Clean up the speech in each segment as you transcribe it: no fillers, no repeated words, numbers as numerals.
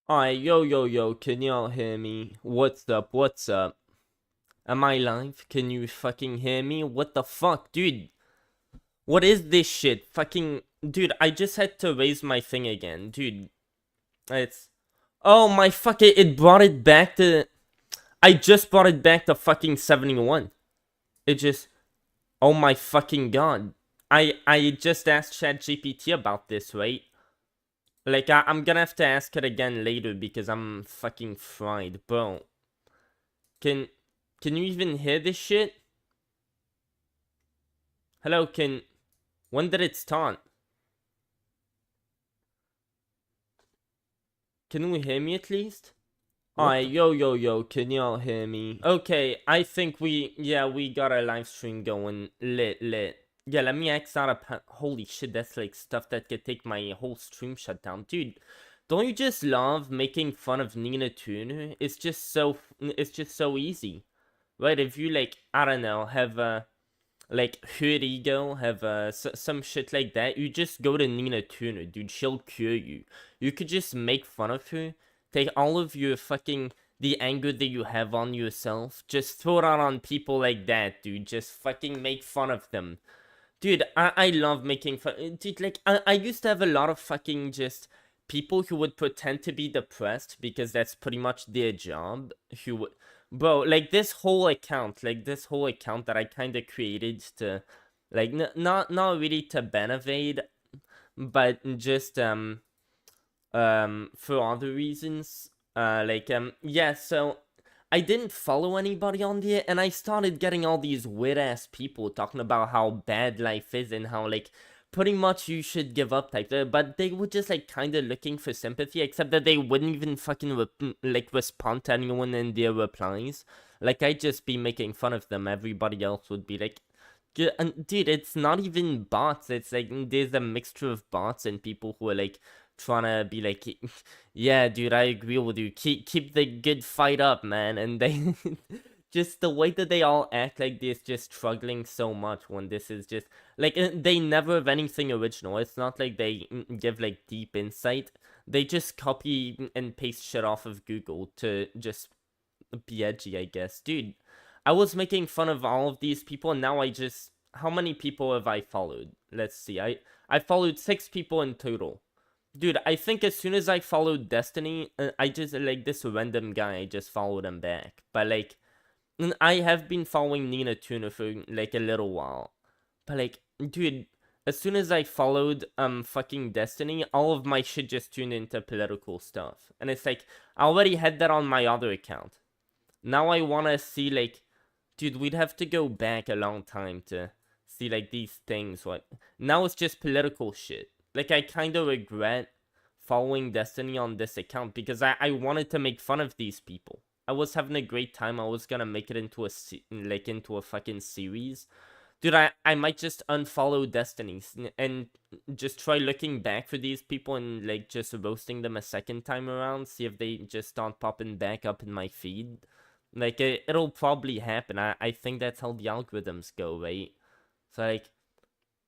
Alright, yo, can y'all hear me? What's up, what's up? Am I live? Can you fucking hear me? What the fuck, dude? What is this shit? Fucking, dude, I just had to raise my thing again, dude. It's, oh my fucking, it brought it back to, I just brought it back to fucking 71. It just, oh my fucking god. I just asked ChatGPT about this, right? Like, I'm gonna have to ask it again later because I'm fucking fried, bro. Can you even hear this shit? Hello, when did it start? Can we hear me at least? Alright, yo, can y'all hear me? Okay, I think we got our live stream going. Lit. Yeah, let me X out a holy shit, that's like stuff that could take my whole stream shut down. Dude, don't you just love making fun of Nina Turner? It's just so easy. Right, if you like, I don't know, have like her ego, have some shit like that, you just go to Nina Turner, dude, she'll cure you. You could just make fun of her, take all of your fucking, the anger that you have on yourself, just throw it out on people like that, dude, just fucking make fun of them. Dude, I love making fun, dude, like, I used to have a lot of fucking just people who would pretend to be depressed because that's pretty much their job, who would, bro, like this whole account that I kind of created to, like, not really to benefit, but just for other reasons. Yeah, so I didn't follow anybody on there, and I started getting all these weird ass people talking about how bad life is and how, like, pretty much you should give up type, but they were just like kind of looking for sympathy, except that they wouldn't even fucking respond to anyone in their replies. Like, I'd just be making fun of them, everybody else would be like, and dude, it's not even bots, it's like there's a mixture of bots and people who are like trying to be like, yeah, dude, I agree with you, keep the good fight up, man. And they just the way that they all act like this, just struggling so much when this is just like, they never have anything original. It's not like they give like deep insight. They just copy and paste shit off of Google to just be edgy, I guess. Dude, I was making fun of all of these people, and now I just, how many people have I followed? Let's see. I followed 6 people in total. Dude, I think as soon as I followed Destiny, I just, like, this random guy, I just followed him back. But, like, I have been following Nina Tuna for, like, a little while. But, like, dude, as soon as I followed, fucking Destiny, all of my shit just turned into political stuff. And it's like, I already had that on my other account. Now I wanna see, like, dude, we'd have to go back a long time to see, like, these things. What? Now it's just political shit. Like, I kind of regret following Destiny on this account because I wanted to make fun of these people. I was having a great time. I was gonna make it into a fucking series. Dude, I might just unfollow Destiny and just try looking back for these people and, like, just roasting them a second time around. See if they just start popping back up in my feed. Like, it'll probably happen. I think that's how the algorithms go, right? So, like,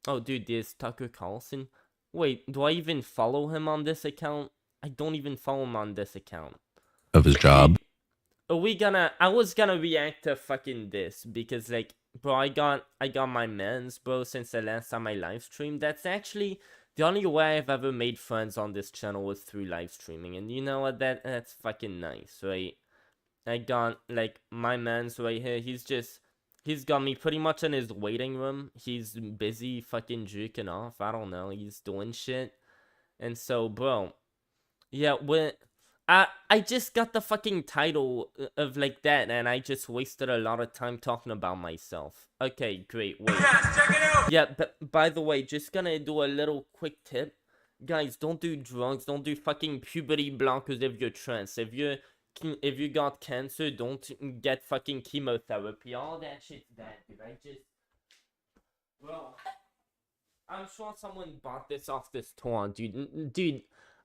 oh, dude, there's Tucker Carlson. Wait, do I even follow him on this account? I don't even follow him on this account. Of his job. I was gonna react to fucking this because, like, bro, I got my mans, bro, since the last time I live streamed. That's actually the only way I've ever made friends on this channel was through live streaming, and you know what? That's fucking nice, right? I got, like, my man's right here. He's got me pretty much in his waiting room. He's busy fucking jerking off. I don't know. He's doing shit. And so, bro, yeah, I just got the fucking title of, like, that, and I just wasted a lot of time talking about myself. Okay, great. Wait. Check it out. Yeah, but by the way, just gonna do a little quick tip. Guys, don't do drugs. Don't do fucking puberty blockers if you're trans. If you got cancer, don't get fucking chemotherapy. All that shit's bad, dude. Bro, I'm sure someone bought this off this tour, dude. Dude,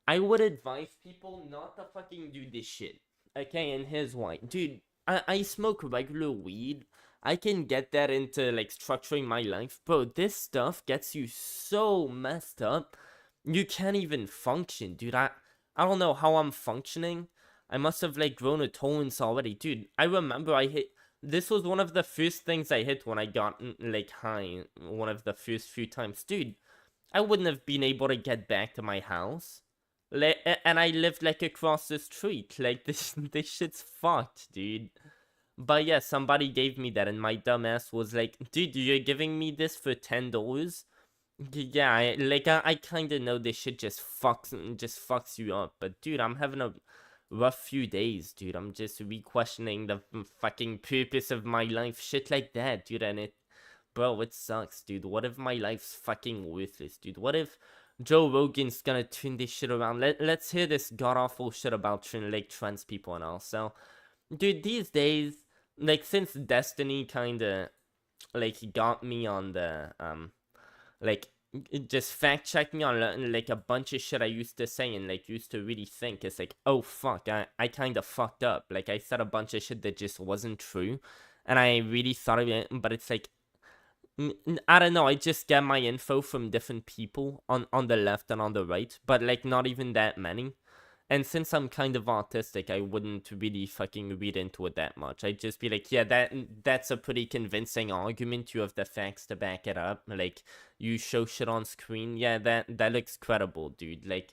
I would advise people not to fucking do this shit. Okay, and here's why. Dude, I smoke regular weed. I can get that into, like, structuring my life. Bro, this stuff gets you so messed up. You can't even function, dude. I don't know how I'm functioning. I must have like grown a tolerance already. Dude, I remember this was one of the first things I hit when I got like high, one of the first few times. Dude, I wouldn't have been able to get back to my house. And I lived like across the street. Like this shit's fucked, dude. But yeah, somebody gave me that and my dumbass was like, dude, you're giving me this for $10? Yeah, I kind of know this shit just fucks you up. But dude, I'm having a rough few days, dude. I'm just re-questioning the fucking purpose of my life, shit like that, dude. And bro, it sucks, dude. What if my life's fucking worthless, dude? What if Joe Rogan's gonna turn this shit around? Let's hear this god-awful shit about trans people and all. So, dude, these days, like, since Destiny kinda, like, got me on the, like, just fact-checking on, like, a bunch of shit I used to say and, like, used to really think. It's like, oh, fuck, I kinda fucked up. Like, I said a bunch of shit that just wasn't true. And I really thought of it, but it's like, I don't know, I just get my info from different people on the left and on the right, but, like, not even that many. And since I'm kind of autistic, I wouldn't really fucking read into it that much. I'd just be like, yeah, that's a pretty convincing argument. You have the facts to back it up. Like, you show shit on screen. Yeah, that looks credible, dude. Like,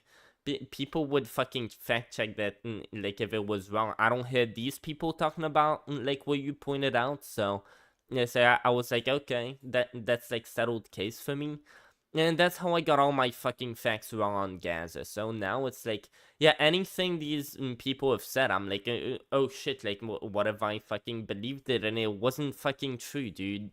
people would fucking fact check that, like, if it was wrong. I don't hear these people talking about, like, what you pointed out. So, yeah, so I was like, okay, that's, like, settled case for me. And that's how I got all my fucking facts wrong on Gaza. So now it's like, yeah, anything these people have said, I'm like, oh shit, like, what if I fucking believed it and it wasn't fucking true, dude?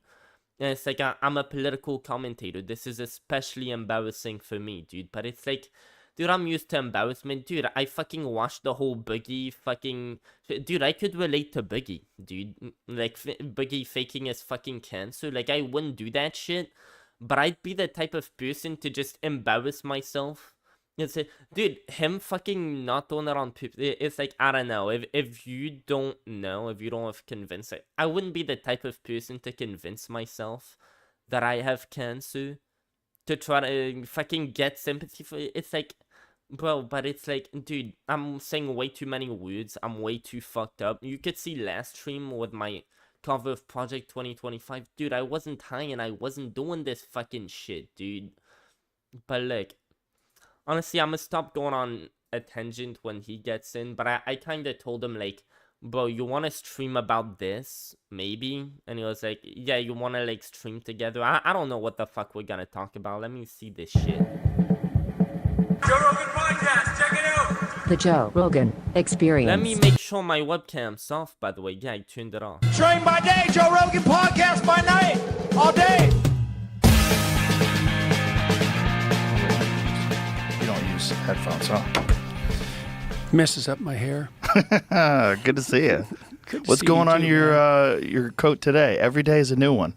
And it's like, I'm a political commentator. This is especially embarrassing for me, dude. But it's like, dude, I'm used to embarrassment. Dude, I fucking watched the whole Boogie fucking... Dude, I could relate to Boogie, dude. Like, Boogie faking his fucking cancer. Like, I wouldn't do that shit. But I'd be the type of person to just embarrass myself. It's like, dude, him fucking not doing it on people. It's like, I don't know. If you don't know, if you don't have convinced, I wouldn't be the type of person to convince myself that I have cancer to try to fucking get sympathy for it. It's like, bro, but it's like, dude, I'm saying way too many words. I'm way too fucked up. You could see last stream with my cover of Project 2025. Dude, I wasn't high and I wasn't doing this fucking shit, dude. But like, honestly, I'm gonna stop going on a tangent when he gets in. But I kind of told him, like, bro, you want to stream about this? Maybe? And he was like, yeah, you want to, like, stream together? I don't know what the fuck we're gonna talk about. Let me see this shit. Joe Rogan Podcast, check it out! The Joe Rogan Experience. Let me make sure my webcam's off, by the way. Yeah, I turned it off. Train by day, Joe Rogan Podcast by night, all day! You don't use headphones, huh? Messes up my hair. Good to see you. Good to What's see going you on too, your coat today? Every day is a new one.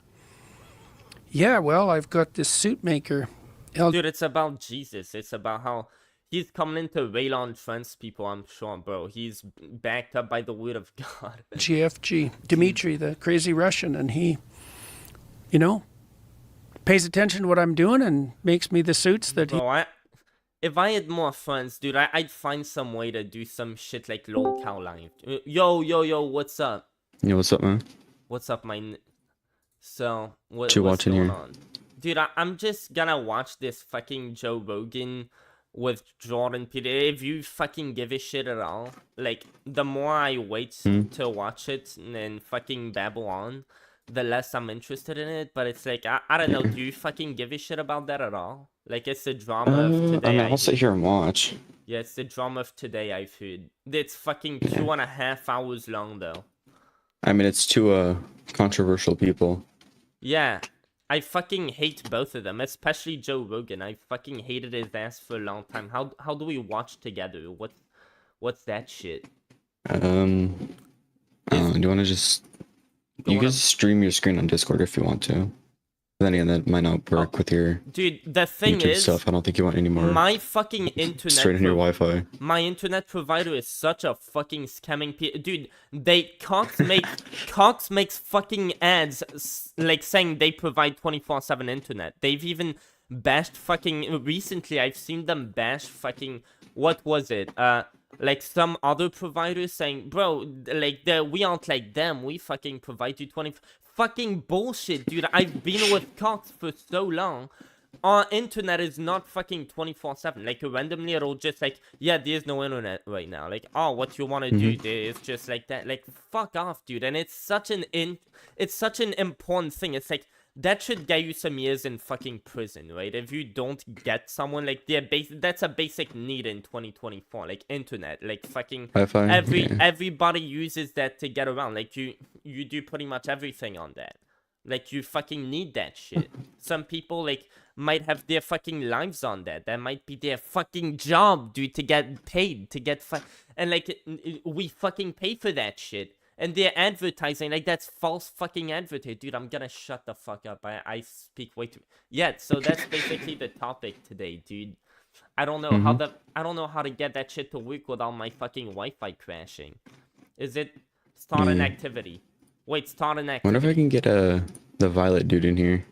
Yeah, well, I've got this suit maker. Dude, it's about Jesus. It's about how he's coming in to rail on trans people, I'm sure, bro. He's backed up by the word of God. GFG, Dmitry, the crazy Russian, and he, pays attention to what I'm doing and makes me the suits that Bro, if I had more friends, dude, I'd find some way to do some shit like LOL Cow Live. Yo, what's up? Yo, what's up, man? What's up, So, what's watching going here? on? Dude, I'm just gonna watch this fucking Joe Rogan with Jordan Peter. If you fucking give a shit at all, like, the more I wait to watch it and fucking babble on, the less I'm interested in it. But it's like, I don't know, do you fucking give a shit about that at all? Like, it's the drama of today. I mean, I'll sit here and watch. Yeah, it's the drama of today, I've heard. It's fucking 2.5 hours long, though. I mean, it's two controversial people. Yeah, I fucking hate both of them, especially Joe Rogan. I fucking hated his ass for a long time. How do we watch together? What's that shit? Do you want to just... You can stream your screen on Discord if you want to. But then again, that might not work with your dude, the thing YouTube is, stuff. I don't think you want any more my fucking internet straight in your Wi-Fi. My internet provider is such a fucking scamming dude. Cox makes fucking ads like saying they provide 24/7 internet. They've even bashed fucking recently. I've seen them bash fucking what was it? Like some other providers saying, bro, like we aren't like them. We fucking provide you 20. Fucking bullshit, dude. I've been with Cox for so long. Our internet is not fucking 24/7. Like randomly, it'll just like, yeah, there's no internet right now. Like, oh, what you want to do? It's just like that. Like, fuck off, dude. And it's such an important thing. It's like that should get you some years in fucking prison, right? If you don't get someone like that's a basic need in 2024. Like internet, like fucking Wi-Fi, yeah. everybody uses that to get around. Like you do pretty much everything on that. Like you fucking need that shit. Some people like might have their fucking lives on that. That might be their fucking job, dude, to get paid, to get and like we fucking pay for that shit. And they're advertising, like that's false fucking advertising. Dude, I'm gonna shut the fuck up. I speak way too. Yeah, so that's basically the topic today, dude. I don't know how to get that shit to work without my fucking Wi-Fi crashing. Is it start an activity? Wait, start an activity. I wonder if I can get the Violet dude in here.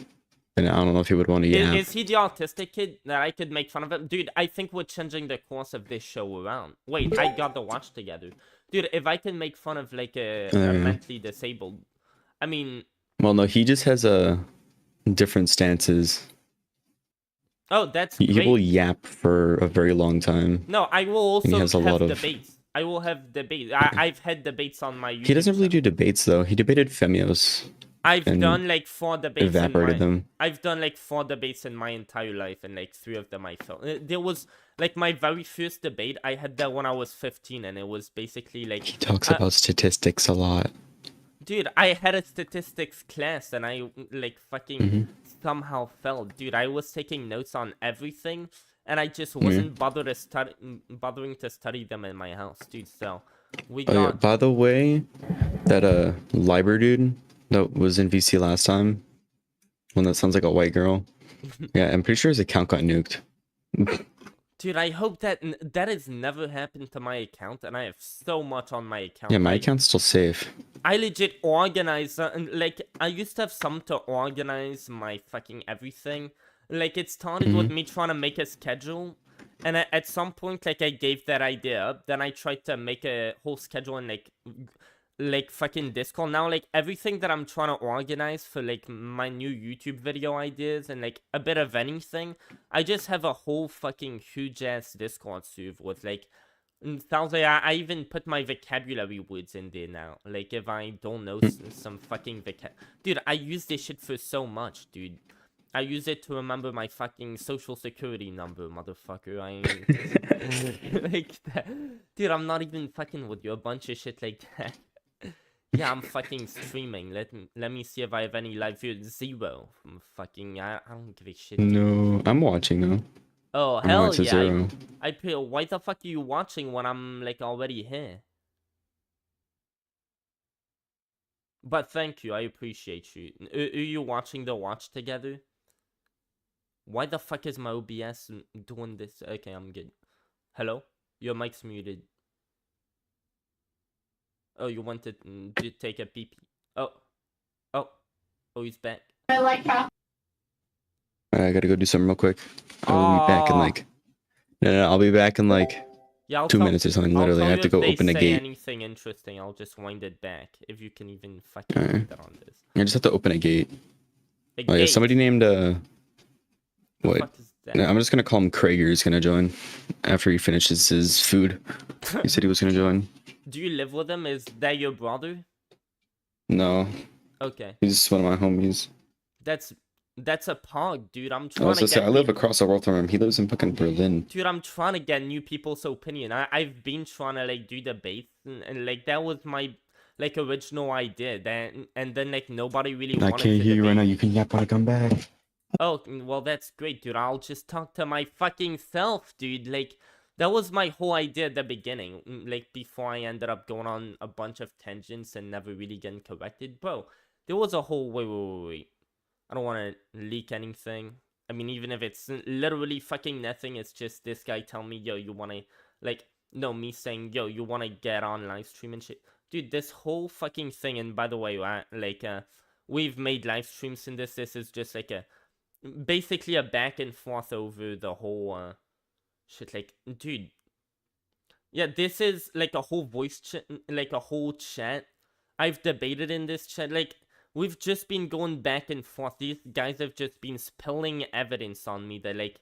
And I don't know if he would want to yap. Is he the autistic kid that I could make fun of him? Dude, I think we're changing the course of this show around. Wait, I got the watch together. Dude, if I can make fun of like a mentally disabled, I mean... Well, no, he just has different stances. Oh, that's great. He will yap for a very long time. No, I will also he has a lot of debates. I will have debates. I've had debates on my YouTube He doesn't really do debates, though. He debated Femios. I've done like 4 debates. Evaporated them. I've done like 4 debates in my entire life, and like 3 of them I failed. There was like my very first debate. I had that when I was 15, and it was basically like he talks about statistics a lot. Dude, I had a statistics class, and I like fucking somehow failed. Dude, I was taking notes on everything, and I just wasn't bothering to study them in my house, dude. So we got. Yeah, by the way, that Liber dude that was in VC last time, one that sounds like a white girl. Yeah, I'm pretty sure his account got nuked. Dude, I hope that has never happened to my account, and I have so much on my account. Yeah, my account's still safe. I legit organize, like, I used to have some to organize my fucking everything. Like, it started with me trying to make a schedule, and at some point, like, I gave that idea up. Then I tried to make a whole schedule in, like fucking Discord. Now, like, everything that I'm trying to organize for, like, my new YouTube video ideas and, like, a bit of anything, I just have a whole fucking huge-ass Discord server with, like, thousands. I even put my vocabulary words in there now. Like, if I don't know some fucking dude, I use this shit for so much, dude. I use it to remember my fucking social security number, motherfucker. I ain't... like that. Dude, I'm not even fucking with you. A bunch of shit like that. Yeah, I'm fucking streaming. Let me see if I have any live views. 0. Fucking, I don't give a shit. No, I'm watching though. Oh, hell yeah. 0. Why the fuck are you watching when I'm, like, already here? But thank you, I appreciate you. Are you watching the watch together? Why the fuck is my OBS doing this? Okay, I'm good. Hello? Your mic's muted. Oh, you wanted to take a pee-pee. Oh, he's back. I like how. I gotta go do something real quick. I'll be back in like. No, I'll be back in like 2 minutes or something. Literally, I have to go open a gate. Anything interesting, I'll just wind it back. If you can even fucking put that on this. I just have to open a gate. Gate? Somebody named What? What? No, I'm just gonna call him Krager. He's gonna join after he finishes his food. He said he was gonna join. Do you live with him? Is that your brother? No. Okay. He's one of my homies. That's a pog, dude. I'm trying to get. I live across the world from him. He lives in fucking Berlin. Dude, I'm trying to get new people's opinion. I've been trying to like do debates and like that was my like original idea. And then like nobody really wanted to. I can't hear you right now. You can yap when I come back. Oh, well, that's great, dude. I'll just talk to my fucking self, dude. Like, that was my whole idea at the beginning. Like, before I ended up going on a bunch of tangents and never really getting corrected. Bro, there was a whole... Wait. I don't want to leak anything. I mean, even if it's literally fucking nothing, it's just this guy telling me, yo, you want to... Like, no, me saying, yo, you want to get on live stream and shit. Dude, this whole fucking thing... And by the way, we've made live streams in this. This is just like a... Basically a back and forth over the whole shit. Like, dude, Yeah, this is like a whole like a whole chat. I've debated in this chat. Like, we've just been going back and forth. These guys have just been spilling evidence on me that, like,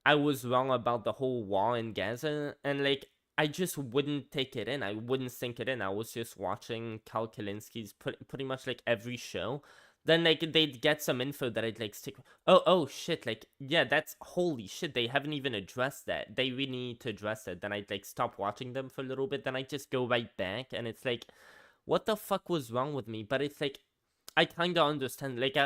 I was wrong about the whole war in Gaza. And, like, I just wouldn't take it in. I wouldn't sink it in. I was just watching Kyle Kalinski's pretty much, like, every show. Then, like, they'd get some info that I'd, like, stick... Oh, shit, like, yeah, that's... Holy shit, they haven't even addressed that. They really need to address it. Then I'd, like, stop watching them for a little bit. Then I'd just go right back. And it's like, what the fuck was wrong with me? But it's like, I kind of understand. Like,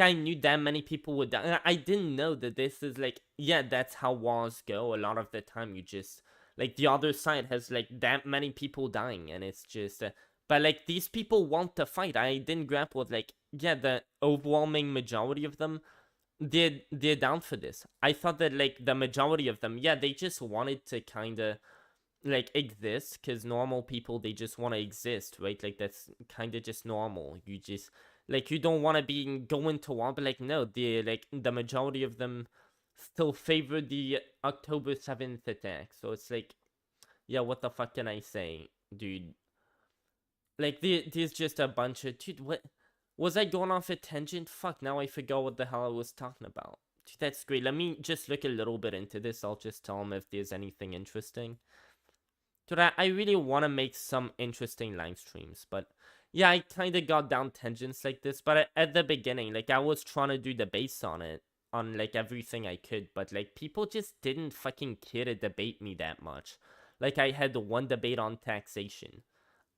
I knew that many people would die. I didn't know that this is, like... Yeah, that's how wars go. A lot of the time, you just... Like, the other side has, like, that many people dying. And it's just... But, like, these people want to fight. I didn't grapple with, like, yeah, the overwhelming majority of them, they're down for this. I thought that, like, the majority of them, yeah, they just wanted to kind of, like, exist, because normal people, they just want to exist, right? Like, that's kind of just normal. You just, like, you don't want to be going to war, but, like, no, the majority of them still favor the October 7th attack. So it's like, yeah, what the fuck can I say, dude? Like, there's just a bunch of... Dude, what... Was I going off a tangent? Fuck, now I forgot what the hell I was talking about. Dude, that's great. Let me just look a little bit into this. I'll just tell them if there's anything interesting. Dude, I really want to make some interesting live streams. But, yeah, I kind of got down tangents like this. But at the beginning, like, I was trying to do debates on it. On, like, everything I could. But, like, people just didn't fucking care to debate me that much. Like, I had one debate on taxation.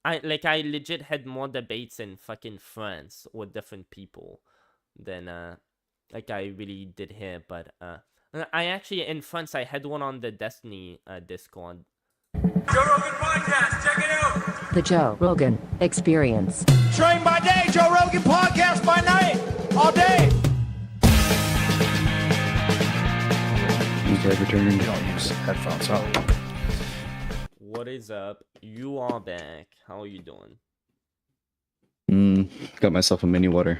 I legit had more debates in fucking France with different people than, like, I really did here, but, I actually, in France, I had one on the Destiny, Discord. Joe Rogan Podcast, check it out. The Joe Rogan Experience. Train by day, Joe Rogan Podcast by night, all day. Okay, return. You don't use headphones, huh? What is up? You are back. How are you doing? Got myself a mini water.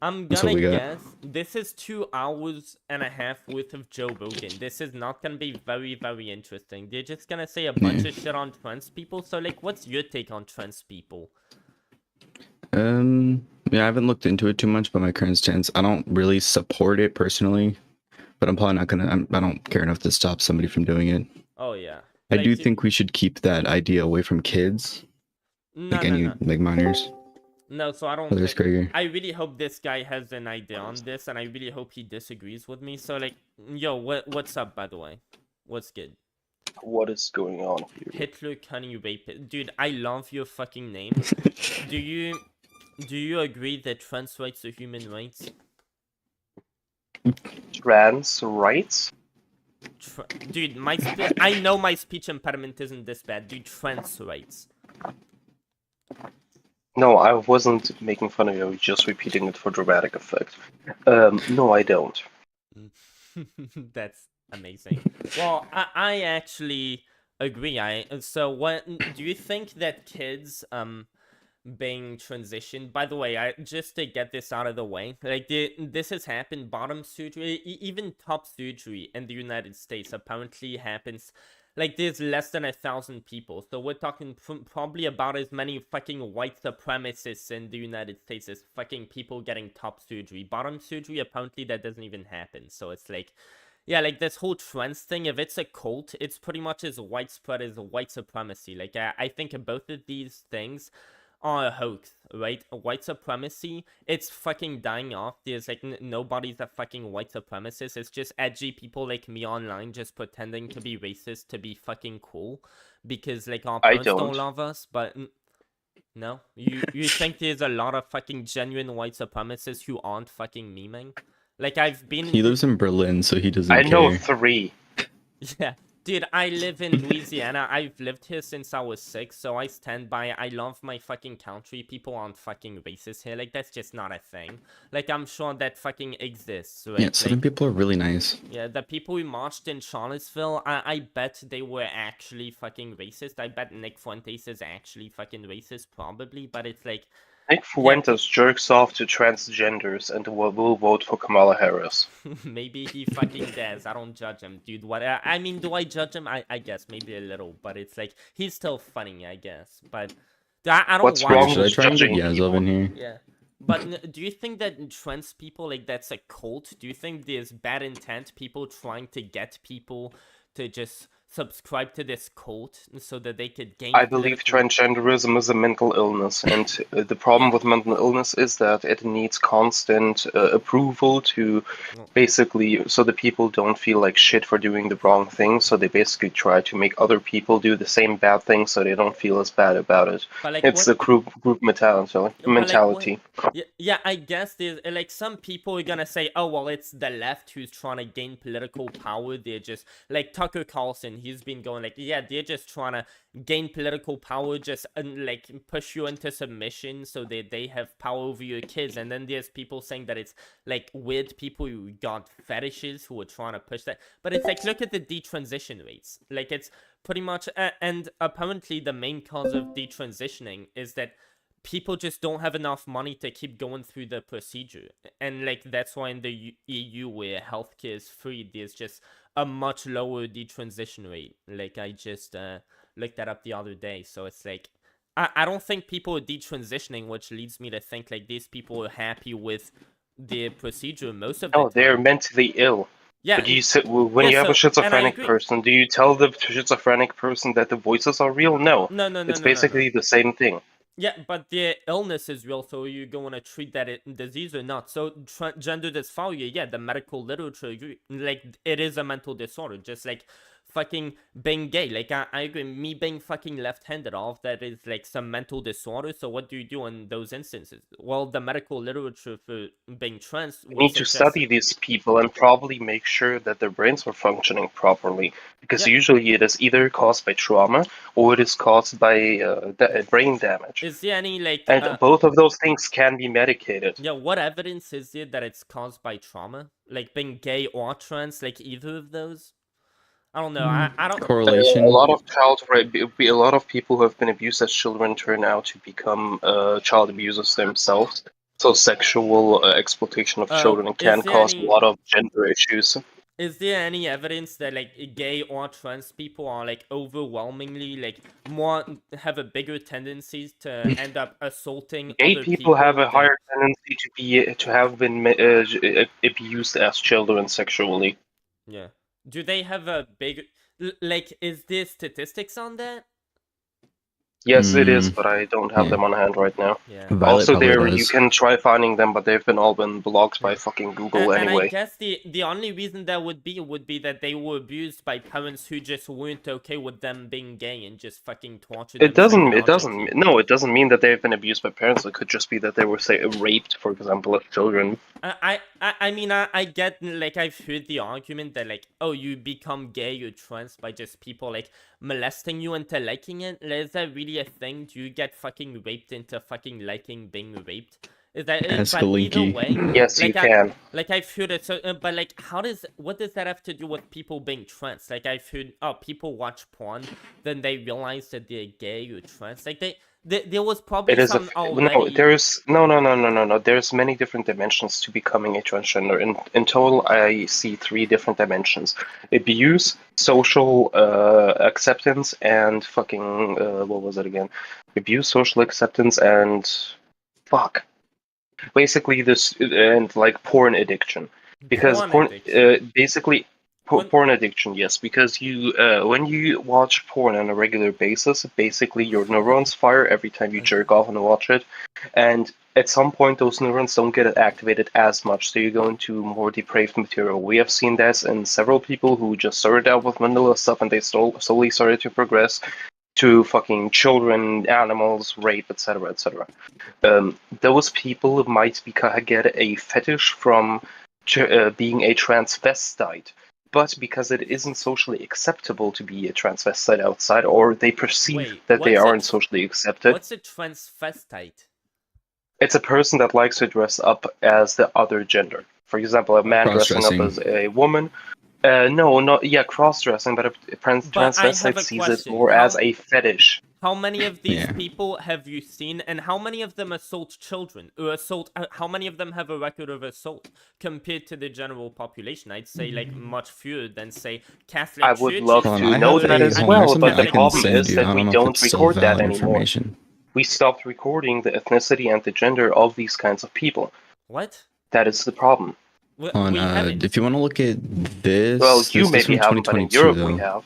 I'm That's what gonna we got. guess this is 2 hours and a half worth of Joe Rogan. This is not gonna be very, very interesting. They're just gonna say a bunch of shit on trans people. So, like, what's your take on trans people? Yeah, I haven't looked into it too much, but my current stance, I don't really support it personally, but I'm probably not gonna. I don't care enough to stop somebody from doing it. Oh yeah. I Like, do think we should keep that idea away from kids, no, like no, any no. like minors. No, so I don't Brother think... Scrager. I really hope this guy has an idea on this, and I really hope he disagrees with me. So, like, yo, what's up, by the way? What's good? What is going on here? Hitler Cunny Rapist. Dude, I love your fucking name. Do you agree that trans rights are human rights? Trans rights? Dude, I know my speech impediment isn't this bad. Dude, trans rights. No, I wasn't making fun of you. I was just repeating it for dramatic effect. No, I don't. That's amazing. Well, I actually agree. So what do you think that kids being transitioned? By the way, just to get this out of the way, like, this has happened. Bottom surgery, even top surgery in the United States apparently happens. Like, there's less than 1,000 people, so we're talking probably about as many fucking white supremacists in the United States as fucking people getting top surgery. Bottom surgery, apparently that doesn't even happen. So it's like, yeah, like, this whole trans thing, if it's a cult, it's pretty much as widespread as white supremacy. Like, I think both of these things are a hoax, right? White supremacy, it's fucking dying off. There's, like, nobody's a fucking white supremacist. It's just edgy people like me online just pretending to be racist to be fucking cool. Because, like, our parents don't love us, but... No? You think there's a lot of fucking genuine white supremacists who aren't fucking memeing? Like, I've been... He lives in Berlin, so he doesn't I care. know 3. Yeah. Dude, I live in Louisiana. I've lived here since I was 6, so I stand by. I love my fucking country. People aren't fucking racist here. Like, that's just not a thing. Like, I'm sure that fucking exists, right? Yeah, Southern like, people are really nice. Yeah, the people who marched in Charlottesville, I bet they were actually fucking racist. I bet Nick Fuentes is actually fucking racist, probably. But it's like, Nick Fuentes jerks off to transgenders and will vote for Kamala Harris. Maybe he fucking does. I don't judge him, dude. What? I mean, do I judge him? I guess maybe a little, but it's like he's still funny, I guess. But I don't What's watch wrong Should I with try and get judging Yazov people? in here? Yeah. But do you think that trans people, like, that's a cult? Do you think there's bad intent, people trying to get people to just subscribe to this cult so that they could gain I believe political... transgenderism is a mental illness, and the problem with mental illness is that it needs constant approval to basically, so that people don't feel like shit for doing the wrong thing, so they basically try to make other people do the same bad thing so they don't feel as bad about it. But like, It's what... a group mentality. Yeah, I guess there's like some people are gonna say, oh well, it's the left who's trying to gain political power. They're just like Tucker Carlson. He's been going like, yeah, they're just trying to gain political power, just like push you into submission so that they have power over your kids. And then there's people saying that it's like weird people who got fetishes who are trying to push that. But it's like, look at the detransition rates. Like it's pretty much, and apparently the main cause of detransitioning is that people just don't have enough money to keep going through the procedure. And like that's why in the EU where healthcare is free, there's just a much lower detransition rate. Like I just looked that up the other day. So it's like I don't think people are detransitioning, which leads me to think like these people are happy with the procedure most of the No, time. they're mentally ill. Yeah. But when you have a schizophrenic person, do you tell the schizophrenic person that the voices are real? No. No. It's basically the same thing. Yeah, but the illness is real, so are you going to treat that disease or not? So gender dysphoria, yeah, the medical literature, like, it is a mental disorder, just like fucking being gay. Like, I agree, me being fucking left-handed, all of that is like some mental disorder. So what do you do in those instances? Well, the medical literature for being trans You need to study these people and probably make sure that their brains are functioning properly, because usually it is either caused by trauma or it is caused by brain damage. Is there any like... And both of those things can be medicated. Yeah, what evidence is there that it's caused by trauma? Like being gay or trans, like either of those? I don't know. I don't... Correlation. A lot of a lot of people who have been abused as children turn out to become child abusers themselves. So sexual exploitation of children can cause a lot of gender issues. Is there any evidence that like gay or trans people are like overwhelmingly like more have a bigger tendency to end up assaulting Gay other people have a than... higher tendency to have been abused as children sexually. Yeah. Do they have a big like? Is there statistics on that? Yes, it is, but I don't have them on hand right now. Yeah. Also, you can try finding them, but they've been all been blocked by fucking Google anyway. And I guess the only reason that would be that they were abused by parents who just weren't okay with them being gay and just fucking tortured them. It doesn't mean that they've been abused by parents. It could just be that they were, say, raped, for example, as children. I mean, I get, like, I've heard the argument that, like, oh, you become gay or trans by just people, like, molesting you into liking it. Is that really a thing? Do you get fucking raped into fucking liking being raped? Is that either way? Yes, you can. I've heard it. So, but like, what does that have to do with people being trans? Like, I've heard, oh, people watch porn, then they realize that they're gay or trans. Like, there was probably some already... No. There's many different dimensions to becoming a transgender. In total, I see 3 different dimensions: abuse, social acceptance, and fucking what was it again? Abuse, social acceptance, and fuck. Basically, this and like porn addiction, because porn addiction, yes, because you when you watch porn on a regular basis, basically your neurons fire every time you jerk off and watch it, and at some point those neurons don't get activated as much, so you go into more depraved material. We have seen this in several people who just started out with vanilla stuff and they slowly started to progress to fucking children, animals, rape, etc., etc. Those people might get a fetish from being a transvestite, but because it isn't socially acceptable to be a transvestite outside, or they perceive that they aren't socially accepted. What's a transvestite? It's a person that likes to dress up as the other gender. For example, a man dressing up as a woman, No, not yeah, cross-dressing, but But I have transvestite a sees it question. more as a fetish. How many of these Yeah. people have you seen, and how many of them assault children? Or assault? How many of them have a record of assault compared to the general population? I'd say like much fewer than say Catholic I would churches. love Hold on, to I know have that a as hold on, there's well, something but I the can problem send is you. that I we don't know if don't it's still record that valid anymore. information. We stopped recording the ethnicity and the gender of these kinds of people. What? That is the problem. On We haven't. if you want to look at this, Well, you this maybe from haven't, but in 2022 Europe though. we have.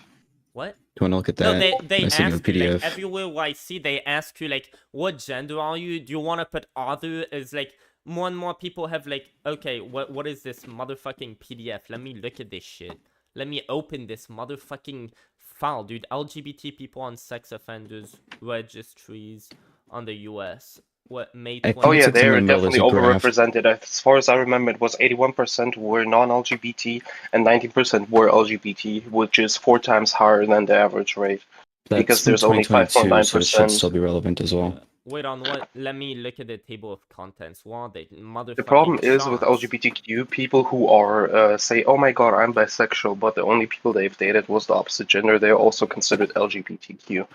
What? Do you want to look at No, that? they I sent you a ask you like PDF. everywhere where I see they ask you like what gender are you? Do you want to put other? Is like more and more people have like okay, what is this motherfucking PDF? Let me look at this shit. Let me open this motherfucking file, dude. LGBT people on sex offenders registries on the US. What May I 20? Oh think yeah, it's in they're the middle. There's definitely a graph. overrepresented. As far as I remember, it was 81% were non-LGBT and 19% were LGBT, which is 4 times higher than the average rate. That's Because from there's only 2022, so it should 5.9%. still be relevant as well. Wait on what? Let me look at the table of contents. What are they? The problem Motherfucking is with charts. LGBTQ people who are say, "Oh my God, I'm bisexual," but the only people they've dated was the opposite gender. They're also considered LGBTQ.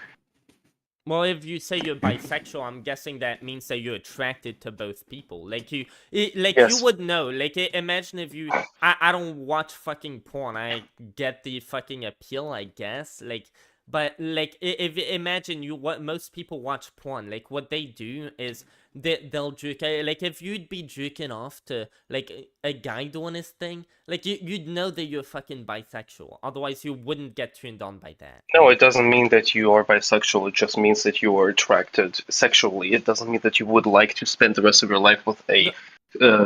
Well, if you say you're bisexual, I'm guessing that means that you're attracted to both people. Like you Yes. would know. Like imagine if you, I don't watch fucking porn. I get the fucking appeal, I guess. Like, but like if imagine you what most people watch porn. Like what they do is they'll jerk. Like if you'd be jerking off to like a guy doing his thing, like you'd know that you're fucking bisexual. Otherwise, you wouldn't get turned on by that. No, it doesn't mean that you are bisexual. It just means that you are attracted sexually. It doesn't mean that you would like to spend the rest of your life with a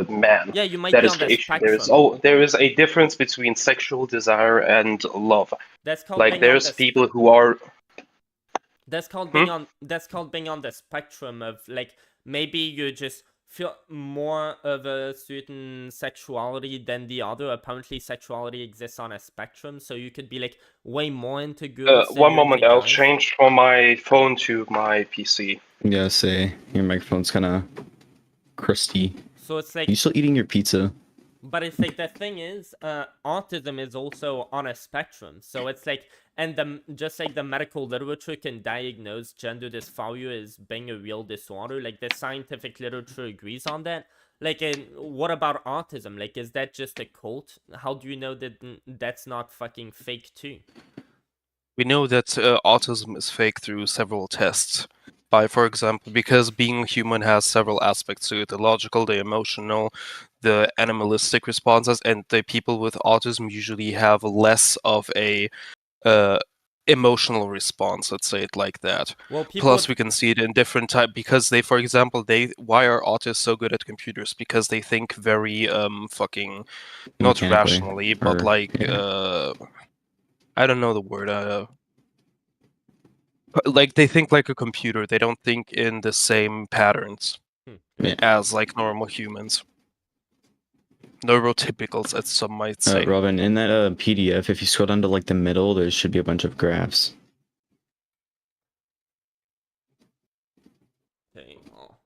man. Yeah, you might That be is on the that issue. spectrum. There is a difference between sexual desire and love. That's called Like being on there's the people who are. That's called being on. That's called being on the spectrum of like maybe you just feel more of a certain sexuality than the other. Apparently, sexuality exists on a spectrum, so you could be like way more into girls. Than One you're moment, into I'll guys. change from my phone to my PC. Yeah, say your microphone's kind of crusty. So it's like You still eating your pizza? But it's like the thing is, autism is also on a spectrum. So it's like, and just like the medical literature can diagnose gender dysphoria as being a real disorder. Like the scientific literature agrees on that. Like, what about autism? Like, is that just a cult? How do you know that that's not fucking fake too? We know that autism is fake through several tests. For example, because being human has several aspects to it: the logical, the emotional, the animalistic responses, and the people with autism usually have less of a emotional response, let's say it like that. Well, Plus, we can see it in different type because they, for example, why are autists so good at computers? Because they think very fucking not Mechanically, rationally, but or- like yeah. I don't know the word. Like they think like a computer. They don't think in the same patterns Yeah. as like normal humans. Neurotypicals, as some might say. Robin, in that PDF, if you scroll down to like the middle, there should be a bunch of graphs. Okay, well,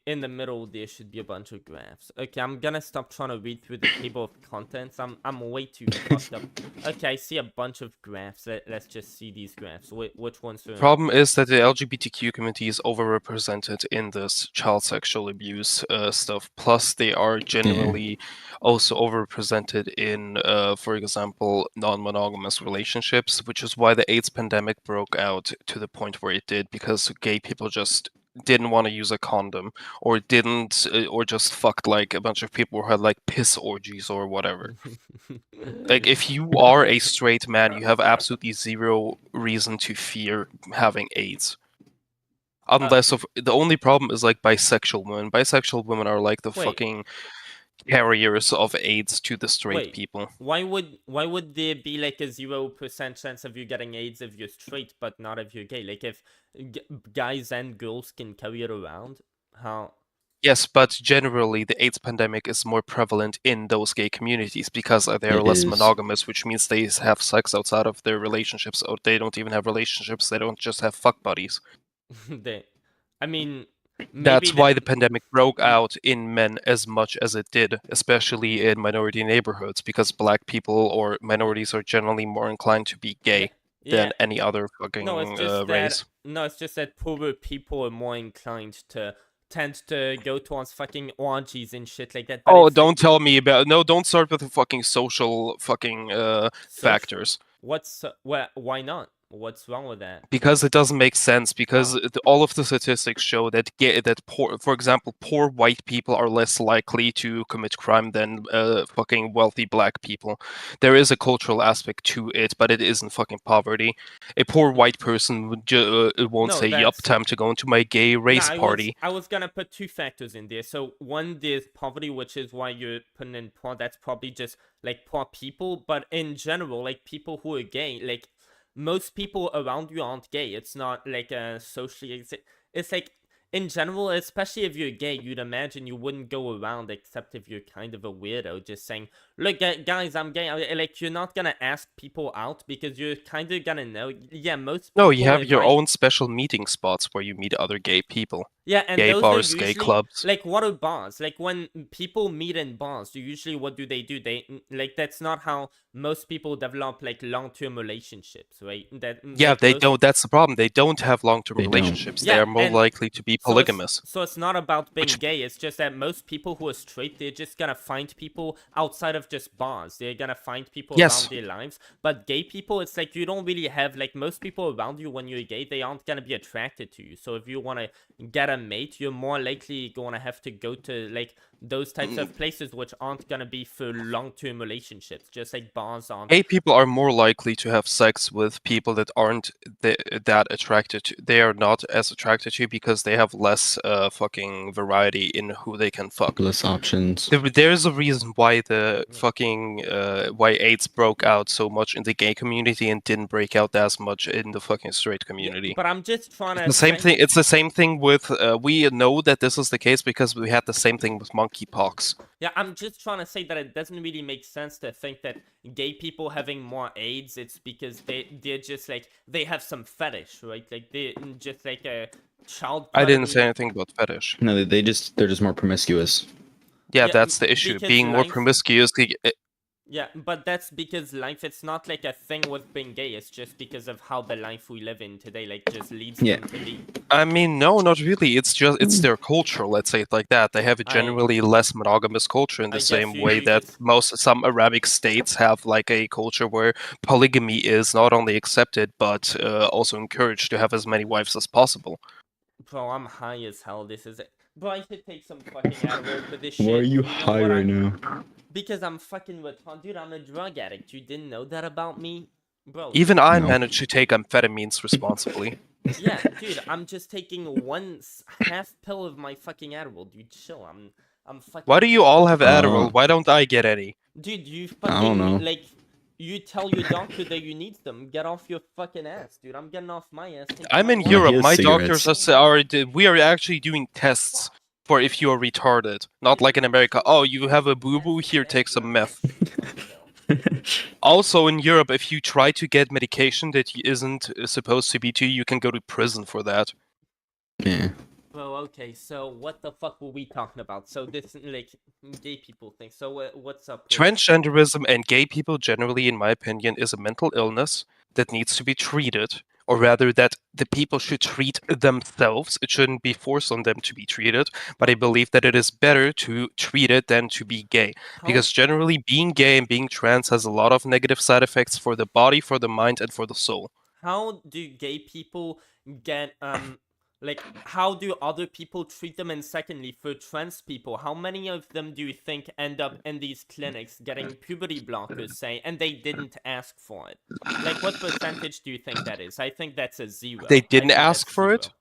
in the middle there should be a bunch of graphs. Okay, I'm gonna stop trying to read through the table of contents. I'm way too fucked up. Okay, I see a bunch of graphs. Let's just see these graphs. Which ones are? Problem is that the LGBTQ community is overrepresented in this child sexual abuse stuff. Plus, they are generally also overrepresented in, for example, non-monogamous relationships, which is why the AIDS pandemic broke out to the point where it did, because gay people just didn't want to use a condom, or didn't, or just fucked like a bunch of people who had like piss orgies or whatever. Like, if you are a straight man, you have absolutely zero reason to fear having AIDS. Unless the only problem is like bisexual women. Bisexual women are like the fucking carriers of AIDS to the straight people. Why would there be like a 0% chance of you getting AIDS if you're straight, but not if you're gay? Like if guys and girls can carry it around, how? Yes, but generally the AIDS pandemic is more prevalent in those gay communities because they are less monogamous, which means they have sex outside of their relationships, or they don't even have relationships. They don't just have fuck buddies. I mean, That's maybe why the pandemic broke out in men as much as it did, especially in minority neighborhoods, because black people or minorities are generally more inclined to be gay yeah. than any other No, it's fucking just race. that poorer people are more inclined to tend to go towards fucking orgies and shit like that. But Oh, it's like, don't tell me about no. Don't start with the fucking social fucking factors. why not? What's wrong with that? Because it doesn't make sense. Because Oh. all of the statistics show that poor, for example, poor white people are less likely to commit crime than fucking wealthy black people. There is a cultural aspect to it, but it isn't fucking poverty. A poor white person won't No, say, "Yup, that's time to go into my gay race party." I was gonna put two factors in there. So one, there's poverty, which is why you're putting in poor. That's probably just like poor people. But in general, like people who are gay, like most people around you aren't gay. It's not like a socially. It's like in general, especially if you're gay, you'd imagine you wouldn't go around except if you're kind of a weirdo, just saying, "Look, guys, I'm gay." Like you're not gonna ask people out because you're kind of gonna know. Yeah, most people. No, you have if your I- own special meeting spots where you meet other gay people. Yeah, and Gay those bars, are gay usually clubs. like, what are bars? Like when people meet in bars, usually what do? They like, that's not how most people develop like long-term relationships, right? That Yeah, like they most don't. That's the problem. They don't have long-term They don't. relationships. They Yeah, are more and likely to be polygamous. So it's not about being Which- gay. It's just that most people who are straight, they're just gonna find people outside of just bars. They're gonna find people Yes. around their lives. But gay people, it's like you don't really have like most people around you when you're gay. They aren't gonna be attracted to you. So if you wanna get a mate, you're more likely gonna have to go to like those types of places which aren't gonna be for long-term relationships. Just like bars aren't. Gay people are more likely to have sex with people that aren't that attracted to. They are not as attracted to because they have less fucking variety in who they can fuck. Less options. There's a reason why the fucking why AIDS broke out so much in the gay community and didn't break out as much in the fucking straight community. But I'm just trying to The same say- thing. It's the same thing with. We know that this is the case because we had the same thing with monkeypox. Yeah, I'm just trying to say that it doesn't really make sense to think that gay people having more AIDS, it's because they're just like, they have some fetish, right? Like they're just like a child. I didn't say cuddling- anything about fetish. No, they're just more promiscuous. Yeah, Yeah, that's the issue. because Being more life- promiscuous. Yeah, but that's because life, it's not like a thing with being gay. It's just because of how the life we live in today, like, just leads Yeah. them to be. I mean, no, not really. It's their culture. Let's say it like that. They have a generally less monogamous culture in I the guess same you- way you that could- some Arabic states have like a culture where polygamy is not only accepted but also encouraged to have as many wives as possible. Bro, I'm high as hell. This is it. Bro, I should take some fucking Adderall for this shit. Why are you know high what right I'm- now? Because I'm fucking retarded. Dude, I'm a drug addict. You didn't know that about me? Bro. Even I No. managed to take amphetamines responsibly. Yeah, dude, I'm just taking half pill of my fucking Adderall, dude. Chill. I'm fucking. Why do you all have Uh, Adderall? Why don't I get any? Dude, you I don't fucking know. like. You tell your doctor that you need them. Get off your fucking ass, dude. I'm getting off my ass. taking I'm my in own- Europe. has My cigarettes. doctors we are actually doing tests for if you are retarded. Not like in America. Oh, you have a boo boo. Here, take some meth. Also in Europe, if you try to get medication that isn't supposed to be to you, you can go to prison for that. Yeah. Well, okay. So what the fuck were we talking about? So this like gay people thing. So what's up? with- Transgenderism and gay people generally, in my opinion, is a mental illness that needs to be treated, or rather that the people should treat themselves. It shouldn't be forced on them to be treated, but I believe that it is better to treat it than to be gay. How- Because generally being gay and being trans has a lot of negative side effects for the body, for the mind, and for the soul. how do gay people get like, how do other people treat them? And secondly, for trans people, how many of them do you think end up in these clinics getting puberty blockers, say, and they didn't ask for it? Like, what percentage do you think that is? I think that's a zero. They I didn't think ask that's for it? zero.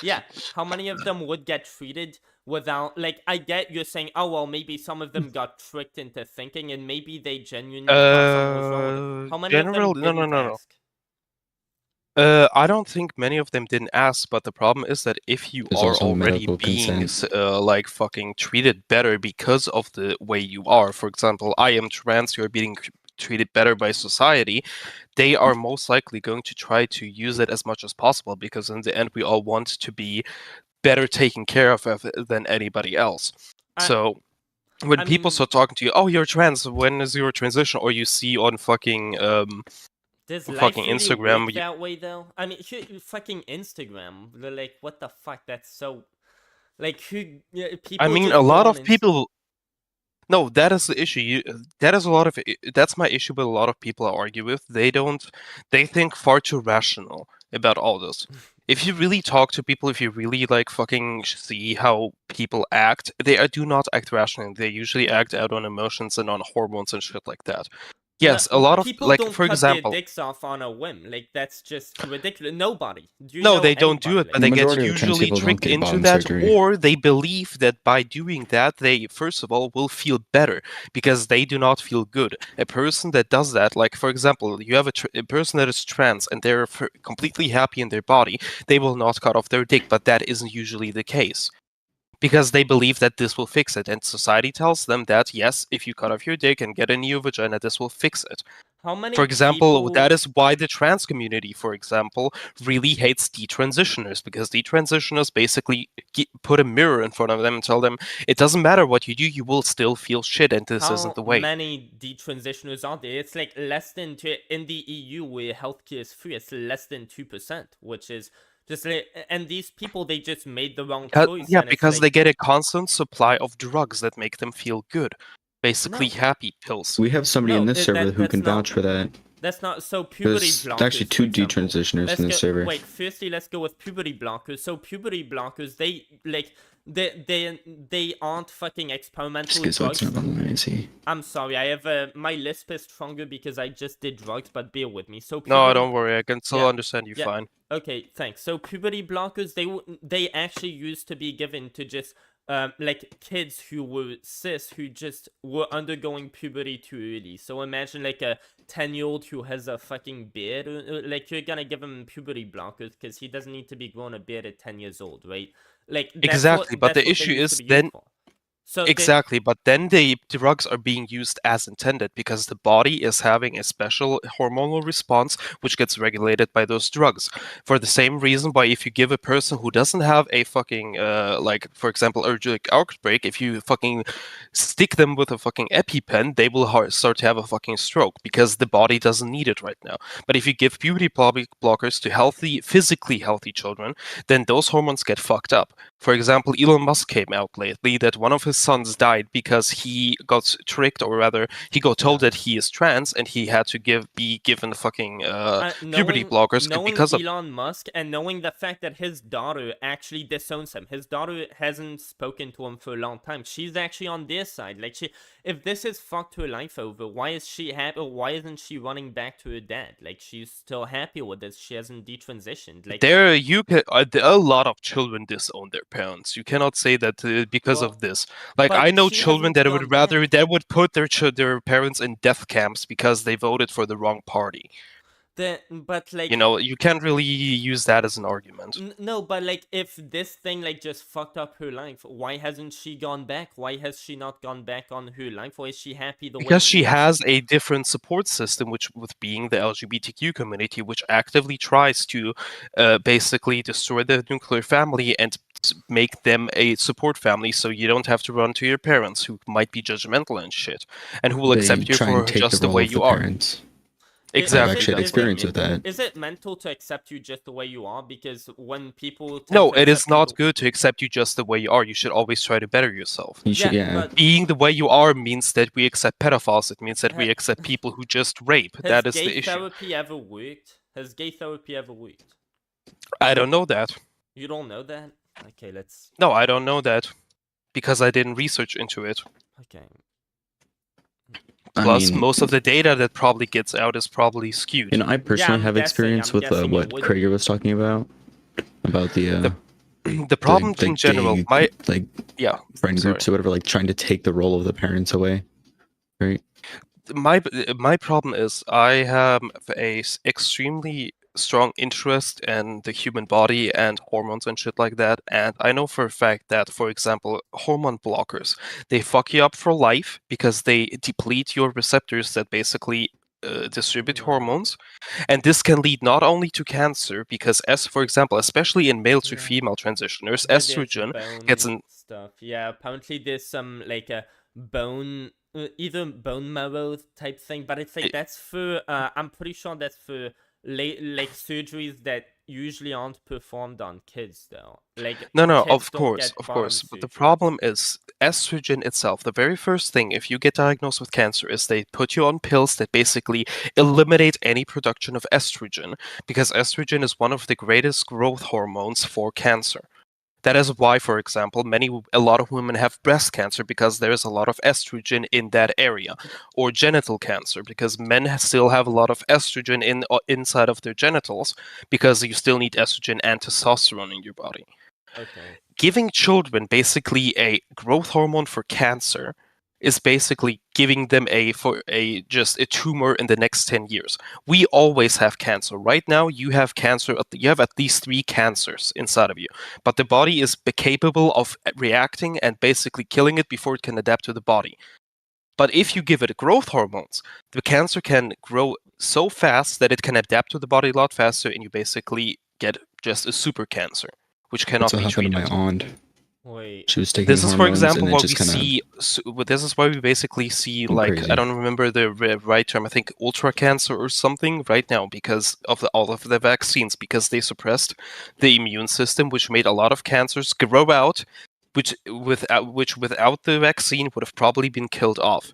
Yeah, how many of them would get treated without, like, I get you're saying, oh, well, maybe some of them got tricked into thinking, and maybe they genuinely thought something was wrong with them. How many of them generally- no, didn't no. ask? I don't think many of them didn't ask, but the problem is that if you There's are also already medical being consent. like fucking treated better because of the way you are, for example, I am trans, you're being treated better by society, they are most likely going to try to use it as much as possible because in the end we all want to be better taken care of than anybody else. So when I people mean- start talking to you, oh, you're trans, when is your transition? Or you see on fucking Does life fucking really Instagram, work that way though? I mean, fucking Instagram. They're like, what the fuck? That's so. Like, who? People. I mean, just a go lot on of people. No, that is the issue. That is a lot of. That's my issue with a lot of people I argue with. They think far too rational about all this. If you really talk to people, if you really like fucking see how people act, they do not act rationally. They usually act out on emotions and on hormones and shit like that. Yes, a lot of people like, don't for cut example, their dicks off on a whim. Like that's just ridiculous. Nobody. Do you no, know they don't do anybody it, but like they get Majority of trans usually people don't tricked get into bottom that, surgery. or they believe that by doing that, they first of all will feel better because they do not feel good. A person that does that, like for example, you have a person that is trans and they're completely happy in their body, they will not cut off their dick, but that isn't usually the case. Because they believe that this will fix it, and society tells them that yes, if you cut off your dick and get a new vagina, this will fix it. How many For example, people... that is why the trans community, for example, really hates detransitioners, because detransitioners basically put a mirror in front of them and tell them, it doesn't matter what you do, you will still feel shit, and this isn't the way. How many detransitioners are there? It's like less than in the EU where healthcare is free. It's less than 2%, which is just like, and these people, they just made the wrong choice. Yeah, and because it's they like, get a constant supply of drugs that make them feel good. Basically, No. happy pills. We have somebody in No, this server who that's can not- vouch for that. That's not so. Puberty There's blockers. actually two for example. detransitioners in this server. Wait, firstly, let's go with puberty blockers. So puberty blockers, they aren't fucking experimental Just drugs. what's not online, see. I'm sorry, I have my lisp is stronger because I just did drugs, but bear with me. So No, puberty... don't worry, I can still Yeah, understand you yeah. fine. Okay, thanks. So puberty blockers, they actually used to be given to just like kids who were cis, who just were undergoing puberty too early. So imagine like a 10-year-old who has a fucking beard, like you're gonna give him puberty blockers because he doesn't need to be growing a beard at 10 years old, right? Like Exactly, but the issue is then so exactly, but then the drugs are being used as intended because the body is having a special hormonal response which gets regulated by those drugs. For the same reason why if you give a person who doesn't have a fucking like for example allergic outbreak, if you fucking stick them with a fucking EpiPen, they will start to have a fucking stroke because the body doesn't need it right now. But if you give puberty blockers to physically healthy children, then those hormones get fucked up. For example, Elon Musk came out lately that one of his sons died because he got tricked, or rather, he got told that he is trans, and he had to be given the fucking puberty blockers because of Elon Musk, and knowing the fact that his daughter actually disowns him. His daughter hasn't spoken to him for a long time. She's actually on their side. Like if this has fucked her life over, why is she happy? Why isn't she running back to her dad? Like she's still happy with this. She hasn't detransitioned. Like a lot of children disown their parents. You cannot say that because of this. Like but I know she children hasn't that would gone rather back. that would put their parents in death camps because they voted for the wrong party. But like, You know, you can't really use that as an argument. No, but like if this thing like just fucked up her life, why hasn't she gone back? Why has she not gone back on her life? Why is she happy the way Because she is? has a different support system, which with being the LGBTQ community, which actively tries to basically destroy the nuclear family and make them a support family, so you don't have to run to your parents who might be judgmental and shit, and who will accept you for just the way you are. Parents. Exactly. I've actually had experience with that. Is it mental to accept you just the way you are? Because when people tend No, to it is accept not people- good to accept you just the way you are. You should always try to better yourself. You should, Yeah, yeah. but Being the way you are means that we accept pedophiles. It means that we Ha- accept people who just rape. has That is gay the issue. therapy ever worked? Has gay therapy ever worked? I don't know that. You don't know that? Okay, let's. No, I don't know that because I didn't research into it. Okay. Plus, I mean, most of the data that probably gets out is probably skewed. you know, I personally I'm have guessing- experience I'm with guessing what it would- Krager was talking about the The problem in general, gay, like yeah, friend sorry. groups or whatever, like trying to take the role of the parents away, right? My problem is I have a extremely strong interest in the human body and hormones and shit like that, and I know for a fact that, for example, hormone blockers, they fuck you up for life because they deplete your receptors that basically distribute hormones, and this can lead not only to cancer, because as for example, especially in male to female transitioners, There's estrogen gets bone an stuff. Yeah, apparently there's some like a bone, either bone marrow type thing, but it's like that's for. I'm pretty sure that's for like surgeries that usually aren't performed on kids though. Like No, kids of don't course, get of bottom course. But the surgery. problem is estrogen itself. The very first thing, if you get diagnosed with cancer, is they put you on pills that basically eliminate any production of estrogen, because estrogen is one of the greatest growth hormones for cancer. That is why, for example, a lot of women have breast cancer, because there is a lot of estrogen in that area, or genital cancer, because men still have a lot of estrogen inside of their genitals, because you still need estrogen and testosterone in your body. Okay. Giving children basically a growth hormone for cancer is basically giving them just a tumor in the next 10 years. We always have cancer. Right now, you have cancer. You have at least 3 cancers inside of you, but the body is capable of reacting and basically killing it before it can adapt to the body. But if you give it growth hormones, the cancer can grow so fast that it can adapt to the body a lot faster, and you basically get just a super cancer, which cannot That's what be happened treated. to my aunt. Wait. She was taking This is, for hormones example, and it what just we kind of see. This is why we basically see, went like, crazy. I don't remember the right term. I think ultra cancer or something right now, because of all of the vaccines, because they suppressed the immune system, which made a lot of cancers grow out, which without the vaccine would have probably been killed off.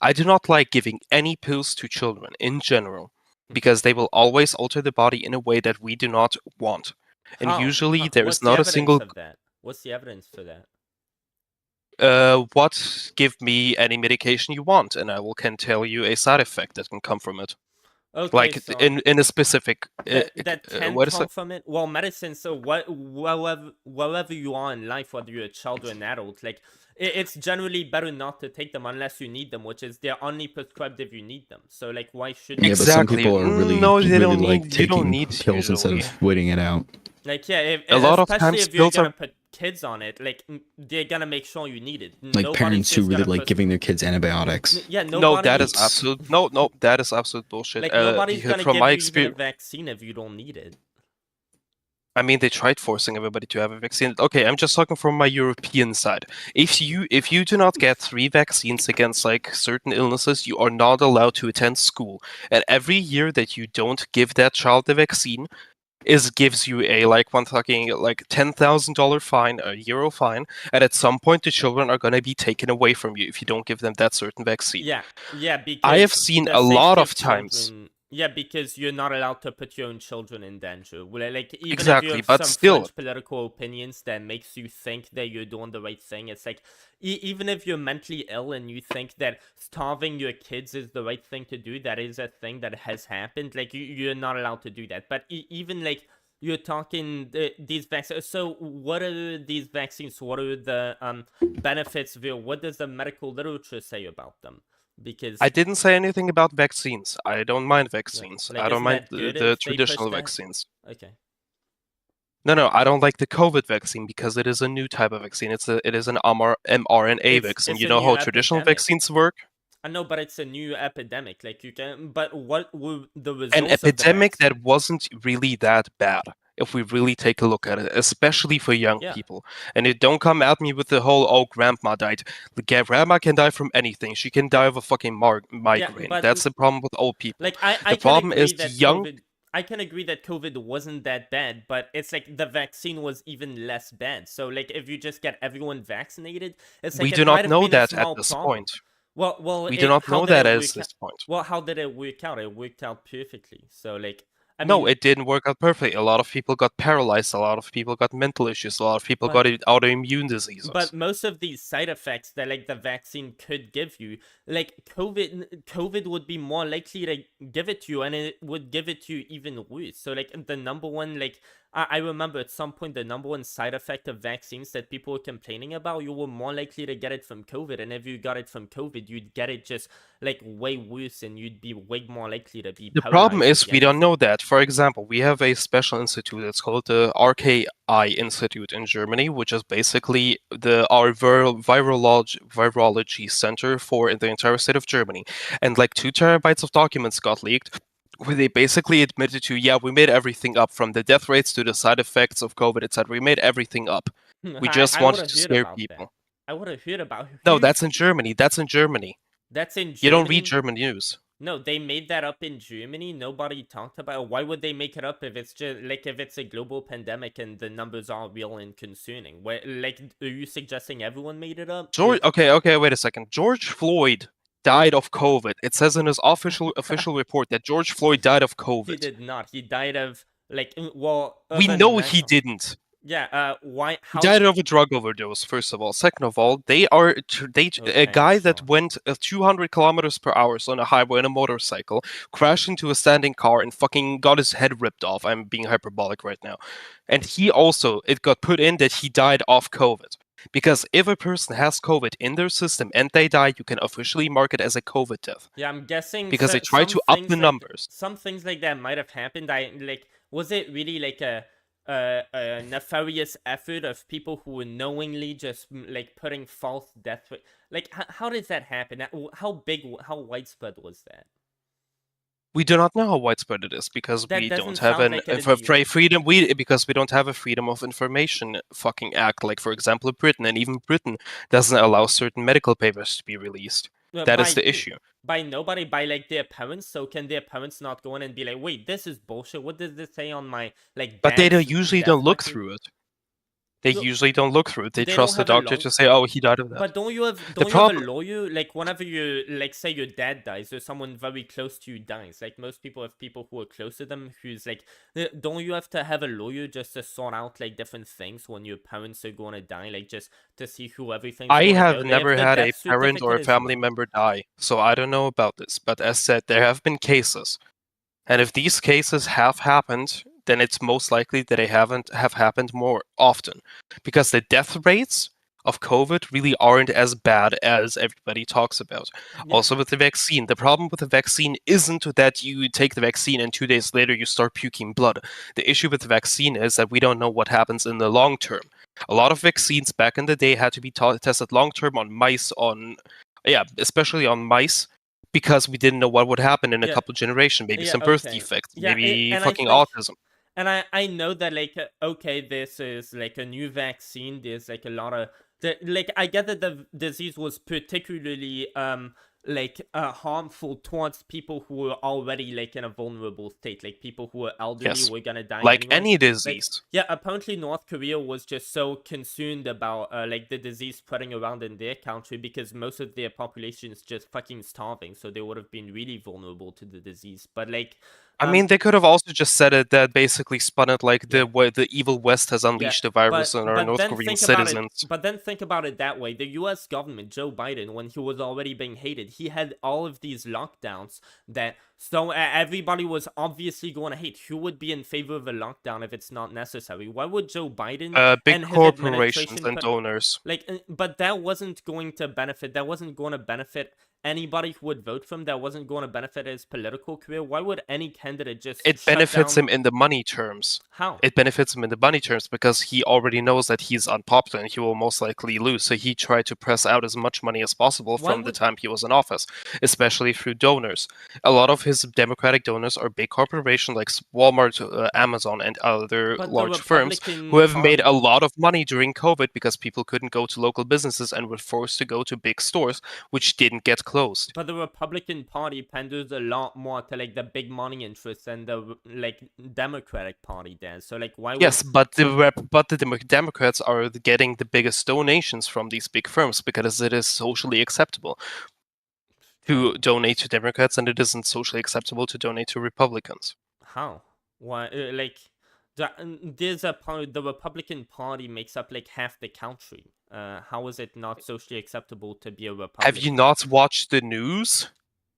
I do not like giving any pills to children in general, because they will always alter the body in a way that we do not want. And usually there is What's the not a evidence single. of that? What's the evidence for that? Give me any medication you want, and I can tell you a side effect that can come from it. Okay, Like so in a specific. that can What is come it? from it. Well, medicine. So wherever you are in life, whether you're a child or an adult, like it's generally better not to take them unless you need them, which is they're only prescribed if you need them. So like, why should Yeah, but some Exactly. people are really, No, they really don't like need. You don't taking need pills instead usually. of waiting it out. Like yeah, A lot of especially times if you're pills gonna are. put kids on it, like they're gonna make sure you need it. Like Nobody's parents who just really gonna like giving their kids antibiotics. Yeah, No, nobody. that is absolute. No, that is absolute bullshit. Like nobody's Because gonna from give my you even a experience, vaccine if you don't need it. I mean, they tried forcing everybody to have a vaccine. Okay, I'm just talking from my European side. If you do not get 3 vaccines against like certain illnesses, you are not allowed to attend school. And every year that you don't give that child the vaccine gives you a like $10,000 fine, a euro fine, and at some point the children are gonna be taken away from you if you don't give them that certain vaccine. Yeah, because I have seen the a lot safety of times. children. Yeah, because you're not allowed to put your own children in danger. Well, like even if you Exactly, have but some still. fringe political opinions that makes you think that you're doing the right thing, it's like even if you're mentally ill and you think that starving your kids is the right thing to do, that is a thing that has happened. Like you're not allowed to do that. But even like you're talking these vaccines. So what are these vaccines? What are the benefits of it? What does the medical literature say about them? Because I didn't say anything about vaccines. I don't mind vaccines. like, I don't isn't mind that good the if they push traditional that? vaccines. Okay. No, I don't like the COVID vaccine because it is a new type of vaccine. It is an mRNA vaccine. It's You a know new how traditional epidemic. vaccines work? I know, but it's a new epidemic. Like you can, but what were the results An of the epidemic vaccine? that wasn't really that bad, if we really take a look at it, especially for young Yeah. people. And it don't come at me with the whole, oh, grandma died. Grandma can die from anything. She can die of a fucking migraine. but That's the problem with old people. like I The can problem agree is that young. COVID. I can agree that COVID wasn't that bad, but it's like the vaccine was even less bad. So like if you just get everyone vaccinated, it's like We it do might not have know been a that at small this problem. point. Well, We do not how know did that it at work this point. Well, how did it work out? It worked out perfectly. So like, I No, mean, it didn't work out perfectly. A lot of people got paralyzed. A lot of people got mental issues. A lot of people got autoimmune diseases. but most of these side effects that like the vaccine could give you, like COVID would be more likely to give it to you, and it would give it to you even worse. So like the number one like I remember at some point the number one side effect of vaccines that people were complaining about, you were more likely to get it from COVID, and if you got it from COVID, you'd get it just like way worse, and you'd be way more likely to be The problem paralyzed is we again. don't know that. For example, we have a special institute that's called the RKI Institute in Germany, which is basically our virology center for the entire state of Germany. And like 2 terabytes of documents got leaked, where they basically admitted to, yeah, we made everything up, from the death rates to the side effects of COVID, etc. We made everything up. We just I wanted would've to heard scare about people. that. I would have heard about No, that's in Germany. That's in Germany. That's in Germany. You don't read German news. No, they made that up in Germany. Nobody talked about it. Why would they make it up if it's just like if it's a global pandemic and the numbers are real and concerning? Like, are you suggesting everyone made it up? Okay, wait a second. George Floyd died of COVID. It says in his official report that George Floyd died of COVID. He did not. He died of like we know he didn't. Yeah. Why? He died of a drug overdose. First of all. Second of all, a guy that went 200 kilometers per hour on a highway on a motorcycle crashed into a standing car and fucking got his head ripped off. I'm being hyperbolic right now. And it got put in that he died of COVID. Because if a person has COVID in their system and they die, you can officially mark it as a COVID death. Yeah, I'm guessing because they try to up the numbers. Some things like that might have happened. Was it really like a nefarious effort of people who were knowingly just like putting false death? Like, how did that happen? How widespread was that? We do not know how widespread it is because we don't have freedom. Because we don't have a freedom of information fucking act. Like, for example, Britain, and even Britain doesn't allow certain medical papers to be released. That is the issue. By nobody, by like their parents. So can their parents not go in and be like, wait, this is bullshit. What does this say on my like? But they usually don't look through it. They usually don't look through it. They trust the doctor to say, "Oh, he died of that." But don't you have a lawyer? Like, whenever you like say your dad dies or someone very close to you dies, like most people have people who are close to them who's like, don't you have to have a lawyer just to sort out like different things when your parents are going to die, like just to see who everything? I have never had a parent or a family member die, so I don't know about this. But as said, there have been cases, and if these cases have happened, then it's most likely that they have happened more often, because the death rates of COVID really aren't as bad as everybody talks about. Yeah. Also with the vaccine, the problem with the vaccine isn't that you take the vaccine and 2 days later you start puking blood. The issue with the vaccine is that we don't know what happens in the long term. A lot of vaccines back in the day had to be tested long term on mice, especially on mice, because we didn't know what would happen in a couple generations, maybe some birth defects, maybe fucking autism. And I know that, like, okay, this is, like, a new vaccine. There's, like, a lot of... I get that the disease was particularly, harmful towards people who were already, like, in a vulnerable state. Like, people who were elderly were gonna die like anyway. Any disease. Apparently North Korea was just so concerned about, the disease spreading around in their country because most of their population is just fucking starving. So they would have been really vulnerable to the disease. But, like... I mean, they could have also just said it that basically spun it like the way the evil West has unleashed the virus on our North Korean citizens. But then think about it that way. The US government, Joe Biden, when he was already being hated, he had all of these lockdowns that... So everybody was obviously going to hate. Who would be in favor of a lockdown if it's not necessary? Why would Joe Biden big corporations and donors. But that wasn't going to benefit. That wasn't going to benefit anybody who would vote for him. That wasn't going to benefit his political career. Why would any candidate just... It benefits him in the money terms. How? It benefits him in the money terms because he already knows that he's unpopular and he will most likely lose. So he tried to press out as much money as possible from the time he was in office, especially through donors. A lot of his Democratic donors are big corporations like Walmart, Amazon, and other large firms who have made a lot of money during COVID because people couldn't go to local businesses and were forced to go to big stores, which didn't get closed. But the Republican Party panders a lot more to like the big money interests than the Democratic Party does. So like why? Yes, but the Democrats are getting the biggest donations from these big firms because it is socially acceptable to donate to Democrats, and it isn't socially acceptable to donate to Republicans. How? Why? There's the Republican Party makes up like half the country. How is it not socially acceptable to be a Republican? Have you not watched the news?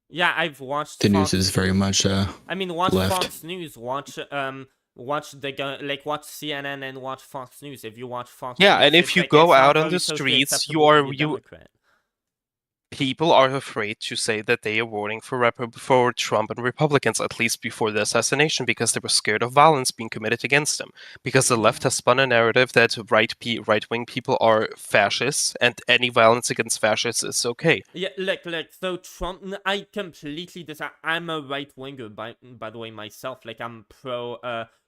Yeah, I've watched the news is very much watch left. Fox News. Watch watch watch CNN and watch Fox News. If you watch Fox Yeah, News, and if it's you like, go it's not out on very the socially streets, acceptable to be a Democrat. people are afraid to say that they are voting for Trump and Republicans, at least before the assassination, because they were scared of violence being committed against them. Because the left has spun a narrative that right-wing people are fascists, and any violence against fascists is okay. Yeah, look, so Trump, I completely disagree. I'm a right-winger, by the way, myself. Like, I'm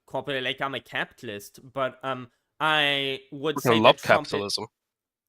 corporate, like, I'm a capitalist, but, I would say I that love Trump... capitalism.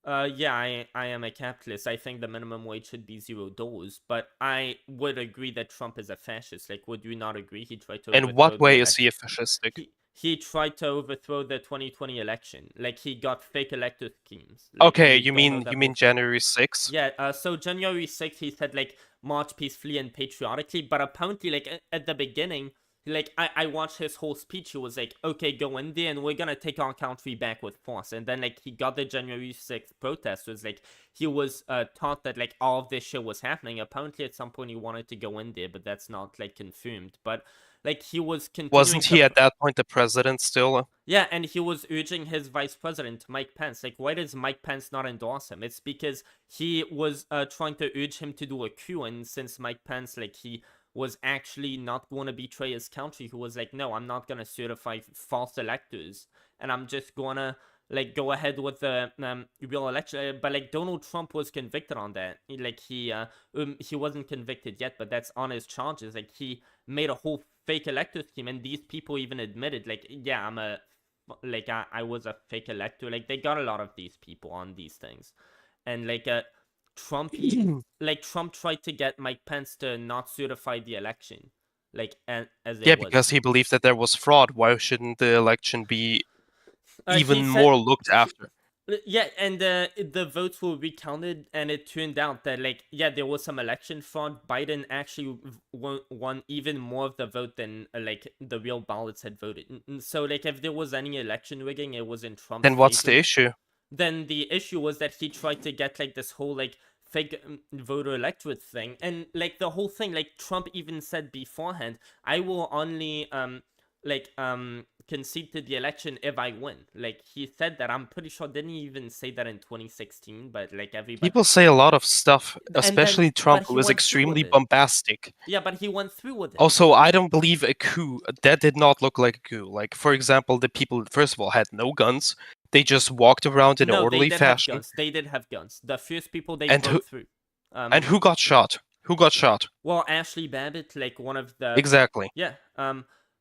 Yeah, I am a capitalist. I think the minimum wage should be $0, but I would agree that Trump is a fascist. Like, would you not agree? He tried to In overthrow what the way is he election. a fascistic? He tried to overthrow the 2020 election. Like, he got fake elector schemes. Like, Okay, we you don't know mean that you whole mean thing. January 6th? Yeah, so January 6th, he said, like, march peacefully and patriotically, but apparently, like, at the beginning, like, I watched his whole speech. He was like, okay, go in there and we're gonna take our country back with force. And then, like, he got the January 6th protesters. Like, he was taught that, like, all of this shit was happening. Apparently, at some point, he wanted to go in there, but that's not, like, confirmed. But, like, he was continuing Wasn't he to... at that point the president still? Yeah, and he was urging his vice president, Mike Pence. Like, why does Mike Pence not endorse him? It's because he was trying to urge him to do a coup, and since Mike Pence, like, he was actually not going to betray his country, he was like, no, I'm not going to certify false electors, and I'm just going to, like, go ahead with the real election. But, like, Donald Trump was convicted on that. He wasn't convicted yet, but that's on his charges. Like, he made a whole fake elector scheme, and these people even admitted, like, yeah, I was a fake elector. Like, they got a lot of these people on these things. And, like, Trump tried to get Mike Pence to not certify the election, like, as it Yeah, was. because he believed that there was fraud. Why shouldn't the election be He even said- more looked after? Yeah, and the votes were recounted, and it turned out that, like, yeah, there was some election fraud. Biden actually won even more of the vote than like the real ballots had voted. So, like, if there was any election rigging, it was in Trump's Then what's favor. the issue? Then the issue was that he tried to get, like, this whole, like, fake voter electorate thing, and, like, the whole thing, like, Trump even said beforehand, I will only concede to the election if I win. Like, he said that. I'm pretty sure, didn't he even say that in 2016? But, like, everybody... People say a lot of stuff, then- especially Trump, but he who is went through extremely with it. bombastic. Yeah, but he went through with it. Also, I don't believe a coup. That did not look like a coup. Like, for example, the people, first of all, had no guns. They just walked around in an No, they orderly did fashion. have guns. They did have guns. The first people they And broke through. And who got shot? Who got shot? Well, Ashley Babbitt, like, one of the... Exactly. Yeah.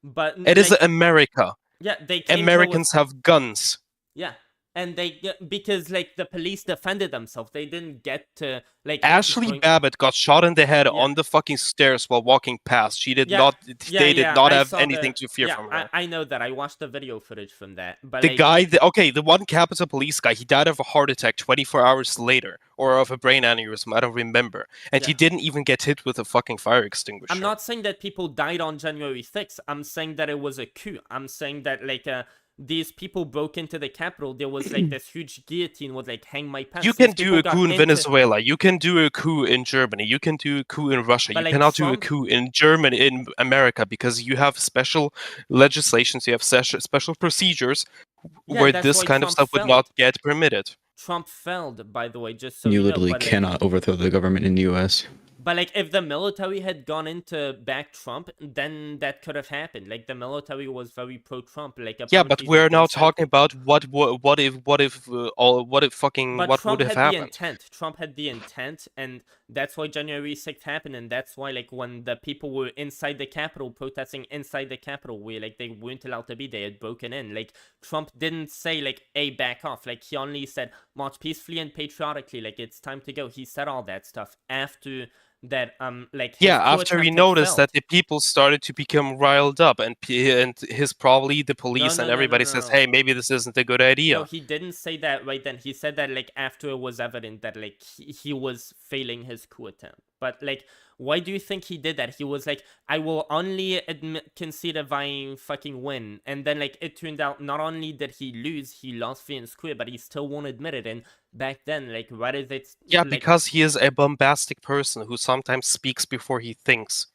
But It is America. Yeah, they came Americans have guns. Yeah, and because, like, the police defended themselves. They didn't get to, like... Ashley Babbitt got shot in the head Yeah. on the fucking stairs while walking past. She did Yeah, not. yeah, They did yeah, not I have saw anything the- to fear yeah, from her. I know that. I watched the video footage from that. But, The like, guy, the one Capitol Police guy, he died of a heart attack 24 hours later, or of a brain aneurysm. I don't remember. And he Yeah. didn't even get hit with a fucking fire extinguisher. I'm not saying that people died on January 6th. I'm saying that it was a coup. I'm saying that, like, these people broke into the Capitol. There was, like, this huge guillotine with, like, hang my pants. You These can do people a got coup in into- Venezuela. You can do a coup in Germany. You can do a coup in Russia. But, You like, cannot do a Trump- coup in Germany, in America, because you have special legislations. You have special procedures Yeah, where that's this why kind of Trump stuff would failed. not get permitted. Trump failed, by the way, just so You you know. literally But, like, cannot overthrow the government in the U.S. But, like, if the military had gone in to back Trump, then that could have happened. Like, the military was very pro-Trump. Like, Yeah, but apparently we're they now said- talking about what Trump would have had the happened. intent. Trump had the intent, and that's why January 6th happened, and that's why, like, when the people were inside the Capitol, protesting inside the Capitol, where, like, they weren't allowed to be, they had broken in. Like, Trump didn't say, like, hey, back off. Like, he only said, march peacefully and patriotically. Like, it's time to go. He said all that stuff after that, like, his Yeah, coup after he attempt had noticed failed. that the people started to become riled up, and probably the police no, and no, everybody no, says, no. "Hey, maybe this isn't a good idea." No, he didn't say that right then. He said that, like, after it was evident that, like, he was failing his coup attempt. But, like, why do you think he did that? He was like, I will only concede if I fucking win. And then, like, it turned out not only did he lose, he lost fair and square, but he still won't admit it. And back then, like, what is it? Yeah, like, because he is a bombastic person who sometimes speaks before he thinks.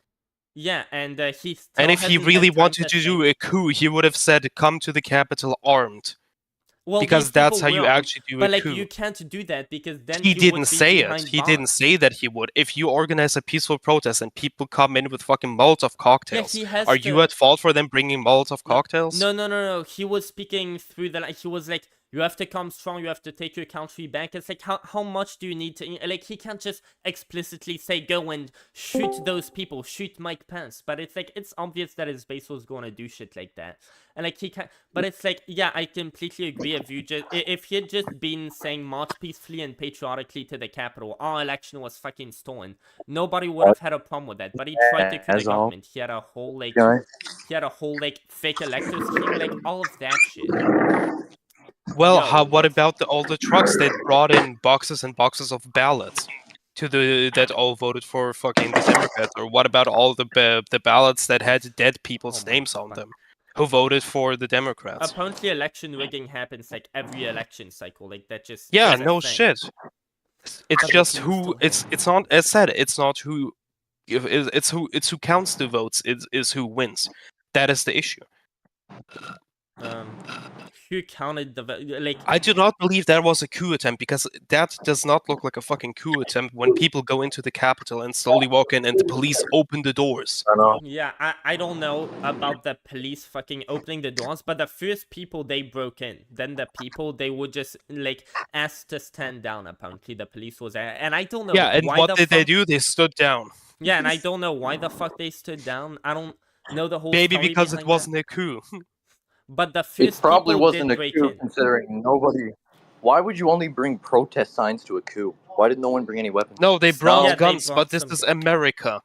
Yeah, and he still And if he hasn't had really time wanted to do say- a coup, he would have said, "Come to the capital armed," well, because these that's people how you will, actually do a but like coup. you can't do that because then He would didn't be say it. behind He didn't bars. say that he would. If you organize a peaceful protest and people come in with fucking Molotov cocktails, he has are you to- at fault for them bringing Molotov cocktails? No. He was speaking through the. He was like, "You have to come strong. You have to take your country back." It's like, how much do you need to? Like, he can't just explicitly say, "Go and shoot those people, shoot Mike Pence." But it's like, it's obvious that his base was going to do shit like that, and like he can. But it's like, yeah, I completely agree. If he had just been saying march peacefully and patriotically to the Capitol, our election was fucking stolen, nobody would have had a problem with that. But he tried to coup the government. He had a whole like fake elector scheme, like all of that shit. Well, Yo, what about all the trucks that brought in boxes and boxes of ballots that all voted for fucking the Democrats? Or what about all the ballots that had dead people's my names on fuck. them, who voted for the Democrats? Apparently, election rigging happens like every election cycle. Like that just Yeah, is a no thing. shit. It's But just it's who. still- It's not, as said. It's not who. It's who counts the votes. Is who wins. That is the issue. Who counted the like? I do not believe that was a coup attempt, because that does not look like a fucking coup attempt when people go into the Capitol and slowly walk in and the police open the doors. Yeah, I don't know about the police fucking opening the doors, but the first people they broke in, then the people they would just like ask to stand down. Apparently, the police was there, and I don't know. Yeah, and why what the did they fuck- do? They stood down. Yeah, and I don't know why the fuck they stood down. I don't know the whole Maybe story because it behind wasn't a coup. that. But the It first probably people wasn't did a break coup, in. considering nobody. Why would you only bring protest signs to a coup? Why did no one bring any weapons? No, they brought Yeah, they guns, brought but this some is guns. America.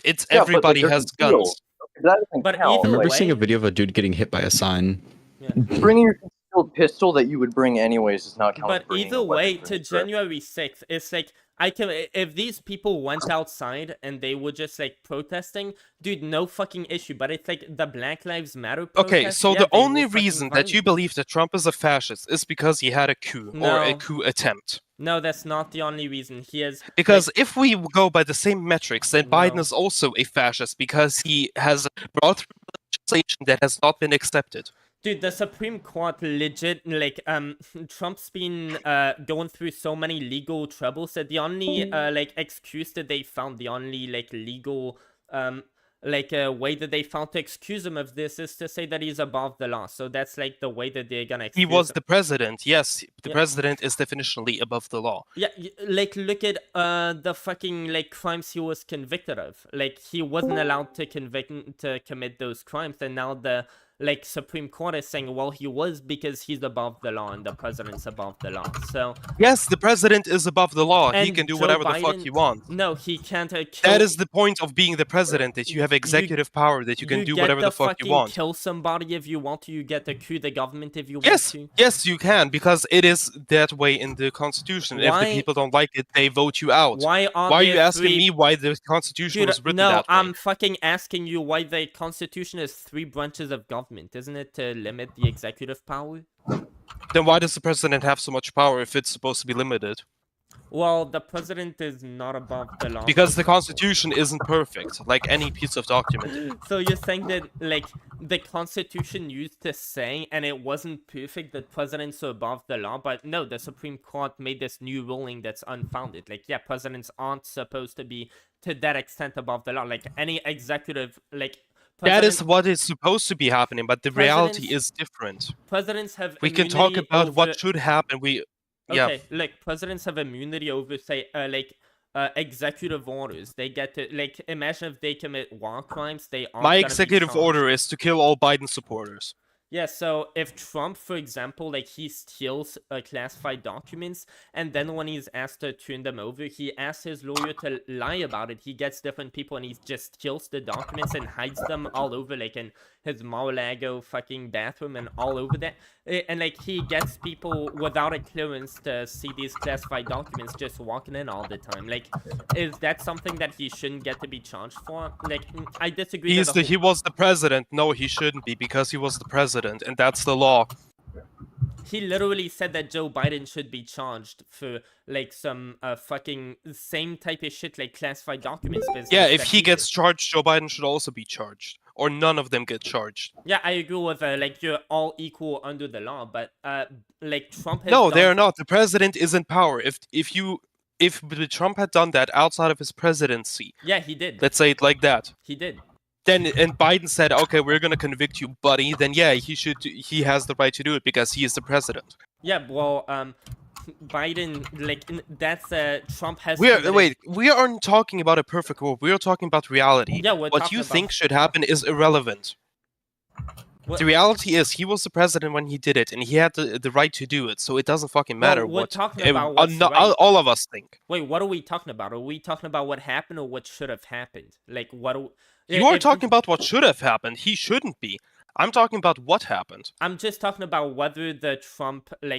It's Yeah, but, like, everybody there's has a deal. guns. That doesn't But count. I either remember way- seeing a video of a dude getting hit by a sign. Bringing your concealed pistol that you would bring anyways does not count. as But bringing either a weapon way, for to an insurrect. January 6th, it's like I can if these people went outside and they were just like protesting, dude, no fucking issue. But it's like the Black Lives Matter protest. Okay, so yeah, the they were only fucking reason that you violent. believe that Trump is a fascist is because he had a coup or a No. coup attempt. No, that's not the only reason. He is Because if we go by the same metrics, then Biden No. is also a fascist because he has brought through legislation that has not been accepted. dude, the Supreme Court legit like Trump's been going through so many legal troubles that the only like excuse that they found, the only like legal way that they found to excuse him of this is to say that he's above the law. So that's like the way that they're gonna excuse He was him. the president. Yes, the Yeah. president is definitionally above the law. Yeah, like look at the fucking like crimes he was convicted of. Like he wasn't allowed to commit those crimes, and now the like Supreme Court is saying, well, he was because he's above the law and the president's above the law. So Yes, the president is above the law. He And can do Joe whatever the fuck Biden- he wants. no, he can't kill. That is the point of being the president, that you have executive power, that you can do get whatever to the fuck you fucking want. Kill somebody if you want to. You get to coup the government if you Yes, want yes, you can, because it is that way in the Constitution. If Why- the people don't like it, they vote you out. to. Why Why are you there asking three... me why the Constitution Dude, was written no, that way? I'm fucking asking you why the Constitution has 3 branches of government. Isn't it to limit the executive power? Then why does the president have so much power if it's supposed to be limited? Well, the president is not above the law. Because the Constitution isn't perfect, like any piece of document. So you're saying that, like, the Constitution used to say, and it wasn't perfect, that presidents are above the law, but no, the Supreme Court made this new ruling that's unfounded. Like, yeah, presidents aren't supposed to be to that extent above the law. Like, any executive, like, That is president- what is supposed to be happening, but the reality Presidents- is different. presidents have We can talk immunity about over... what should happen. Yeah. Okay, look, presidents have immunity over, say, executive orders. They get to, like, imagine if they commit war crimes, they aren't My gonna be executive charged. order is to kill all Biden supporters. Yeah, so if Trump, for example, like, he steals classified documents, and then when he's asked to turn them over, he asks his lawyer to lie about it. He gets different people and he just steals the documents and hides them all over, like, in his Mar-a-Lago fucking bathroom and all over that. And, like, he gets people without a clearance to see these classified documents just walking in all the time. Like, is that something that he shouldn't get to be charged for? Like, I disagree. that He was the president. No, he shouldn't be, because he was the president, and that's the law. he literally said that Joe Biden should be charged for like some fucking same type of shit like classified documents business. Yeah, if that he gets did. charged, Joe Biden should also be charged, or none of them get charged. Yeah, I agree with like you're all equal under the law, but like Trump has No, done... they are not. The president is in power. If Trump had done that outside of his presidency, Yeah, he did. let's say it like that, He did. then and Biden said, "Okay, we're gonna convict you, buddy." Then yeah, he has the right to do it because he is the president. Yeah, well, Biden, like that's Trump has. We aren't talking about a perfect world. We are talking about reality. Yeah, we're what talking you about... think should happen is irrelevant. What... The reality is, he was the president when he did it, and he had the right to do it. So it doesn't fucking matter we're what talking about what's right. all of us think. Wait, what are we talking about? Are we talking about what happened or what should have happened? Like what? You are talking about what should have happened. He shouldn't be. I'm talking about what happened. I'm just talking about whether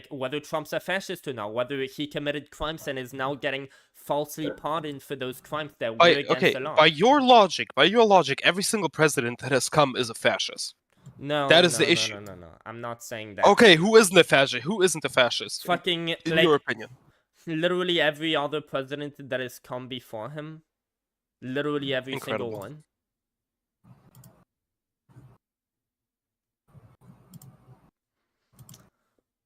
whether Trump's a fascist or not, whether he committed crimes and is now getting falsely pardoned for those crimes that were against the law. By your logic, every single president that has come is a fascist. No, that is the issue. No. I'm not saying that. Okay, who isn't a fascist? Who isn't a fascist? Fucking, in your opinion. Literally every other president that has come before him. Literally every single one.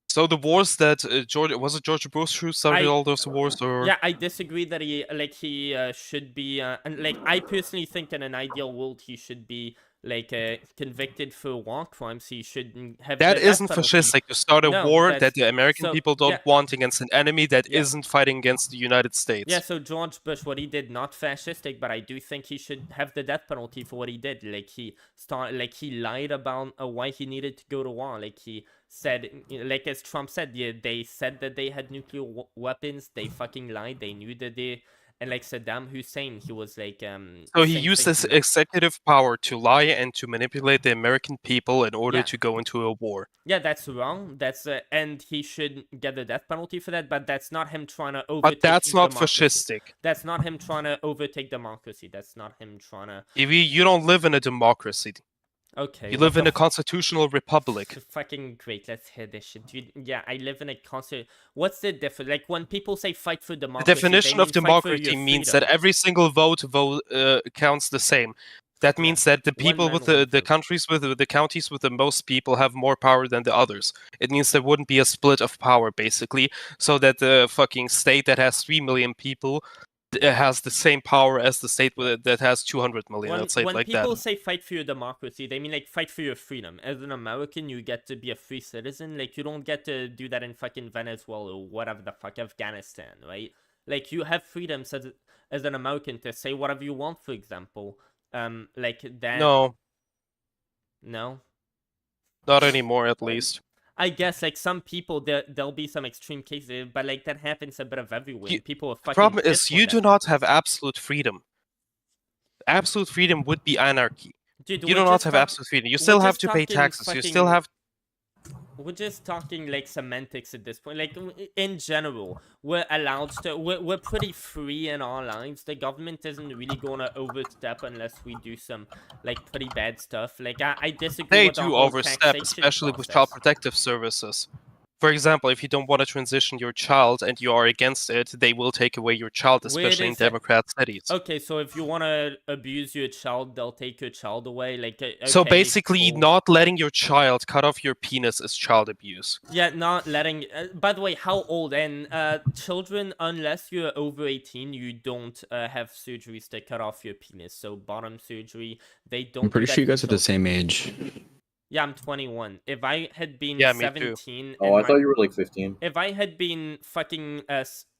So the wars that George Bush who started all those wars, or yeah, I disagree that he should be and like I personally think in an ideal world he should be like convicted for war crimes. He shouldn't have. That isn't fascistic to start a war that the American people don't want against an enemy that isn't fighting against the United States. Yeah, so George Bush, what he did, not fascistic, but I do think he should have the death penalty for what he did. Like he lied about why he needed to go to war. Like he said, like as Trump said, they said that they had nuclear weapons. They fucking lied. They knew that they. And like Saddam Hussein, he was like... so he used his executive power to lie and to manipulate the American people in order to go into a war. Yeah, that's wrong. That's and he should get the death penalty for that, but that's not him trying to overtake... But that's not democracy. Fascistic. That's not him trying to overtake democracy. That's not him trying to... You don't live in a democracy. Okay. You live in a constitutional republic. Fucking great. Let's hear this shit. Dude, yeah, I live in a What's the difference? Like when people say fight for democracy, the definition of democracy means that every single vote counts the same. That means that the people with the countries with the counties with the most people have more power than the others. It means there wouldn't be a split of power basically, so that the fucking state that has 3 million people has the same power as the state that has 200 million. Let's say it like that. When people say fight for your democracy, they mean like fight for your freedom. As an American, you get to be a free citizen. Like you don't get to do that in fucking Venezuela or whatever the fuck, Afghanistan, right? Like you have freedoms as an American to say whatever you want, for example. Like that. No. No. Not anymore, at least. I guess like some people there'll be some extreme cases, but like that happens a bit of everywhere. People are fucking. The problem is you do not have absolute freedom. Absolute freedom would be anarchy. Dude, you do not have absolute freedom. You still have to pay taxes. You still have. We're just talking like semantics at this point. Like in general, we're allowed to. We're pretty free in our lives. The government isn't really gonna overstep unless we do some like pretty bad stuff. Like I disagree. They with do overstep, especially with child protective services. For example, if you don't want to transition your child and you are against it, they will take away your child, especially in Democrat cities. Okay, so if you want to abuse your child, they'll take your child away. Like, okay, so basically, cool. Not letting your child cut off your penis is child abuse. Yeah, not letting. By the way, how old? And children, unless you're over 18, you don't have surgeries to cut off your penis. So bottom surgery, they don't. I'm pretty sure you guys are the same age. Yeah, I'm 21. If I had been 17... Oh, I thought you were like 15. If I had been fucking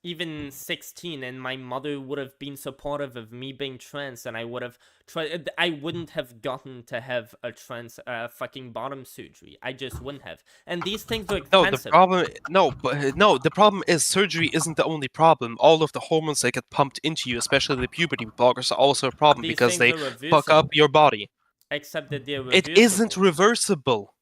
even 16 and my mother would have been supportive of me being trans and I would have tried... I wouldn't have gotten to have a trans fucking bottom surgery. I just wouldn't have. And these things are expensive. The problem is surgery isn't the only problem. All of the hormones that get pumped into you, especially the puberty blockers, are also a problem because they fuck up your body. Except that they're reversible. It isn't reversible.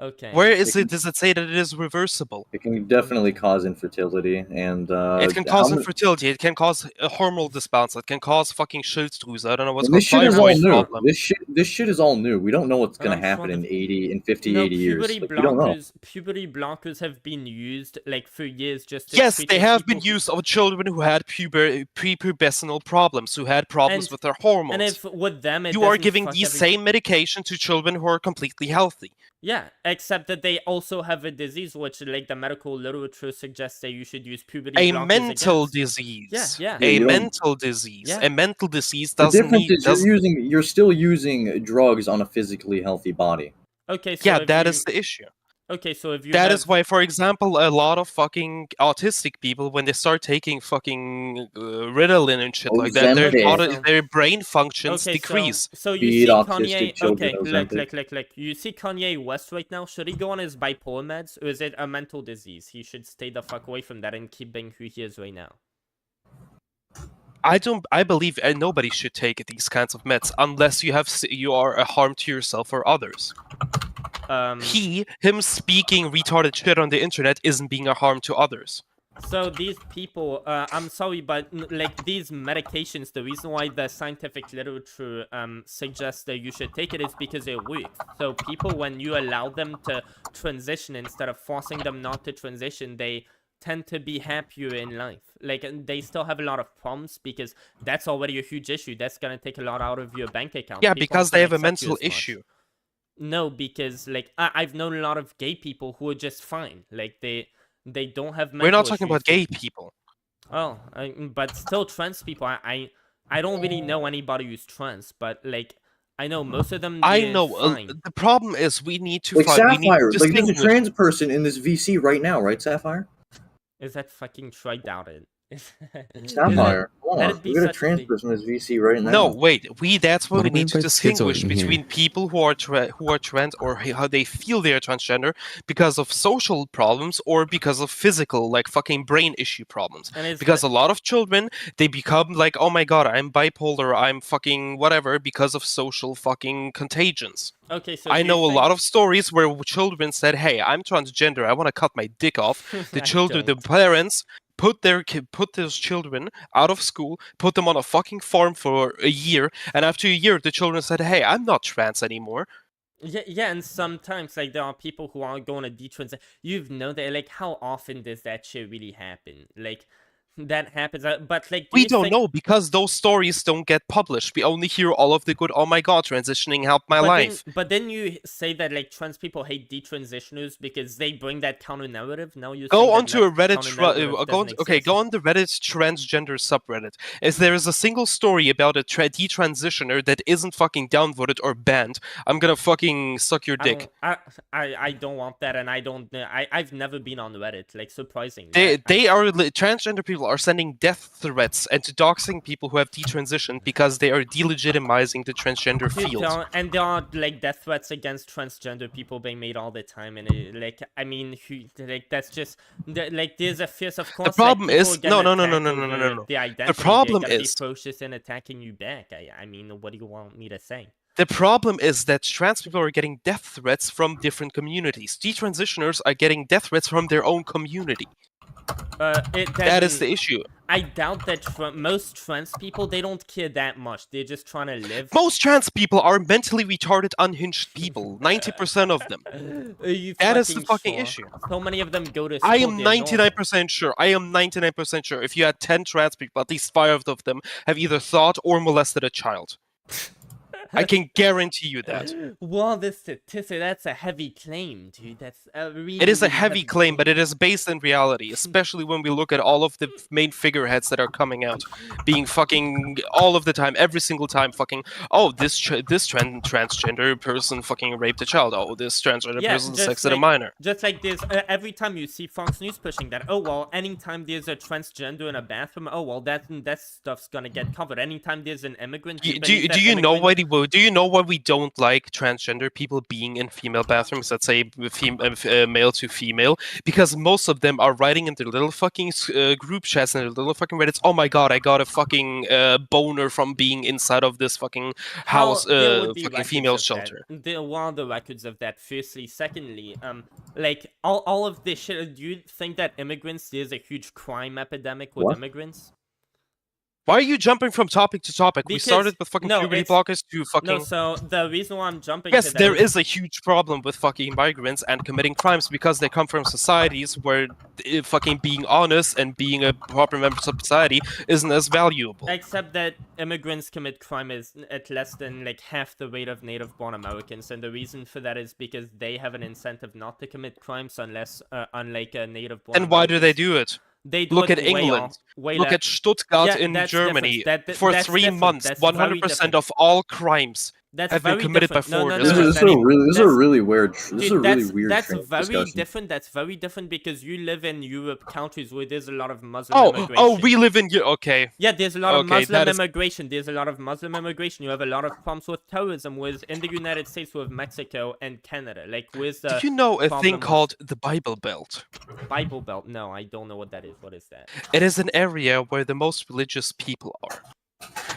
Okay. Where is it? Does it say that it is reversible? It can definitely cause infertility, and It can cause infertility. It can cause a hormonal disbalance. It can cause fucking Schilddrüse. I don't know what's and called this shit is all thyroid new. problem. This shit is all new. We don't know what's gonna I'm happen trying in to- 80, in 50, No, 80 years. puberty Like, we don't know. blockers have been used like for years just to Yes, treat they those have people been who- used on children who had prepubescental problems, who had problems And- with their hormones. And if with them it You are doesn't giving fuck the every- same medication to children who are completely healthy. Yeah, except that they also have a disease which, like, the medical literature suggests that you should use puberty A blockers mental against. disease. Yeah. Yeah, A you don't- mental disease. Yeah. A mental disease The doesn't difference need. is you're still using drugs on a physically healthy body. Okay, so Yeah, if that you... is the issue. Okay, so if you That have... is why, for example, a lot of fucking autistic people, when they start taking fucking Ritalin and shit like that, Ozempic. their brain functions Okay, decrease. So you Feed see autistic Kanye... children Okay, Ozempic. look. You see Kanye West right now? Should he go on his bipolar meds? Or is it a mental disease? He should stay the fuck away from that and keep being who he is right now. I believe nobody should take these kinds of meds unless you are a harm to yourself or others. Him speaking retarded shit on the internet isn't being a harm to others. So these people, I'm sorry, but like these medications, the reason why the scientific literature suggests that you should take it is because it works. So people, when you allow them to transition instead of forcing them not to transition, they tend to be happier in life. Like, they still have a lot of problems because that's already a huge issue. That's gonna take a lot out of your bank account. Yeah, People because aren't they gonna have a accept you mental as much. issue. No, because like I've known a lot of gay people who are just fine. Like they don't have mental We're not talking issues. about gay people. Oh, but still trans people. I don't really know anybody who's trans, but like I know most of them. I they're know. fine. The problem is we need to Like find. We need to Sapphire, like there's a distinguish. trans person in this VC right now, right, Sapphire? Is that fucking true? I doubt it. Sapphire, come that'd on, be we got a such a trans big- person in this VC right now. No, wait. That's what Why we do we need to invite schizo distinguish in here? between people who are trans or how they feel they are transgender because of social problems or because of physical, like fucking brain issue problems. And it's Because a lot of children, they become like, oh my god, I'm bipolar, I'm fucking whatever, because of social fucking contagions. Okay, so I do you know a think- lot of stories where children said, "Hey, I'm transgender. I want to cut my dick off." The I children, the don't. parents, put those children out of school, put them on a fucking farm for a year, and after a year, the children said, "Hey, I'm not trans anymore." Yeah, and sometimes like there are people who are going to detrans. You've known that. Like, how often does that shit really happen? Like, that happens, but like, do We you don't think- know because those stories don't get published. We only hear all of the good. Oh my god, transitioning helped my But life. But then you say that like trans people hate detransitioners because they bring that counter narrative. Now you Go saying that onto a Reddit. counter-narrative doesn't exist. Go on the Reddit transgender subreddit. There is a single story about a detransitioner that isn't fucking downvoted or banned, I'm gonna fucking suck your dick. I don't want that, and I've never been on Reddit. Like, surprisingly, Transgender people are sending death threats and doxing people who have detransitioned because they are delegitimizing the transgender field. And there are like death threats against transgender people being made all the time, and like I mean, that's just like there's a fierce, of course. problem like, people is- get no. attacked over the identity. problem they're gonna is- be ferocious in attacking you back. I mean, what do you want me to say? The problem is that trans people are getting death threats from different communities. Detransitioners are getting death threats from their own community. That is the issue. I doubt that most trans people, they don't care that much. They're just trying to live. Most trans people are mentally retarded, unhinged people. 90% of them. That is the fucking sure? issue. So many of them go to school. I am they're normal. 99% sure. I am 99% sure. If you had 10 trans people, at least 5 of them have either thought or molested a child. I can guarantee you that. Well, this statistic, that's a heavy claim, dude. That's a really, It is a really heavy claim, but it is based in reality, especially when we look at all of the main figureheads that are coming out, being fucking all of the time, every single time, fucking, oh, this transgender person fucking raped a child. Oh, this transgender person just sexed a like- minor. Just like this, every time you see Fox News pushing that, oh, well, anytime there's a transgender in a bathroom, oh, well, that stuff's gonna get covered. Anytime there's an immigrant... who Do believes that you know immigrant- why they Do you know why we don't like transgender people being in female bathrooms? Let's say male to female, because most of them are writing in their little fucking group chats and their little fucking Reddits. Oh my god, I got a fucking boner from being inside of this fucking house, There would be fucking records female of shelter. That. There were the records of that. Firstly, secondly, like all of this shit. Do you think that immigrants? There's a huge crime epidemic with immigrants. Why are you jumping from topic to topic? Because, we started with fucking puberty blockers to fucking... No, so the reason why I'm jumping Yes, to that there is a huge problem with fucking migrants and committing crimes because they come from societies where fucking being honest and being a proper member of society isn't as valuable. Except that immigrants commit crime is at less than like half the rate of native-born Americans, and the reason for that is because they have an incentive not to commit crimes unless, unlike a native-born. And why do they do it? They do Look it at England. Look at Stuttgart in Germany. For 3 months, 100% of all crimes have been committed by foreigners. This is a really weird. This is a really weird. That's very discussion. different. That's very different because you live in Europe countries where there's a lot of Muslim immigration. Oh, we live in okay. Yeah, there's a lot of Muslim immigration. There's a lot of Muslim immigration. You have a lot of problems with terrorism, with in the United States, with Mexico and Canada. Like, where's the? Do you know a thing called the Bible Belt? Bible Belt? No, I don't know what that is. What is that? It is an area where the most religious people are.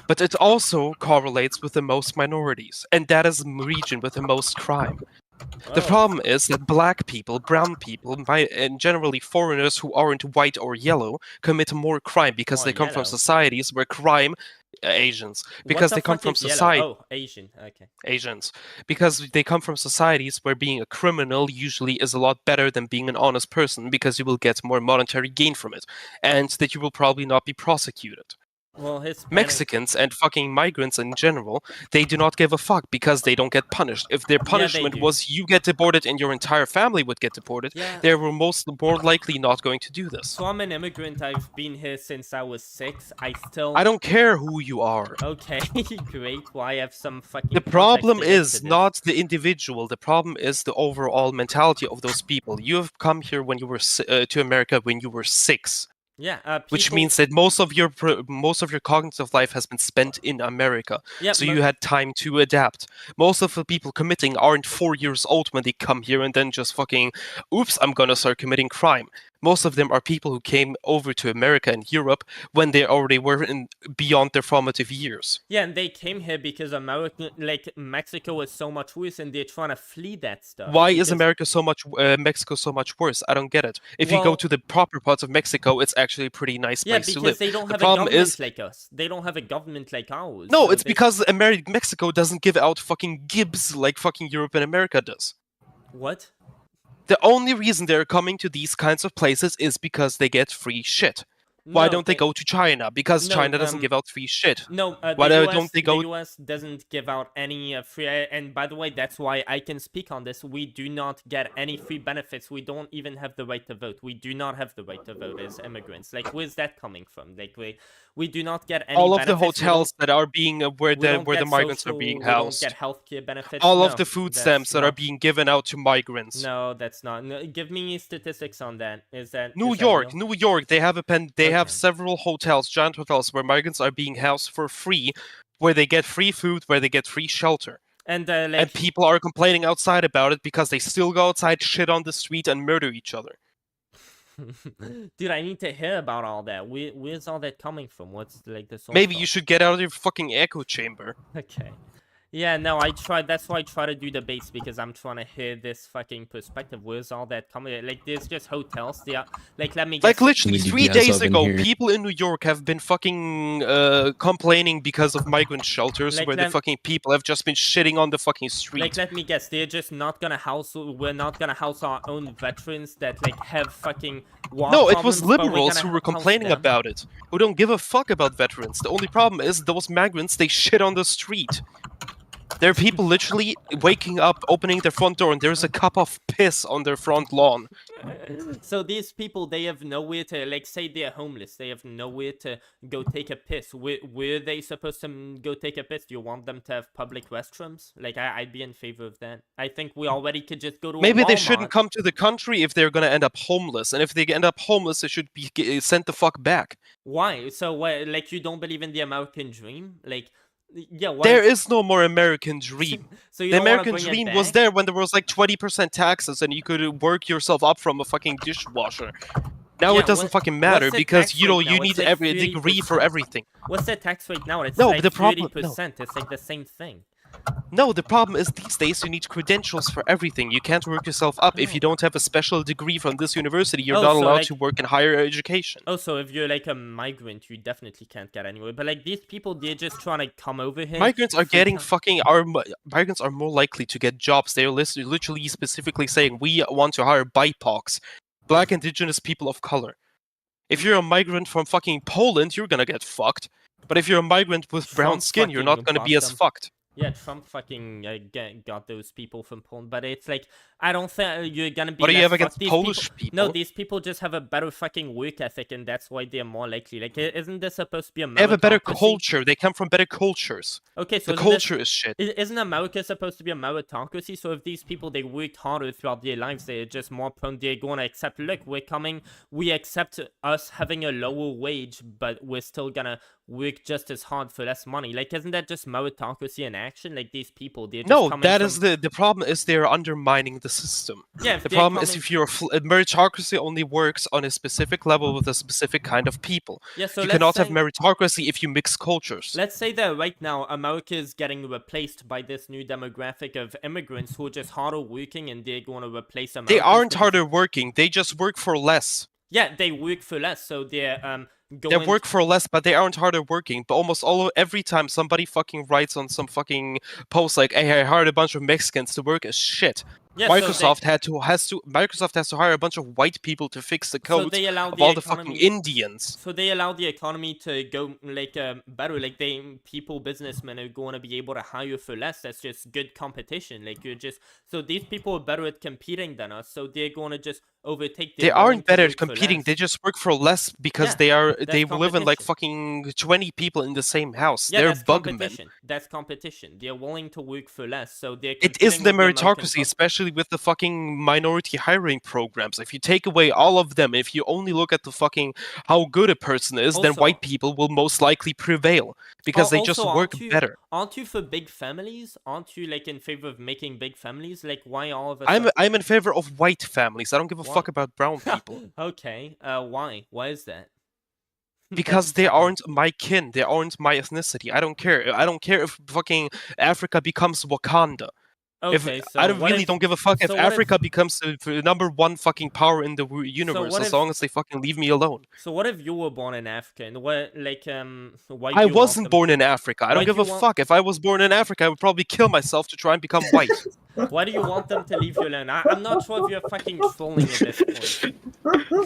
But it also correlates with the most minorities, and that is the region with the most crime. The problem is that black people, brown people, and generally foreigners who aren't white or yellow commit more crime because they come from societies where crime... Asians. Because they come from society... Oh, Asian. Okay. Asians. Because they come from societies where being a criminal usually is a lot better than being an honest person because you will get more monetary gain from it, and that you will probably not be prosecuted. Well, Mexicans and fucking migrants in general, they do not give a fuck because they don't get punished. If their punishment was you get deported and your entire family would get deported, they were more likely not going to do this. So I'm an immigrant. I've been here since I was 6. I don't care who you are. Okay, great. Well, I have some fucking... The problem is not the individual. The problem is the overall mentality of those people. You have come here when you were to America when you were 6. Yeah, which means that most of your cognitive life has been spent in America, so you had time to adapt. Most of the people committing aren't 4 years old when they come here and then just fucking, oops, I'm gonna start committing crime. Most of them are people who came over to America and Europe when they already were beyond their formative years. Yeah, and they came here because Mexico is so much worse, and they're trying to flee that stuff. Why is Mexico so much worse? I don't get it. If you go to the proper parts of Mexico, it's actually a pretty nice place to live. Yeah, because they don't have a government like us. They don't have a government like ours. No, it's because Mexico doesn't give out fucking gibs like fucking Europe and America does. What? The only reason they're coming to these kinds of places is because they get free shit. Why don't they go to China? Because China doesn't give out free shit. No, why don't they go? The US doesn't give out any free. And by the way, that's why I can speak on this. We do not get any free benefits. We don't even have the right to vote. We do not have the right to vote as immigrants. Like, where's that coming from? Like, we do not get any. All of benefits. the hotels that are being where the migrants are being housed. We don't get healthcare benefits. All of the food stamps that are being given out to migrants. No, that's not. No, give me statistics on that. Is that New York? They have have several hotels, giant hotels, where migrants are being housed for free, where they get free food, where they get free shelter. And people are complaining outside about it because they still go outside, shit on the street, and murder each other. Dude, I need to hear about all that. Where's all that coming from? What's like this? Maybe you should get out of your fucking echo chamber. Okay. Yeah, no, I tried. That's why I try to do debates, because I'm trying to hear this fucking perspective. Where's all that coming? Like, there's just hotels. They are like, let me. Like literally 3 days ago, people in New York have been fucking complaining because of migrant shelters, where the fucking people have just been shitting on the fucking street. Like, let me guess, they're just not gonna house. We're not gonna house our own veterans that like have fucking. No, it was liberals who were complaining about it, who don't give a fuck about veterans. The only problem is those migrants, they shit on the street. There are people literally waking up, opening their front door, and there's a cup of piss on their front lawn. So these people, they have nowhere to, like, say they're homeless. They have nowhere to go take a piss. Where they supposed to go take a piss? Do you want them to have public restrooms? Like, I'd be in favor of that. I think we already could just go to Maybe a they Walmart. shouldn't come to the country if they're gonna end up homeless. And if they end up homeless, they should be sent the fuck back. Why? So, like, you don't believe in the American dream? Like, Yeah, what There if- is no more American dream. So you The don't wanna American bring it dream was back? there when there was like 20% taxes and you could work yourself up from a fucking dishwasher. Now Yeah, it doesn't what- fucking matter what's the because tax you know rate you now? It's need like every degree for 30%. everything. What's the tax rate now? It's No, like the problem- 30%. It's like the same thing. No, the problem is these days you need credentials for everything. You can't work yourself up if you don't have a special degree from this university. You're Oh, not so, allowed like- to work in higher education. Oh, so if you're like a migrant, you definitely can't get anywhere. But like these people, they're just trying to come over here. Migrants are free getting time- fucking migrants are more likely to get jobs. They're literally specifically saying we want to hire BIPOCs, Black Indigenous people of color. If you're a migrant from fucking Poland, you're gonna get fucked. But if you're a migrant with brown Trump skin, you're fucking not gonna be bought as them. fucked. Yeah, Trump fucking got those people from Poland, but it's like I don't think you're gonna be. What do you less have against fucked. These Polish people? No, these people just have a better fucking work ethic, and that's why they're more likely. Like, isn't this supposed to be a They have a better meritocracy? culture. They come from better cultures. Okay, so The isn't this- culture is shit. Isn't America supposed to be a meritocracy? So if these people, they worked harder throughout their lives, they're just more prone, they're going to accept, look, we're coming, we accept us having a lower wage, but we're still gonna work just as hard for less money. Like, isn't that just meritocracy in action? Like, these people, they're just No, coming that from... is the problem is they're undermining the system. Yeah, if The they're problem is coming- if you're meritocracy only works on a specific level with a specific kind of people. Yeah, so you let's cannot have say- meritocracy if you mix cultures. Let's say that right now, America is getting replaced by this new demographic of immigrants who are just harder working, and they're going to replace Americans. They aren't because- harder working. They just work for less. Yeah, they work for less, so they're They going... work for less, but they aren't harder working. But almost every time somebody fucking writes on some fucking post like, "Hey, I hired a bunch of Mexicans to work," as shit. Yeah, so Microsoft Microsoft has to hire a bunch of white people to fix the So code they allow of the all the economy- fucking Indians. So they allow the economy to go like better. Like businessmen are going to be able to hire for less. That's just good competition. Like you're just so these people are better at competing than us. So they're going to just overtake. They aren't better at competing. They just work for less because Yeah, they that's live in like competition. fucking 20 people in the same house. Yeah, They're that's bugmen. competition. That's competition. They're willing to work for less. So they're. It competing isn't a with the American meritocracy, especially with the fucking minority hiring programs. If you take away all of them, if you only look at the fucking how good a person is, then Also- white people will most likely prevail because they just Also, work aren't you- better. Aren't you for big families? Aren't you like in favor of making big families? Like why all of a I'm sudden? I'm in favor of white families. I don't give a Why? fuck about brown people Okay. Why? Why is that? because they aren't my kin. They aren't my ethnicity. I don't care. I don't care if fucking Africa becomes Wakanda. Okay, If so I what really if- don't give a fuck if so what if- Africa becomes the number one fucking power in the universe, what as if- long as they fucking leave me alone. So what if you were born in Africa and what like why? I do you want wasn't them born to- in Africa. I why don't do give a you want- fuck. If I was born in Africa, I would probably kill myself to try and become white. Why do you want them to leave you alone? I'm not sure if you're fucking trolling at this point.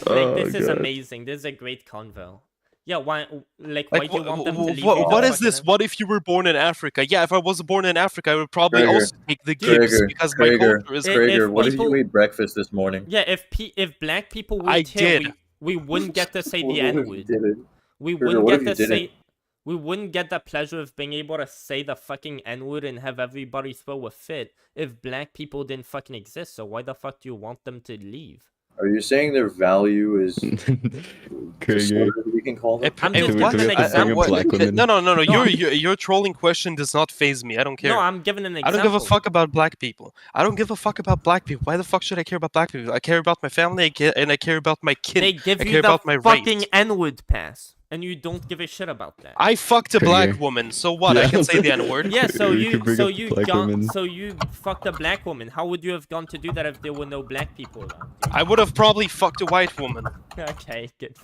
Like, this is amazing. This is a great convo. Yeah, why? Like, why Like, do you want them to leave you what the is this? fucking What if you were born in Africa? Yeah, if I was born in Africa, I would probably Gregor, also take the gibbs because my culture is. If- Gregor, if what did people- you eat breakfast this morning? Yeah, if black people were I here, did. we wouldn't get to say the What if N you word. didn't? We Gregor, wouldn't what get if you to say. didn't? We wouldn't get the pleasure of being able to say the fucking N word and have everybody throw a fit if black people didn't fucking exist. So why the fuck do you want them to leave? Are you saying their value is Gregor. disordered, we can call them? I'm just Can we giving an bring up example. black women? No. No, Your trolling question does not phase me. I don't care. No, I'm giving an I example. don't give a fuck about black people. I don't give a fuck about black people. Why the fuck should I care about black people? I care about my family and I care about my kin. They give I you care the about my fucking race. N-word pass, and you don't give a shit about that. I fucked a Gregor. black woman, so what? I Yeah. can say the N word. Yeah, so You could bring up black women. so you fucked a black woman. How would you have gone to do that if there were no black people around? I would have probably fucked a white woman. Okay, good.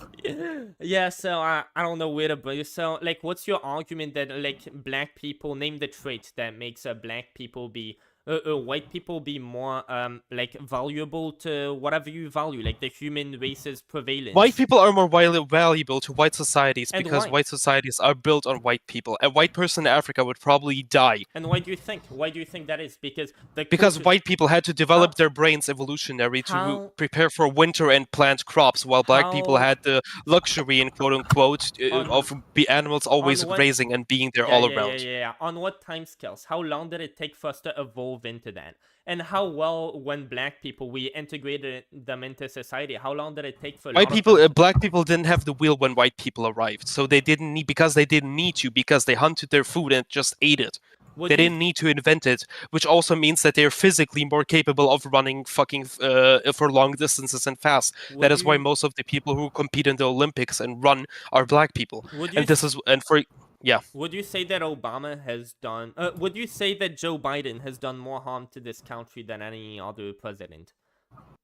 Yeah, so I don't know where to put. So like, what's your argument that like black people name the trait that makes black people be white people be more like valuable to whatever you value, like the human race's prevalence? White people are more valuable to white societies And because why? white societies are built on white people. A white person in Africa would probably die And why do you think? Why do you think that is? Because because culture- white people had to develop How- their brains evolutionary to How- prepare for winter and plant crops, while black people How- had the luxury in quote unquote On- of animals always what- grazing and being there Yeah, all yeah, around. Yeah. On what timescales? How long did it take for us to evolve evolve into that? And how well, when black people, we integrated them into society, how long did it take for Black people didn't have the wheel when white people arrived, so they didn't need because they hunted their food and just ate it. They didn't need to invent it, which also means that they're physically more capable of running fucking for long distances and fast. That is why most of the people who compete in the Olympics and run are black people. Would you say that Obama has done? Would you say that Joe Biden has done more harm to this country than any other president?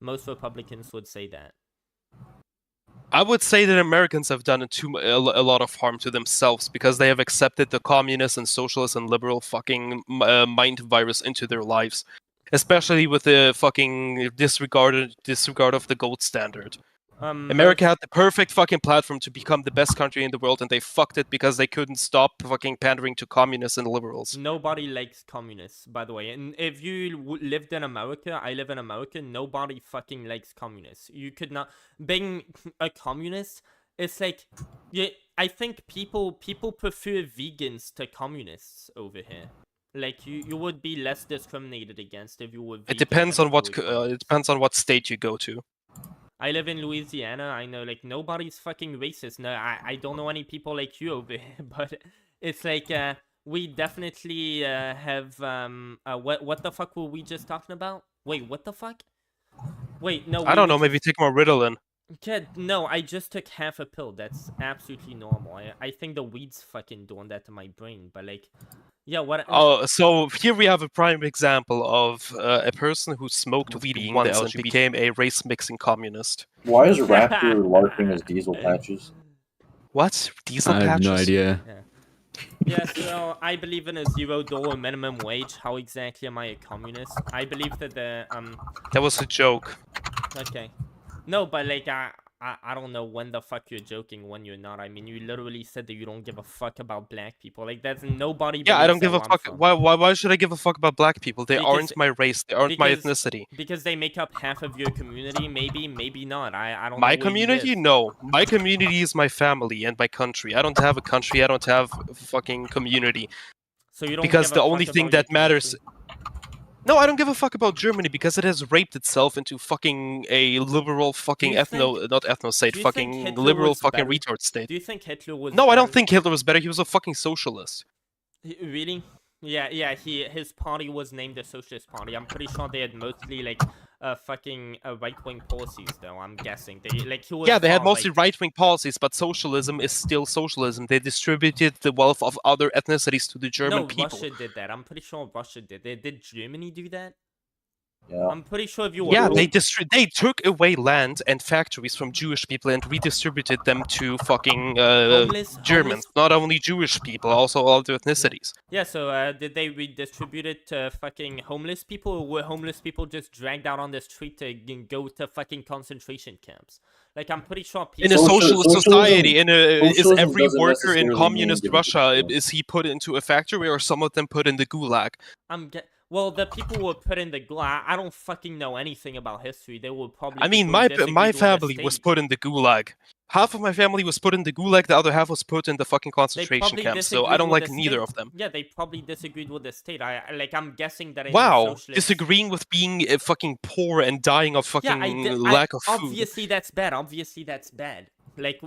Most Republicans would say that. I would say that Americans have done a lot of harm to themselves because they have accepted the communist and socialist and liberal fucking mind virus into their lives, especially with the fucking disregard of the gold standard. America had the perfect fucking platform to become the best country in the world, and they fucked it because they couldn't stop fucking pandering to communists and liberals. Nobody likes communists, by the way. And if you lived in America, I live in America, nobody fucking likes communists. You could not... Being a communist, it's like... Yeah, I think people prefer vegans to communists over here. Like, you would be less discriminated against if you were vegan. It depends on what state you go to. I live in Louisiana. I know, like, nobody's fucking racist. No, I don't know any people like you over here, but it's like, we definitely have, what the fuck were we just talking about? Wait, what the fuck? Wait, no. I don't know, maybe take more Ritalin. Kid, no, I just took half a pill. That's absolutely normal. I think the weed's fucking doing that to my brain, but like... Yeah, what? Oh, so here we have a prime example of a person who smoked weed once and became a race-mixing communist. Why is Raptor LARPing as diesel patches? What? Diesel patches? I have no idea. Yeah, so I believe in a $0 minimum wage. How exactly am I a communist? I believe that the That was a joke. Okay. No, but like I don't know when the fuck you're joking, when you're not. I mean, you literally said that you don't give a fuck about black people. Like, that's nobody. Yeah, I don't give a fuck. Why should I give a fuck about black people? They aren't my race. They aren't my ethnicity. Because they make up half of your community. Maybe not. I don't know. My community? No. My community is my family and my country. I don't have a country. I don't have a fucking community. So you don't because the only thing that matters... No, I don't give a fuck about Germany because it has raped itself into fucking a liberal fucking fucking liberal fucking retard state. Do you think Hitler was No, I don't think Hitler was better. He was a fucking socialist. Really? Yeah, his party was named the Socialist Party. I'm pretty sure they had mostly like fucking right-wing policies, though. I'm guessing they had mostly right-wing policies, but socialism is still socialism. They distributed the wealth of other ethnicities to the German people. Russia did that. I'm pretty sure Russia did. Did Germany do that? Yeah. I'm pretty sure if you were... Yeah, they took away land and factories from Jewish people and redistributed them to fucking Germans. Not only Jewish people, also other ethnicities. Yeah, so did they redistribute it to fucking homeless people, or were homeless people just dragged out on the street to go to fucking concentration camps? Like, I'm pretty sure people... In a socialist society, is every worker in communist Russia, is he put into a factory, or some of them put in the gulag? Well, the people were put in the gulag. I don't fucking know anything about history. They were probably... I mean, my family was put in the gulag. Half of my family was put in the gulag, the other half was put in the fucking concentration camps, so I don't like neither of them. Yeah, they probably disagreed with the state. I'm guessing that... Wow, disagreeing with being fucking poor and dying of fucking lack of food. Obviously, that's bad. Like,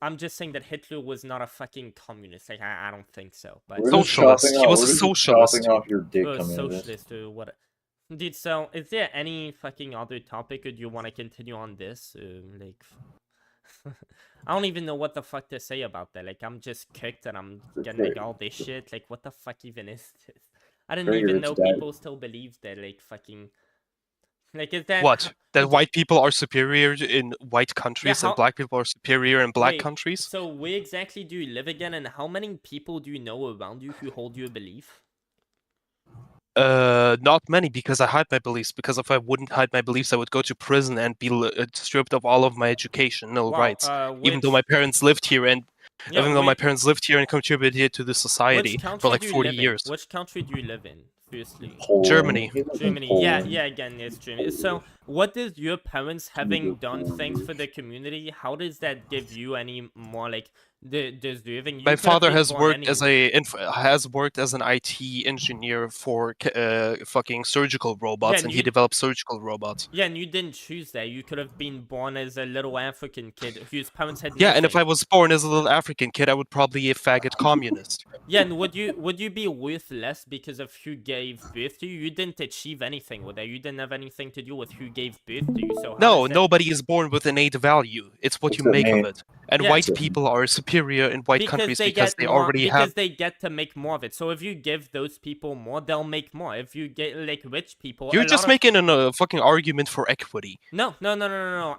I'm just saying that Hitler was not a fucking communist. Like, I don't think so. But socialist. He was a socialist. Off your dick, socialist or what? Dude, so is there any fucking other topic, or do you want to continue on this? Like, I don't even know what the fuck to say about that. Like, I'm just kicked and I'm getting like all this shit. Like, what the fuck even is this? I didn't even know people still believe that. Like, fucking. Like, is that what? That white people are superior in white countries and black people are superior in black countries? So where exactly do you live again, and how many people do you know around you who hold your belief? Not many, because I hide my beliefs. Because if I wouldn't hide my beliefs, I would go to prison and be stripped of all of my educational rights. Even though my parents lived here and contributed to the society for like 40 years. Which country do you live in? firstly? Germany. Germany. Yeah, again, it's Germany. So, what does your parents having done things for the community, how does that give you any more, like, the deserving? My You could have father been has born worked as anywhere. has worked as an IT engineer for fucking surgical Yeah, robots, and and he you developed surgical robots. yeah, and you didn't choose that. You could have been born as a little African kid whose parents had Yeah, and if nothing. I was born as a little African kid, I would probably be a faggot communist. Yeah, and would you be worth less because of who gave birth to you? You didn't achieve anything with that. You didn't have anything to do with who gave birth to you. So how No, does that... nobody is born with innate value. It's what you make of it. And Yeah. white people are superior in white because countries they because get they more, already because have. they get to make more of it. So if you give those people more, they'll make more. If you get like rich people, You're a just lot of... making a fucking argument for equity. No.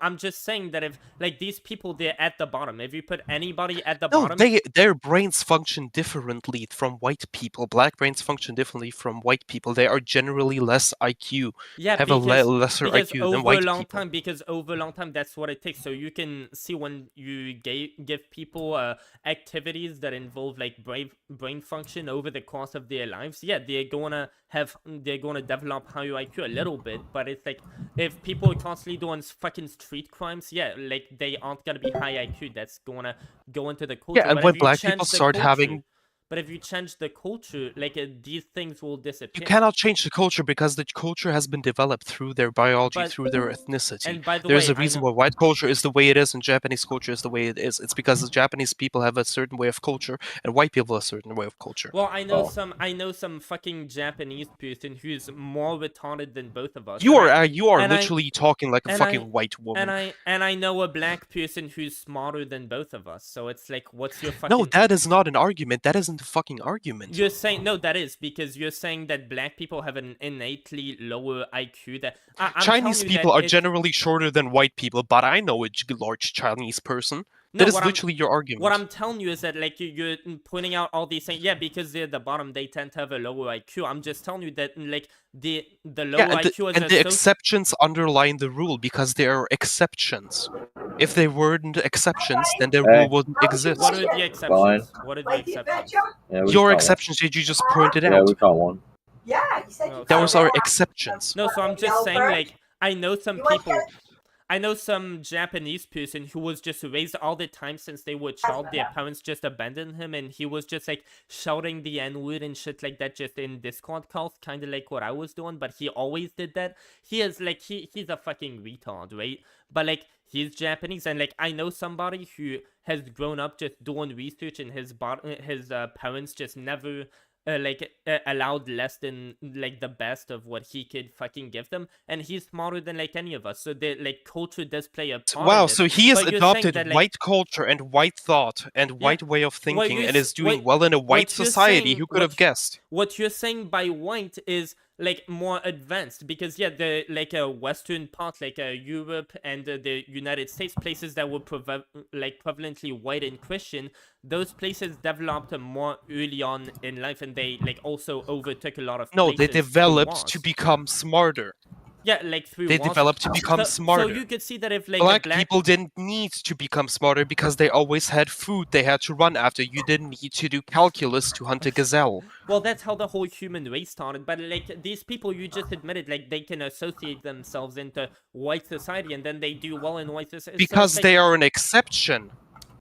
I'm just saying that if like these people, they're at the bottom. If you put anybody at the No, bottom, their brains function differently from white people. Black brains function differently from white people. They are generally less IQ. yeah, Have because a lesser because IQ than over a white long people. time, because over a long time, that's what it takes. So you can see when you give people activities that involve like brain function over the course of their lives. Yeah, they're gonna develop higher IQ a little bit, but it's like if people are constantly doing fucking street crimes, yeah, like they aren't gonna be high IQ. That's gonna go into the culture. Yeah, and But when if you black change people the start culture, having. but if you change the culture, like these things will You disappear. cannot change the culture because the culture has been developed through their biology, But- through their ethnicity. And by the There's way, a reason why white culture is the way it is and Japanese culture is the way it is. It's because the Japanese people have a certain way of culture and white people have a certain way of culture. Well, I know some fucking Japanese person who's more retarded than both of us. You and are and I- literally talking like a and fucking I- white woman. And I know a black person who's smarter than both of us. So it's like, what's your fucking... No, that is not an argument. That isn't a fucking argument. You're saying no, that is because you're saying that black people have an innately lower IQ. That I'm Chinese telling you people that are it's- generally shorter than white people, but I know a large Chinese person. No, That is what I'm- literally your argument. What I'm telling you is that like you're pointing out all these things. Yeah, because they're at the bottom, they tend to have a lower IQ. I'm just telling you that like the lower Yeah, IQ is and the exceptions underline the rule because they are exceptions. If they weren't exceptions, then the rule wouldn't exist. What are the exceptions? What are the exceptions? Yeah, we Your caught exceptions that you just pointed one. Yeah, out. we caught one. Yeah, you said No, you Those got are one. exceptions. No, so I'm just saying like I know some You want people. that? I know some Japanese person who was just raised all the time since they were a child. Their parents just abandoned him, and he was just like shouting the N-word and shit like that just in Discord calls, kind of like what I was doing. But he always did that. He is like he's a fucking retard, right? But like he's Japanese, and like I know somebody who has grown up just doing research, and his parents just never. Allowed less than like the best of what he could fucking give them, and he's smarter than like any of us. So the like culture does play a part. Wow, in it. so he has But you're adopted saying that, like, white culture and white thought and white way of thinking you're and is s- doing what- well in a what white you're society. saying- Who could have guessed? What you're saying by white is like more advanced because yeah, the like a western part like Europe and the United States, places that were prevalently white and Christian, those places developed more early on in life, and they like also overtook a lot of No, they places through developed to wars. become smarter. Yeah, like through They wars. developed to become smarter. So you could see that if like Black the black people didn't need to become smarter because they always had food they had to run after. You didn't need to do calculus to hunt a gazelle. Well, that's how the whole human race started. But like these people, you just admitted, like they can associate themselves into white society, and then they do well in white society. Because so it's they like, are an exception.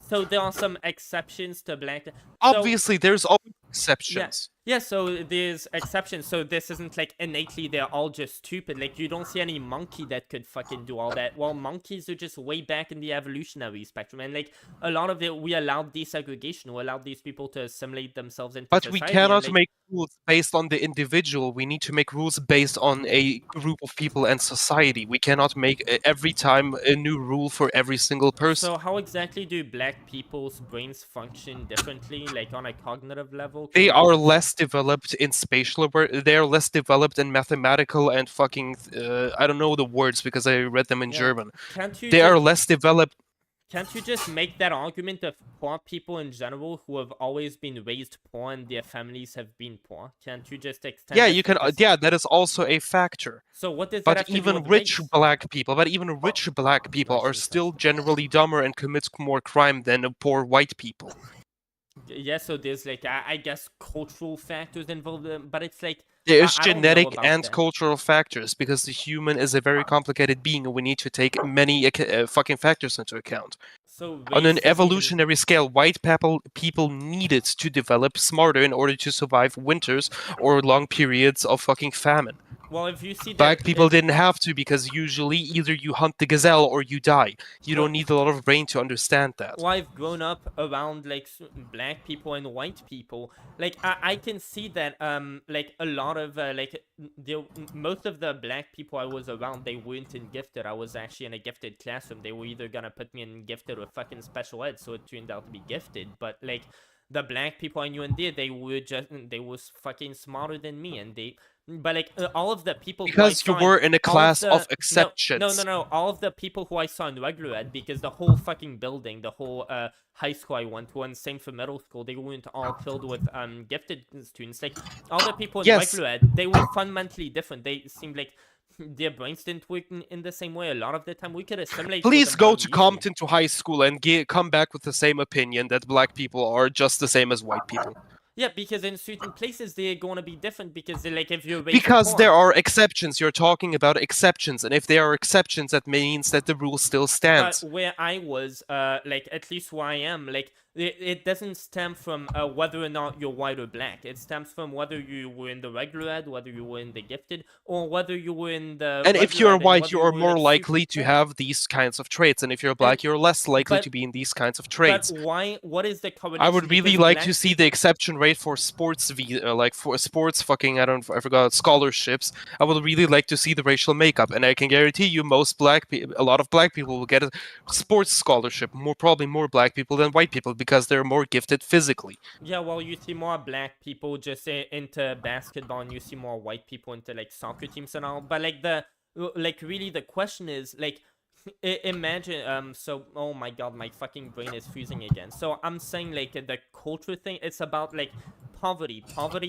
So there are some exceptions to black. So, Obviously, there's always exceptions. yeah. So there's exceptions. So this isn't like innately they're all just stupid. Like you don't see any monkey that could fucking do all that. Well, monkeys are just way back in the evolutionary spectrum, and like a lot of it, we allowed desegregation. We allowed these people to assimilate themselves into But society. we and, cannot like, make rules based on the individual. We need to make rules based on a group of people and society. We cannot make every time a new rule for every single person. So how exactly do black people's brains function differently, like on a cognitive level? They are less developed in spatial awareness. They are less developed in mathematical and fucking. I don't know the words because I read them in German. Can't you They are just- less developed. Can't you just make that argument of poor people in general who have always been raised poor and their families have been poor? Can't you just extend? Yeah, it you to can. this- Yeah, that is also a factor. So what does that But have to do even with rich race? black people, are still generally dumber and commit more crime than poor white people. Yeah, so there's like I guess cultural factors involved, but it's like There's I don't know genetic about and that. cultural factors because the human is a very complicated being, and we need to take many fucking factors into account. So On an race doesn't even- evolutionary scale, white people needed to develop smarter in order to survive winters or long periods of fucking famine. Well, if you see that Black people didn't have to because usually either you hunt the gazelle or you die. You Well- don't need a lot of brain to understand that. Well, I've grown up around like black people and white people. Like I can see that like a lot of most of the black people I was around, they weren't in gifted. I was actually in a gifted classroom. They were either gonna put me in gifted or fucking special ed, so it turned out to be gifted. But like the black people I knew in there, they was fucking smarter than me, and but like all of the people Because who I you saw were in a class the, of exceptions. No. All of the people who I saw in regular ed, because the whole fucking building, the whole high school I went to, and same for middle school, they weren't all filled with gifted students. Like all the people in Yes. regular ed, they were fundamentally different. They seemed like their brains didn't work in the same way. A lot of the time, we could assimilate. with Please them go very to easily. Compton to high school and come back with the same opinion that black people are just the same as white people. Yeah, because in certain places they're going to be different because they're like if you're raised Because poor- there are exceptions. You're talking about exceptions, and if there are exceptions, that means that the rule still stands. But where I was, like at least where I am, like it doesn't stem from whether or not you're white or black. It stems from whether you were in the regular ed, whether you were in the gifted, or whether you were in the. And if regular you're ed and white, whether you are were, more like, likely super to poor. have these kinds of traits, and if you're black, you're less likely but- to be in these kinds of traits. But why? What is the correlation? I would really Because like black- to see the exception rate for sports, like for sports fucking I forgot scholarships. I would really like to see the racial makeup, and I can guarantee you, a lot of black people will get a sports scholarship. Probably more black people than white people because they're more gifted physically. Yeah, well, you see more black people just into basketball, and you see more white people into like soccer teams and all. But like really, the question is like, imagine So oh my god, my fucking brain is freezing again. So I'm saying like the culture thing. It's about like poverty,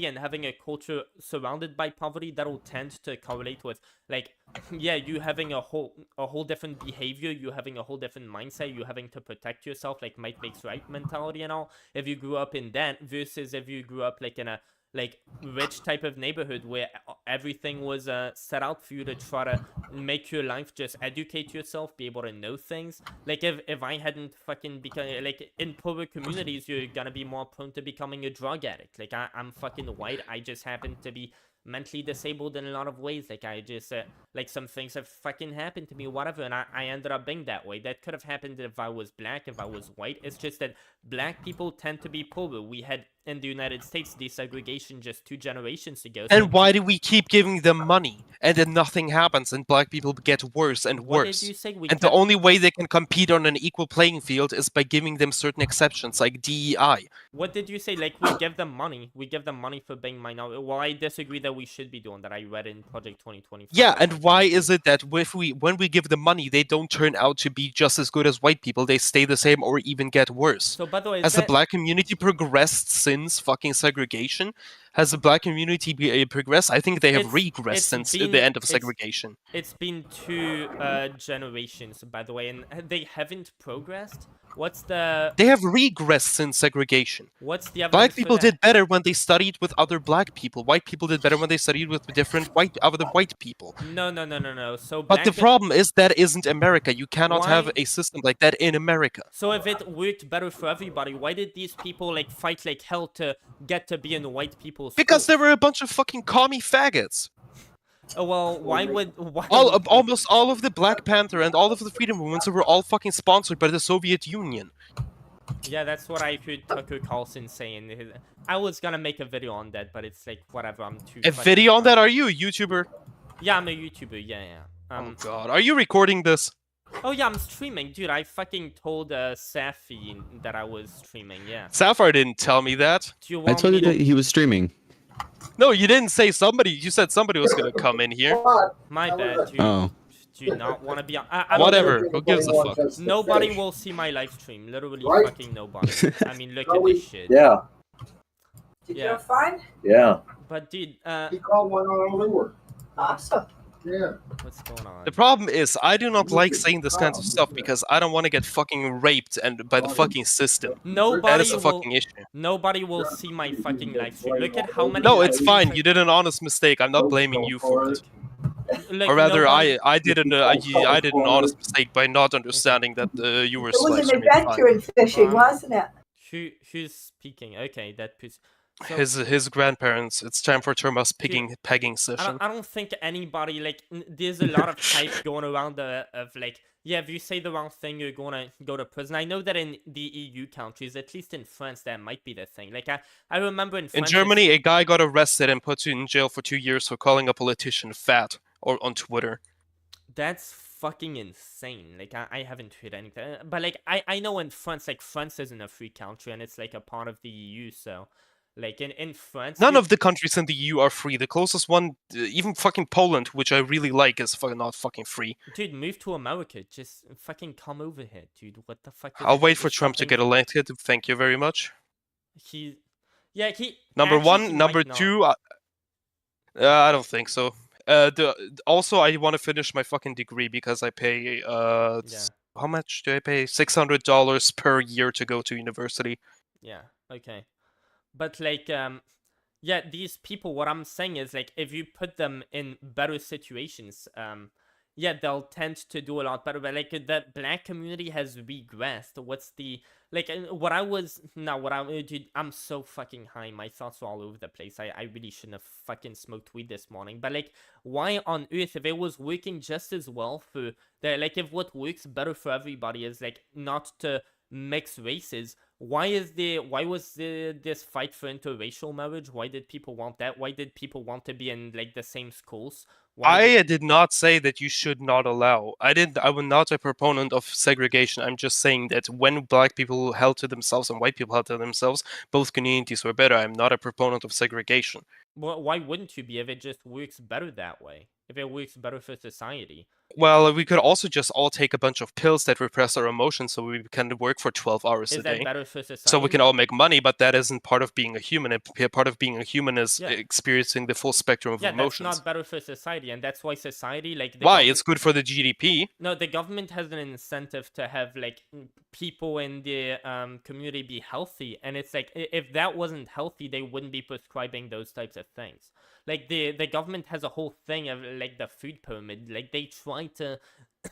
and having a culture surrounded by poverty that'll tend to correlate with like yeah, you having a whole different behavior, you having a whole different mindset, you having to protect yourself, like might makes right mentality and all. If you grew up in that versus if you grew up like in a like rich type of neighborhood where everything was set out for you to try to make your life just educate yourself, be able to know things. Like if I hadn't fucking become like in poorer communities, you're gonna be more prone to becoming a drug addict. Like I'm fucking white, I just happen to be mentally disabled in a lot of ways. Like I just like some things have fucking happened to me, whatever, and I ended up being that way. That could have happened if I was black, if I was white. It's just that black people tend to be poorer. We had in the United States desegregation just 2 generations ago. So And why do we keep giving them money and then nothing happens and black people get worse and what worse? did you say? We And the only way they can compete on an equal playing field is by giving them certain exceptions like DEI. What did you say? Like we give them money. We give them money for being minority. Well, I disagree that we should be doing that. I read in Project 2025. Yeah, and why is it that when we give them money, they don't turn out to be just as good as white people? They stay the same or even get worse. So by the way, Has the black community progressed since fucking segregation? Has the black community progressed? I think they have regressed since the end of segregation. It's been 2 generations, by the way, and they haven't progressed. What's the? They have regressed since segregation. What's the evidence Black for people that? did better when they studied with other black people. White people did better when they studied with different other white people. No. So But the black- problem is that isn't America. You cannot have Why- a system like that in America. So if it worked better for everybody, why did these people like fight like hell to get to be in white people's Because schools? there were a bunch of fucking commie faggots. Oh, well, why would Almost all of the Black Panther and all of the freedom movements were all fucking sponsored by the Soviet Union. Yeah, that's what I heard Tucker Carlson saying. I was gonna make a video on that, but it's like whatever. I'm too. A fucking video on that? tired. Are you a YouTuber? Yeah, I'm a YouTuber. Yeah. Oh god, are you recording this? Oh yeah, I'm streaming, dude. I fucking told Safi that I was streaming. Yeah. Sapphire didn't tell me that. Do you I want told me you that he was streaming. No, you didn't say somebody. You said somebody was gonna come in here. My bad. Oh. Do you not want to be on? I Whatever. Who gives a fuck? Nobody will see my live stream. Literally Right? fucking nobody. I mean, look at this shit. Yeah. Yeah. Fine. Yeah. But dude, He called one on Lure. Awesome. What's going on? The problem is, I do not like saying this kind of stuff because I don't want to get fucking raped and by the fucking system. That Nobody is a will. fucking issue. Nobody will see my fucking live stream. Look at how many. No, live it's streams fine. You did an honest mistake. I'm not blaming you for it. Like, Or rather, nobody... I did an honest mistake by not understanding that you were It was live an streaming. adventure in fishing, Well, wasn't it? Who's speaking? Okay, that puts. So, His grandparents. It's time for Terma's pegging session. I don't think anybody, like, there's a lot of hype going around of like, yeah, if you say the wrong thing, you're gonna go to prison. I know that in the EU countries, at least in France, that might be the thing. Like, I remember in France, Germany, a guy got arrested and put in jail for 2 years for calling a politician fat or on Twitter. That's fucking insane. Like, I haven't heard anything. But, like, I know in France, like, France isn't a free country, and it's, like, a part of the EU, so... Like, in France... None of the countries in the EU are free. The closest one, even fucking Poland, which I really like, is not fucking free. Dude, move to America. Just fucking come over here, dude. What the fuck? I'll wait for Trump to get elected. Thank you very much. Yeah, he... Number one. Number two... I don't think so. Also, I want to finish my fucking degree because I pay... How much do I pay? $600 per year to go to university. Yeah, okay. But, like, yeah, these people, what I'm saying is, like, if you put them in better situations, yeah, they'll tend to do a lot better. But, like, the black community has regressed. What's the... Like, dude, I'm so fucking high. My thoughts are all over the place. I really shouldn't have fucking smoked weed this morning. But, like, why on earth, if it was working just as well for... Like, if what works better for everybody is, like, not to mix races... Why was this fight for interracial marriage? Why did people want that? Why did people want to be in, like, the same schools? I did not say that you should not allow. I was not a proponent of segregation. I'm just saying that when black people held to themselves and white people held to themselves, both communities were better. I'm not a proponent of segregation. Well, why wouldn't you be if it just works better that way? If it works better for society? Well, we could also just all take a bunch of pills that repress our emotions so we can work for 12 hours a day. Is that better for society? So we can all make money, but that isn't part of being a human. Part of being a human is experiencing the full spectrum of emotions. That's not better for society, and that's why society, like... Why? It's good for the GDP. No, the government has an incentive to have, like, people in the community be healthy, and it's like, if that wasn't healthy, they wouldn't be prescribing those types of things. Like, the government has a whole thing of, like, the food pyramid. Like, they try to...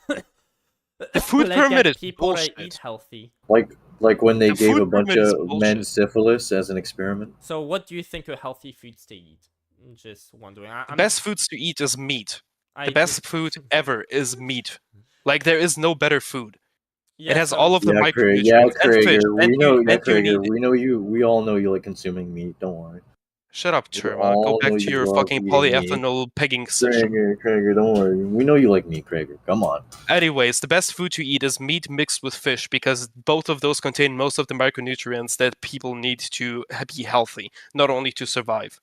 The food pyramid is people bullshit. to eat healthy. Like when they gave a bunch of men syphilis as an experiment. So what do you think are healthy foods to eat? I'm just wondering. The best foods to eat is meat. The best food ever is meat. Like, there is no better food. Yeah, it has all of the micronutrients. Yeah, Krager, we all know you like consuming meat. Don't worry. Shut up, Terma. Go back to your fucking polyethanol pegging session. Krager, don't worry. We know you like meat, Krager. Come on. Anyways, the best food to eat is meat mixed with fish because both of those contain most of the micronutrients that people need to be healthy, not only to survive.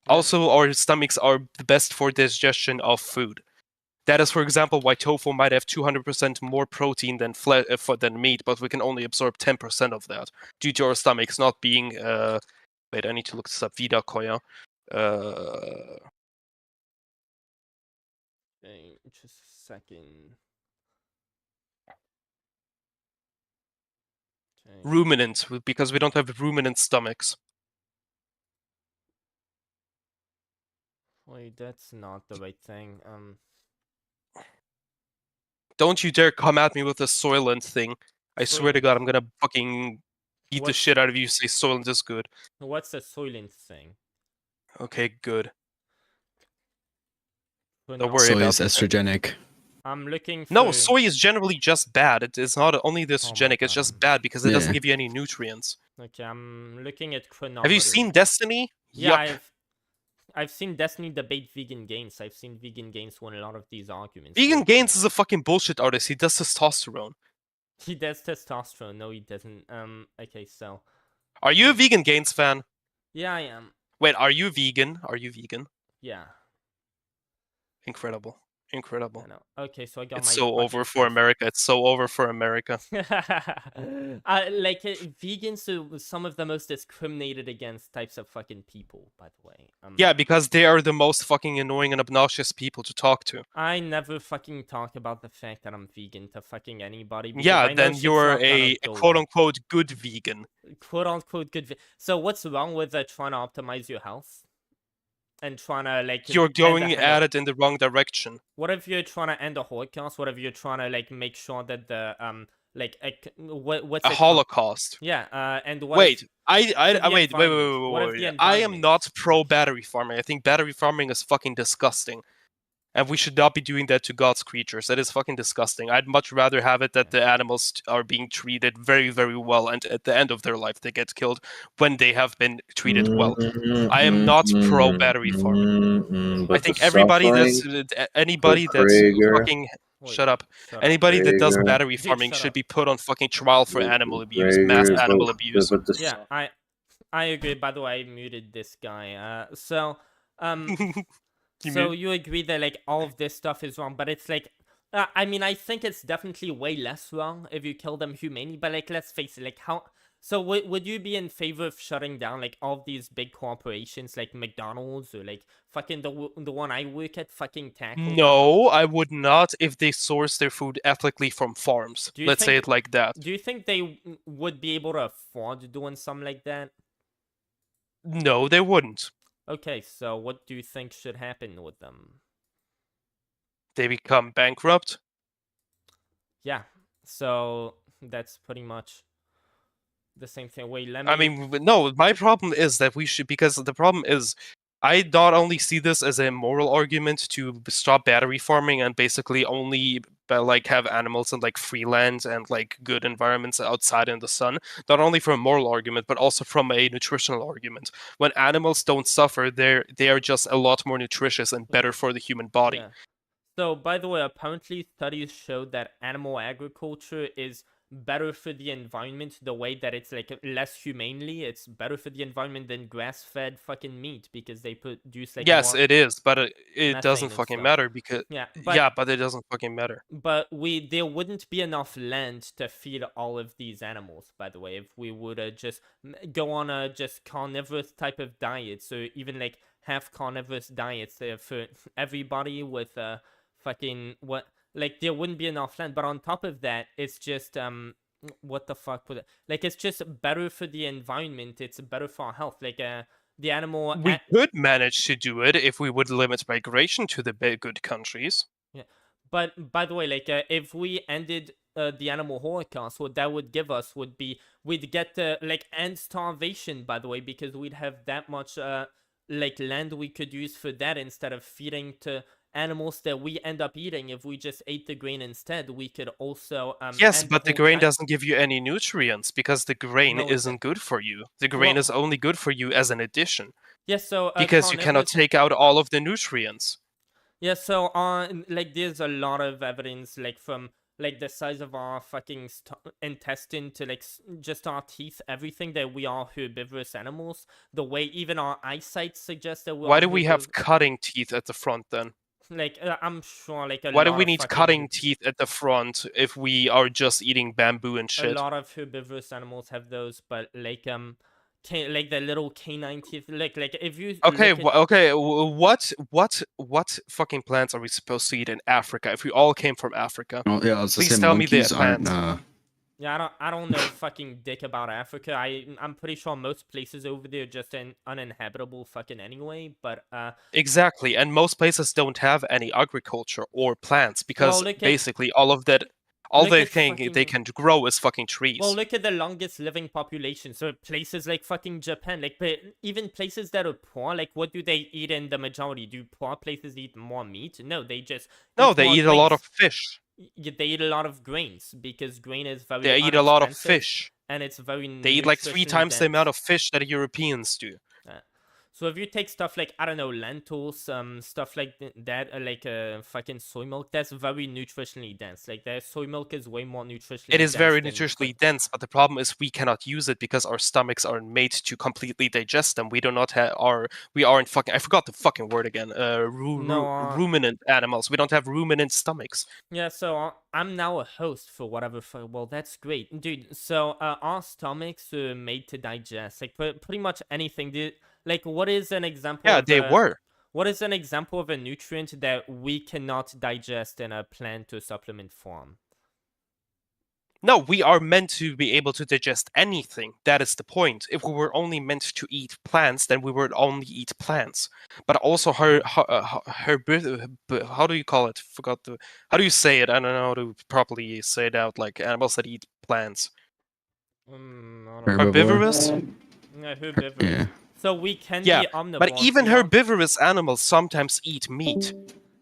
Also, our stomachs are the best for digestion of food. That is, for example, why tofu might have 200% more protein than meat, but we can only absorb 10% of that due to our stomachs not being... Wait, I need to look this up. Vida Koya. Okay, just a second. Okay. Ruminant, because we don't have ruminant stomachs. Wait, that's not the right thing. Don't you dare come at me with a Soylent thing. I swear to God, I'm gonna fucking beat the shit out of you. Say Soylent is good. What's the Soylent thing? Okay, good. Don't worry soy about is estrogenic. I'm looking for... No, soy is generally just bad. It is not only the estrogenic, it's just bad because it doesn't give you any nutrients. Okay, I'm looking at chronometer. Have you seen Destiny? Yeah, Yuck. I've seen Destiny debate Vegan Gains. I've seen Vegan Gains win a lot of these arguments. Vegan Gains is a fucking bullshit artist. He does testosterone. He does testosterone. No, he doesn't. Okay, so... Are you a Vegan Gains fan? Yeah, I am. Wait, are you vegan? Are you vegan? Yeah. Incredible. Incredible. I know. Okay, so I got It's my so over for America. It's so over for America. Vegans are some of the most discriminated against types of fucking people, by the way. Yeah, because they are the most fucking annoying and obnoxious people to talk to. I never fucking talk about the fact that I'm vegan to fucking anybody. Yeah, then you're a quote-unquote good vegan. Quote-unquote good So what's wrong with trying to optimize your health? And trying to, like... You're going at it in the wrong direction. What if you're trying to end a Holocaust? What if you're trying to, like, make sure that the, what's a Holocaust? Yeah, and what wait, if, wait. I am not pro-battery farming. I think battery farming is fucking disgusting. And we should not be doing that to God's creatures. That is fucking disgusting. I'd much rather have it that the animals are being treated very, very well, and at the end of their life they get killed when they have been treated well. I am not pro-battery farming. I think anybody that's fucking... Shut up. Anybody that does battery farming should be put on fucking trial for animal abuse, mass animal abuse. Yeah, I agree. By the way, I muted this guy. So you agree that, like, all of this stuff is wrong, but it's like, I mean, I think it's definitely way less wrong if you kill them humanely, but, like, let's face it, like, how... So would you be in favor of shutting down, like, all of these big corporations, like McDonald's, or, like, fucking the one I work at, fucking Taco? No, I would not if they source their food ethically from farms. Let's say it like that. Do you think they would be able to afford doing something like that? No, they wouldn't. Okay, so what do you think should happen with them? They become bankrupt? Yeah, so that's pretty much the same thing. Wait, let me... I mean, no, my problem is that we should... Because the problem is, I not only see this as a moral argument to stop battery farming and basically only like have animals in like free land and like good environments outside in the sun, not only from a moral argument but also from a nutritional argument. When animals don't suffer, they are just a lot more nutritious and better for the human body. Yeah. So, by the way, apparently studies showed that animal agriculture is better for the environment, the way that it's, like, less humanely. It's better for the environment than grass-fed fucking meat, because they produce, like... Yes, it is, but it doesn't fucking matter, because... but it doesn't fucking matter. But there wouldn't be enough land to feed all of these animals, by the way, if we would just go on a just carnivorous type of diet, so even, like, half carnivorous diets for everybody with fucking... what... Like, there wouldn't be enough land, but on top of that, it's just, what the fuck would it... Like, it's just better for the environment, it's better for our health, like, the animal... We could manage to do it if we would limit migration to the big good countries. Yeah, but, by the way, like, if we ended the animal holocaust, what that would give us would be, we'd get to, like, end starvation, by the way, because we'd have that much, like, land we could use for that instead of feeding to... animals that we end up eating. If we just ate the grain instead, we could also yes, but the grain doesn't give you any nutrients because the grain isn't good for you. The grain is only good for you as an addition. Yes, so because you cannot take out all of the nutrients. Yeah, so like, there's a lot of evidence, like, from like the size of our fucking intestine to, like, just our teeth, everything, that we are herbivorous animals. The way even our eyesight suggests that why do we have cutting teeth at the front then? Like, I'm sure, like, why do we need cutting teeth at the front if we are just eating bamboo and shit? A lot of herbivorous animals have those, but, like, like the little canine teeth, like if you... Okay, what fucking plants are we supposed to eat in Africa if we all came from Africa? Oh, yeah, I was Please tell me the plants. Yeah, I don't know fucking dick about Africa. I'm pretty sure most places over there are just uninhabitable fucking anyway, but exactly, and most places don't have any agriculture or plants because basically all they can grow is fucking trees. Well, look at the longest living population. So places like fucking Japan, like, but even places that are poor, like, what do they eat in the majority? Do poor places eat more meat? No, they just eat a lot of fish. They eat a lot of grains because grain is very... They eat a lot of fish. And it's very... They eat like 3 times the amount of fish that Europeans do. So if you take stuff like, I don't know, lentils, stuff like that, like fucking soy milk, that's very nutritionally dense. Like their soy milk is way more nutritionally It is dense very than nutritionally dense, but the problem is we cannot use it because our stomachs aren't made to completely digest them. We do not have we aren't fucking, I forgot the fucking word again. Ruminant animals. We don't have ruminant stomachs. Yeah, so I'm now a host for whatever. Well, that's great, dude. So our stomachs are made to digest like pretty much anything. Like, what is an example? Yeah, of, they were. What is an example of a nutrient that we cannot digest in a plant or supplement form? No, we are meant to be able to digest anything. That is the point. If we were only meant to eat plants, then we would only eat plants. But also, how do you call it? Forgot the. How do you say it? I don't know how to properly say it out. Like animals that eat plants. Herbivorous. Yeah, herbivorous. Yeah. So we can Yeah, be omnivores. but even herbivorous animals sometimes eat meat.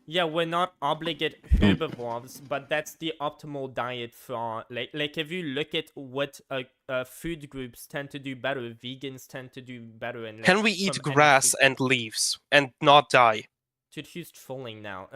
Yeah, we're not obligate herbivores, but that's the optimal diet for like if you look at what food groups tend to do better, vegans tend to do better. And Can we eat grass and leaves and not die? Dude, who's trolling now?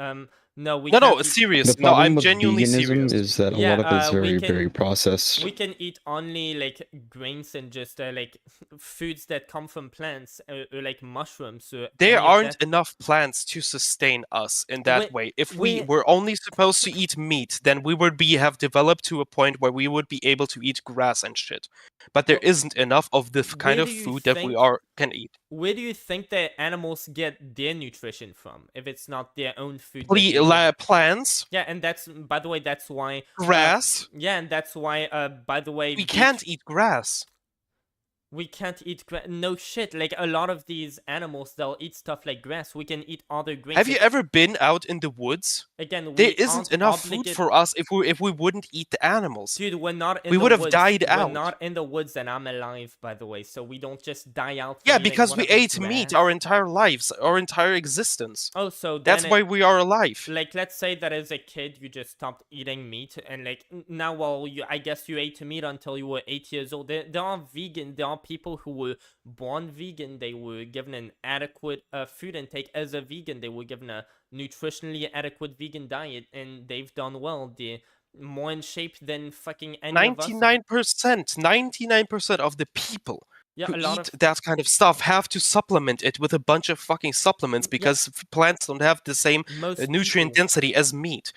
No, we no, can't serious. The No, problem I'm with genuinely veganism serious. is that a Yeah, lot of it's we very can- processed. We can eat only like grains and just like foods that come from plants, or like mushrooms. Or There any of aren't that. enough plants to sustain us in that We- way. If we- we were only supposed to eat meat, then we would have developed to a point where we would be able to eat grass and shit. But there isn't enough of the kind where of do you food that we think- can eat. Where do you think that animals get their nutrition from if it's not their own food? that they eat? Plants, Yeah, and that's, by the way, that's why grass. yeah, and that's why by the way, We can't eat grass. we can't eat no shit. Like a lot of these animals, they'll eat stuff like grass. We can eat other grains. Have you ever been out in the woods? Again, There we isn't aren't enough obligated- food for us if we wouldn't eat the animals. Dude, we're not in We the would have woods. died We're out. not in the woods, and I'm alive, by the way, so we don't just die out. for Yeah, eating because we whatever ate meat grass. our entire lives, our entire existence. Oh, so That's then why we are alive. Like, let's say that as a kid you just stopped eating meat, and like now, well, I guess you ate meat until you were 8 years old. There are vegan. There are people who were born vegan. They were given an adequate food intake as a vegan. They were given a nutritionally adequate vegan diet, and they've done well. They're more in shape than fucking any of us. 99% of the people Yeah, who a lot eat of that kind of stuff have to supplement it with a bunch of fucking supplements because plants don't have the same most nutrient people- density as meat.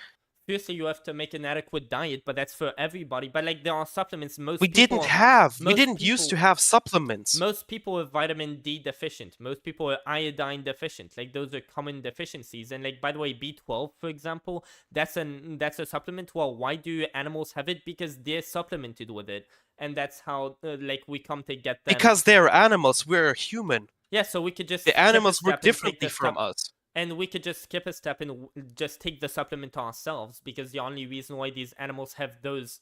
Firstly, you have to make an adequate diet, but that's for everybody. But like, there are supplements. We didn't used to have supplements. Most people are vitamin D deficient. Most people are iodine deficient. Like, those are common deficiencies. And like, by the way, B12, for example, that's a supplement. Well, why do animals have it? Because they're supplemented with it, and that's how like we come to get them. Because they're animals, we're human. Yeah, so we could just The animals skip a work step and take differently the from step- us. And we could just skip a step and just take the supplement ourselves, because the only reason why these animals have those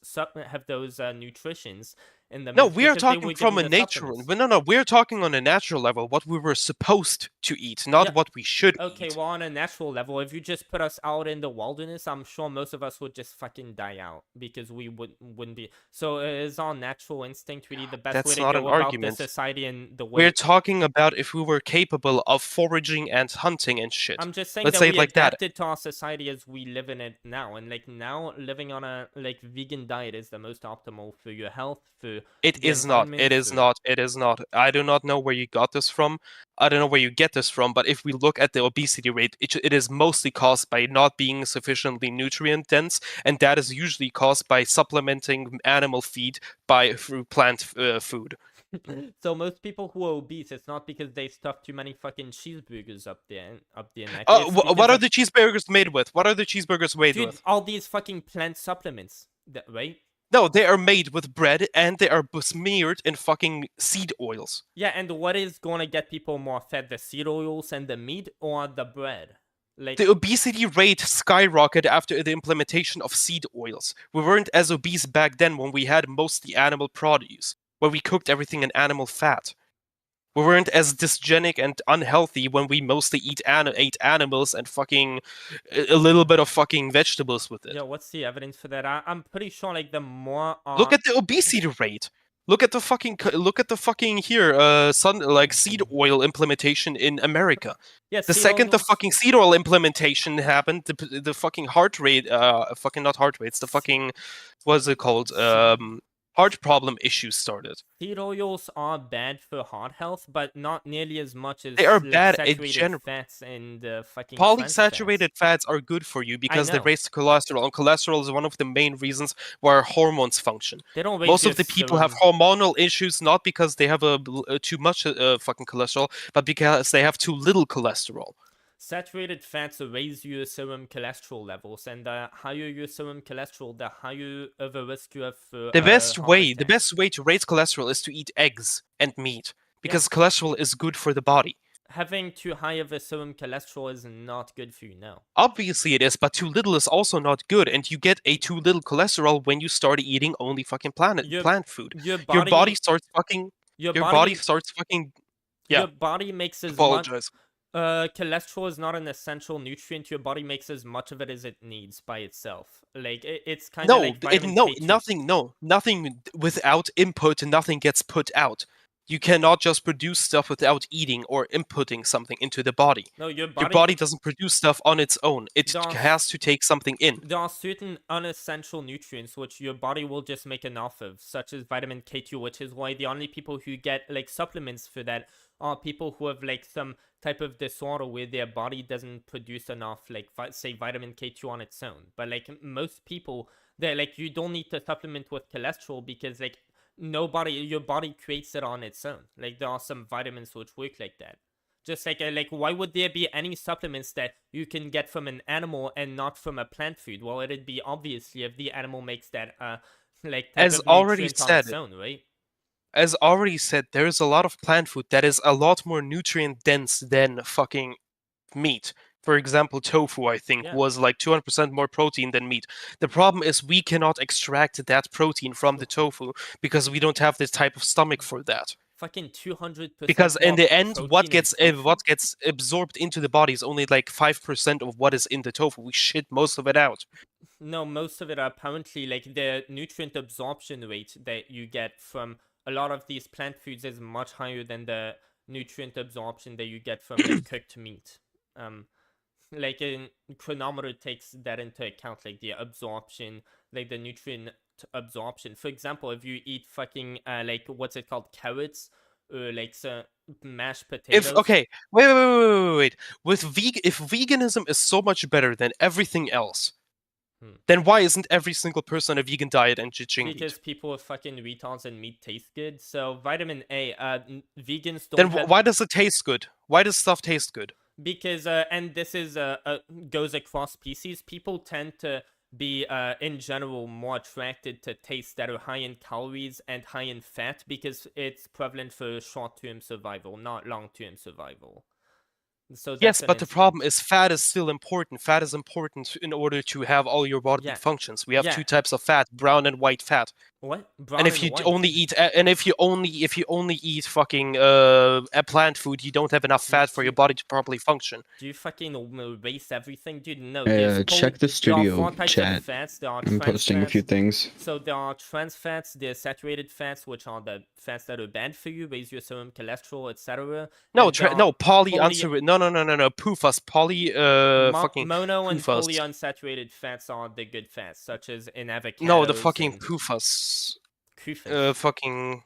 nutritions in them. No, is we are because they talking were from a given the natural. supplements. No, we're talking on a natural level. What we were supposed to eat, not Yeah. what we should Okay, eat. well, on a natural level, if you just put us out in the wilderness, I'm sure most of us would just fucking die out, because we wouldn't be. So is our natural instinct really the best way That's to not go an about argument. the society and the way? We're talking about if we were capable of foraging and hunting and shit. I'm just saying Let's that say we it like that. adapted to our society as we live in it now, and like now living on a like vegan diet is the most optimal for your health. For It the is not. It environment, is for- not. It is not. I do not know where you got this from. I don't know where you get this from, but if we look at the obesity rate, it is mostly caused by not being sufficiently nutrient dense, and that is usually caused by supplementing animal feed through plant food. So most people who are obese, it's not because they stuff too many fucking cheeseburgers up their neck. Oh, It's what because are of- the cheeseburgers made with? What are the cheeseburgers made Dude, with? all these fucking plant supplements, right? No, they are made with bread and they are smeared in fucking seed oils. Yeah, and what is gonna get people more fat? The seed oils and the meat, or the bread? Like, The obesity rate skyrocketed after the implementation of seed oils. We weren't as obese back then when we had mostly animal produce, where we cooked everything in animal fat. We weren't as dysgenic and unhealthy when we mostly ate animals and fucking a little bit of fucking vegetables with it. yeah, what's the evidence for that? I'm pretty sure like the more Look at the obesity rate. Look at the fucking seed oil implementation in America. Yeah, The seed second the oils- fucking seed oil implementation happened, the fucking heart rate, fucking not heart rates, the fucking, what's it called? Heart problem issues started. Seed oils are bad for heart health, but not nearly as much as They are like, bad in saturated general. fats and fucking trans Polysaturated fats are good for you because they know. raise cholesterol, and cholesterol is one of the main reasons why our hormones function. They don't raise Most your of the people have hormonal issues not because they have too much fucking cholesterol, but because they have too little cholesterol. Saturated fats raise your serum cholesterol levels, and the higher your serum cholesterol, the higher of a risk you have for The best heart way to raise cholesterol is to eat eggs and meat because cholesterol is good for the body. Having too high of a serum cholesterol is not good for you now. Obviously it is, but too little is also not good, and you get a too little cholesterol when you start eating only fucking plant food. Your body starts fucking. Your body starts fucking. Yeah. Your body makes as Apologize. cholesterol is not an essential nutrient. Your body makes as much of it as it needs by itself. Like it's kind of like vitamin K2. Nothing without input, nothing gets put out. You cannot just produce stuff without eating or inputting something into the body. No, your body doesn't produce stuff on its own. It has to take something in. There are certain unessential nutrients which your body will just make enough of, such as vitamin K2, which is why the only people who get like supplements for that are people who have like some type of disorder where their body doesn't produce enough, like say vitamin K2 on its own. But like most people, they're like, you don't need to supplement with cholesterol because like your body creates it on its own. Like there are some vitamins which work like that. Just like why would there be any supplements that you can get from an animal and not from a plant food? Well, it'd be obviously if the animal makes that like type As of already nutrient on said, its own, right? As already said, there is a lot of plant food that is a lot more nutrient dense than fucking meat. For example, tofu, I think, was like 200% more protein than meat. The problem is we cannot extract that protein from the tofu because we don't have this type of stomach for that. Fucking 200%. Because in the end, what gets absorbed into the body is only like 5% of what is in the tofu. We shit most of it out. No, most of it are apparently like the nutrient absorption rate that you get from a lot of these plant foods is much higher than the nutrient absorption that you get from like cooked meat. Like a chronometer takes that into account, like the absorption, like the nutrient absorption. For example, if you eat fucking like what's it called, carrots or like mashed potatoes. Wait. If veganism is so much better than everything else, then why isn't every single person on a vegan diet and judging meat? Because people are fucking retards and meat tastes good. So vitamin A, vegans don't. Then why does it taste good? Why does stuff taste good? Because and this is goes across species. People tend to be in general more attracted to tastes that are high in calories and high in fat because it's prevalent for short-term survival, not long-term survival. So yes, but the problem is fat is still important. Fat is important in order to have all your body functions. We have two types of fat: brown and white fat. What? Brown and if you only eat, and if you only eat fucking a plant food, you don't have enough fat for your body to properly function. Do you fucking erase everything, dude? No. Check the studio chat. Fats. I'm posting a few things. So there are trans fats, there's saturated fats, which are the fats that are bad for you, raise your serum cholesterol, etc. No, PUFAs, fucking mono and PUFAs. polyunsaturated fats are the good fats, such as in avocados. No, the fucking PUFAs. Fucking.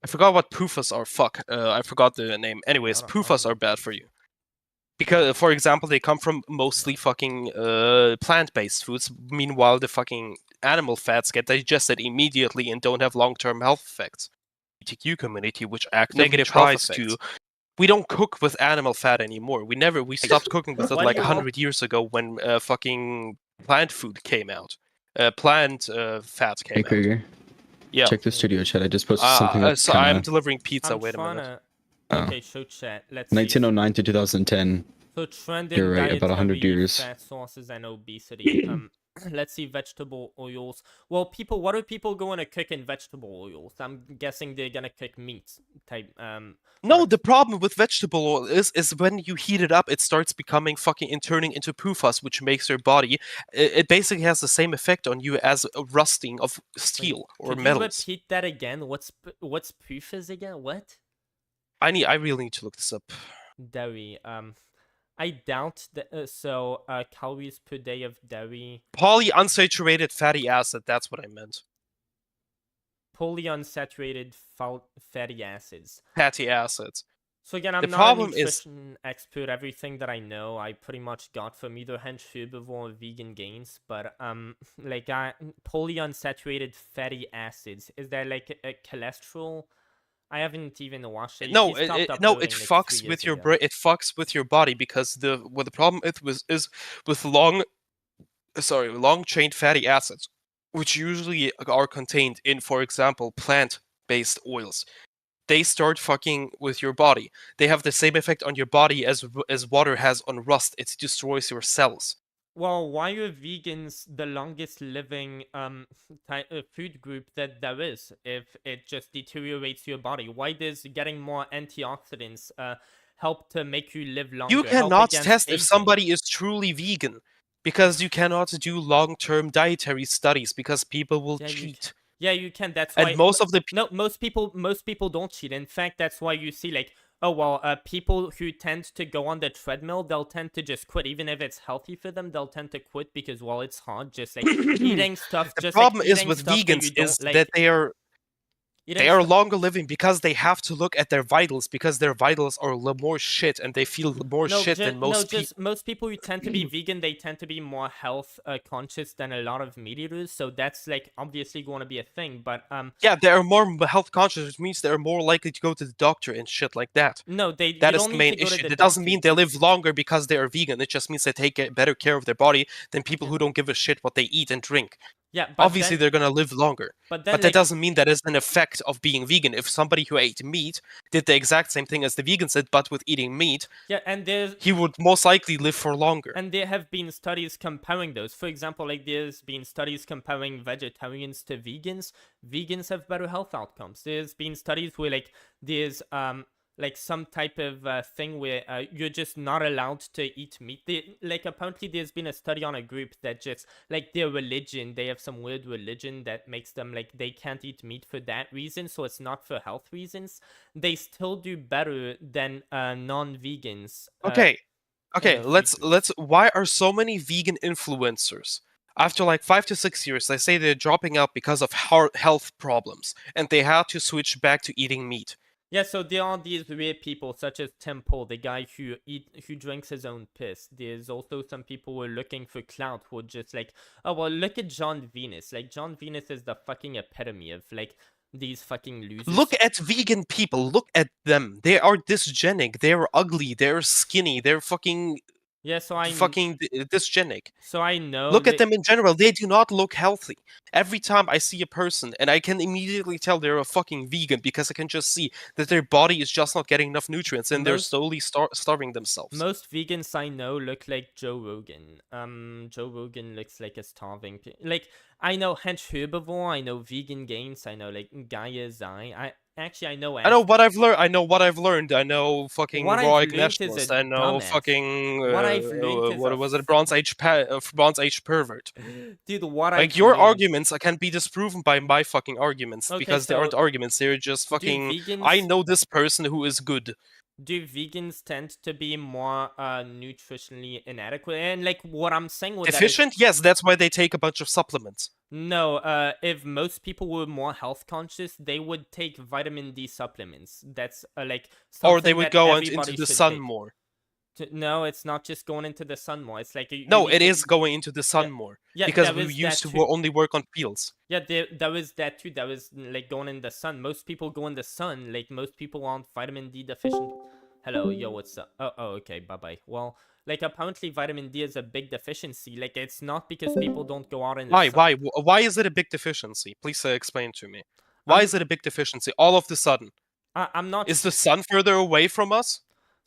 I forgot what PUFAs are. Fuck. I forgot the name. Anyways, PUFAs are bad for you. Because, for example, they come from mostly fucking plant-based foods. Meanwhile, the fucking animal fats get digested immediately and don't have long-term health effects. LGBTQ community, which negative tries to. We don't cook with animal fat anymore. We stopped cooking with it like 100 years ago when fucking plant food came out. Plant fat came out. Krieger. Yeah. Check the studio chat. I just posted something. So I'm delivering pizza. Wait a minute. Okay, show chat. Let's 1909 to 2010. So trend You're right, about 100 years. Fat sources and obesity. let's see, vegetable oils. Well, people, what are people going to cook in vegetable oils? I'm guessing they're gonna cook meat type. No, the problem with vegetable oil is when you heat it up, it starts becoming fucking and turning into PUFAs, which makes your body. It basically has the same effect on you as a rusting of steel or Could metals. you repeat that again? What's PUFAs again? What? I really need to look this up. Dairy. I doubt that. Calories per day of dairy. Polyunsaturated fatty acid. That's what I meant. Polyunsaturated fatty acids. Fatty acids. So again, I'm not a nutrition expert. Everything that I know, I pretty much got from either herbivore or vegan gains. But polyunsaturated fatty acids. Is there like a cholesterol? I haven't even watched it. No, it fucks with your brain. It fucks with your body because the problem is with long chain fatty acids, which usually are contained in, for example, plant-based oils. They start fucking with your body. They have the same effect on your body as water has on rust. It destroys your cells. Well, why are vegans the longest living food group that there is if it just deteriorates your body? Why does getting more antioxidants help to make you live longer? You cannot test if somebody is truly vegan because you cannot do long-term dietary studies because people will cheat. Yeah, you can. That's why. And most people don't cheat. In fact, that's why you see like, oh well, people who tend to go on the treadmill, they'll tend to just quit, even if it's healthy for them. They'll tend to quit because, well, it's hard. Just like eating stuff. The problem is with vegans is that they are longer living because they have to look at their vitals because their vitals are more shit and they feel more shit than most people. Most people who tend to be vegan, they tend to be more health conscious than a lot of meat eaters. So that's like obviously going to be a thing. But yeah, they are more health conscious, which means they're more likely to go to the doctor and shit like that. No, that is the main issue. It doesn't mean they live longer because they are vegan. It just means they take better care of their body than people who don't give a shit what they eat and drink. Yeah, but obviously they're gonna live longer. But that doesn't mean that is an effect of being vegan. If somebody who ate meat did the exact same thing as the vegans did, but with eating meat, he would most likely live for longer. And there have been studies comparing those. For example, like there's been studies comparing vegetarians to vegans. Vegans have better health outcomes. There's been studies where like there's like some type of thing where you're just not allowed to eat meat. Apparently there's been a study on a group that just, like their religion, they have some weird religion that makes them, like, they can't eat meat for that reason, so it's not for health reasons. They still do better than non-vegans. Okay, let's, why are so many vegan influencers, after like 5 to 6 years, they say they're dropping out because of health problems, and they had to switch back to eating meat? Yeah, so there are these weird people, such as Tim Pool, the guy who drinks his own piss. There's also some people who are looking for clout, who are just like, oh, well, look at John Venus. Like, John Venus is the fucking epitome of, like, these fucking losers. Look at vegan people. Look at them. They are dysgenic. They're ugly. They're skinny. They're fucking... Yeah, so I fucking dysgenic. So I know. Look at them in general. They do not look healthy. Every time I see a person, and I can immediately tell they're a fucking vegan because I can just see that their body is just not getting enough nutrients, and they're slowly starving themselves. Most vegans I know look like Joe Rogan. Joe Rogan looks like a starving. Like, I know Hench Herbivore. I know Vegan Games. I know like Gaia Zai. Actually, I know. I know what I've learned. I know what I've learned. I know fucking Raw Nationalist. I know fucking what was it? Bronze Age pervert. Dude, what like your arguments can be disproven by my fucking arguments because they aren't arguments. They're just fucking. I know this person who is good. Do vegans tend to be more nutritionally inadequate? And like what I'm saying with deficient? Yes, that's why they take a bunch of supplements. No, if most people were more health conscious, they would take vitamin D supplements. That's like or they would go into the sun more. No, it's not just going into the sun more. It's like no, it is going into the sun more. Yeah, because we used to only work on fields. Yeah, there was that too. That was like going in the sun. Most people go in the sun. Like most people aren't vitamin D deficient. Hello, yo, what's up? Oh, okay, bye bye. Well, like apparently vitamin D is a big deficiency. Like it's not because people don't go out in the sun. Why is it a big deficiency? Please explain to me. Why is it a big deficiency all of the sudden? I'm not. Is the sun further away from us?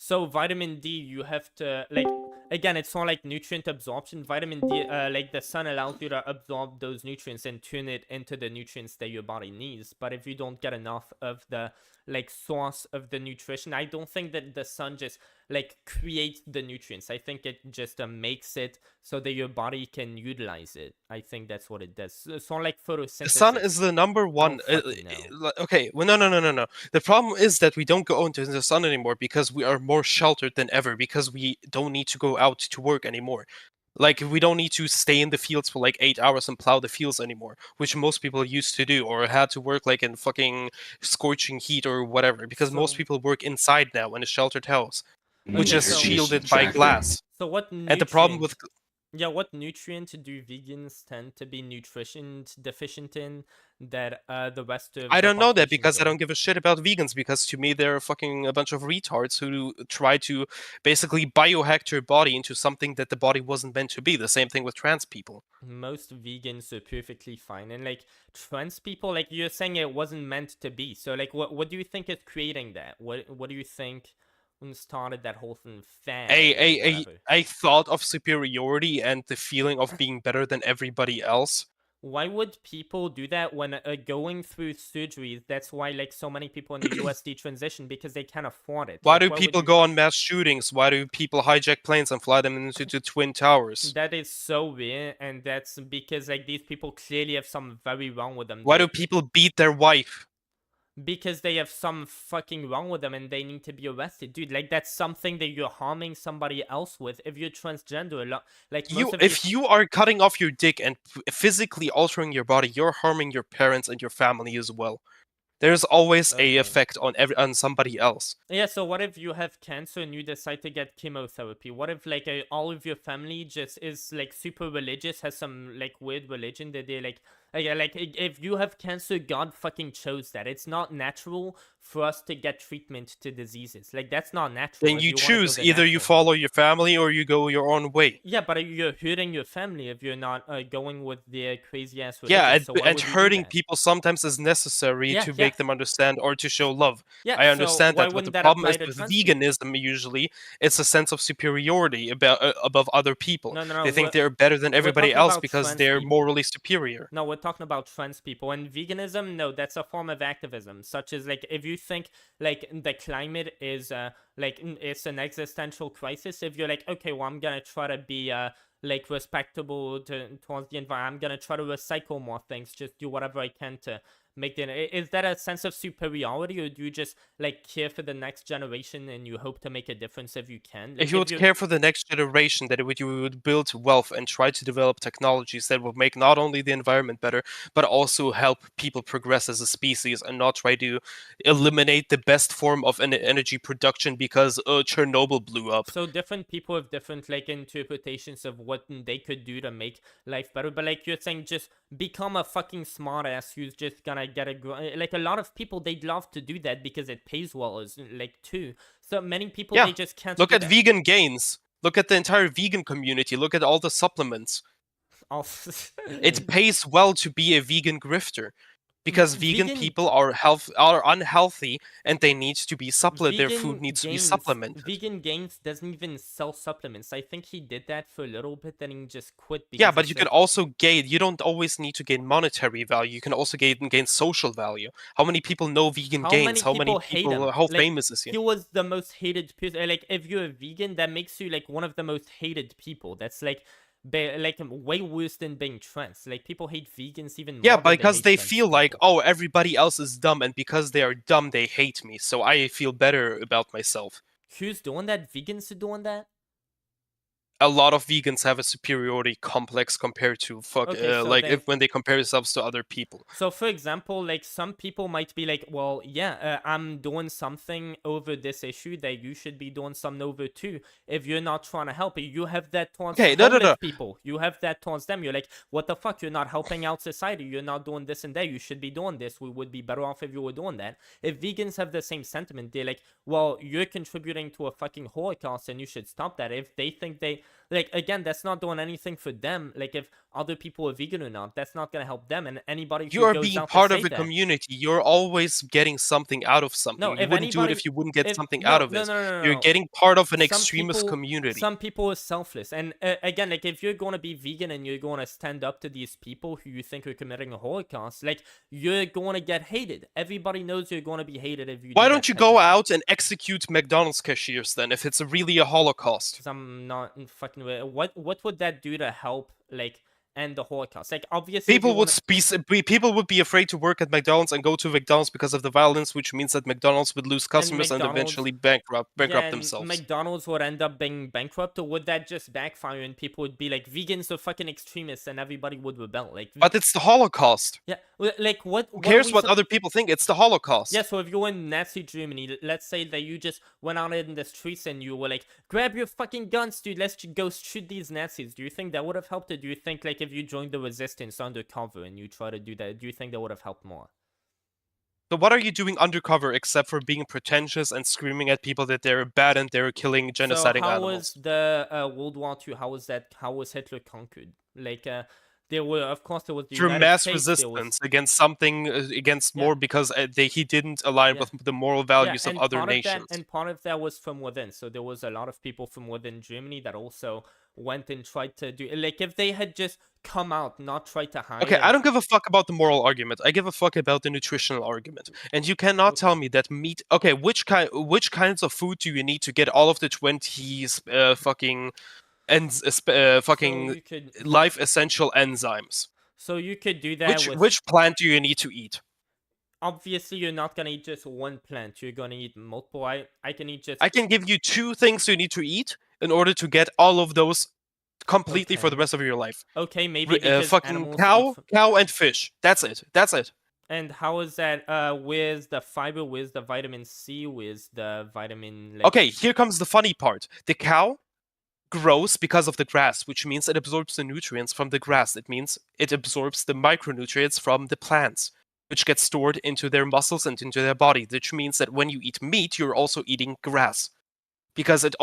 So vitamin D, you have to like again, it's not like nutrient absorption. Vitamin D, like the sun allows you to absorb those nutrients and turn it into the nutrients that your body needs. But if you don't get enough of the like source of the nutrition, I don't think that the sun just like creates the nutrients. I think it just makes it so that your body can utilize it. I think that's what it does. It's not like photosynthesis. The sun is the number one. Okay, well, no. The problem is that we don't go into the sun anymore because we are more sheltered than ever, because we don't need to go out to work anymore. Like, we don't need to stay in the fields for like 8 hours and plow the fields anymore, which most people used to do, or had to work like in fucking scorching heat or whatever, because most people work inside now in a sheltered house, which is shielded by glass. So what? And the problem with what nutrient do vegans tend to be nutrition deficient in that the rest of I don't know that, because I don't give a shit about vegans, because to me they're fucking a bunch of retards who try to basically biohack your body into something that the body wasn't meant to be. The same thing with trans people. Most vegans are perfectly fine, and like trans people, like you're saying it wasn't meant to be. So like what do you think is creating that? What do you think started that whole thing? A thought of superiority and the feeling of being better than everybody else. Why would people do that when going through surgeries? That's why like so many people in the US detransition, because they can't afford it. Why like, do people go on mass shootings? Why do people hijack planes and fly them into the Twin Towers? That is so weird, and that's because like these people clearly have something very wrong with them. Why do people beat their wife? Because they have some fucking wrong with them and they need to be arrested, dude. Like that's something that you're harming somebody else with. If you're transgender, like if you are cutting off your dick and physically altering your body, you're harming your parents and your family as well. There's always a effect on somebody else. Yeah, so what if you have cancer and you decide to get chemotherapy? What if like all of your family just is like super religious, has some like weird religion that they like if you have cancer, God fucking chose that. It's not natural for us to get treatment to diseases. Like that's not natural. Then you choose either you follow your family or you go your own way. Yeah, but you're hurting your family if you're not going with their crazy ass religion. Yeah, so and hurting people sometimes is necessary to make them understand or to show love. Yeah, I understand so that, but the problem is with veganism, usually, it's a sense of superiority above other people. No, they think they're better than everybody else because they're morally superior. No, we're talking about trans people. And veganism, no, that's a form of activism, such as like if you think like the climate is like it's an existential crisis, if you're like, okay, well, I'm gonna try to be like respectable towards the environment, I'm gonna try to recycle more things, just do whatever I can to make the... Is that a sense of superiority, or do you just like care for the next generation and you hope to make a difference if you can? Like, if you would care for the next generation, that you would build wealth and try to develop technologies that will make not only the environment better, but also help people progress as a species, and not try to eliminate the best form of energy production because Chernobyl blew up. So different people have different like interpretations of what they could do to make life better, but like you're saying, just become a fucking smartass who's just gonna get like a lot of people, they'd love to do that because it pays well, as like too. So many people, they just can't. Look at vegan gains. Look at the entire vegan community. Look at all the supplements. It pays well to be a vegan grifter. Because vegan people are unhealthy and they need to be supplemented. Their food needs to be supplemented. Vegan Gains doesn't even sell supplements. I think he did that for a little bit, then he just quit. Yeah, but you can also gain. You don't always need to gain monetary value. You can also gain social value. How many people know vegan gains? How many people? How famous is he? He was the most hated person. Like, if you're a vegan, that makes you like one of the most hated people. That's like way worse than being trans. Like, people hate vegans even more. Yeah, because they feel like, oh, everybody else is dumb, and because they are dumb, they hate me. So I feel better about myself. Who's doing that? Vegans are doing that? A lot of vegans have a superiority complex compared to when they compare themselves to other people. So, for example, like some people might be like, well, yeah, I'm doing something over this issue that you should be doing something over too. If you're not trying to help, you have that towards homeless people. You have that towards them. You're like, what the fuck? You're not helping out society. You're not doing this and that. You should be doing this. We would be better off if you were doing that. If vegans have the same sentiment, they're like, well, you're contributing to a fucking Holocaust and you should stop that. If they think they like, again, that's not doing anything for them. Like, if other people are vegan or not, that's not gonna help them. And anybody You who are goes being out to part say of a that, community. You're always getting something out of no, something. You if wouldn't do it anybody, if you wouldn't get if something no, out of no, it. no, no, no, You're no. getting part of an Some extremist community. Some people are selfless, and again, like, if you're going to be vegan and you're going to stand up to these people who you think are committing a Holocaust, like, you're going to get hated. Everybody knows you're going to be hated if you. Why do don't that you type go of thing. out and execute McDonald's cashiers then, if it's really a Holocaust? 'Cause I'm not in fucking way. What would that do to help, like, end the Holocaust? Like, obviously, if you People would wanna, people would be afraid to work at McDonald's and go to McDonald's because of the violence, which means that McDonald's would lose customers and McDonald's- eventually bankrupt yeah, and themselves. McDonald's would end up being bankrupt, or would that just backfire and people would be like, vegans are fucking extremists, and everybody would rebel? Like, But it's the Holocaust. yeah, like, what? Who cares what reason- other people think? It's the Holocaust. Yeah, so if you're in Nazi Germany, let's say that you just went out in the streets and you were like, grab your fucking guns, dude, let's go shoot these Nazis. Do you think that would have helped, or do you think, like, if you joined the resistance undercover and you try to do that, do you think that would have helped more? So what are you doing undercover except for being pretentious and screaming at people that they're bad and they're killing, So genociding how animals? was the World War II? How was Hitler conquered? Like, there were, of course, there was the Through United mass States, there resistance against something, against Yeah. more because he didn't align Yeah. with the moral values of and other part nations. and part of that was from within. So there was a lot of people from within Germany that also went and tried to do, like, if they had just come out, not tried to hide. Okay, I and- don't give a fuck about the moral argument. I give a fuck about the nutritional argument. And you cannot tell me that meat. Okay, which kinds of food do you need to get all of the 20 fucking fucking So you could, life essential enzymes? so you could do that with. Which plant do you need to eat? Obviously, you're not gonna eat just one plant. You're gonna eat multiple. I can eat just. I can give you 2 things you need to eat in order to get all of those completely for Okay. the rest of your life. Okay, maybe because Fucking animals cow, eat cow and fish. That's it. That's it. And how is that? Where's the fiber? Where's the vitamin C? Where's the vitamin? Like, Okay, here comes the funny part. The cow grows because of the grass, which means it absorbs the nutrients from the grass. It means it absorbs the micronutrients from the plants, which get stored into their muscles and into their body, which means that when you eat meat, you're also eating grass. Because the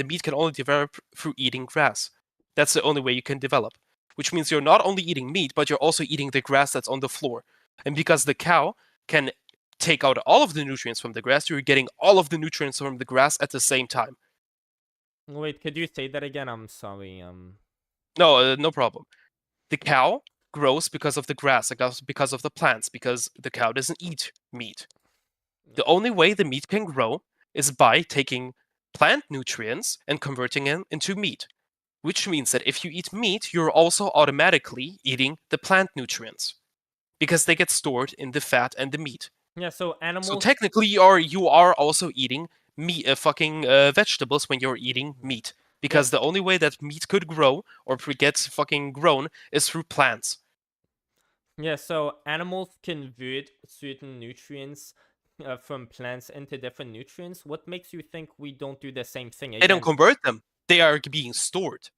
meat can only develop through eating grass. That's the only way you can develop. Which means you're not only eating meat, but you're also eating the grass that's on the floor. And because the cow can take out all of the nutrients from the grass, you're getting all of the nutrients from the grass at the same time. wait, could you say that again? I'm sorry. No, no problem. The cow grows because of the grass, because of the plants, because the cow doesn't eat meat. The only way the meat can grow is by taking plant nutrients and converting them into meat. Which means that if you eat meat, you're also automatically eating the plant nutrients. Because they get stored in the fat and the meat. Yeah, so animals. So technically you are also eating meat, vegetables when you're eating meat. Because the only way that meat could grow or get fucking grown is through plants. Yeah, so animals convert certain nutrients from plants into different nutrients. What makes you think we don't do the same thing? They don't convert them. They are being stored.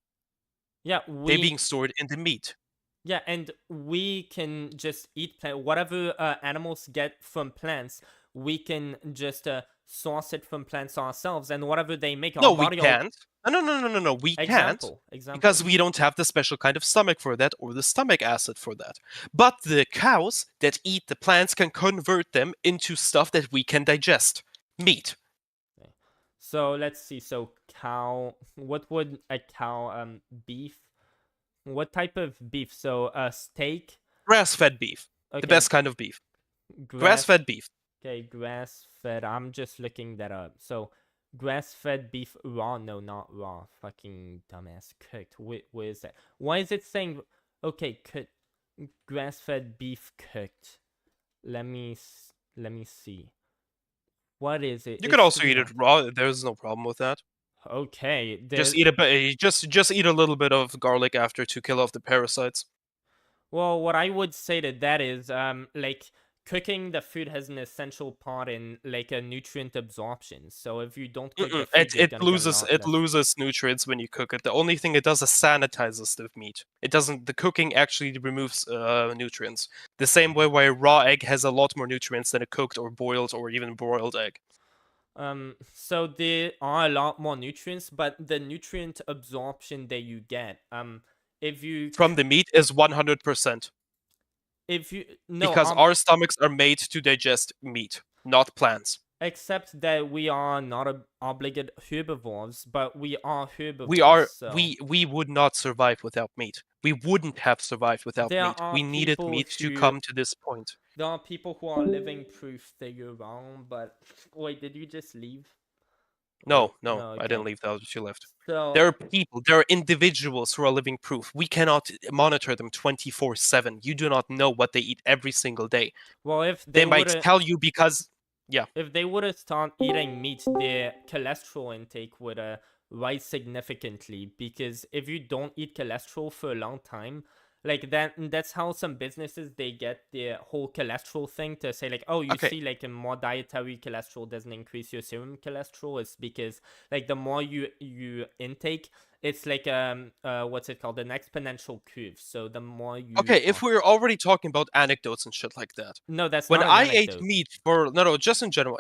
Yeah, They're being stored in the meat. Yeah, and we can just eat whatever animals get from plants. We can just source it from plants ourselves, and whatever they make, No, our we body. can't. No. We can't. Example. Because we don't have the special kind of stomach for that or the stomach acid for that. But the cows that eat the plants can convert them into stuff that we can digest. Meat. Okay. So let's see. So cow. What would a cow? Beef. What type of beef? So steak. Grass-fed beef. Okay. The best kind of beef. Grass-fed beef. Okay, grass-fed. I'm just looking that up. So grass-fed beef raw? No, not raw. Fucking dumbass. Cooked. Where is that? Why is it saying? Okay, cooked. Grass-fed beef cooked. Let me see. What is it? You could also eat it raw. There's no problem with that. Okay. Just eat a bit. Just eat a little bit of garlic after to kill off the parasites. Well, what I would say to that is, like, cooking the food has an essential part in, like, a nutrient absorption. So if you don't cook the food, you're It gonna get loses lot it less. loses nutrients when you cook it. The only thing it does is sanitizes the meat. It doesn't. The cooking actually removes nutrients. The same way why a raw egg has a lot more nutrients than a cooked or boiled or even broiled egg. So there are a lot more nutrients, but the nutrient absorption that you get, if you From the meat is 100%. if you Because our stomachs are made to digest meat, not plants. except that we are not obligate herbivores, but we are herbivores. We would not survive without meat. We wouldn't have survived without There meat. are We needed people meat to who- come to this point. There are people who are living proof that you're wrong, but wait, did you just leave? No, No, I didn't okay. leave. That was what you left. So There are people, there are individuals who are living proof. We cannot monitor them 24/7. You do not know what they eat every single day. well, if They they might would tell you because, yeah. if they would have started eating meat, their cholesterol intake would rise significantly. Because if you don't eat cholesterol for a long time, like that's how some businesses they get their whole cholesterol thing to say like, oh, you Okay. see, like a more dietary cholesterol doesn't increase your serum cholesterol. It's because like the more you intake, it's like what's it called, an exponential curve. So the more you Okay, if we're already talking about anecdotes and shit like that. no, that's When not an I ate anecdote. meat for just in general.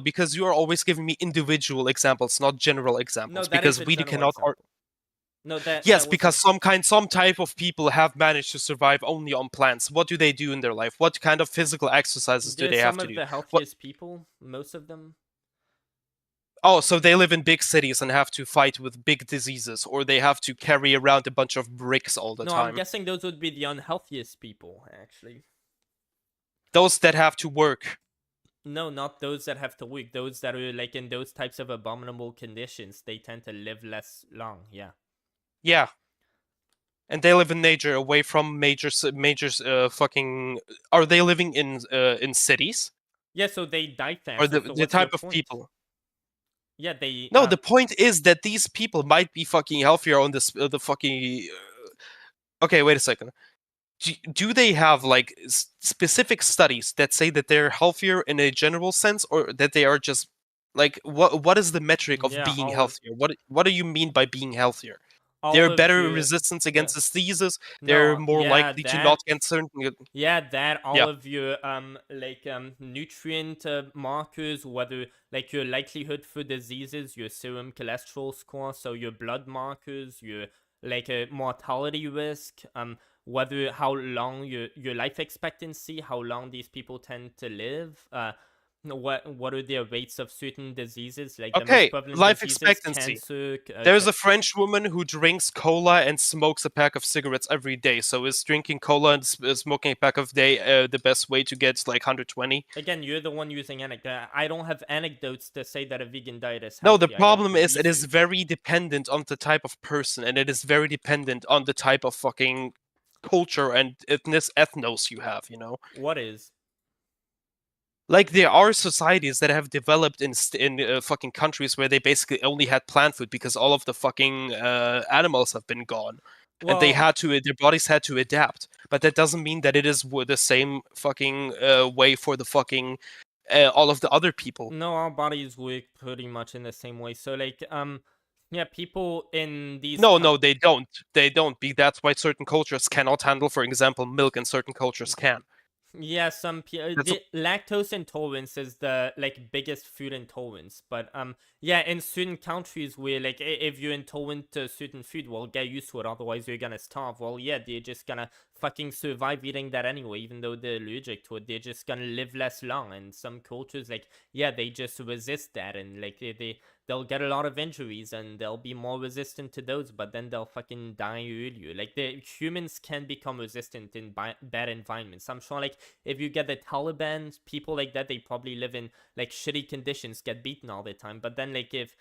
Because you are always giving me individual examples, not general examples. that because is a we general cannot. example. No, that Yes, that was because some type of people have managed to survive only on plants. What do they do in their life? What kind of physical exercises do they're they have some to of do? the healthiest people, most of them. Oh, so they live in big cities and have to fight with big diseases, or they have to carry around a bunch of bricks all the No, time. I'm guessing those would be the unhealthiest people, actually. Those that have to work. No, not those that have to work. Those that are like in those types of abominable conditions, they tend to live less long. Yeah. Yeah. And they live in nature, away from major fucking. Are they living in cities? Yeah, so they die Or faster. the So what's type your of point? people? Yeah, they. No, the point is that these people might be fucking healthier on this the fucking. Okay, wait a second. Do they have like specific studies that say that they're healthier in a general sense, or that they are just like what is the metric of Yeah, being all of- healthier? What do you mean by being healthier? all They're of better your- resistance against yeah. diseases. They're No, more yeah, likely to not get certain. Yeah, that all Yeah. of your nutrient markers, whether like your likelihood for diseases, your serum cholesterol score, so your blood markers, your like mortality risk, whether how long your life expectancy, how long these people tend to live, what are their rates of certain diseases, like the most Okay, prevalent life diseases, expectancy. cancer. There's a French woman who drinks cola and smokes a pack of cigarettes every day. So is drinking cola and smoking a pack of day the best way to get like 120? Again, you're the one using anecdote. I don't have anecdotes to say that a vegan diet is No, healthy. the I have problem is it is research. very dependent on the type of person, and it is very dependent on the type of fucking culture and ethnos you have, you know? What is? Like there are societies that have developed in fucking countries where they basically only had plant food because all of the fucking animals have been gone, and they Well- had to their bodies had to adapt. But that doesn't mean that it is the same fucking way for the fucking all of the other people. No, our bodies work pretty much in the same way. So like yeah, people in these No, they don't. They don't. That's why certain cultures cannot handle, for example, milk, and certain cultures can. Yeah, some people lactose intolerance is the like biggest food intolerance, but yeah, in certain countries where like if you're intolerant to certain food, well, get used to it, otherwise you're gonna starve. Well, yeah, they're just gonna fucking survive eating that anyway, even though they're allergic to it. They're just gonna live less long, and some cultures like yeah, they just resist that, and like they'll get a lot of injuries and they'll be more resistant to those, but then they'll fucking die earlier. Like the humans can become resistant in bad environments. I'm sure like if you get the Taliban, people like that, they probably live in like shitty conditions, get beaten all the time. But then like if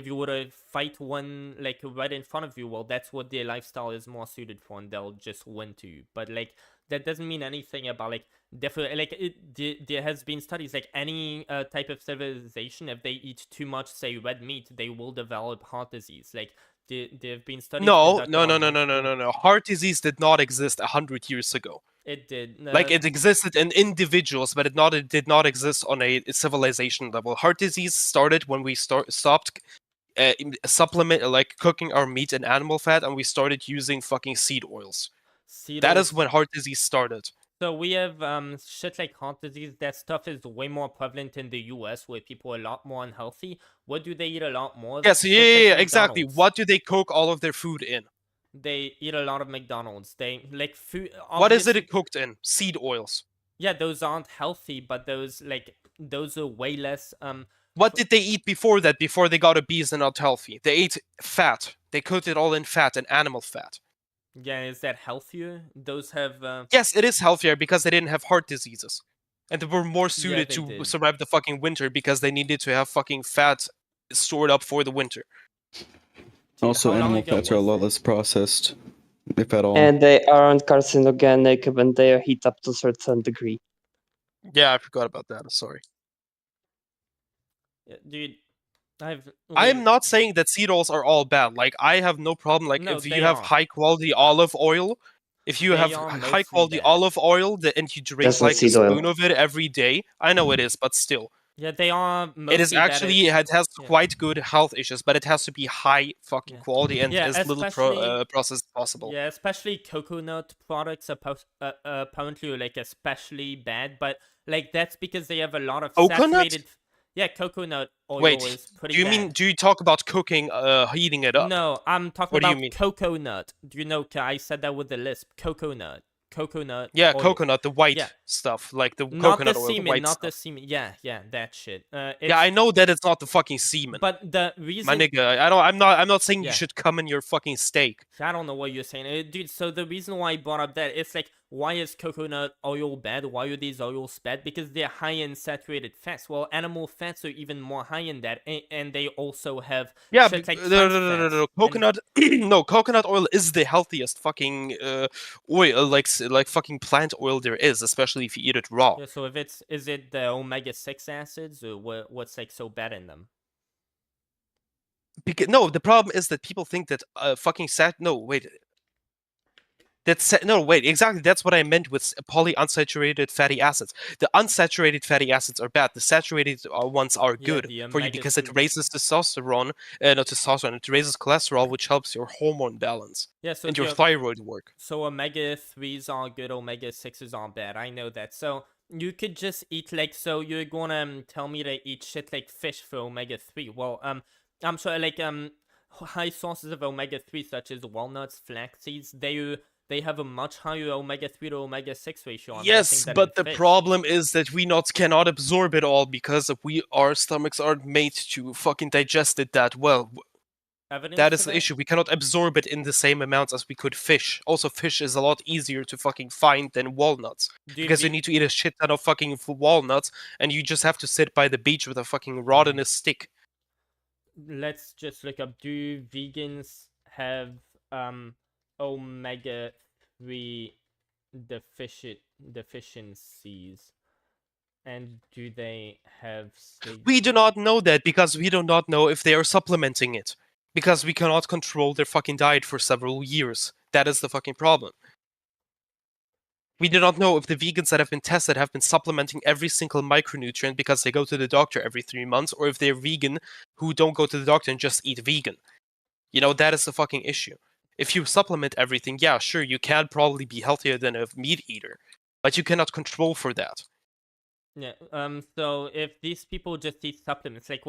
you were to fight one like right in front of you, well, that's what their lifestyle is more suited for, and they'll just win to you. But like that doesn't mean anything about like different. Like there has been studies like any type of civilization, if they eat too much, say red meat, they will develop heart disease. Like there have been studies. No. Heart disease did not exist 100 years ago. It did. Like it existed in individuals, but it did not exist on a civilization level. Heart disease started when we stopped supplement like cooking our meat and animal fat, and we started using fucking seed oils. That is when heart disease started. So we have shit like heart disease. That stuff is way more prevalent in the U.S. where people are a lot more unhealthy. What do they eat a lot more of? Yes, Shit yeah, like exactly. McDonald's. What do they cook all of their food in? They eat a lot of McDonald's. They like food. What is Obviously, it cooked in? Seed oils. yeah, those aren't healthy, but those are way less. What did they eat before that? Before they got obese and not healthy, they ate fat. They cooked it all in fat and animal fat. Yeah, is that healthier? Those have. Yes, it is healthier because they didn't have heart diseases, and they were more suited they to did. survive the fucking winter because they needed to have fucking fat stored up for the winter. Also, how long animal ago fats are a was lot it? less processed, if at all. And they aren't carcinogenic when they are heat up to a certain degree. Yeah, I forgot about that. Sorry. Yeah, dude, I'm not saying that seed oils are all bad. Like, I have no problem. Like, No, if they you have are. high quality olive oil, if you They have are high mostly quality bad. olive oil and you drink That's not like a seed oil. spoon of it every day, I know it is, but still. Yeah, they are mostly It is bad actually, at- it has yeah. quite good health issues, but it has to be high fucking quality and Yeah, as little especially- processed as possible. Yeah, especially coconut products are apparently like especially bad, but like that's because they have a lot of Coconut? saturated. Yeah, coconut oil Wait, is pretty do you bad. mean, do you talk about cooking, heating it up? No, I'm talking What do you about mean? coconut. Do you know? I said that with the lisp. Coconut. Yeah, oil. coconut, the white Yeah. stuff, like the Not coconut the oil, the semen, white not stuff. the semen. Yeah, that shit. Yeah, I know that it's not the fucking semen. But the My reason, nigga, I'm not saying Yeah. you should come in your fucking steak. I don't know what you're saying, dude. So the reason why I brought up that it's like, why is coconut oil bad? Why are these oils bad? Because they're high in saturated fats. Well, animal fats are even more high in that, and they also have Yeah, shit like no, trans no. fats. And- Coconut, no, coconut oil is the healthiest fucking oil, like fucking plant oil there is, especially if you eat it raw. Yeah, so if is it the omega-6 acids or what's like so bad in them? No, the problem is that people think that fucking exactly. That's what I meant with polyunsaturated fatty acids. The unsaturated fatty acids are bad. The saturated ones are Yeah, good the for you because it omega-3. raises testosterone. Not testosterone. It raises cholesterol, which helps your hormone balance Yeah, so and your the- thyroid work. So omega-3s are good, omega-6s are bad. I know that. So you could just eat like, so you're gonna tell me to eat shit like fish for omega-3. Well, I'm sorry, like high sources of omega-3 such as walnuts, flax seeds, they have a much higher omega-3 to omega-6 ratio. I'm guessing, Yes, than but in the fish. problem is that we cannot absorb it all because our stomachs aren't made to fucking digest it that well. Evidence That for is the issue. We cannot absorb it in the same amounts as we could fish. Also, fish is a lot easier to fucking find than walnuts. Dude, Because you need to eat a shit ton of fucking walnuts, and you just have to sit by the beach with a fucking rod and a stick. Let's just look up, do vegans have omega-3 deficiencies? And do they have We do not know that because we do not know if they are supplementing it. Because we cannot control their fucking diet for several years. That is the fucking problem. We do not know if the vegans that have been tested have been supplementing every single micronutrient because they go to the doctor every 3 months, or if they're vegan who don't go to the doctor and just eat vegan. You know, that is the fucking issue. If you supplement everything, yeah, sure, you can probably be healthier than a meat eater, but you cannot control for that. Yeah, so if these people just eat supplements, like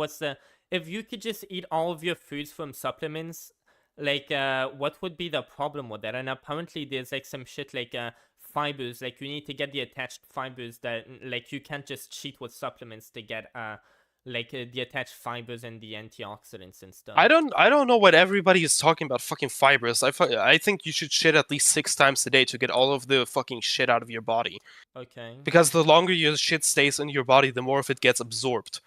if you could just eat all of your foods from supplements, like, what would be the problem with that? And apparently there's like some shit like, fibers, like you need to get the attached fibers that, like, you can't just cheat with supplements to get, the attached fibers and the antioxidants and stuff. I don't know what everybody is talking about fucking fibers. I think you should shit at least 6 times a day to get all of the fucking shit out of your body. Okay. Because the longer your shit stays in your body, the more of it gets absorbed.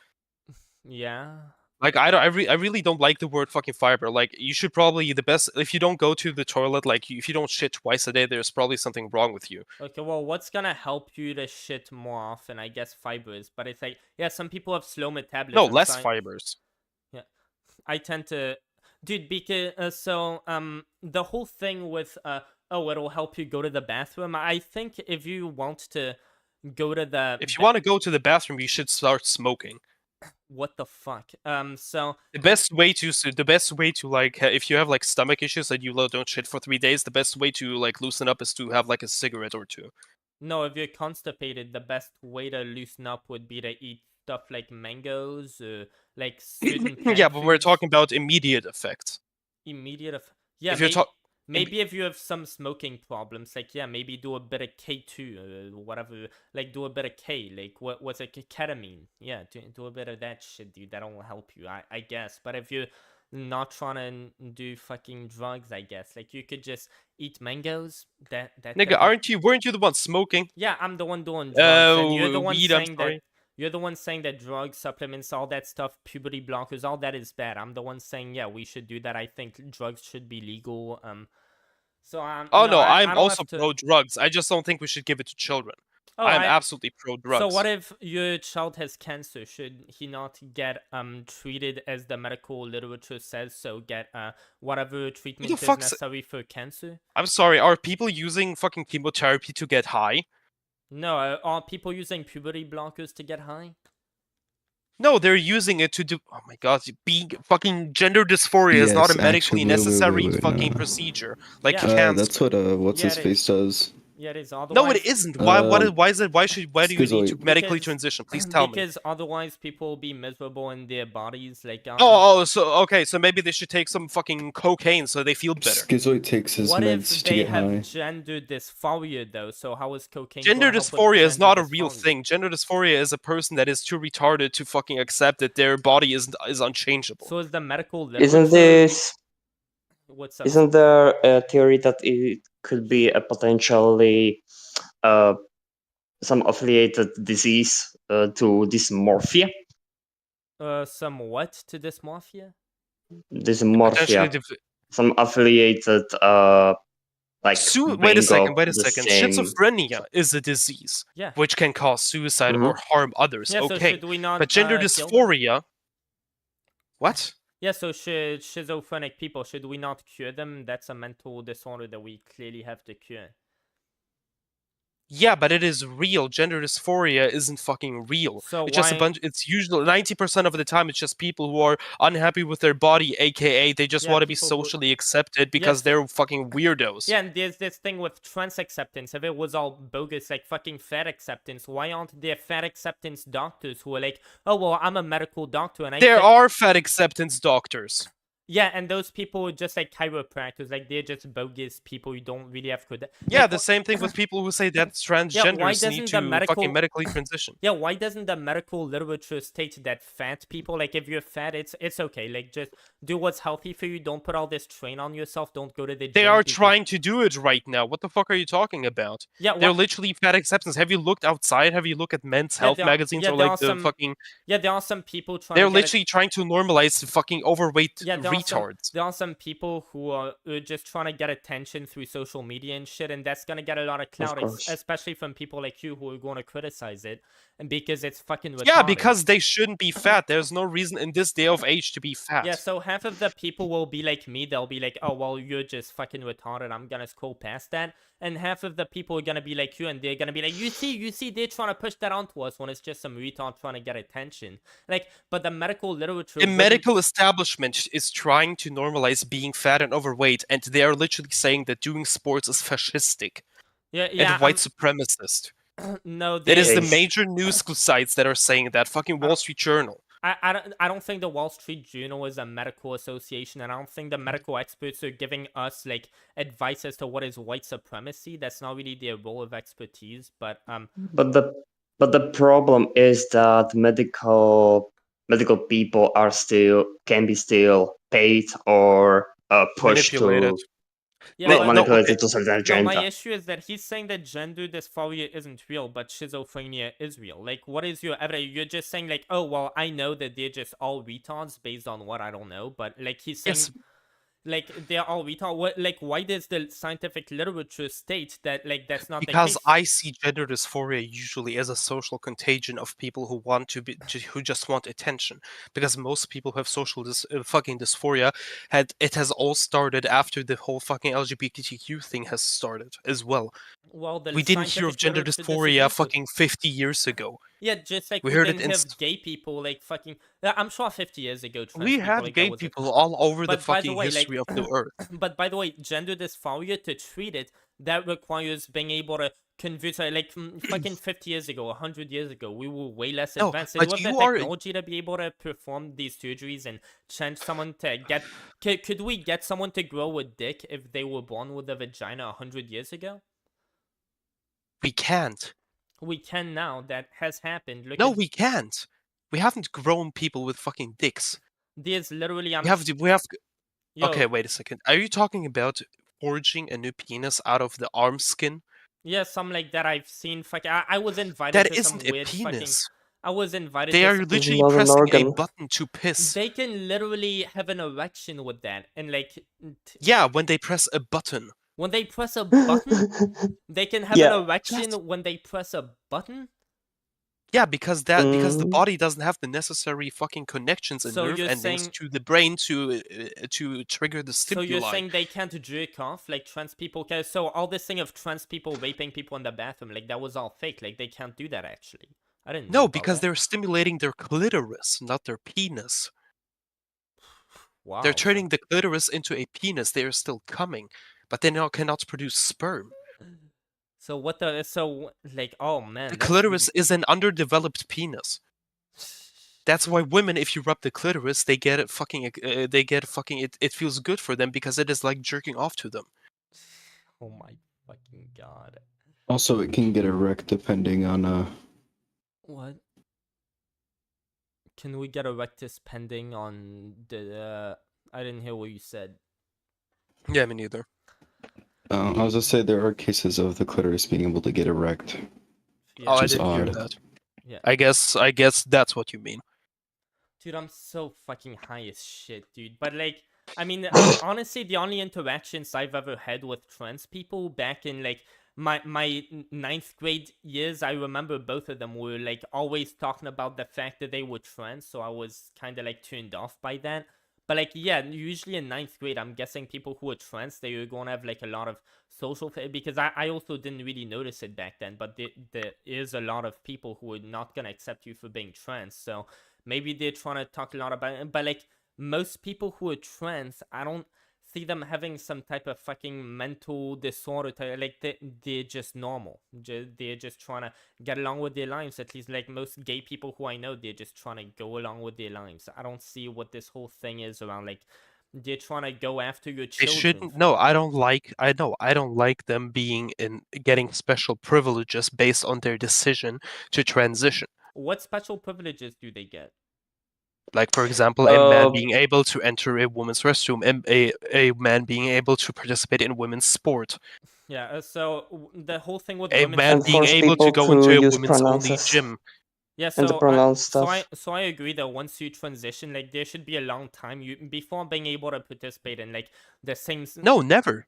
Yeah. Like, I really don't like the word fucking fiber. Like, you should probably, the best, if you don't go to the toilet, like, if you don't shit twice a day, there's probably something wrong with you. Okay, well, what's gonna help you to shit more often? I guess fibers, but it's like, yeah, some people have slow metabolism. No, less fibers. Yeah, I tend to, dude, because the whole thing with it'll help you go to the bathroom. I think if you want to go to the, if you want to go to the bathroom, you should start smoking. What the fuck? So the best way to like, if you have like stomach issues and you don't shit for 3 days, the best way to like loosen up is to have like a cigarette or two. No, if you're constipated, the best way to loosen up would be to eat stuff like mangoes, like certain plant Yeah, but we're foods. talking about immediate effects. Yeah, If you're maybe if you have some smoking problems, like yeah, maybe do a bit of K2, whatever, like do a bit of K, like what's it, ketamine? Yeah, do a bit of that shit, dude. That'll help you, I guess. But if you're not trying to do fucking drugs, I guess, like you could just eat mangoes. Nigga, weren't you the one smoking? Yeah, I'm the one doing drugs, and you're the one weed, saying that. You're the one saying that drugs, supplements, all that stuff, puberty blockers, all that is bad. I'm the one saying, yeah, we should do that. I think drugs should be legal. So I'm also pro-drugs. I just don't think we should give it to children. I'm absolutely pro-drugs. So what if your child has cancer? Should he not get treated as the medical literature says? So get whatever treatment is necessary for cancer? I'm sorry, are people using fucking chemotherapy to get high? No, are people using puberty blockers to get high? No, they're using it to do. Oh my god, being fucking gender dysphoria is not a medically necessary fucking procedure like cancer. That's what what's his face does. Yeah, it is. No, it isn't. Why is it? Why do you need to medically transition? Please tell me. Because otherwise, people will be miserable in their bodies. Like so maybe they should take some fucking cocaine so they feel better. Schizoid takes his meds to get high. What if they have gender dysphoria though? So how is cocaine? Gender dysphoria is not a real thing. Gender dysphoria is a person that is too retarded to fucking accept that their body is unchangeable. So is the medical literature... Isn't there a theory that it could be a potentially some affiliated disease to dysmorphia? Some what to dysmorphia? Dysmorphia. Some affiliated like. Wait a second. Schizophrenia is a disease, which can cause suicide or harm others. Yeah, okay, so should we not, but gender dysphoria. What? Yeah, so schizophrenic people, should we not cure them? That's a mental disorder that we clearly have to cure. Yeah, but it is real. Gender dysphoria isn't fucking real. So it's just a bunch. It's usually 90% of the time. It's just people who are unhappy with their body, aka they just want to be socially accepted because they're fucking weirdos. Yeah, and there's this thing with trans acceptance. If it was all bogus, like fucking fat acceptance, why aren't there fat acceptance doctors who are like, oh well, I'm a medical doctor, and there are fat acceptance doctors. Yeah, and those people are just like chiropractors, like they're just bogus people who don't really have good. Yeah, the same thing with people who say that transgenders need to fucking medically transition. Yeah, why doesn't the medical literature state that fat people, like if you're fat, it's okay, like just do what's healthy for you. Don't put all this strain on yourself. Don't go to the gym. They are trying to do it right now. What the fuck are you talking about? Yeah, they're literally fat acceptance. Have you looked outside? Have you looked at men's health magazines or like the fucking? Yeah, there are some people trying. They're literally trying to normalize the fucking overweight retards. There are some people who are just trying to get attention through social media and shit, and that's gonna get a lot of clout, especially from people like you who are going to criticize it, and because it's fucking retarded. Yeah, because they shouldn't be fat. There's no reason in this day of age to be fat. Yeah, so half of the people will be like me. They'll be like, oh, well, you're just fucking retarded. I'm gonna scroll past that. And half of the people are gonna be like you, and they're gonna be like, you see, they're trying to push that onto us when it's just some retard trying to get attention. Like, but the medical literature... The medical establishment is trying to normalize being fat and overweight, and they are literally saying that doing sports is fascistic. Yeah, and white supremacist. No, it is the major news sites that are saying that. Fucking Wall Street Journal. I don't think the Wall Street Journal is a medical association, and I don't think the medical experts are giving us like advice as to what is white supremacy. That's not really their role of expertise. But the problem is that medical people are can be paid or pushed to. Manipulated to certain agenda. My issue is that he's saying that gender dysphoria isn't real, but schizophrenia is real. Like, what is your evidence? You're just saying like, oh well, I know that they're just all retards based on what I don't know, but like he's saying. Yes. Like they're all retarded. What, like, why does the scientific literature state that like that's not because the case? I see gender dysphoria usually as a social contagion of people who want who just want attention. Because most people who have social fucking dysphoria it has all started after the whole fucking LGBTQ thing has started as well. Well, we didn't hear of gender dysphoria fucking 50 years ago. Yeah, just like we didn't have gay people like fucking. I'm sure 50 years ago. We had gay people all over the fucking history of the earth. But by the way, gender dysphoria, to treat it, that requires being able to like fucking 50 years ago, 100 years ago, we were way less No, advanced. but We have the you are technology to be able to perform these surgeries and change someone to get. Could we get someone to grow a dick if they were born with a vagina 100 years ago? we can't. We can now. That has happened. Look No, at we can't. We haven't grown people with fucking dicks. there's literally We have. Yo, Okay, wait a second. Are you talking about forging a new penis out of the arm skin? yeah, something like that. I've seen. I was invited That to isn't some a weird fucking. penis. I was invited. They to are some- literally not an pressing a organ. button to piss. They can literally have an erection with that, and like. Yeah, when they press a button. When they press a button, they can have Yeah. an erection when they press a button. Yeah, because the Mm. body doesn't have the necessary fucking connections and So nerve you're endings saying- to the brain to trigger the So stimuli. you're saying they can't jerk off like trans people can? So all this thing of trans people raping people in the bathroom, like that was all fake. Like they can't do that actually. I didn't know No, about because that. they're stimulating their clitoris, not their penis. Wow. They're turning the clitoris into a penis. They are still coming, but they now cannot produce sperm. So what the? So like, oh man. The that's clitoris is an underdeveloped penis. That's why women, if you rub the clitoris, they get it fucking. It feels good for them because it is like jerking off to them. Oh my fucking god. Also, it can get erect depending on What? Can we get a rectus pending on the? I didn't hear what you said. Yeah, me neither. I was just say there are cases of the clitoris being able to get erect. Yeah. Oh, I Which is didn't hear odd. that. Yeah. I guess that's what you mean. Dude, I'm so fucking high as shit, dude. But like, I mean, honestly, the only interactions I've ever had with trans people back in like my ninth grade years, I remember both of them were like always talking about the fact that they were trans, so I was kind of like turned off by that. But like, yeah, usually in ninth grade, I'm guessing people who are trans, they are gonna have like a lot of social because I also didn't really notice it back then, but there is a lot of people who are not gonna accept you for being trans, so maybe they're trying to talk a lot about it. But like most people who are trans, I don't see them having some type of fucking mental disorder. Like they're just normal. They're just trying to get along with their lives. At least like most gay people who I know, they're just trying to go along with their lives. I don't see what this whole thing is around. Like they're trying to go after your They children. shouldn't. No, I don't like. I don't like them getting special privileges based on their decision to transition. What special privileges do they get? Like, for example, a man being able to enter a woman's restroom, and a man being able to participate in women's sport, Yeah. So the whole thing with a women's man And being force able to people go to into a use women's only pronouns. gym. Yeah, And the so pronoun so I agree that once you transition, like there should be a long time before being able to participate in like the same. No, never.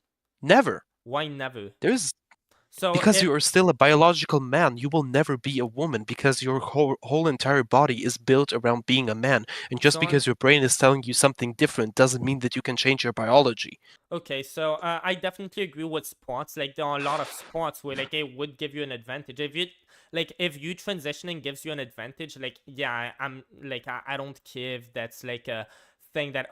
Why never? There's So because if- you are still a biological man. You will never be a woman because your whole entire body is built around being a man. And just So because your brain is telling you something different doesn't mean that you can change your biology. Okay, so I definitely agree with sports. Like there are a lot of sports where like it would give you an advantage if you transitioning gives you an advantage. Like yeah, I'm like I don't care if that's like a thing that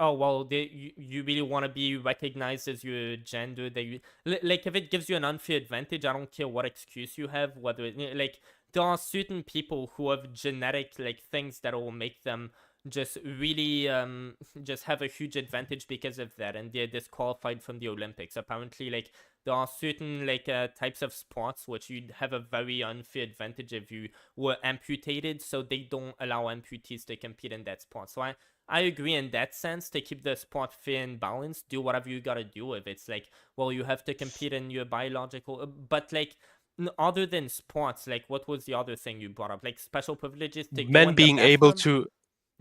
you really want to be recognized as your gender that you like if it gives you an unfair advantage. I don't care what excuse you have, whether like there are certain people who have genetic like things that will make them just really just have a huge advantage because of that, and they're disqualified from the Olympics. Apparently like there are certain like types of sports which you'd have a very unfair advantage if you were amputated, so they don't allow amputees to compete in that sport. So I agree in that sense to keep the sport fair and balanced. Do whatever you gotta do. If it's like, well, you have to compete in your biological, but like other than sports, like what was the other thing you brought up? Like special privileges to go Men in being the able bathroom? to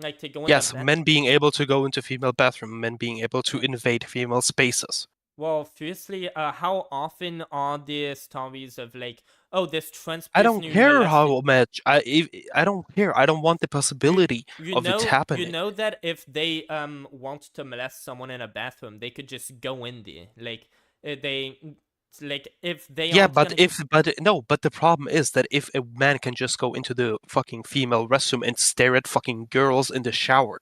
Like to go in yes, the bathroom? men being able to go into female bathroom, men being able to invade female spaces. Well, firstly, how often are there stories of like, oh, this trans person I don't who care molested- how much. I don't care. I don't want the possibility of it happening. You know that if they want to molest someone in a bathroom, they could just go in there. Like they like if they Yeah, aren't but gonna... but the problem is that if a man can just go into the fucking female restroom and stare at fucking girls in the shower.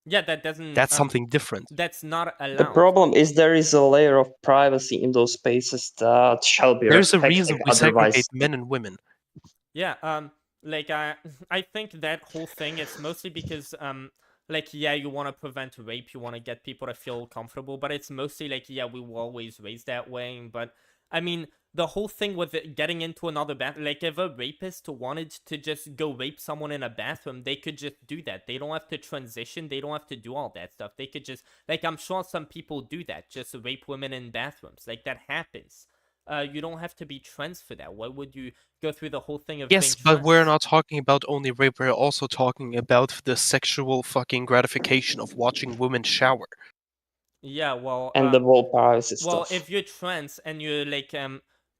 Yeah, that doesn't. That's something different. That's not allowed. The problem is there is a layer of privacy in those spaces that shall be There's a respected. reason we Otherwise, segregate men and women. Yeah. Like I think that whole thing is mostly because like yeah, you want to prevent rape, you want to get people to feel comfortable, but it's mostly like yeah, we were always raised that way. But I mean, the whole thing with it getting into another bathroom, like if a rapist wanted to just go rape someone in a bathroom, they could just do that. They don't have to transition. They don't have to do all that stuff. They could just, like, I'm sure some people do that, just rape women in bathrooms. Like, that happens. You don't have to be trans for that. Why would you go through the whole thing of Yes, being but trans? we're not talking about only rape. We're also talking about the sexual fucking gratification of watching women shower. Yeah, well... and the whole privacy well, stuff. if you're trans and you're, like,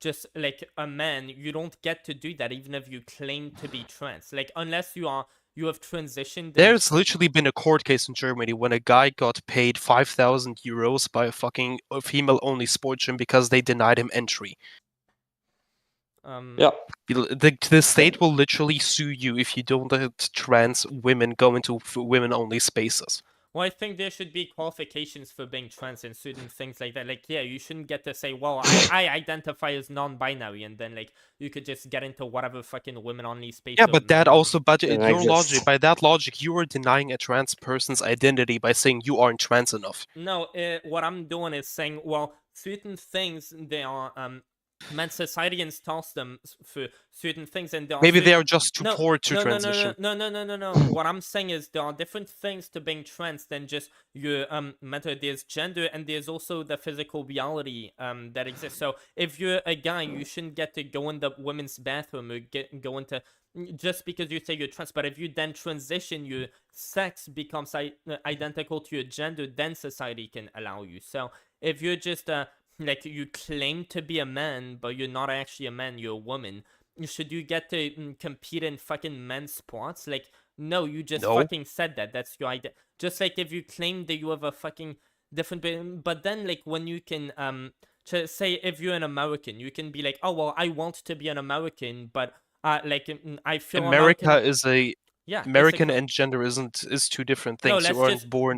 just, like, a man, you don't get to do that even if you claim to be trans. Like, unless you have transitioned... There's literally been a court case in Germany when a guy got paid 5,000 euros by a fucking female-only sports gym because they denied him entry. Yeah. The state will literally sue you if you don't let trans women go into women-only spaces. Well, I think there should be qualifications for being trans and certain things like that. Like, yeah, you shouldn't get to say, well, I identify as non-binary, and then, like, you could just get into whatever fucking women-only space. Yeah, but that also, by that logic, you are denying a trans person's identity by saying you aren't trans enough. No, what I'm doing is saying, well, certain things, they are, man, society installs them for certain things, and maybe they are just too poor to transition. No. What I'm saying is there are different things to being trans than just your matter. There's gender, and there's also the physical reality that exists. So if you're a guy, you shouldn't get to go in the women's bathroom or go into just because you say you're trans. But if you then transition, your sex becomes identical to your gender, then society can allow you. So if you're just like, you claim to be a man, but you're not actually a man, you're a woman, should you get to compete in fucking men's sports? Like, no, you just fucking said that. That's your idea. Just like if you claim that you have a fucking different... But then, like, when you can, say if you're an American, you can be like, oh, well, I want to be an American, but, like, I feel America American... is a... Yeah, American and gender is two different things. No, you aren't born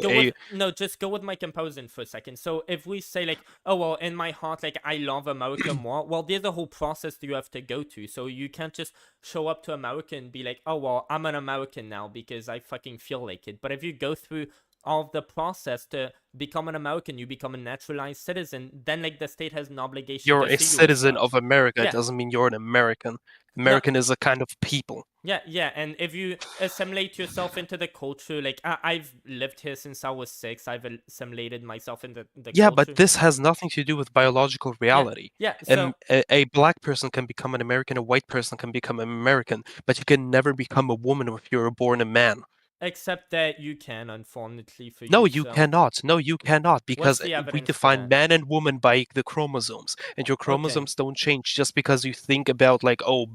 just go with my comparison for a second. So if we say, like, oh, well, in my heart, like, I love America more, well, there's a whole process that you have to go to. So you can't just show up to America and be like, oh, well, I'm an American now because I fucking feel like it. But if you go through all of the process to become an American, you become a naturalized citizen, then, like, the state has an obligation you're to a see citizen you of America. Yeah. It doesn't mean you're an American. American is a kind of people. Yeah, and if you assimilate yourself into the culture, like, I've lived here since I was 6, I've assimilated myself into the Yeah, culture. but this has nothing to do with biological reality. Yeah, and a black person can become an American, a white person can become an American, but you can never become a woman if you're born a man. Except that you can, unfortunately for you. No, you cannot. No, you cannot, because we define man and woman by the chromosomes, and your chromosomes don't change just because you think about, like, oh,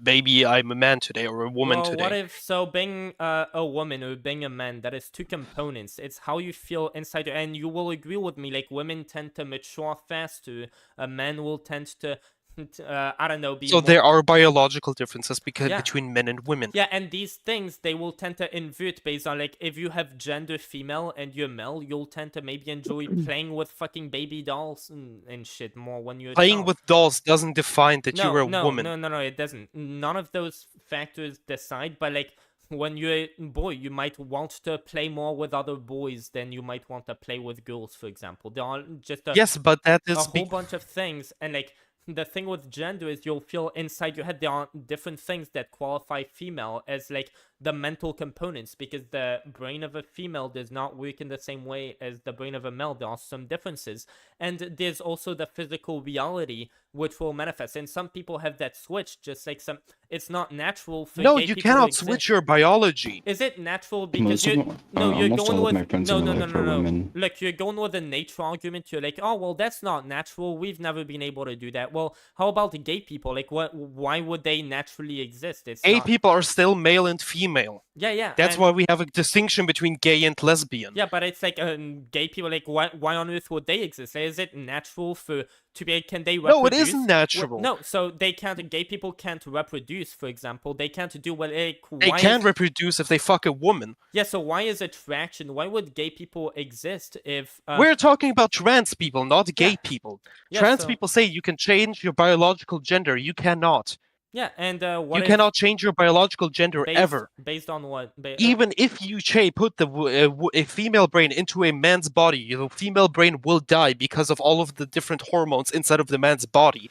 maybe I'm a man today or a woman today. What if, so being a woman or being a man, that is two components. It's how you feel inside, and you will agree with me, like, women tend to mature faster, a man will tend to I don't know, so there are biological differences between men and women. Yeah, and these things, they will tend to invert based on, like, if you have gender female and you're male, you'll tend to maybe enjoy playing with fucking baby dolls and shit more when you're playing with dolls doesn't define that you're a woman. No, it doesn't. None of those factors decide, but, like, when you're a boy, you might want to play more with other boys than you might want to play with girls, for example. There are just yes, but that is a whole bunch of things, and, like, the thing with gender is you'll feel inside your head there are different things that qualify female as, like, the mental components, because the brain of a female does not work in the same way as the brain of a male. There are some differences, and there's also the physical reality which will manifest, and some people have that switch, just like some... It's not natural for no, gay you people cannot to switch exist. your biology. Is it natural because you're going with women. Look, you're going with a nature argument. You're like, oh, well, that's not natural, we've never been able to do that. Well, how about the gay people? Like, why would they naturally exist? It's Gay not... people are still male and female. female. Yeah. That's why we have a distinction between gay and lesbian. Yeah, but it's like gay people. Like, why on earth would they exist? Is it natural to be? Can they reproduce? No, it isn't natural. No, so they can't. Gay people can't reproduce. For example, they can't do what. They can reproduce if they fuck a woman. Yeah, so why is attraction? Why would gay people exist if? We're talking about trans people, not gay people. Yeah, Trans so- people say you can change your biological gender. You cannot. Yeah, and You cannot change your biological gender ever. Based on what? Even if you put a female brain into a man's body, the female brain will die because of all of the different hormones inside of the man's body.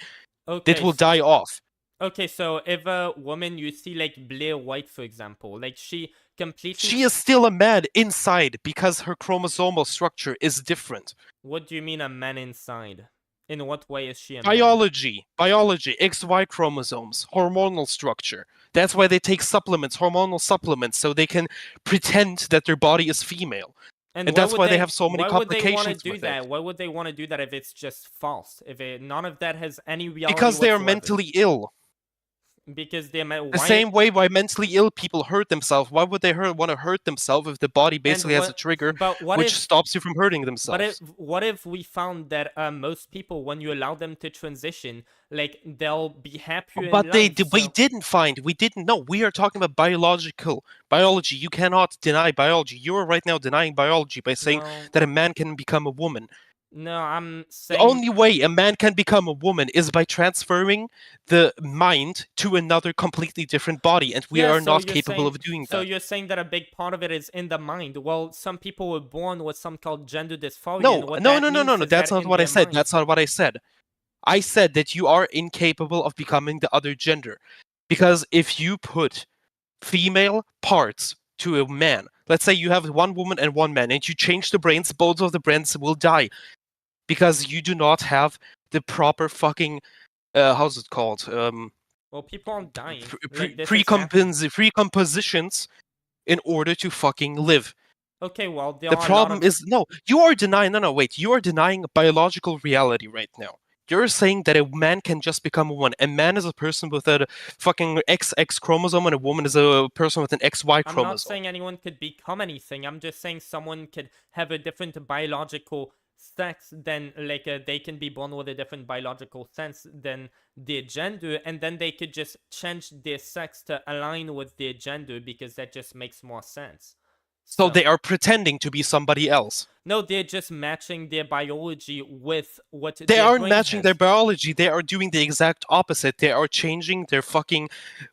It will die off. Okay, so if a woman you see like Blair White, for example, like she completely... She is still a man inside because her chromosomal structure is different. What do you mean a man inside? In what way is she a man? Biology, XY chromosomes, hormonal structure. That's why they take supplements, hormonal supplements, so they can pretend that their body is female. And that's why they have so many complications with it. Why would they want to do that if it's just false? If none of that has any reality Because they are whatsoever? mentally ill. Because they're The same way why mentally ill people hurt themselves. Why would they want to hurt themselves if the body basically has a trigger which stops you from hurting themselves? But what if we found that most people, when you allow them to transition, like they'll be happier? But we didn't know. We are talking about biology. You cannot deny biology. You are right now denying biology by saying that a man can become a woman. No, I'm saying... The only way a man can become a woman is by transferring the mind to another completely different body, and we are not capable of doing that. So you're saying that a big part of it is in the mind. Well, some people were born with some called gender dysphoria. No. That's not what I said. That's not what I said. I said that you are incapable of becoming the other gender. Because if you put female parts to a man, let's say you have one woman and one man, and you change the brains, both of the brains will die. Because you do not have the proper fucking, how's it called? Well, people aren't dying. Precompositions in order to fucking live. Okay, well, the problem is you are denying. You are denying biological reality right now. You're saying that a man can just become a woman. A man is a person with a fucking XX chromosome, and a woman is a person with an XY chromosome. I'm not saying anyone could become anything. I'm just saying someone could have a different biological sex than, like, they can be born with a different biological sense than their gender, and then they could just change their sex to align with their gender because that just makes more sense. So they are pretending to be somebody else. No, they're just matching their biology with what they aren't matching their biology. They are doing the exact opposite. They are changing their fucking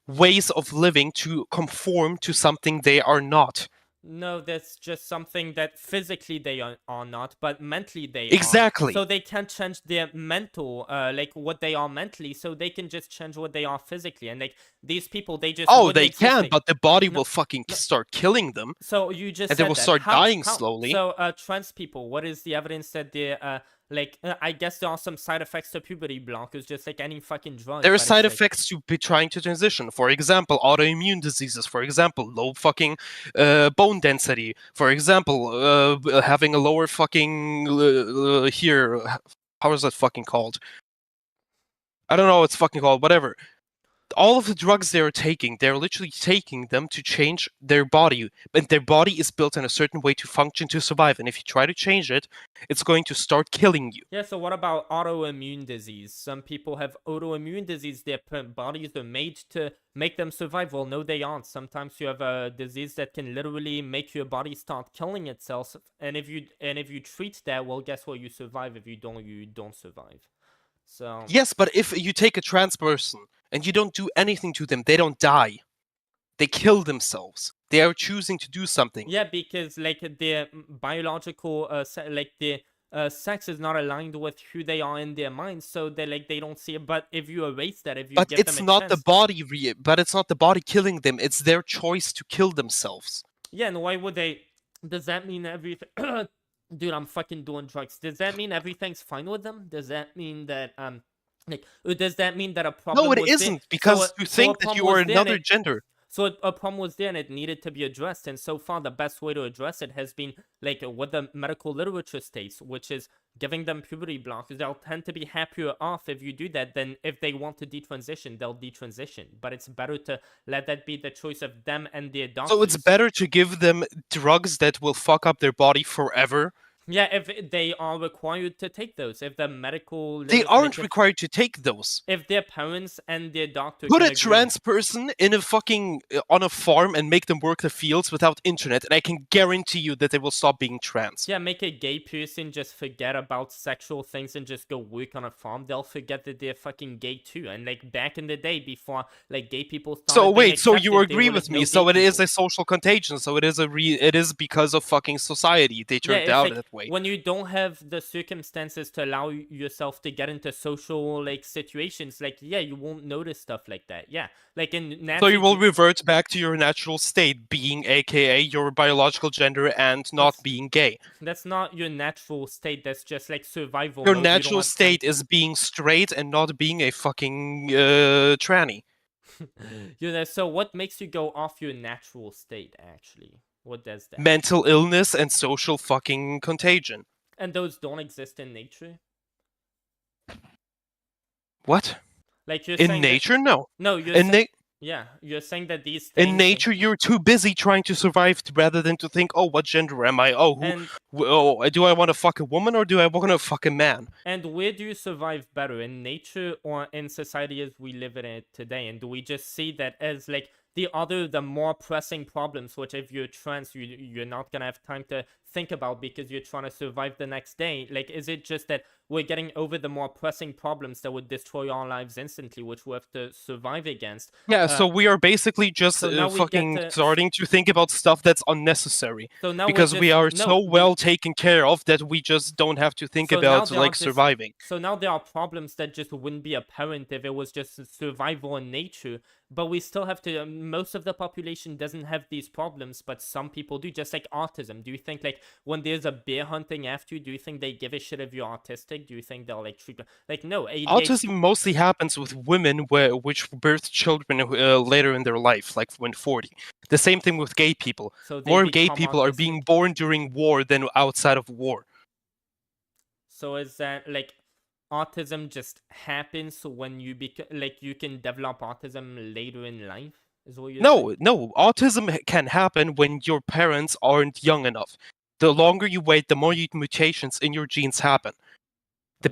ways of living to conform to something they are not. No, that's just something that physically they are not, but mentally they are. So they can't change their mental, like what they are mentally, so they can just change what they are physically. And like these people, they just they can, but the body will fucking start killing them. So you just and they will start dying How? slowly. So trans people, what is the evidence that they're like? I guess there are some side effects to puberty blockers, just like any fucking drug. There are side effects to be trying to transition. For example, autoimmune diseases. For example, low fucking bone density. For example, having a lower fucking how is that fucking called? I don't know what it's fucking called. Whatever. All of the drugs they're literally taking them to change their body. And their body is built in a certain way to function, to survive. And if you try to change it, it's going to start killing you. Yeah, so what about autoimmune disease? Some people have autoimmune disease. Their bodies are made to make them survive. Well, no, they aren't. Sometimes you have a disease that can literally make your body start killing itself. And if you treat that, well, guess what? You survive. If you don't survive. So yes, but if you take a trans person and you don't do anything to them, they don't die. They kill themselves. They are choosing to do something. Yeah, because like their biological, their sex is not aligned with who they are in their minds, so they don't see it. But if you erase that, if you but give it's them a not chance, the body. But it's not the body killing them. It's their choice to kill themselves. Yeah, and why would they? Does that mean everything? Dude, I'm fucking doing drugs. Does that mean everything's fine with them? Does that mean that does that mean that a problem? No, it isn't, because you think that you are another gender. So a problem was there and it needed to be addressed. And so far, the best way to address it has been like what the medical literature states, which is giving them puberty blockers. They'll tend to be happier off if you do that than if they want to detransition, they'll detransition. But it's better to let that be the choice of them and their doctors. So it's better to give them drugs that will fuck up their body forever. Yeah, if they are required to take those, if the medical... They aren't required to take those. If their parents and their doctor... Put a trans person in a fucking... on a farm and make them work the fields without internet, and I can guarantee you that they will stop being trans. Yeah, make a gay person just forget about sexual things and just go work on a farm. They'll forget that they're fucking gay too. And like back in the day, before like gay people started So wait, so accepted, you agree with me? So it is a social contagion. So it is because of fucking society. They turned out that way. When you don't have the circumstances to allow yourself to get into social like situations, like yeah, you won't notice stuff like that. Yeah, like in so you will revert back to your natural state, being AKA your biological gender and not being gay. That's not your natural state. That's just like survival. Your natural state is being straight and not being a fucking tranny. So what makes you go off your natural state actually? What does that? Mental illness and social fucking contagion. And those don't exist in nature? What? Like you're in nature? No. No, you're yeah, you're saying that these things... In nature, you're too busy trying to survive rather than to think, oh, what gender am I? Oh, do I want to fuck a woman or do I want to fuck a man? And where do you survive better, in nature or in society as we live in it today? And do we just see that as like the more pressing problems, which if you're trans, you're not gonna have time to think about because you're trying to survive the next day? Like, is it just that we're getting over the more pressing problems that would destroy our lives instantly, which we have to survive against? Yeah, so we are basically just fucking starting to think about stuff that's unnecessary. So now because we are so well taken care of that we just don't have to think about like surviving. So now there are problems that just wouldn't be apparent if it was just survival in nature. But we still have to, most of the population doesn't have these problems, but some people do, just like autism. Do you think, like, when there's a bear hunting after you, do you think they give a shit if you're autistic? Do you think they'll, like, treat... Like, no. Autism mostly happens with women which birth children later in their life, like when 40. The same thing with gay people. So more gay people are being born during war than outside of war. So is that, like... autism just happens when you you can develop autism later in life? Is what you're saying? No. Autism can happen when your parents aren't young enough. The longer you wait, the more mutations in your genes happen. The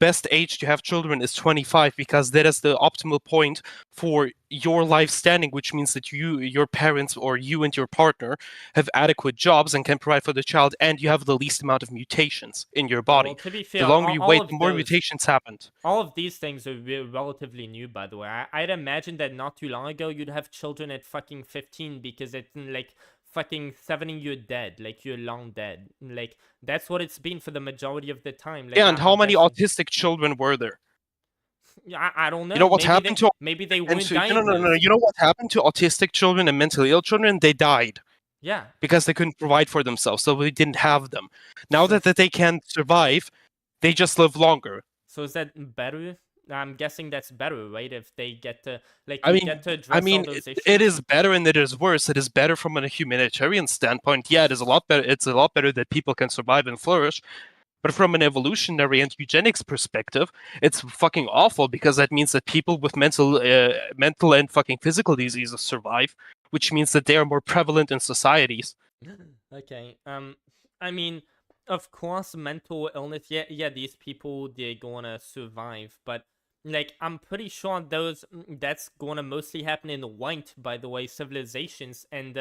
best age to have children is 25 because that is the optimal point for your life standing, which means that your parents, or you and your partner have adequate jobs and can provide for the child, and you have the least amount of mutations in your body. Well, to be fair, the longer you wait, the more mutations happen. All of these things are relatively new, by the way. I'd imagine that not too long ago you'd have children at fucking 15 because it's like fucking 70 you're dead, like you're long dead. Like that's what it's been for the majority of the time. Like, yeah, and how many autistic children were there? Yeah, I don't know. You know what happened to... Maybe they weren't dying. No. You know what happened to autistic children and mentally ill children? They died. Yeah. Because they couldn't provide for themselves, so they didn't have them. Now that they can survive, they just live longer. So is that better? I'm guessing that's better, right? If they get to address all those issues. It is better and it is worse. It is better from a humanitarian standpoint. Yeah, it is a lot better. It's a lot better that people can survive and flourish. But from an evolutionary and eugenics perspective, it's fucking awful because that means that people with mental and fucking physical diseases survive, which means that they are more prevalent in societies. Okay. I mean, of course, mental illness. Yeah. These people, they're gonna survive, but like I'm pretty sure that's gonna mostly happen in white, by the way, civilizations, and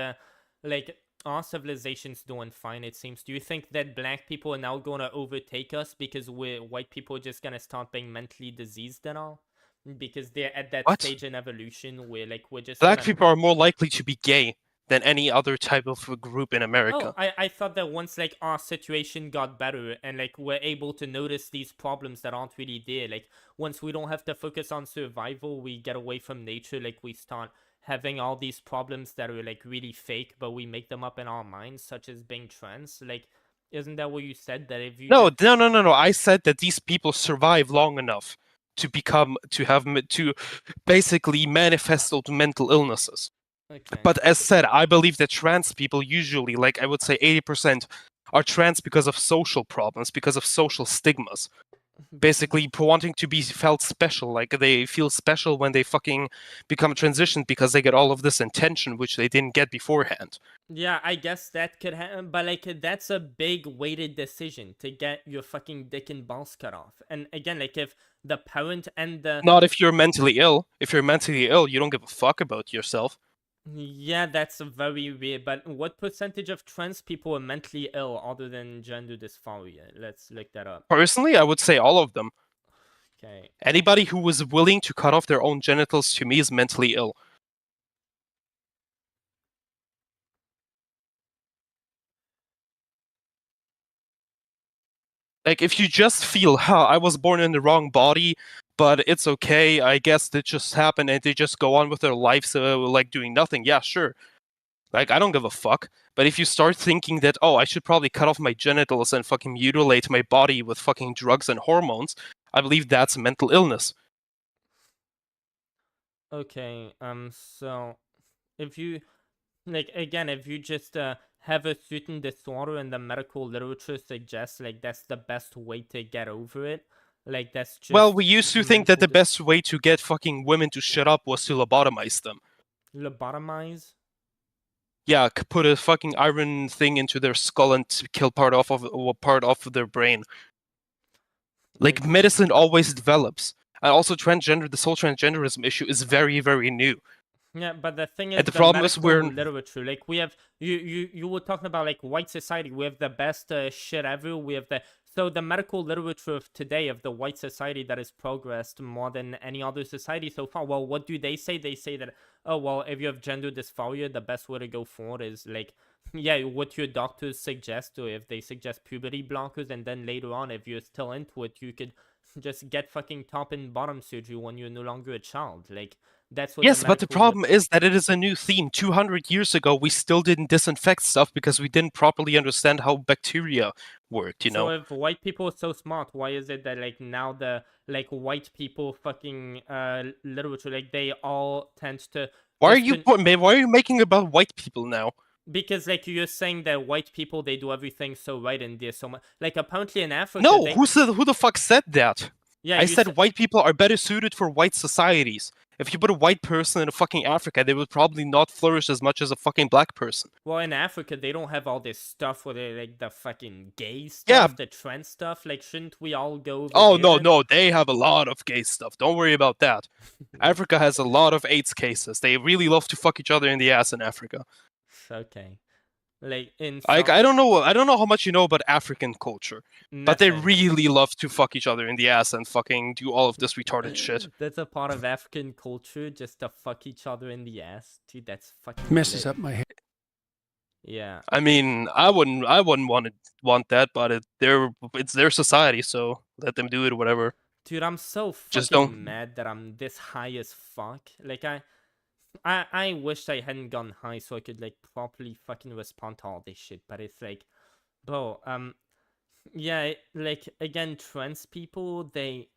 like our civilization's doing fine, it seems. Do you think that black people are now gonna overtake us because white people are just gonna start being mentally diseased and all? Because they're at that stage in evolution where like we're just black people are more likely to be gay than any other type of group in America. Oh, I thought that once like our situation got better and like we're able to notice these problems that aren't really there, like once we don't have to focus on survival, we get away from nature, like we start having all these problems that are like really fake, but we make them up in our minds, such as being trans. Like, isn't that what you said? That if you No. I said that these people survive long enough to basically manifest those mental illnesses. Okay. But as said, I believe that trans people usually, like I would say 80%, are trans because of social problems, because of social stigmas. Basically, wanting to be felt special, like they feel special when they fucking become transitioned because they get all of this attention which they didn't get beforehand. Yeah, I guess that could happen, but like that's a big weighted decision to get your fucking dick and balls cut off. And again, like if the parent and the Not if you're mentally ill. If you're mentally ill, you don't give a fuck about yourself. Yeah, that's very weird. But what percentage of trans people are mentally ill other than gender dysphoria? Let's look that up. Personally, I would say all of them. Okay. Anybody who was willing to cut off their own genitals to me is mentally ill. Like, if you just feel, I was born in the wrong body, but it's okay, I guess that just happened, and they just go on with their lives, like, doing nothing, yeah, sure. Like, I don't give a fuck. But if you start thinking that, I should probably cut off my genitals and fucking mutilate my body with fucking drugs and hormones, I believe that's mental illness. Okay, so if you, like, again, if you just have a certain disorder and the medical literature suggests, like, that's the best way to get over it, like, that's just... Well, we used to think that the best way to get fucking women to shut up was to lobotomize them. Lobotomize? Yeah, put a fucking iron thing into their skull and kill part off of their brain. Like, medicine always develops. And also this whole transgenderism issue is very, very new. Yeah, but the thing is, and the problem is literature, like, we have, you were talking about, like, white society, we have the best shit ever, we have so the medical literature of today of the white society that has progressed more than any other society so far, well, what do they say? They say that, oh, well, if you have gender dysphoria, the best way to go forward is, like, yeah, what your doctors suggest, or if they suggest puberty blockers, and then later on, if you're still into it, you could just get fucking top and bottom surgery when you're no longer a child, like... That's what yes, but the problem is that it is a new theme. 200 years ago, we still didn't disinfect stuff because we didn't properly understand how bacteria worked, you know? So if white people are so smart, why is it that, like, now the, like, white people fucking literature, like, they all tend to... Why are you making it about white people now? Because, like, you're saying that white people, they do everything so right and they're so much... Like, apparently in Africa... No, who the fuck said that? Yeah, I said white people are better suited for white societies. If you put a white person in a fucking Africa, they would probably not flourish as much as a fucking black person. Well, in Africa, they don't have all this stuff where they, like, the fucking gay stuff, the trans stuff. Like, shouldn't we all go over no, they have a lot of gay stuff. Don't worry about that. Africa has a lot of AIDS cases. They really love to fuck each other in the ass in Africa. Okay. Like, I don't know how much you know about African culture, but they really love to fuck each other in the ass and fucking do all of this retarded shit. That's a part of African culture, just to fuck each other in the ass. Dude, that's fucking messes up my head. Yeah. I mean, I wouldn't want that, but it's their society, so let them do it, whatever. Dude, I'm so Just fucking mad that I'm this high as fuck. Like, I wish I hadn't gone high so I could, like, properly fucking respond to all this shit, but it's like, bro, yeah, like, again, trans people, they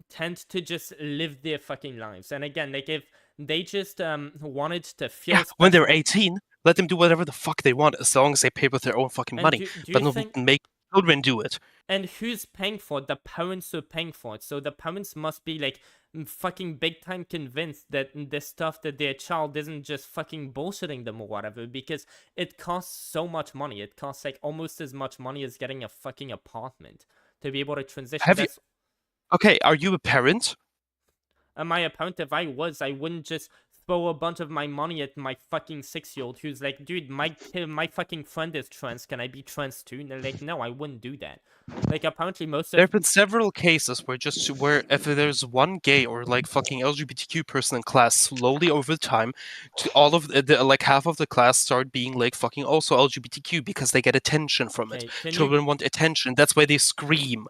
tend to just live their fucking lives, and again, like, if they just wanted to feel when they're 18, let them do whatever the fuck they want, as long as they pay with their own fucking money, but not make children do it. And who's paying for it? The parents are paying for it. So the parents must be, like, fucking big time convinced that the stuff that their child isn't just fucking bullshitting them or whatever, because it costs so much money. It costs, like, almost as much money as getting a fucking apartment to be able to transition. Okay, are you a parent? Am I a parent? If I was, I wouldn't just throw a bunch of my money at my fucking 6-year-old who's like, dude, my fucking friend is trans, can I be trans too? And they're like, no, I wouldn't do that. Like, apparently there have been several cases where if there's one gay or, like, fucking LGBTQ person in class, slowly over time, all of like half of the class start being, like, fucking also LGBTQ because they get attention from it. Children want attention. That's why they scream.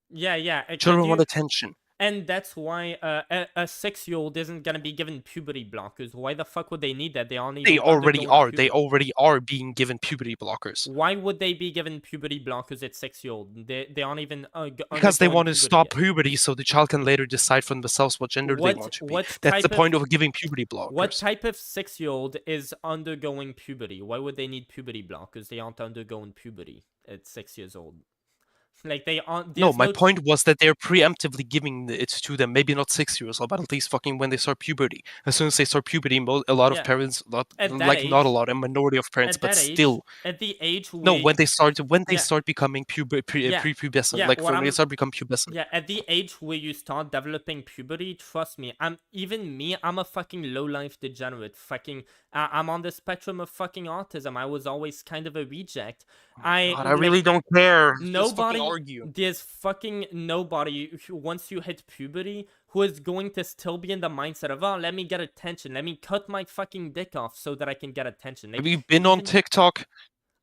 Yeah. Children want attention. And that's why a 6-year-old isn't gonna be given puberty blockers. Why the fuck would they need that? They aren't even They already undergoing are. They puberty. already are being given puberty blockers. Why would they be given puberty blockers at 6-year-old? They aren't even Because they undergoing want to puberty stop yet. puberty so the child can later decide for themselves what gender they want to be. That's the point of giving puberty blockers. What type of 6-year-old is undergoing puberty? Why would they need puberty blockers? They aren't undergoing puberty at 6 years old. Like they aren't. No, my point was that they're preemptively giving it to them. Maybe not 6 years old, but at least fucking when they start puberty. As soon as they start puberty, a lot of parents, not a minority of parents, but still. At the age when they start becoming prepubescent, Yeah, like when they start becoming pubescent. Yeah, at the age where you start developing puberty, trust me, I'm a fucking low life degenerate. I'm on the spectrum of fucking autism. I was always kind of a reject. God, I really don't care. Nobody, argue. There's fucking nobody once you hit puberty who is going to still be in the mindset of, oh, let me get attention. Let me cut my fucking dick off so that I can get attention. Have you been on TikTok?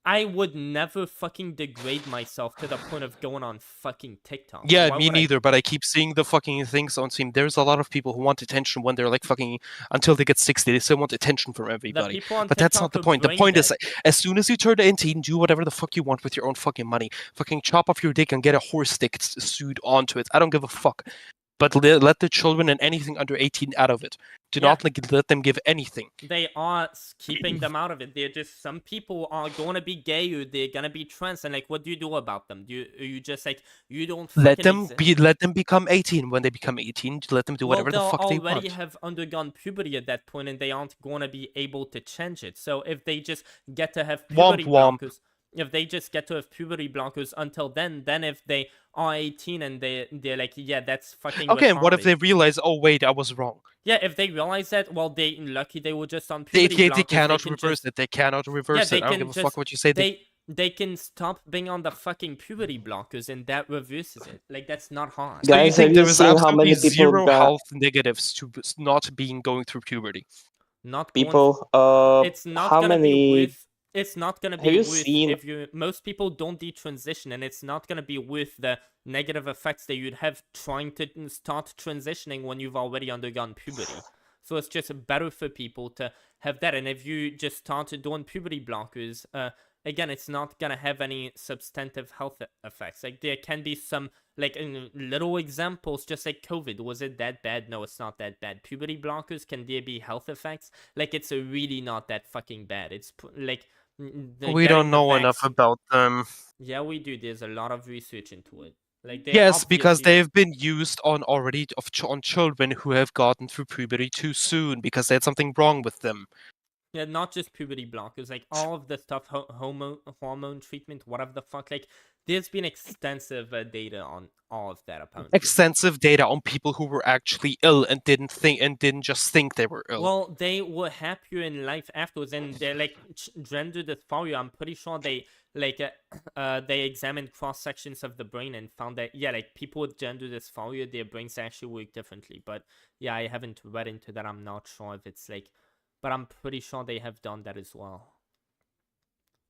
I would never fucking degrade myself to the point of going on fucking TikTok. Yeah, me neither, but I keep seeing the fucking things on Steam. There's a lot of people who want attention when they're like fucking, until they get 60, they still want attention from everybody. But that's not the point. The point is, as soon as you turn 18, do whatever the fuck you want with your own fucking money. Fucking chop off your dick and get a horse stick sewed onto it. I don't give a fuck. But let the children and anything under 18 out of it. Do not let them give anything. They are keeping them out of it. They're just, some people are going to be gay or they're going to be trans, and like, what do you do about them? You just like, you don't let them become 18. When they become 18, let them do whatever the fuck they want. They'll already have undergone puberty at that point, and they aren't going to be able to change it. So if they just get to have puberty blockers, if they just get to have puberty blockers until then if they are 18 and they're like, yeah, that's fucking okay, retarded. And what if they realize, oh wait, I was wrong? Yeah, if they realize that, well, they lucky they were just on puberty blockers. They cannot reverse it. They cannot reverse it. I don't give a fuck what you say. They can stop being on the fucking puberty blockers, and that reverses it. Like, that's not hard. Guys, so you think there is absolutely zero got... health negatives to not going through puberty? Not people. It's not how gonna many? Be with, it's not gonna be Have worth if you. Most people don't detransition, and it's not gonna be worth the negative effects that you'd have trying to start transitioning when you've already undergone puberty. So it's just better for people to have that. And if you just start doing puberty blockers, again, it's not gonna have any substantive health effects. Like, there can be some, like, little examples, just like COVID. Was it that bad? No, it's not that bad. Puberty blockers, can there be health effects? Like, it's really not that fucking bad. It's like, we don't know enough about them. Yeah, we do. There's a lot of research into it. Like, yes, because they've been used on children who have gotten through puberty too soon because they had something wrong with them. Yeah, not just puberty blockers, like all of the stuff, hormone treatment, whatever the fuck. Like, there's been extensive data on all of that, apparently. Extensive data on people who were actually ill and didn't just think they were ill. Well, they were happier in life afterwards, and they're like gender dysphoria. I'm pretty sure they they examined cross sections of the brain and found that like people with gender dysphoria, their brains actually work differently. But yeah, I haven't read into that. I'm not sure if it's like. But I'm pretty sure they have done that as well.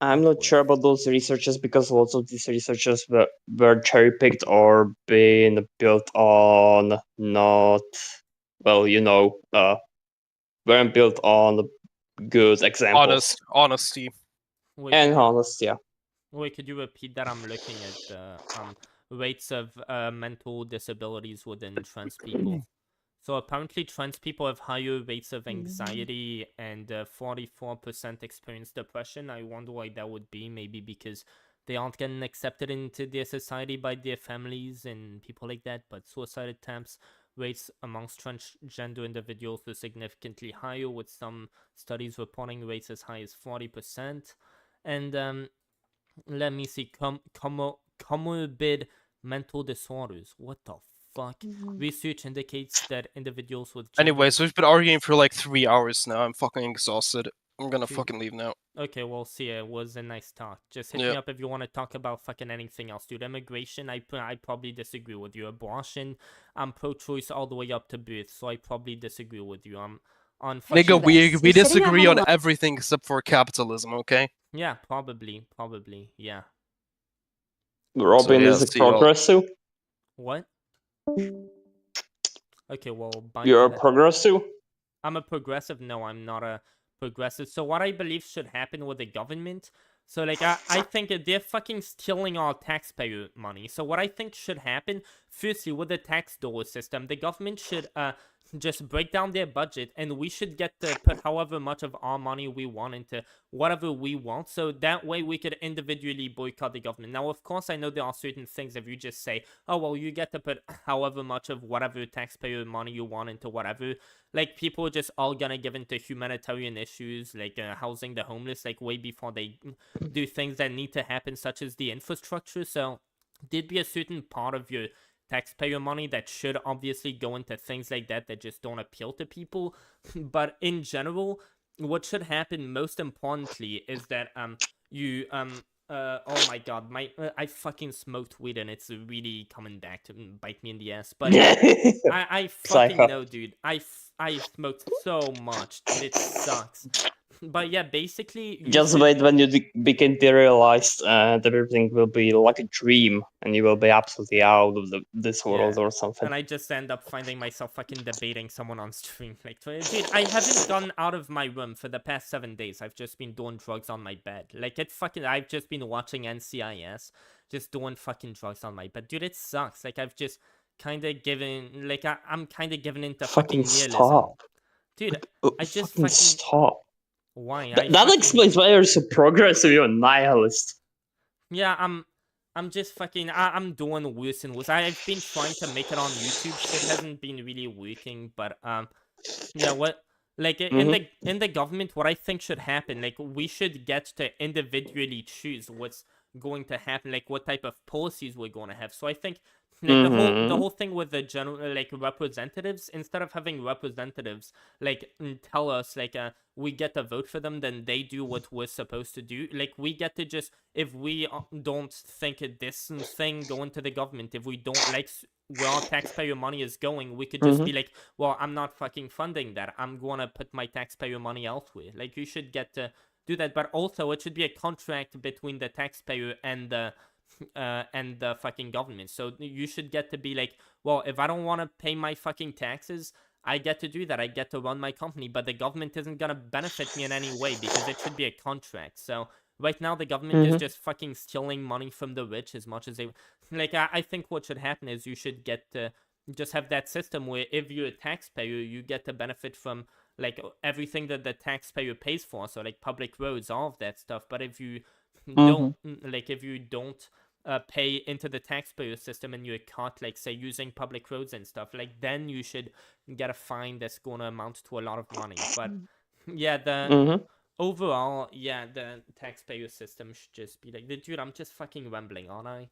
I'm not sure about those researchers because lots of these researchers were cherry-picked or been built on not, well, weren't built on good examples. Honesty. And honest, yeah. Wait, could you repeat that? I'm looking at rates of mental disabilities within trans people. So apparently trans people have higher rates of anxiety and 44% experience depression. I wonder why that would be. Maybe because they aren't getting accepted into their society by their families and people like that. But suicide attempts rates amongst transgender individuals are significantly higher, with some studies reporting rates as high as 40%. And let me see, comorbid mental disorders. What the fuck? Research indicates that individuals with Anyway, so we've been arguing for like 3 hours now. I'm fucking exhausted. I'm gonna fucking leave now. Okay, well, see, it was a nice talk. Just hit me up if you want to talk about fucking anything else, dude. Immigration, I probably disagree with you. Abortion, I'm pro-choice all the way up to birth, so I probably disagree with you. I'm on fucking... Nigga, we disagree on everything except for capitalism, okay? Yeah, probably, yeah. Robin is a progressive. What? Okay, well, bind You're to a that. progressive? I'm a progressive. No, I'm not a progressive. So what I believe should happen with the government. So like I think that they're fucking stealing our taxpayer money. So what I think should happen, firstly, with the tax dollar system, the government should just break down their budget, and we should get to put however much of our money we want into whatever we want. So that way we could individually boycott the government. Now, of course, I know there are certain things if you just say, oh well, you get to put however much of whatever taxpayer money you want into whatever. Like, people are just all gonna give into humanitarian issues, like housing the homeless, like way before they do things that need to happen, such as the infrastructure. So there'd be a certain part of your taxpayer money that should obviously go into things like that just don't appeal to people. But in general, what should happen most importantly is that you oh my god, I fucking smoked weed and it's really coming back to bite me in the ass. But I fucking Psycho. know, dude. I smoked so much, dude. It sucks. But yeah, basically, Just wait when you become derealized, and everything will be like a dream, and you will be absolutely out of this world or something. And I just end up finding myself fucking debating someone on stream. Like, dude, I haven't gone out of my room for the past 7 days. I've just been doing drugs on my bed. Like, I've just been watching NCIS, just doing fucking drugs on my bed. Dude, it sucks. Like, I've just kind of given, like, I'm kind of giving into fucking nihilism. Stop. Dude, I just fucking stop. Why? That explains why you're so progressive, you're a nihilist. Yeah, I'm just fucking, I'm doing worse and worse. I've been trying to make it on YouTube. Shit hasn't been really working, but yeah, what, like, in the government, what I think should happen, like, we should get to individually choose what's going to happen, like, what type of policies we're going to have. So I think, like, the whole thing with the general, like, representatives, instead of having representatives, like, tell us, like, we get to vote for them, then they do what we're supposed to do. Like, we get to just, if we don't think this thing going to the government, if we don't like where our taxpayer money is going, we could just be like, well, I'm not fucking funding that. I'm gonna put my taxpayer money elsewhere. Like, you should get to do that, but also it should be a contract between the taxpayer and the fucking government. So you should get to be like, well, if I don't want to pay my fucking taxes, I get to do that. I get to run my company, but the government isn't gonna benefit me in any way because it should be a contract. So right now the government is just fucking stealing money from the rich as much as they like. I think what should happen is you should get to just have that system where if you're a taxpayer, you get to benefit from like everything that the taxpayer pays for. So like public roads, all of that stuff. But if you don't like, if you don't pay into the taxpayer system and you're caught, like, say, using public roads and stuff, like, then you should get a fine that's going to amount to a lot of money. But yeah, overall, yeah, the taxpayer system should just be like, dude, I'm just fucking rambling, aren't I?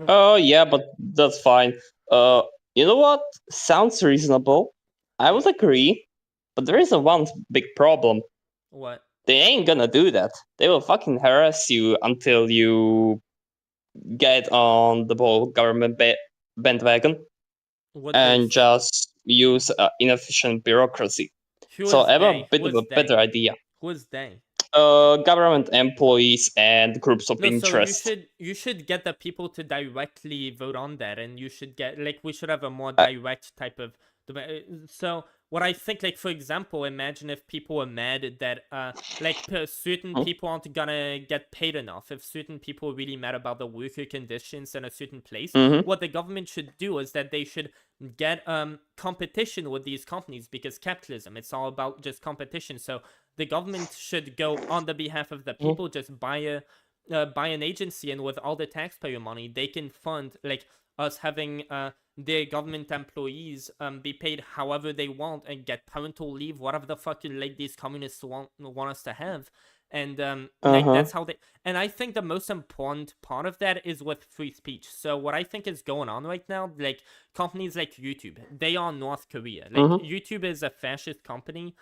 Oh yeah, but that's fine. You know what? Sounds reasonable. I would agree, but there is one big problem. What? They ain't gonna do that. They will fucking harass you until you get on the whole government bandwagon and just use inefficient bureaucracy. So I have a bit of a better idea. Who is they? Government employees and groups of interest. So you should get the people to directly vote on that, and you should get, like, we should have a more direct type of. So what I think, like, for example, imagine if people were mad that like certain people aren't gonna get paid enough. If certain people are really mad about the worker conditions in a certain place, what the government should do is that they should get competition with these companies, because capitalism, it's all about just competition. So the government should go on the behalf of the people, just buy an agency, and with all the taxpayer money, they can fund, like, us having their government employees be paid however they want and get parental leave, whatever the fucking, like, these communists want us to have. And like, that's how they. And I think the most important part of that is with free speech. So what I think is going on right now, like, companies like YouTube, they are North Korea. Like, YouTube is a fascist company,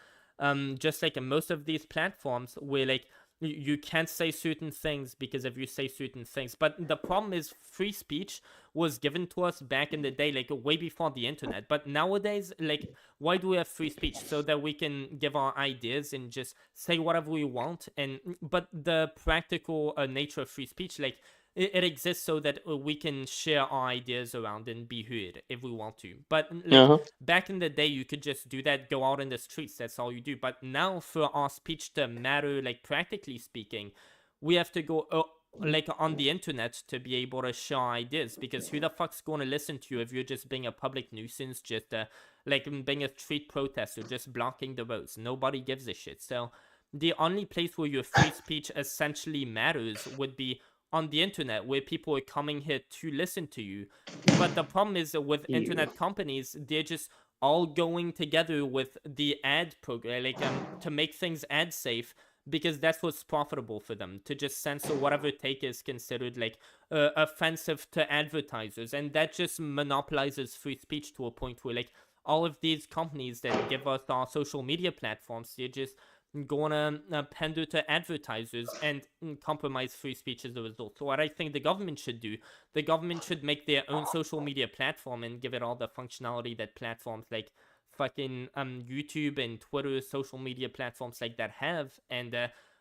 just like most of these platforms, where, like, you can't say certain things because if you say certain things. But the problem is free speech was given to us back in the day, like, way before the internet. But nowadays, like, why do we have free speech? So that we can give our ideas and just say whatever we want. But the practical nature of free speech, like, it exists so that we can share our ideas around and be heard if we want to. But like back in the day, you could just do that, go out in the streets, that's all you do. But now for our speech to matter, like practically speaking, we have to go like on the internet to be able to share ideas, because who the fuck's going to listen to you if you're just being a public nuisance, just like being a street protester, just blocking the roads? Nobody gives a shit. So the only place where your free speech essentially matters would be on the internet, where people are coming here to listen to you. But the problem is that with internet companies, they're just all going together with the ad program, like to make things ad safe, because that's what's profitable for them, to just censor whatever take is considered like offensive to advertisers. And that just monopolizes free speech to a point where like all of these companies that give us our social media platforms, they're just gonna pander to advertisers and compromise free speech as a result. So what I think the government should do, the government should make their own social media platform and give it all the functionality that platforms like fucking YouTube and Twitter, social media platforms like that have. And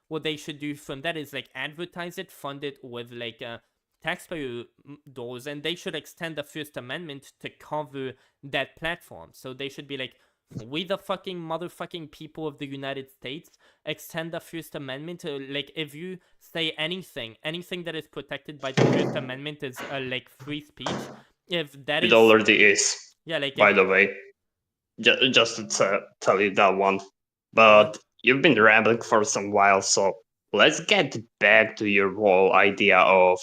what they should do from that is like advertise it, fund it with like taxpayer dollars, and they should extend the First Amendment to cover that platform. So they should be like, we the fucking motherfucking people of the United States extend the First Amendment to, like, if you say anything that is protected by the First Amendment is like free speech. If that is, it already is. Yeah, like, by the way, just to tell you that one. But you've been rambling for some while, so let's get back to your whole idea of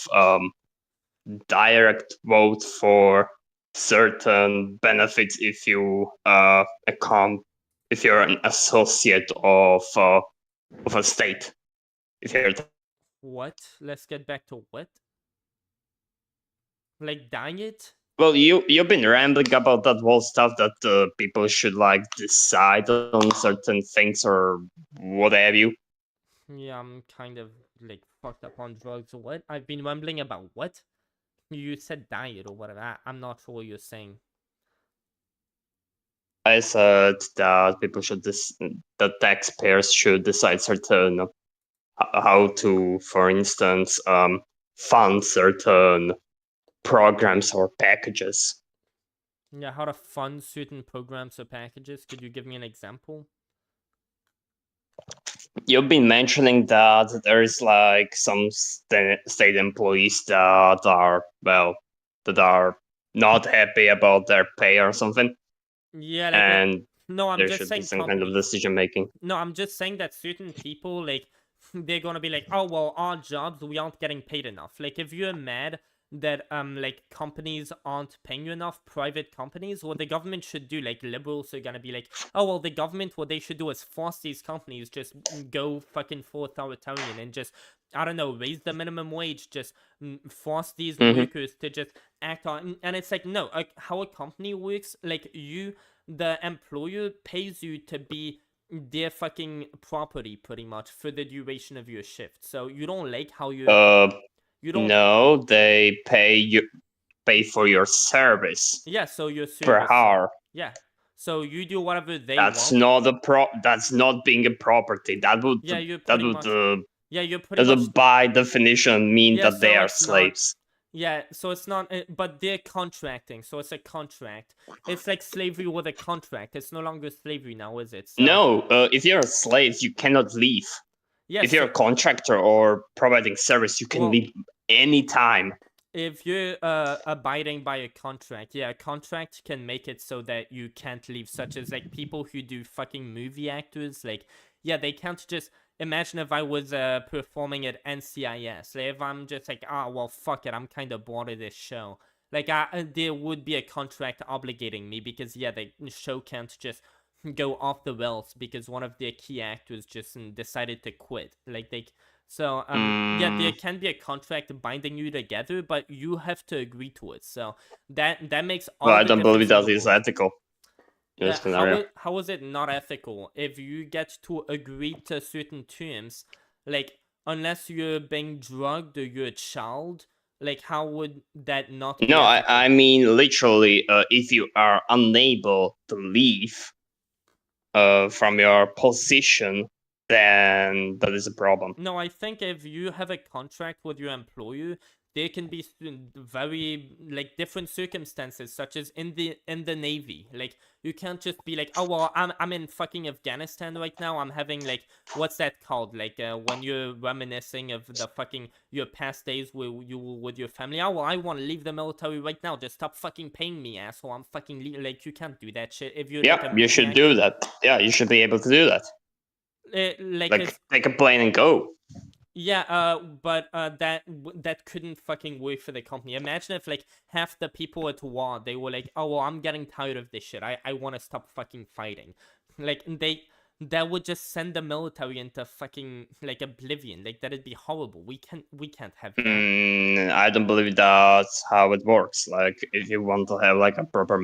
direct vote for certain benefits if you if you're an associate of a state. If you're what? Let's get back to what? Like diet? Well, you've been rambling about that whole stuff that people should like decide on certain things or what have you. Yeah, I'm kind of like fucked up on drugs or what? I've been rambling about what? You said diet or whatever. I'm not sure what you're saying. I said that people should that taxpayers should decide certain how to, for instance, fund certain programs or packages. Yeah, how to fund certain programs or packages. Could you give me an example? You've been mentioning that there's like some state employees that are not happy about their pay or something. Yeah, like, and no, I'm there just should saying be some kind of decision making. No, I'm just saying that certain people, like, they're gonna be like, oh well, our jobs, we aren't getting paid enough. Like, if you're mad that like companies aren't paying you enough, private companies, what the government should do, like liberals are gonna be like, oh well, the government, what they should do is force these companies just go fucking full authoritarian and just, I don't know, raise the minimum wage, just force these workers to just act on. And it's like, no, how a company works, like, the employer pays you to be their fucking property pretty much for the duration of your shift. So you don't like how you don't. No, they pay for your service. Yeah, so your service per hour. Yeah, so you do whatever they That's want. not that's not being a property. That would you're pretty much by definition mean that they are slaves. Yeah, so it's not, but they're contracting, so it's a contract. It's like slavery with a contract. It's no longer slavery now, is it? So, no, if you're a slave, you cannot leave. Yes, if you're a contractor or providing service, you can leave anytime. If you're abiding by a contract, yeah, a contract can make it so that you can't leave, such as like people who do fucking movie actors, like, yeah, they can't just... Imagine if I was performing at NCIS. Like, if I'm just like, well, fuck it, I'm kind of bored of this show. Like, there would be a contract obligating me because, yeah, the show can't just go off the rails because one of their key actors just decided to quit. Like, yeah, there can be a contract binding you together, but you have to agree to it. So that makes all I don't believe that is ethical. How is it not ethical if you get to agree to certain terms, like, unless you're being drugged or you're a child, like, how would that not be ethical? I mean literally, if you are unable to leave from your position, then that is a problem. No, I think if you have a contract with your employer there can be very like different circumstances, such as in the Navy. Like you can't just be like, oh well, I'm in fucking Afghanistan right now. I'm having like, what's that called? Like when you're reminiscing of the fucking your past days with your family. Oh well, I want to leave the military right now. Just stop fucking paying me, asshole. I'm fucking like, you can't do that shit if you're like a you should do that. Yeah, you should be able to do that. Like take a plane and go. Yeah, but that couldn't fucking work for the company. Imagine if like half the people at war, they were like, oh well, I'm getting tired of this shit. I want to stop fucking fighting. Like that would just send the military into fucking like oblivion. Like that'd be horrible. We can't have that. I don't believe that's how it works. Like if you want to have like a proper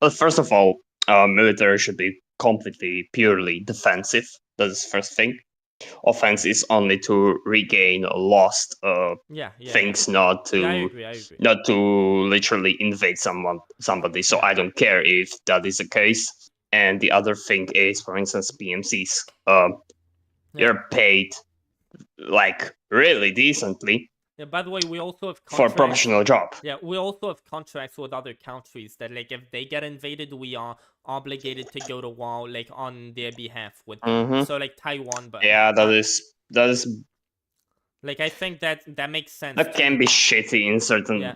first of all, military should be completely purely defensive. That's the first thing. Offense is only to regain lost things, not to I agree. not to literally invade somebody. So I don't care if that is the case. And the other thing is, for instance, PMCs. You're paid like really decently. Yeah, by the way, we also have for a professional job. Yeah, we also have contracts with other countries that, like, if they get invaded, we are obligated to go to war, like, on their behalf with them. So, like, Taiwan, but yeah, that is like, I think that makes sense. That can be shitty in certain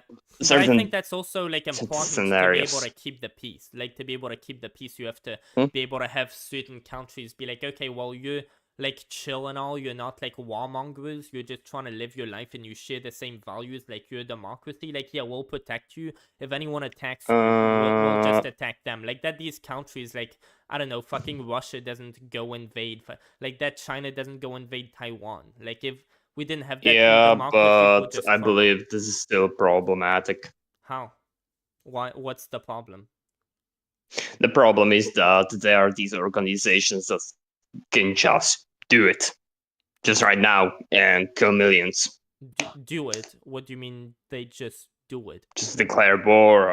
But I think that's also like important scenarios. to be able to keep the peace. Like to be able to keep the peace, you have to be able to have certain countries be like, okay, well, you're like chill and all. You're not like warmongers. You're just trying to live your life and you share the same values. Like you're a democracy. Like yeah, we'll protect you. If anyone attacks you, we'll just attack them. Like that. These countries, like I don't know, fucking Russia doesn't go invade. Like that China doesn't go invade Taiwan. Like if we didn't have that. Yeah, but I believe this is still problematic. How? Why? What's the problem? The problem is that there are these organizations that can just do it, just right now, and kill millions. Do it? What do you mean? They just do it? Just declare war.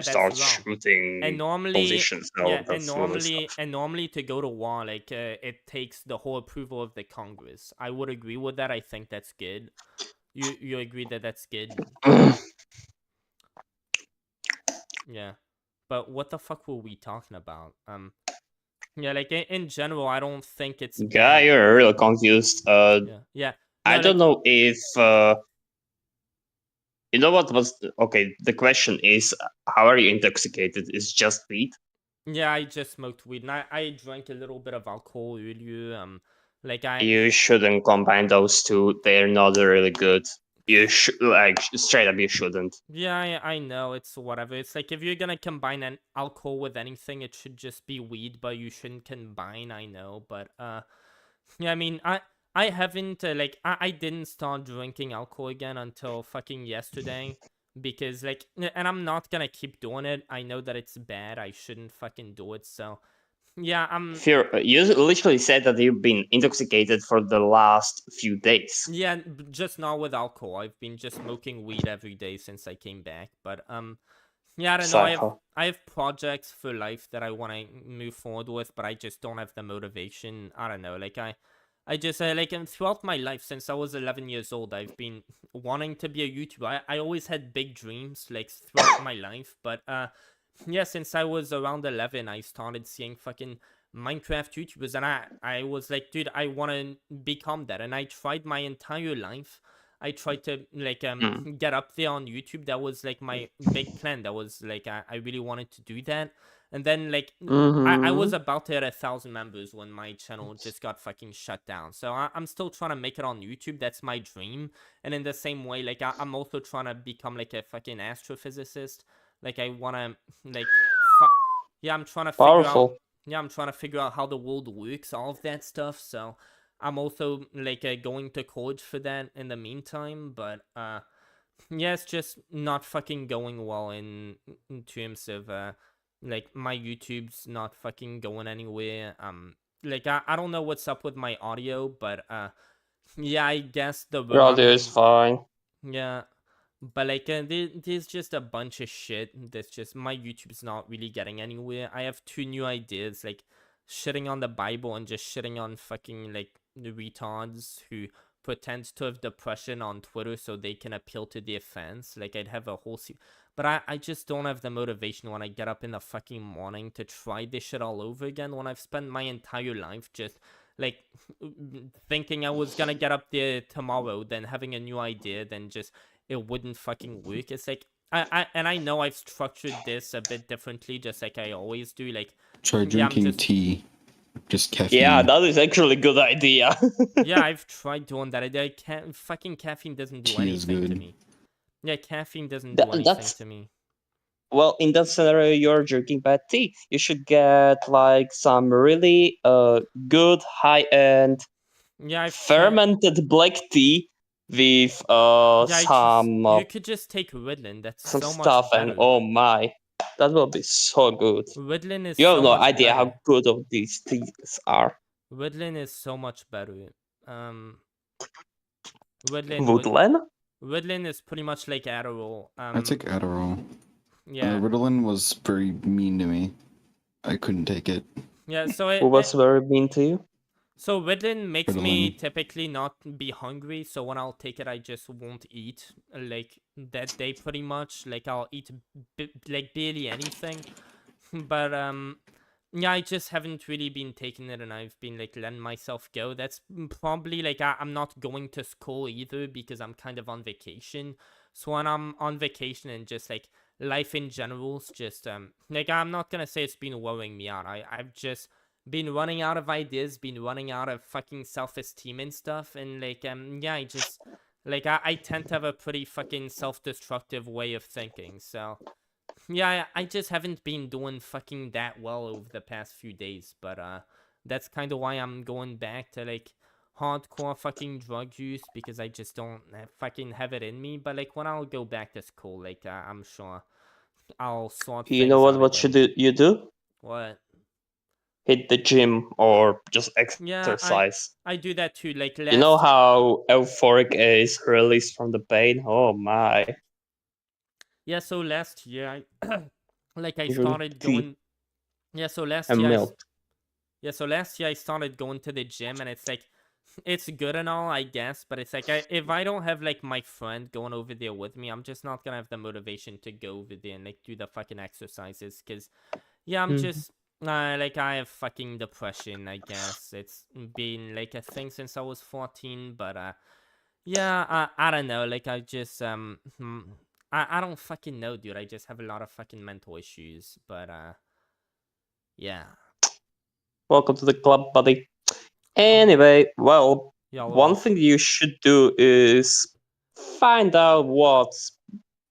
Start wrong. shooting and normally, positions. And normally to go to war, like it takes the whole approval of the Congress. I would agree with that. I think that's good. You agree that that's good? Yeah, but what the fuck were we talking about? Yeah, like in general, I don't think it's. Yeah, you're really confused. Yeah. I don't know if. You know what was okay? The question is, how are you intoxicated? Is just weed? Yeah, I just smoked weed, and I drank a little bit of alcohol earlier. You shouldn't combine those two. They're not really good. You should straight up. You shouldn't. Yeah, I know. It's whatever. It's like if you're gonna combine an alcohol with anything, it should just be weed, but you shouldn't combine. I know, but yeah. I mean, I haven't I didn't start drinking alcohol again until fucking yesterday because like, and I'm not gonna keep doing it. I know that it's bad. I shouldn't fucking do it. So yeah, you literally said that you've been intoxicated for the last few days. Yeah, just not with alcohol. I've been just smoking weed every day since I came back. But yeah, I don't know. I have projects for life that I want to move forward with, but I just don't have the motivation. I don't know. Like I just like throughout my life since I was 11 years old, I've been wanting to be a YouTuber. I always had big dreams like throughout my life, but yeah, since I was around 11, I started seeing fucking Minecraft YouTubers, and I was like, dude, I want to become that, and I tried my entire life. I tried to like get up there on YouTube. That was like my big plan. That was like I really wanted to do that. And then like I was about to hit 1,000 members when my channel just got fucking shut down. So I'm still trying to make it on YouTube. That's my dream. And in the same way, like I'm also trying to become like a fucking astrophysicist. Like I want to like yeah, I'm trying to figure out. Yeah, I'm trying to figure out how the world works, all of that stuff. So I'm also like going to college for that in the meantime. But yeah, it's just not fucking going well in terms of like my YouTube's not fucking going anywhere. Like I don't know what's up with my audio, but yeah, I guess the audio is fine. Yeah, but like there's just a bunch of shit that's just my YouTube's not really getting anywhere. I have 2 new ideas, like shitting on the Bible and just shitting on fucking like the retards who pretend to have depression on Twitter so they can appeal to their fans. Like, I'd have a whole but I just don't have the motivation when I get up in the fucking morning to try this shit all over again when I've spent my entire life just, like, thinking I was gonna get up there tomorrow, then having a new idea, then just it wouldn't fucking work. It's like, I know I've structured this a bit differently, just like I always do. Like, Try drinking tea. Just caffeine. Yeah, that is actually a good idea. Yeah, I've tried doing that. Fucking caffeine doesn't do Tea is anything to good. me. Yeah, caffeine doesn't do anything to me. Well, in that scenario, you're drinking bad tea. You should get like some really good high-end fermented black tea with some you could just take Ritalin. That's some so stuff, much and better. oh my, that will be so good. Ritalin is you have so no much idea better. how good of these teas are. Ritalin is so much better. Ritalin is pretty much like Adderall. I took Adderall. Yeah. Ritalin was very mean to me. I couldn't take it. Yeah, so Who was very mean to you? So Ritalin makes me typically not be hungry, so when I'll take it, I just won't eat, like, that day pretty much. Like, I'll eat, like, barely anything. But, yeah, I just haven't really been taking it, and I've been, like, letting myself go. That's probably, like, I'm not going to school either, because I'm kind of on vacation. So when I'm on vacation and just, like, life in general is just, like, I'm not gonna say it's been worrying me out. I've just been running out of ideas, been running out of fucking self-esteem and stuff, and, like, yeah, I just, like, I tend to have a pretty fucking self-destructive way of thinking, so, yeah, I just haven't been doing fucking that well over the past few days, but, that's kind of why I'm going back to, like, hardcore fucking drug use, because I just don't fucking have it in me, but, like, when I'll go back to school, like, I'm sure I'll sort things out. You know what you do? What? Hit the gym or just exercise. Yeah, I do that too. Like, you know how euphoric is released from the pain? Oh my. Yeah, so last year I like I Usually started going. Yeah, so last and year. milk. Yeah, so last year I started going to the gym, and it's like, it's good and all, I guess, but it's like, if I don't have, like, my friend going over there with me, I'm just not gonna have the motivation to go over there and, like, do the fucking exercises, because, yeah, I'm just, like, I have fucking depression, I guess. It's been, like, a thing since I was 14, but, yeah, I don't know, like, I just, I don't fucking know, dude. I just have a lot of fucking mental issues, but, yeah. Welcome to the club, buddy. Anyway, well, one thing you should do is find out what's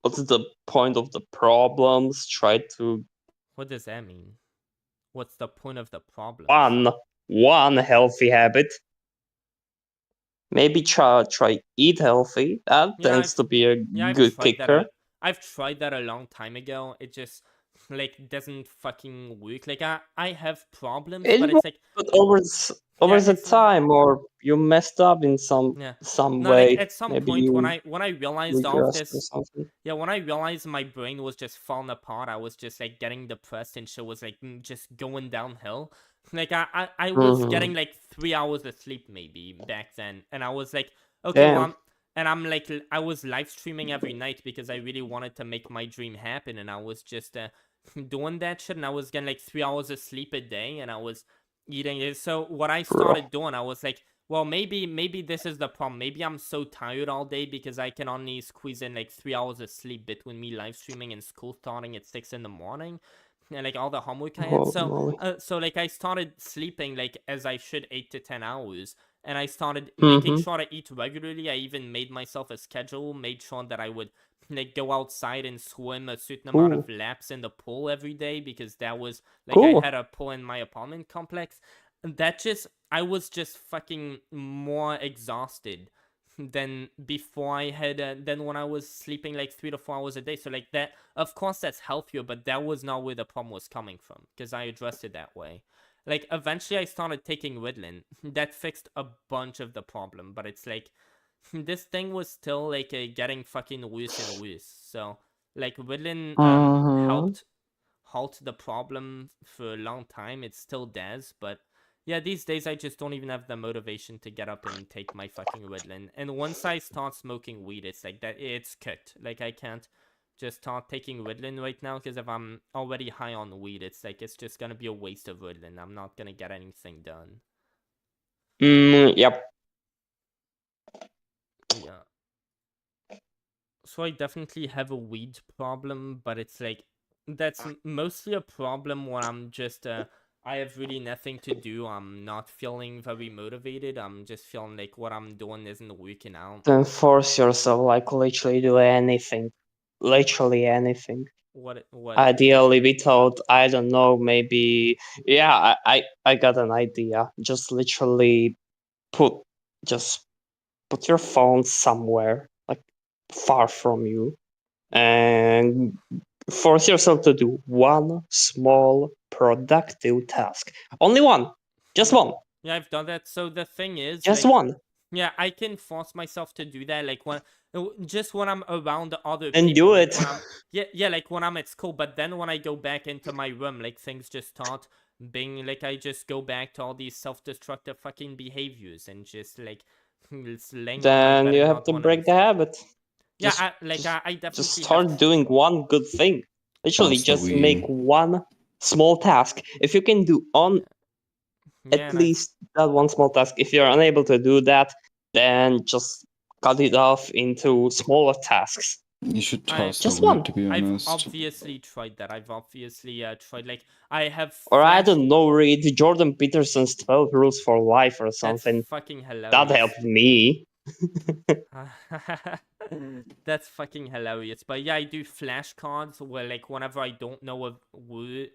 the point of the problems. Try to. What does that mean? What's the point of the problem? One healthy habit. Maybe try eat healthy. That tends to be a good kicker. I've tried that a long time ago. It just, like, doesn't fucking work. Like, I have problems, but it's like, but over the time, or you messed up in some way. Like, at some point when I realized all of this, when I realized my brain was just falling apart, I was just, like, getting depressed, and shit was, like, just going downhill. Like, I was getting, like, 3 hours of sleep maybe back then, and I was like, okay, well, and I'm like, I was live streaming every night because I really wanted to make my dream happen, and I was just doing that shit, and I was getting, like, 3 hours of sleep a day, and I was eating it. So what I started doing, I was like, well, maybe this is the problem. Maybe I'm so tired all day because I can only squeeze in, like, 3 hours of sleep between me live streaming and school starting at 6 in the morning. And, like, all the homework I had. So like, I started sleeping, like, as I should, 8 to 10 hours. And I started making sure to eat regularly. I even made myself a schedule, made sure that I would, like, go outside and swim a certain amount of laps in the pool every day, because that was, like, I had a pool in my apartment complex. That just, I was just fucking more exhausted than before I had, than when I was sleeping, like, 3 to 4 hours a day. So, like, that, of course, that's healthier, but that was not where the problem was coming from, because I addressed it that way. Like, eventually I started taking Ritalin. That fixed a bunch of the problem, but it's like, this thing was still, like, getting fucking worse and worse. So, like, Ritalin helped halt the problem for a long time. It still does, but, Yeah, these days I just don't even have the motivation to get up and take my fucking Ritalin. And once I start smoking weed, it's like that. It's cooked. Like I can't just start taking Ritalin right now because if I'm already high on weed, it's like it's just gonna be a waste of Ritalin. I'm not gonna get anything done. Yep. Yeah. So I definitely have a weed problem, but it's like that's mostly a problem when I'm just I have really nothing to do. I'm not feeling very motivated. I'm just feeling like what I'm doing isn't working out. Then force yourself, like literally do anything, literally anything. What? Ideally, without, I don't know, maybe, yeah, I got an idea. Just literally put your phone somewhere, like far from you, and force yourself to do one small productive task. Only one. Just one. Yeah, I've done that. So the thing is, Just like, one. Yeah, I can force myself to do that, like when I'm around other And people. do Like it. when I'm like when I'm at school. But then when I go back into my room, like things just start being like I just go back to all these self-destructive fucking behaviors and just like laying on my Then bed you and have not to doing break the anything. habit. Yeah, Just, I definitely just start have doing one good thing. Literally, That's the just make weed. one small task. If you can do on Yeah, at least that one small task, if you're unable to do that, then just cut it off into smaller tasks. You should toss the Just weed, one. to be I've honest. obviously tried that. I've obviously tried. Like I have. Or I flashed- don't know, read Jordan Peterson's 12 Rules for Life or That's something. fucking hilarious. That helped me. That's fucking hilarious. But yeah, I do flashcards where like whenever I don't know a word,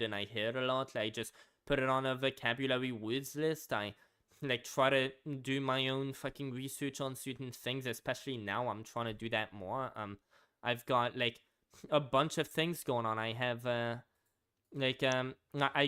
and I hear it a lot, I just put it on a vocabulary words list. I like try to do my own fucking research on certain things, especially now I'm trying to do that more. I've got like a bunch of things going on. I have I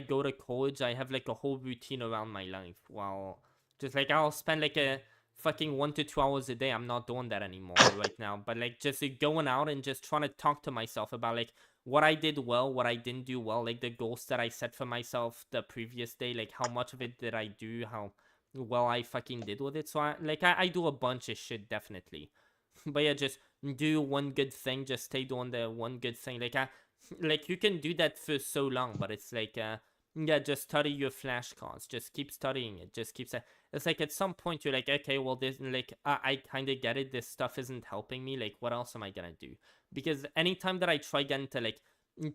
go to college. I have like a whole routine around my life. While just like I'll spend like a fucking 1 to 2 hours a day. I'm not doing that anymore right now. But like just going out and just trying to talk to myself about like what I did well, what I didn't do well, like the goals that I set for myself the previous day, like how much of it did I do, how well I fucking did with it. So I do a bunch of shit definitely. But yeah, just do one good thing. Just stay doing the one good thing. Like you can do that for so long, but it's like yeah, just study your flashcards. Just keep studying it. Just keep saying. It's like at some point you're like, okay, well, this like I kind of get it. This stuff isn't helping me. Like, what else am I gonna do? Because anytime that I try getting to like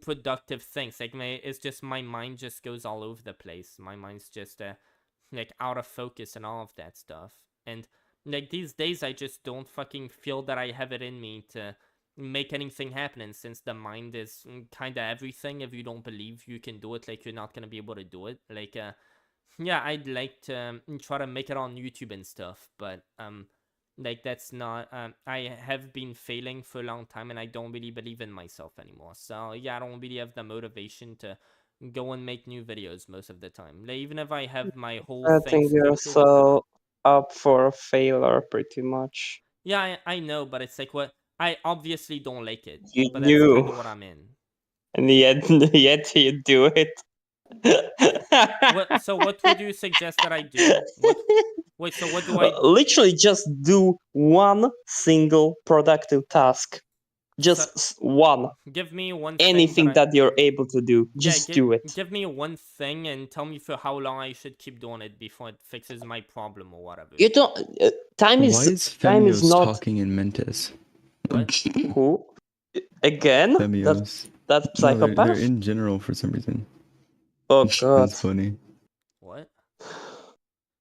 productive things, like it's just my mind just goes all over the place. My mind's just like out of focus and all of that stuff. And like these days, I just don't fucking feel that I have it in me to make anything happen. And since the mind is kind of everything, if you don't believe you can do it, like you're not gonna be able to do it. Like yeah, I'd like to try to make it on YouTube and stuff, but like that's not I have been failing for a long time and I don't really believe in myself anymore. So yeah, I don't really have the motivation to go and make new videos most of the time. Like, even if I have my whole I thing think you're scripted. so up for a failure pretty much. Yeah, I know, but it's like what I obviously don't like it. You but that's do. kind of what I'm in. And yet you do it. So what would you suggest that I do? Wait, so what do I Literally just do one single productive task. Just one. give me one Anything that you're able to do. Just do it. Give me one thing and tell me for how long I should keep doing it before it fixes my problem or whatever. You don't time is Why is time is Femios not talking in Mentis? What? Who? Again? Femios. That's No, psychopath? they're in general for some reason. Oh god. That's funny. What?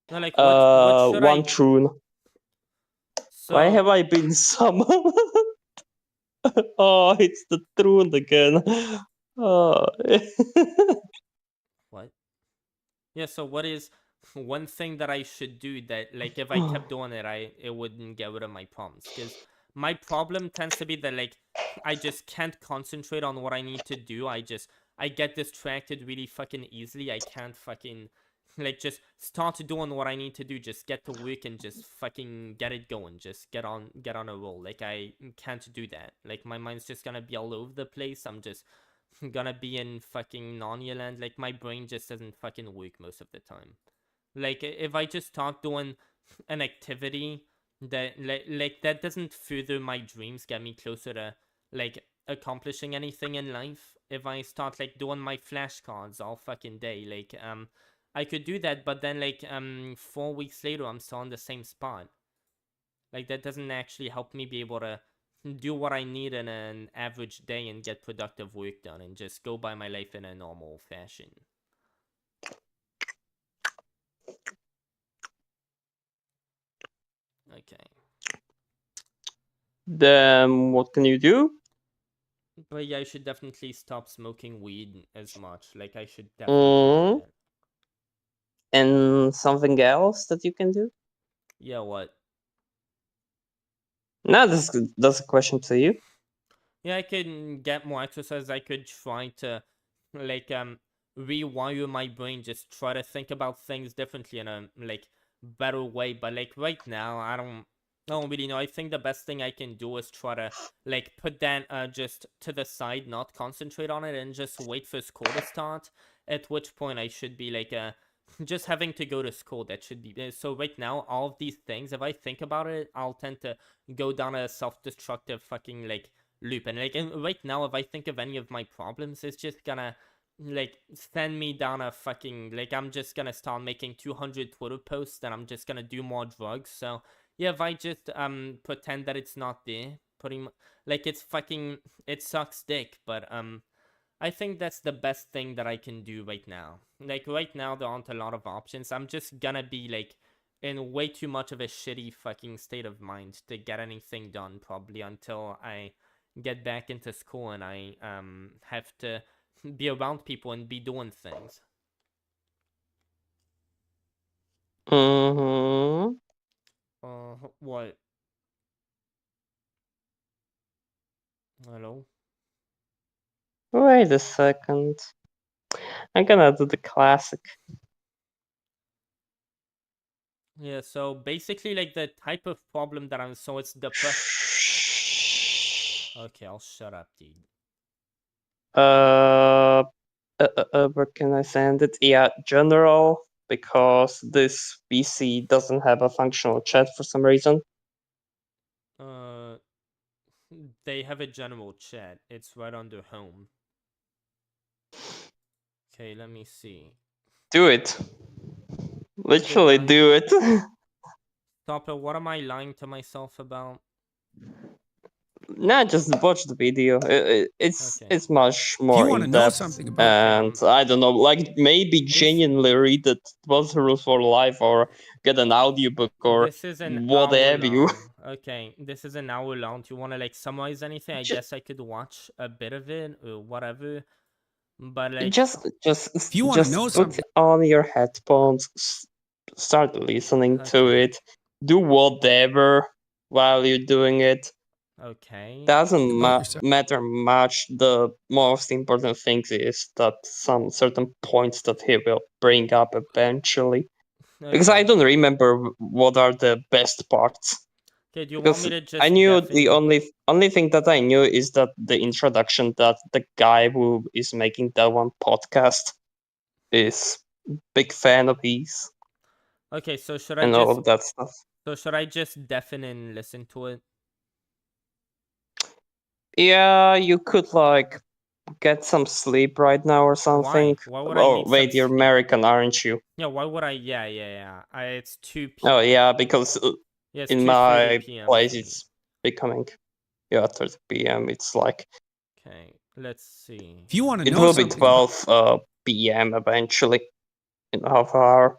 No, like what should one I... troon. So... Why have I been summoned? Oh, it's the troon again. Oh. What? Yeah, so what is one thing that I should do that, like, if I kept doing it, it wouldn't get rid of my problems? Because my problem tends to be that, like, I just can't concentrate on what I need to do. I get distracted really fucking easily. I can't fucking, like, just start doing what I need to do. Just get to work and just fucking get it going. Just get on a roll. Like, I can't do that. Like, my mind's just gonna be all over the place. I'm just gonna be in fucking Narnia land. Like, my brain just doesn't fucking work most of the time. Like, if I just start doing an activity that like that doesn't further my dreams, get me closer to like accomplishing anything in life. If I start like doing my flashcards all fucking day, like I could do that, but then like 4 weeks later I'm still in the same spot. Like, that doesn't actually help me be able to do what I need in an average day and get productive work done and just go by my life in a normal fashion. Okay. Then what can you do? But yeah, I should definitely stop smoking weed as much. Like, I should definitely do that. And something else that you can do? Yeah, what? No, that's a question to you. Yeah, I could get more exercise. I could try to, like, rewire my brain. Just try to think about things differently in a, like, better way. But, like, right now, I don't really know. I think the best thing I can do is try to, like, put that, just to the side, not concentrate on it, and just wait for school to start. At which point I should be, like, just having to go to school. That should be so. Right now, all of these things, if I think about it, I'll tend to go down a self-destructive fucking like loop. And like, and right now, if I think of any of my problems, it's just gonna like send me down a fucking like, I'm just gonna start making 200 Twitter posts and I'm just gonna do more drugs. So yeah, if I just pretend that it's not there, like, it's fucking, it sucks dick, but I think that's the best thing that I can do right now. Like, right now, there aren't a lot of options. I'm just gonna be, like, in way too much of a shitty fucking state of mind to get anything done, probably, until I get back into school and I have to be around people and be doing things. What? Hello? Wait a second. I'm gonna do the classic. Yeah, so basically, like, the type of problem that so it's depressed. Okay, I'll shut up, dude. Where can I send it? Yeah, general, because this PC doesn't have a functional chat for some reason. They have a general chat. It's right under home. Okay, let me see. Do it. Literally do it. Stop it. What am I lying to myself about? Nah, just watch the video. It's much more in depth, and I don't know, like maybe genuinely read it. What's the rules for life, or get an audiobook, or This is an whatever you. Okay, this is an hour long. Do you want to like summarize anything? I guess I could watch a bit of it or whatever. But like, just put on your headphones, start listening to it, do whatever while you're doing it. Okay. Doesn't matter much. The most important thing is that some certain points that he will bring up eventually. Okay. Because I don't remember what are the best parts. Okay, do you want me to just I knew the only thing that I knew is that the introduction that the guy who is making that one podcast is big fan of his. Okay, so should I and all of that stuff. So should I just deafen and listen to it? Yeah, you could like get some sleep right now or something. Why would I need wait, you're American, aren't you? Yeah, why would I? Yeah. It's 2 p.m. Oh yeah, because in my place it's becoming 30 p.m. It's like. Okay, let's see. If you want to it know will be 12 p.m. eventually in half an hour.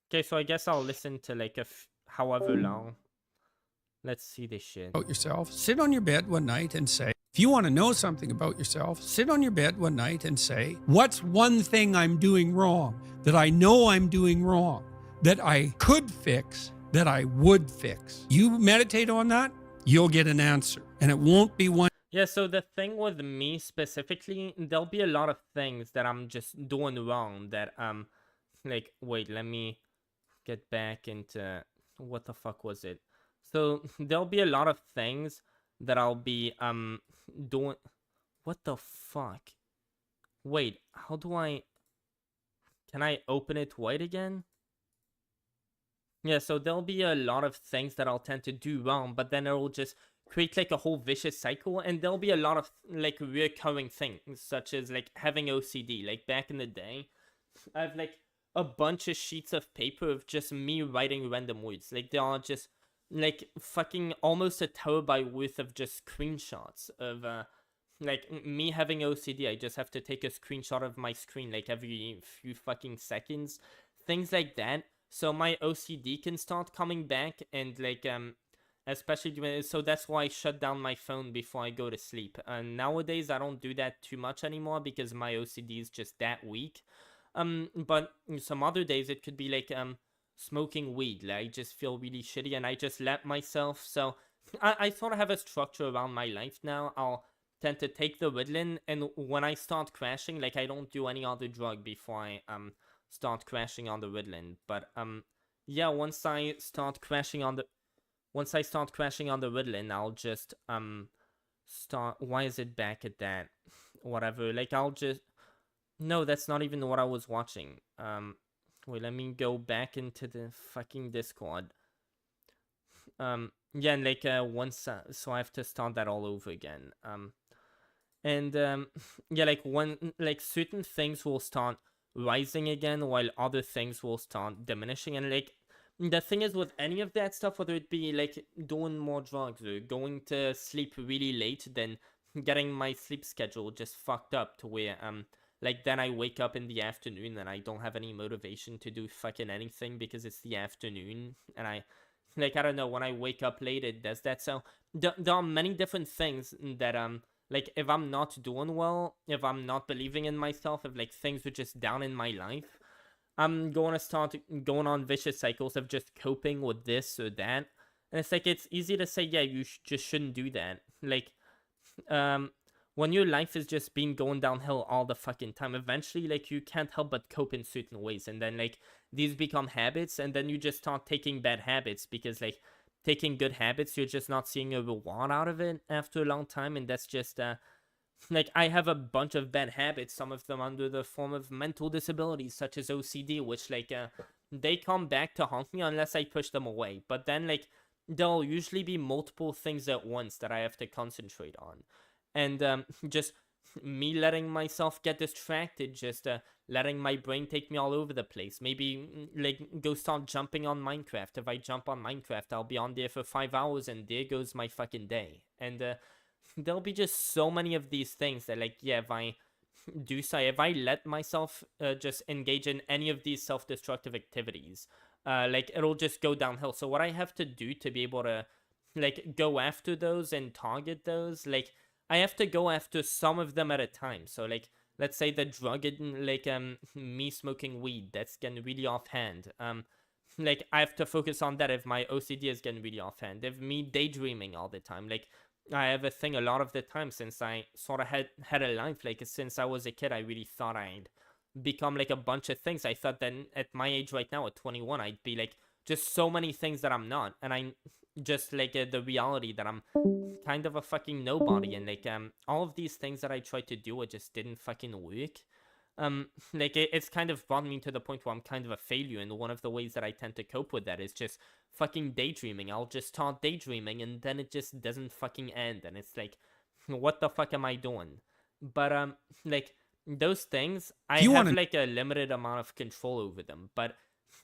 Okay, so I guess I'll listen to like however long. Let's see this shit. About yourself, sit on your bed one night and say, if you want to know something about yourself, sit on your bed one night and say, what's one thing I'm doing wrong that I know I'm doing wrong, that I could fix, that I would fix? You meditate on that, you'll get an answer, and it won't be one. Yeah, so the thing with me specifically, there'll be a lot of things that I'm just doing wrong that like, wait, let me get back into what the fuck was it? So there'll be a lot of things that I'll be doing. What the fuck? Wait, how do I... Can I open it wide again? Yeah, so there'll be a lot of things that I'll tend to do wrong, but then it'll just create like a whole vicious cycle, and there'll be a lot of like recurring things, such as like having OCD. Like back in the day, I have like a bunch of sheets of paper of just me writing random words. Like they are just like fucking almost a terabyte worth of just screenshots of like me having OCD. I just have to take a screenshot of my screen like every few fucking seconds, things like that. So my OCD can start coming back, and like especially when, so that's why I shut down my phone before I go to sleep. And nowadays I don't do that too much anymore because my OCD is just that weak. But some other days it could be like smoking weed. Like I just feel really shitty and I just let myself. So I sort of have a structure around my life now. I'll tend to take the Ritalin, and when I start crashing, like I don't do any other drug before I start crashing on the Ritalin. But yeah, once I start crashing on the Ritalin, I'll just start... Why is it back at that? Whatever. Like I'll just... No, that's not even what I was watching. Wait, let me go back into the fucking Discord. Yeah, and like once so I have to start that all over again. And yeah, like like certain things will start rising again while other things will start diminishing. And like the thing is with any of that stuff, whether it be like doing more drugs or going to sleep really late, then getting my sleep schedule just fucked up to where like then I wake up in the afternoon and I don't have any motivation to do fucking anything because it's the afternoon, and I don't know, when I wake up late it does that. So there are many different things that like if I'm not doing well, if I'm not believing in myself, if like things are just down in my life, I'm going to start going on vicious cycles of just coping with this or that. And it's like, it's easy to say, yeah, you just shouldn't do that. Like, when your life is just been going downhill all the fucking time, eventually, like, you can't help but cope in certain ways. And then, like, these become habits, and then you just start taking bad habits because, like, taking good habits, you're just not seeing a reward out of it after a long time. And that's just, like, I have a bunch of bad habits, some of them under the form of mental disabilities, such as OCD, which, like, they come back to haunt me unless I push them away. But then, like, there'll usually be multiple things at once that I have to concentrate on. And just me letting myself get distracted, just letting my brain take me all over the place. Maybe like go start jumping on Minecraft. If I jump on Minecraft, I'll be on there for 5 hours and there goes my fucking day. And there'll be just so many of these things that, like, yeah, if I let myself just engage in any of these self-destructive activities, like, it'll just go downhill. So what I have to do to be able to, like, go after those and target those, like, I have to go after some of them at a time. So, like, let's say the drug, like, me smoking weed, that's getting really offhand. Like, I have to focus on that if my OCD is getting really offhand. If me daydreaming all the time, like, I have a thing a lot of the time since I sort of had a life. Like, since I was a kid, I really thought I'd become, like, a bunch of things. I thought that at my age right now, at 21, I'd be, like, just so many things that I'm not. And I just, like, the reality that I'm kind of a fucking nobody. And, like, all of these things that I tried to do, it just didn't fucking work. Like, it's kind of brought me to the point where I'm kind of a failure. And one of the ways that I tend to cope with that is just fucking daydreaming. I'll just start daydreaming and then it just doesn't fucking end. And it's like, what the fuck am I doing? But, like, those things, I have, like, a limited amount of control over them. But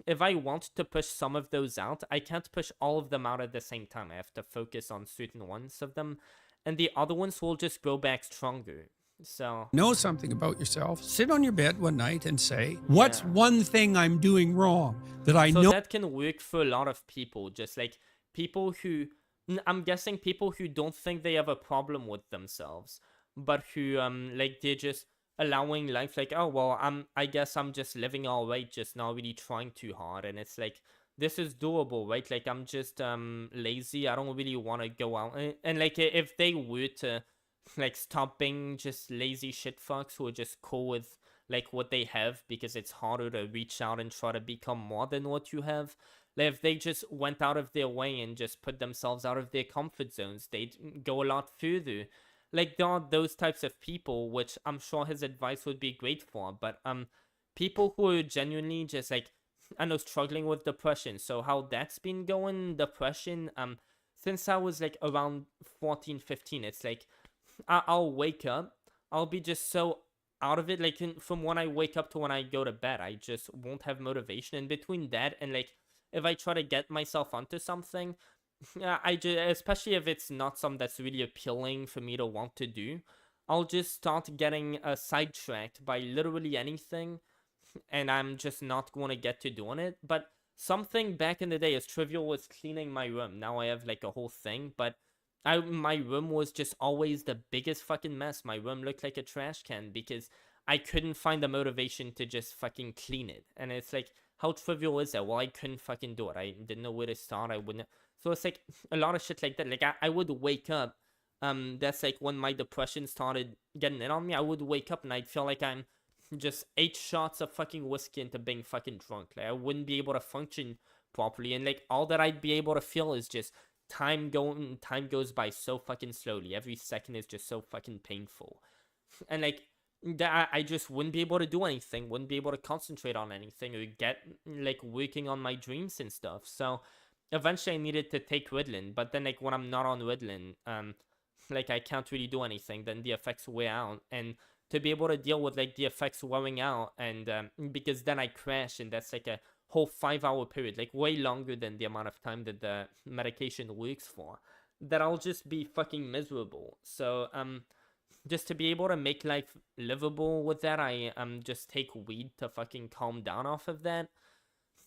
if I want to push some of those out, I can't push all of them out at the same time. I have to focus on certain ones of them, and the other ones will just grow back stronger. So know something about yourself. Sit on your bed one night and say, what's one thing I'm doing wrong that I know? So that can work for a lot of people. Just like people who, I'm guessing people who don't think they have a problem with themselves, but who like, they're just allowing life, like, oh well, I guess I'm just living all right, just not really trying too hard. And it's like, this is doable, right? Like, I'm just lazy, I don't really want to go out. And like, if they were to, like, stop being just lazy shit fucks who are just cool with, like, what they have because it's harder to reach out and try to become more than what you have, like, if they just went out of their way and just put themselves out of their comfort zones, they'd go a lot further. like there are those types of people which I'm sure his advice would be great for, but people who are genuinely just like, I know, struggling with depression. So how that's been going, depression, since I was like around 14, 15, it's like I'll wake up, I'll be just so out of it, like from when I wake up to when I go to bed, I just won't have motivation. In between that and like if I try to get myself onto something, I just, especially if it's not something that's really appealing for me to want to do, I'll just start getting sidetracked by literally anything, and I'm just not going to get to doing it. But something back in the day as trivial was cleaning my room. Now I have like a whole thing, but my room was just always the biggest fucking mess. My room looked like a trash can because I couldn't find the motivation to just fucking clean it. And it's like, how trivial is that? Well, I couldn't fucking do it. I didn't know where to start. I wouldn't. So it's like a lot of shit like that. Like I would wake up. That's like when my depression started getting in on me. I would wake up and I'd feel like I'm just 8 shots of fucking whiskey into being fucking drunk. Like I wouldn't be able to function properly. And like all that I'd be able to feel is just time goes by so fucking slowly. Every second is just so fucking painful. And like I just wouldn't be able to do anything, wouldn't be able to concentrate on anything or get like working on my dreams and stuff. So eventually I needed to take Ritalin, but then like when I'm not on Ritalin, like I can't really do anything, then the effects wear out. And to be able to deal with like the effects wearing out, and because then I crash, and that's like a whole 5-hour period, like way longer than the amount of time that the medication works for, that I'll just be fucking miserable. So just to be able to make life livable with that, I just take weed to fucking calm down off of that.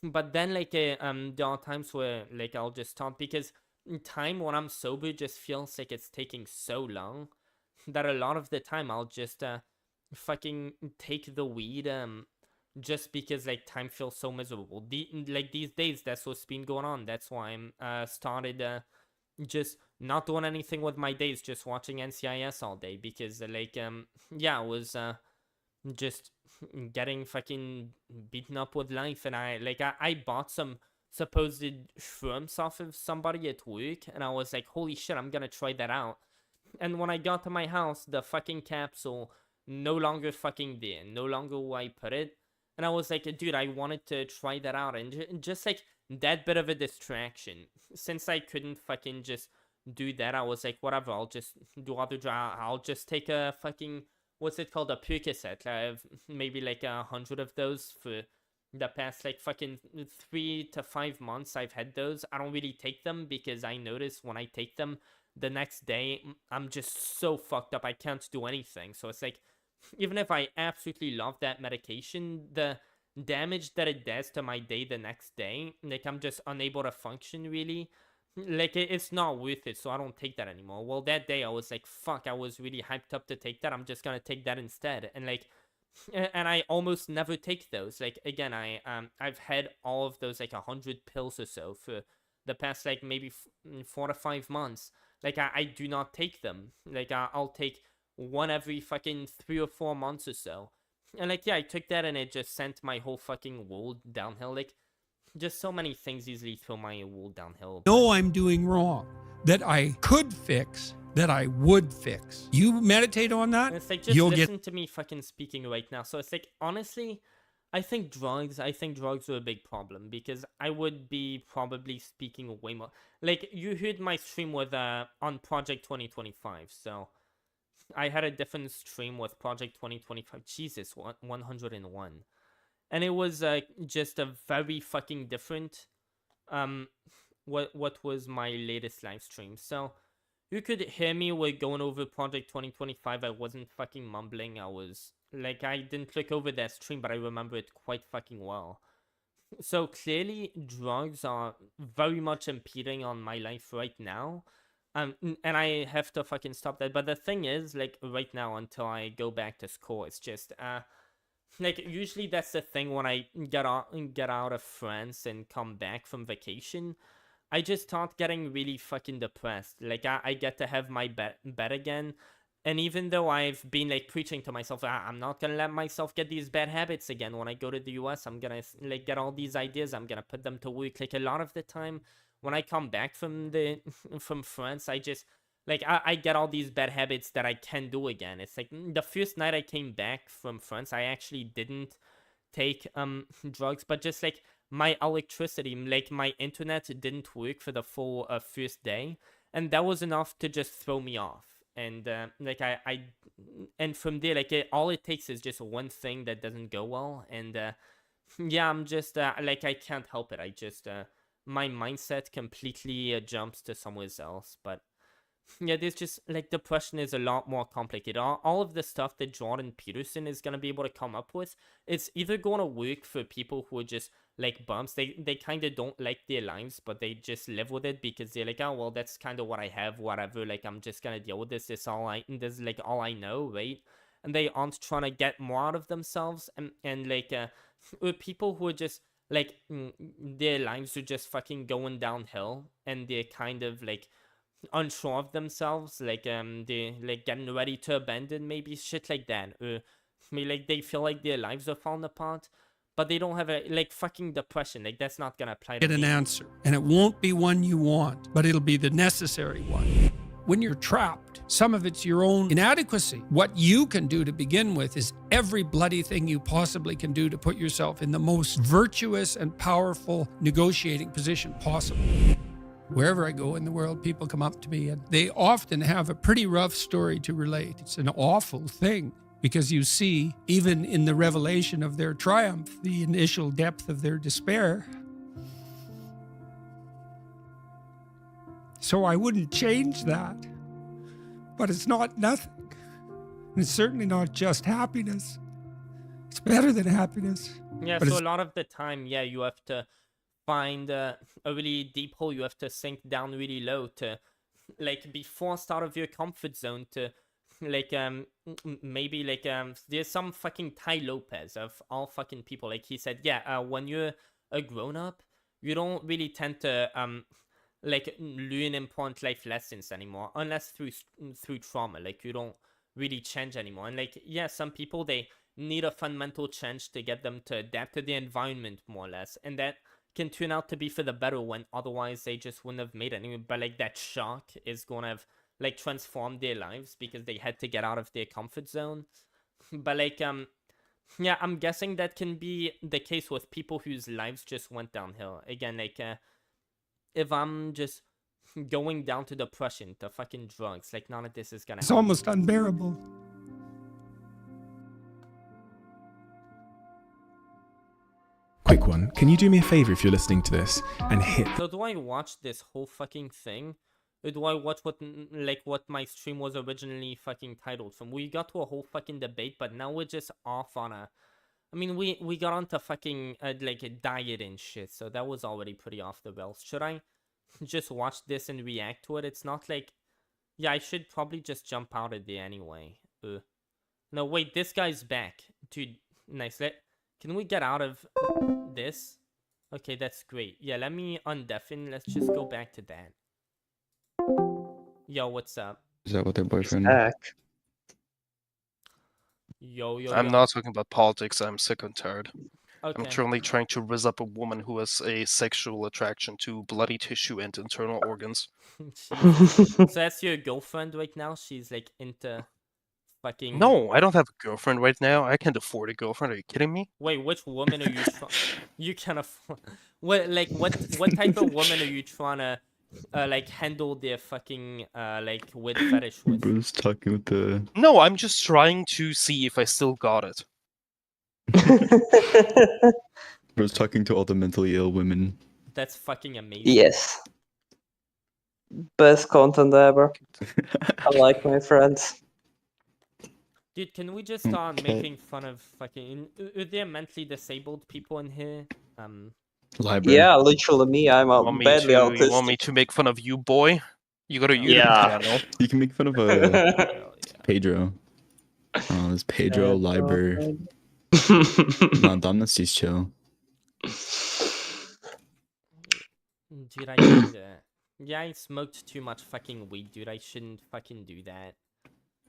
But then like there are times where like I'll just stop, because time when I'm sober just feels like it's taking so long that a lot of the time I'll just fucking take the weed just because like time feels so miserable. Like these days, that's what's been going on. That's why I'm started just not doing anything with my days, just watching NCIS all day, because like yeah, I was just getting fucking beaten up with life. And I bought some supposed shrooms off of somebody at work, and I was like, holy shit, I'm gonna try that out. And when I got to my house, the fucking capsule no longer fucking there, no longer where I put it. And I was like, dude, I wanted to try that out. And just like that bit of a distraction, since I couldn't fucking just do that, I was like, whatever, I'll just do other I'll just take a fucking, what's it called, a Percocet. I have maybe like 100 of those for the past like fucking 3 to 5 months. I've had those. I don't really take them because I notice when I take them, the next day I'm just so fucked up I can't do anything. So it's like, even if I absolutely love that medication, the damage that it does to my day the next day, like I'm just unable to function really. Like it's not worth it, so I don't take that anymore. Well, that day I was like, fuck, I was really hyped up to take that, I'm just gonna take that instead. And like, and I almost never take those. Like again, I've had all of those like 100 pills or so for the past like maybe 4 to 5 months. Like I do not take them. Like I'll take one every fucking 3 or 4 months or so. And like, yeah, I took that and it just sent my whole fucking world downhill. Like, just so many things easily throw my world downhill. Know I'm doing wrong, that I could fix, that I would fix. You meditate on that, and it's like, just listen to me fucking speaking right now. So it's like, honestly, I think drugs are a big problem, because I would be probably speaking way more. Like, you heard my stream with on Project 2025, so I had a different stream with Project 2025. Jesus, 101. And it was just a very fucking different what was my latest live stream. So you could hear me with going over Project 2025. I wasn't fucking mumbling. I was like, I didn't look over that stream, but I remember it quite fucking well. So clearly drugs are very much impeding on my life right now. And I have to fucking stop that. But the thing is, like, right now, until I go back to school, it's just like, usually that's the thing when I get out of France and come back from vacation, I just start getting really fucking depressed. Like, I get to have my bed again. And even though I've been like preaching to myself, I'm not gonna let myself get these bad habits again. When I go to the US, I'm gonna like get all these ideas, I'm gonna put them to work. Like, a lot of the time when I come back from France, I just like I get all these bad habits that I can do again. It's like the first night I came back from France, I actually didn't take drugs, but just like my electricity, like my internet didn't work for the full first day, and that was enough to just throw me off. And like and from there, like all it takes is just one thing that doesn't go well, and yeah, I'm just like I can't help it. I just my mindset completely jumps to somewhere else. But yeah, there's just like depression is a lot more complicated. All of the stuff that Jordan Peterson is gonna be able to come up with, it's either gonna work for people who are just like bumps. They kind of don't like their lives, but they just live with it because they're like, oh well, that's kind of what I have, whatever. Like I'm just gonna deal with this. This is like all I know, right? And they aren't trying to get more out of themselves, and like people who are just like their lives are just fucking going downhill, and they're kind of like unsure of themselves, like they like getting ready to abandon, maybe shit like that, or maybe like they feel like their lives are falling apart, but they don't have a like fucking depression. Like that's not gonna apply to Get an me. answer, and it won't be one you want, but it'll be the necessary one. When you're trapped, some of it's your own inadequacy. What you can do to begin with is every bloody thing you possibly can do to put yourself in the most virtuous and powerful negotiating position possible. Wherever I go in the world, people come up to me and they often have a pretty rough story to relate. It's an awful thing because you see, even in the revelation of their triumph, the initial depth of their despair. So I wouldn't change that. But it's not nothing. And it's certainly not just happiness. It's better than happiness. Yeah, but so a lot of the time, yeah, you have to find a really deep hole. You have to sink down really low to like be forced out of your comfort zone to like maybe like there's some fucking Ty Lopez of all fucking people, like he said, yeah, when you're a grown-up, you don't really tend to like learn important life lessons anymore unless through trauma. Like you don't really change anymore. And like yeah, some people, they need a fundamental change to get them to adapt to the environment more or less, and that can turn out to be for the better when otherwise they just wouldn't have made it anyway. But like that shock is gonna have like transformed their lives because they had to get out of their comfort zone. But like yeah, I'm guessing that can be the case with people whose lives just went downhill. Again, like if I'm just going down to depression, to fucking drugs, like none of this is gonna it's help. almost unbearable. Quick one, can you do me a favor if you're listening to this and hit... So do I watch this whole fucking thing? Or do I watch what my stream was originally fucking titled from? We got to a whole fucking debate, but now we're just off on a... I mean, we got onto fucking like a diet and shit, so that was already pretty off the rails. Should I just watch this and react to it? It's not like... Yeah, I should probably just jump out of there anyway. No, wait, this guy's back. Dude, nice. Can we get out of this? Okay, that's great. Yeah, let me undeafen. Let's just go back to that. Yo, what's up? Is that what their boyfriend? Yo. I'm not talking about politics. I'm sick and tired. Okay. I'm currently trying to rizz up a woman who has a sexual attraction to bloody tissue and internal organs. So that's your girlfriend right now? She's like into fucking... No, I don't have a girlfriend right now. I can't afford a girlfriend. Are you kidding me? Wait, which woman are you trying... You can afford... What type of woman are you trying to like handle their fucking like with fetish with? Bro's talking with the... No, I'm just trying to see if I still got it. Bro's talking to all the mentally ill women. That's fucking amazing. Yes. Best content ever. I like my friends. Dude, can we just start making fun of fucking... Are there mentally disabled people in here? Library. Yeah, literally me. I'm badly autistic. You want me to make fun of you, boy? You got a YouTube channel. You can make fun of Pedro. Oh, there's Pedro, Liber. No, Domnacy's chill. Dude, I need yeah, I smoked too much fucking weed, dude. I shouldn't fucking do that.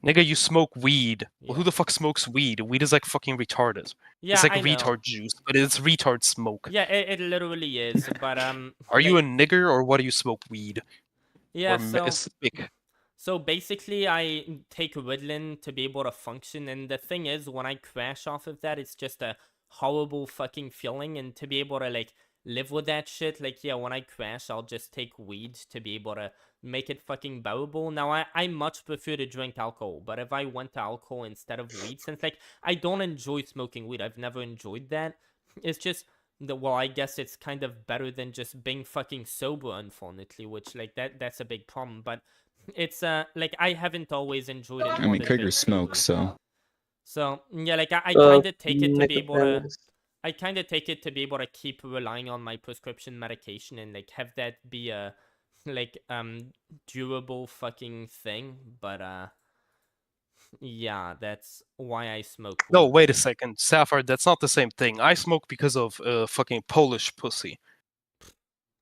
Nigga, you smoke weed. Yeah. Well, who the fuck smokes weed? Weed is like fucking retarded. Yeah, it's like I know. retard juice, but it's retard smoke. Yeah, it literally is, but Are you a nigger or what do you smoke weed? Yeah, or so... spick? So basically, I take Ritalin to be able to function, and the thing is, when I crash off of that, it's just a horrible fucking feeling, and to be able to, like, live with that shit, like, yeah, when I crash, I'll just take weed to be able to make it fucking bearable. Now, I much prefer to drink alcohol, but if I went to alcohol instead of weed, since, like, I don't enjoy smoking weed, I've never enjoyed that, it's just... well, I guess it's kind of better than just being fucking sober, unfortunately, which, like, that's a big problem, but it's, like, I haven't always enjoyed it. I mean, Krieger smokes, so... So, yeah, like, I kind of take it to be able to... Nicodemus. I kind of take it to be able to keep relying on my prescription medication and, like, have that be a, like, durable fucking thing, but, yeah, that's why I smoke No, weed. wait a second. Sapphire, that's not the same thing. I smoke because of fucking Polish pussy.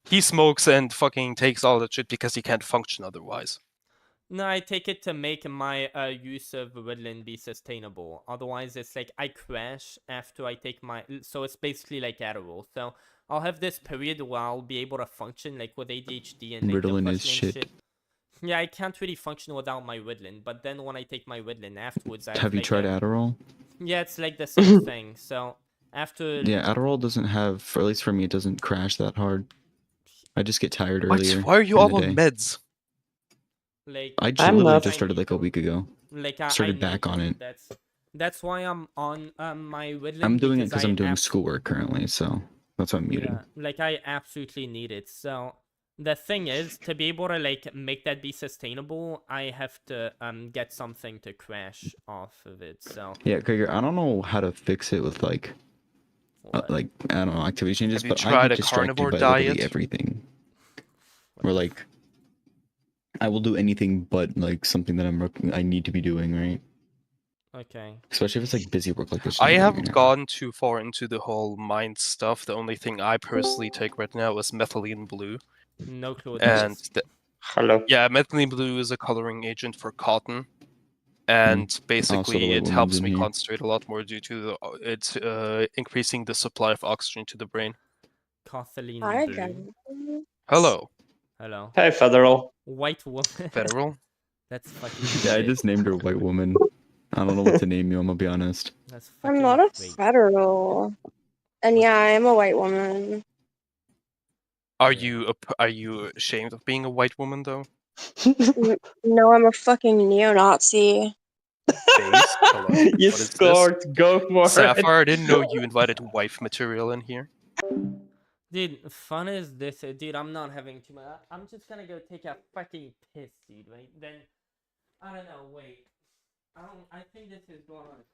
He smokes and fucking takes all that shit because he can't function otherwise. No, I take it to make my use of Ritalin be sustainable. Otherwise, it's like I crash after I take my... So it's basically like Adderall. So I'll have this period where I'll be able to function, like, with ADHD and, like, Ritalin is depression and shit. Yeah, I can't really function without my Ritalin. But then when I take my Ritalin afterwards, I Have you like tried Adderall? Yeah, it's like the same thing. So after... Yeah, Adderall doesn't have, or at least for me, it doesn't crash that hard. I just get tired What? earlier. Why are you in all the on day. meds? Like, I I'm literally not- just started like a week ago. Like, Started back on it. That's why I'm on my Ritalin. I'm doing it because I I'm doing schoolwork currently, so that's why I'm muted. Yeah, like, I absolutely need it. So the thing is, to be able to, like, make that be sustainable, I have to get something to crash off of it. So Yeah, Krieger, I don't know how to fix it with like I don't know, activity changes, Have you but I tried get a distracted carnivore by diet? literally everything. Or like, I will do anything but like something that I need to be doing, right? Okay. Especially if it's like busy work like this. I haven't gone too far into the whole mind stuff. The only thing I personally take right now is methylene blue. No clue what that is. Hello. Yeah, methylene blue is a coloring agent for cotton, and basically white it woman's helps in me here. concentrate a lot more due to it's increasing the supply of oxygen to the brain. Kathleen Hi, Blue. guys. Hello. Hello. Hey, Federal. White woman. Federal? That's fucking Yeah, I shit. just named her white woman. I don't know what to name you, I'm gonna be honest. That's I'm not a great. federal. And yeah, I am a white woman. Are you ashamed of being a white woman though? No, I'm a fucking neo-Nazi. Base? Hello. You What is scored. this? Go for Sapphire, I it. didn't know you invited wife material in here. Dude, fun is this, dude. I'm not having too much. I'm just gonna go take a fucking piss, dude. Right then, I don't know. Wait, I think this is going on.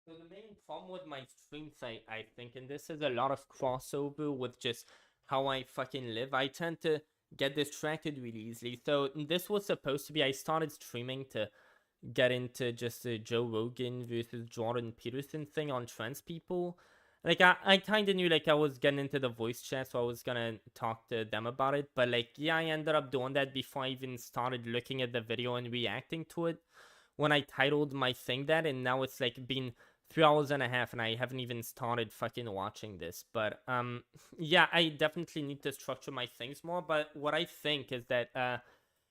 So the main problem with my stream site, I think, and this is a lot of crossover with just how I fucking live, I tend to get distracted really easily. So this was supposed to be, I started streaming to get into just the Joe Rogan versus Jordan Peterson thing on trans people. Like, I kind of knew, like, I was getting into the voice chat, so I was gonna talk to them about it. But, like, yeah, I ended up doing that before I even started looking at the video and reacting to it. When I titled my thing that, and now it's, like, been 3 hours and a half, and I haven't even started fucking watching this. But yeah, I definitely need to structure my things more. But what I think is that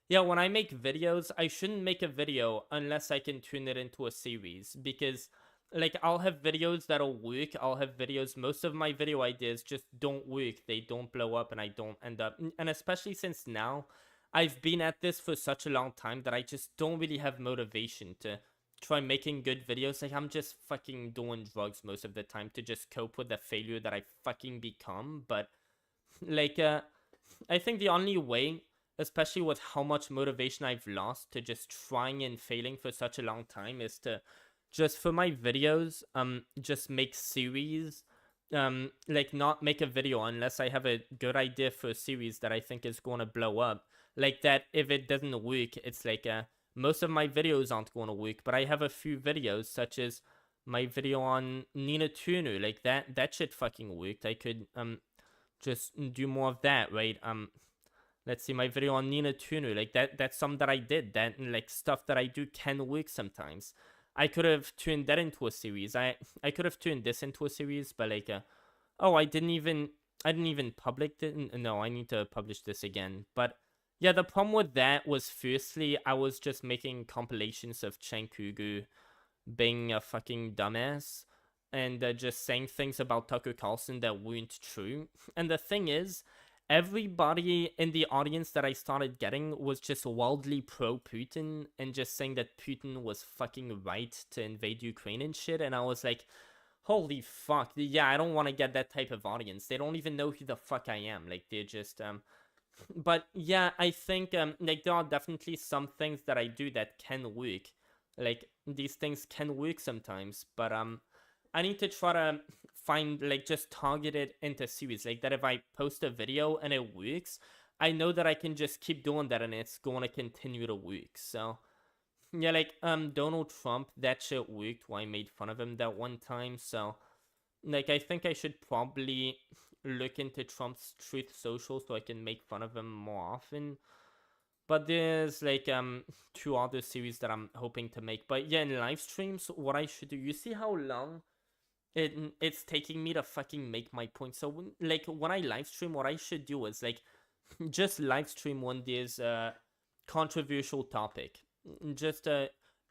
yeah, when I make videos, I shouldn't make a video unless I can turn it into a series, because like I'll have videos that'll work. I'll have videos, most of my video ideas just don't work. They don't blow up, and I don't end up, and especially since now I've been at this for such a long time that I just don't really have motivation to try making good videos. Like, I'm just fucking doing drugs most of the time to just cope with the failure that I fucking become. But like I think the only way, especially with how much motivation I've lost to just trying and failing for such a long time, is to just, for my videos, just make series. Like, not make a video unless I have a good idea for a series that I think is going to blow up. Like that, if it doesn't work, it's like most of my videos aren't going to work, but I have a few videos, such as my video on Nina Turner. Like that shit fucking worked. I could just do more of that, right? Let's see, my video on Nina Turner, like that's something that I did, that like stuff that I do can work sometimes. I could have turned that into a series. I could have turned this into a series, but like oh, I didn't even publish it. No, I need to publish this again. But yeah, the problem with that was, firstly, I was just making compilations of Chen Kugu being a fucking dumbass and just saying things about Tucker Carlson that weren't true. And the thing is, everybody in the audience that I started getting was just wildly pro-Putin and just saying that Putin was fucking right to invade Ukraine and shit. And I was like, holy fuck, yeah, I don't want to get that type of audience. They don't even know who the fuck I am. Like, they're just but yeah, I think like there are definitely some things that I do that can work. Like, these things can work sometimes, but I need to try to find, like, just target it into series. Like that, if I post a video and it works, I know that I can just keep doing that and it's going to continue to work. So yeah, like Donald Trump, that shit worked. Why I made fun of him that one time. So like, I think I should probably look into Trump's Truth Social so I can make fun of him more often. But there's like 2 other series that I'm hoping to make. But yeah, in live streams, what I should do, you see how long it's taking me to fucking make my point. So like, when I live stream, what I should do is like just live stream when there's a controversial topic. Just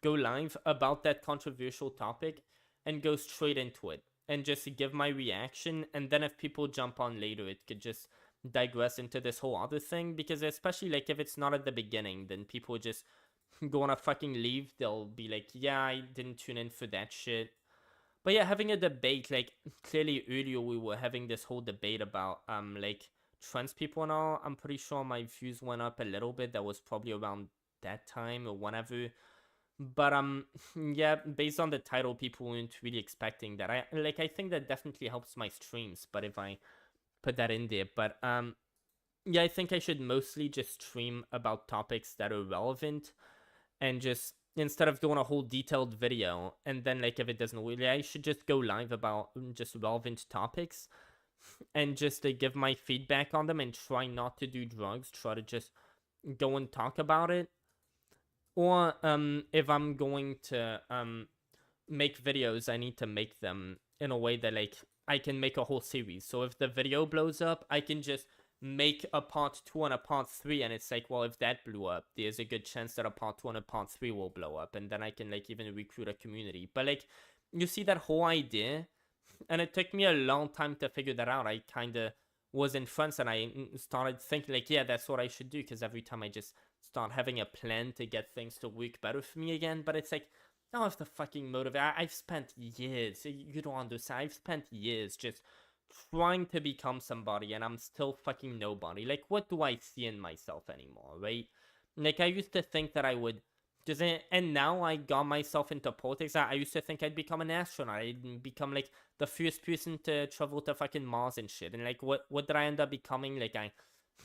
go live about that controversial topic and go straight into it and just give my reaction. And then if people jump on later, it could just digress into this whole other thing. Because especially like if it's not at the beginning, then people just gonna fucking leave. They'll be like, yeah, I didn't tune in for that shit. But yeah, having a debate, like clearly earlier we were having this whole debate about like trans people and all. I'm pretty sure my views went up a little bit. That was probably around that time or whenever. But yeah, based on the title, people weren't really expecting that. I think that definitely helps my streams, but if I put that in there. But yeah, I think I should mostly just stream about topics that are relevant, and just, instead of doing a whole detailed video and then like if it doesn't work, I should just go live about just relevant topics and just give my feedback on them and try not to do drugs. Try to just go and talk about it. Or if I'm going to make videos, I need to make them in a way that like I can make a whole series. So if the video blows up, I can just make a part 2 and a part 3, and it's like, well, if that blew up, there's a good chance that a part 2 and a part 3 will blow up, and then I can like even recruit a community. But like, you see that whole idea, and it took me a long time to figure that out. I kind of was in France and I started thinking like, yeah, that's what I should do, because every time I just start having a plan to get things to work better for me again. But it's like, I don't have the fucking motive. I've spent years, you don't understand, I've spent years just trying to become somebody, and I'm still fucking nobody. Like, what do I see in myself anymore, right? Like, I used to think that I would just, and now I got myself into politics. I used to think I'd become an astronaut. I'd become like the first person to travel to fucking Mars and shit. And like, what did I end up becoming? Like,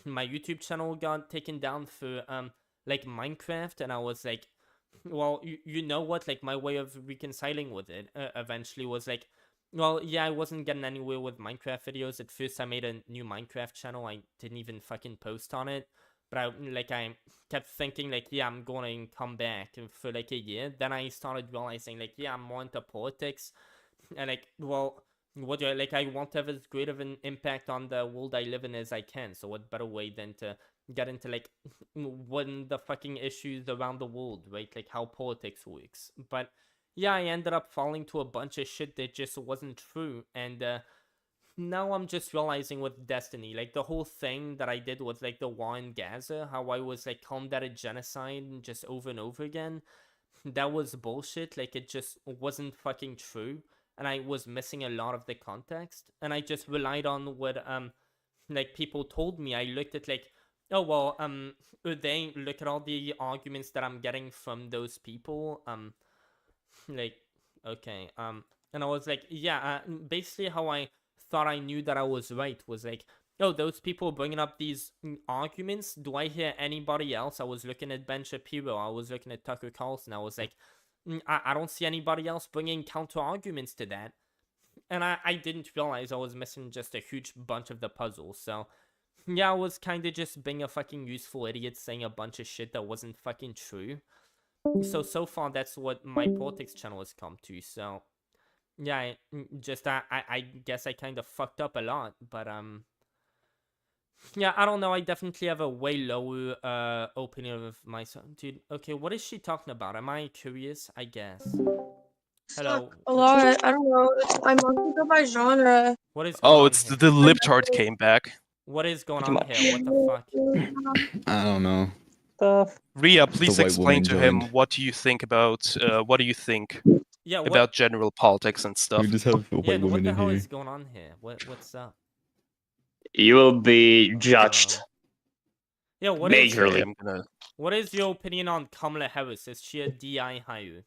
my YouTube channel got taken down for like Minecraft, and I was like, well, you know what? Like, my way of reconciling with it eventually was like, well, yeah, I wasn't getting anywhere with Minecraft videos. At first, I made a new Minecraft channel. I didn't even fucking post on it. But I kept thinking like, yeah, I'm going to come back for like a year. Then I started realizing like, yeah, I'm more into politics. And like, well, what do I like? I want to have as great of an impact on the world I live in as I can. So what better way than to get into like one the fucking issues around the world, right? Like how politics works. But yeah, I ended up falling to a bunch of shit that just wasn't true, and now I'm just realizing with Destiny, like the whole thing that I did with like the war in Gaza, how I was like calling that a genocide just over and over again, that was bullshit. Like it just wasn't fucking true, and I was missing a lot of the context, and I just relied on what like people told me. I looked at like, oh well, they look at all the arguments that I'm getting from those people, like, okay, and I was like, yeah, basically how I thought I knew that I was right was like, oh, those people bringing up these arguments, do I hear anybody else? I was looking at Ben Shapiro, I was looking at Tucker Carlson, I was like, I don't see anybody else bringing counter arguments to that. And I didn't realize I was missing just a huge bunch of the puzzle. So yeah, I was kind of just being a fucking useful idiot saying a bunch of shit that wasn't fucking true. So far that's what my politics channel has come to. So yeah, I guess I kind of fucked up a lot, but yeah, I don't know, I definitely have a way lower opinion of myself. Dude, okay, what is she talking about? Am I curious? I guess. Hello. A lot. I don't know. I mostly go by genre. What is going Oh, on it's here? the libtard came back. What is going on here? What the fuck? I don't know. Ria, please white explain woman to him joined. what do you think about Yeah, what- about general politics and stuff. We just have a white Yeah, what woman the in hell here. is going on here? What's up? You will be judged. Yeah, what is majorly. What is your opinion on Kamala Harris? Is she a DI hire?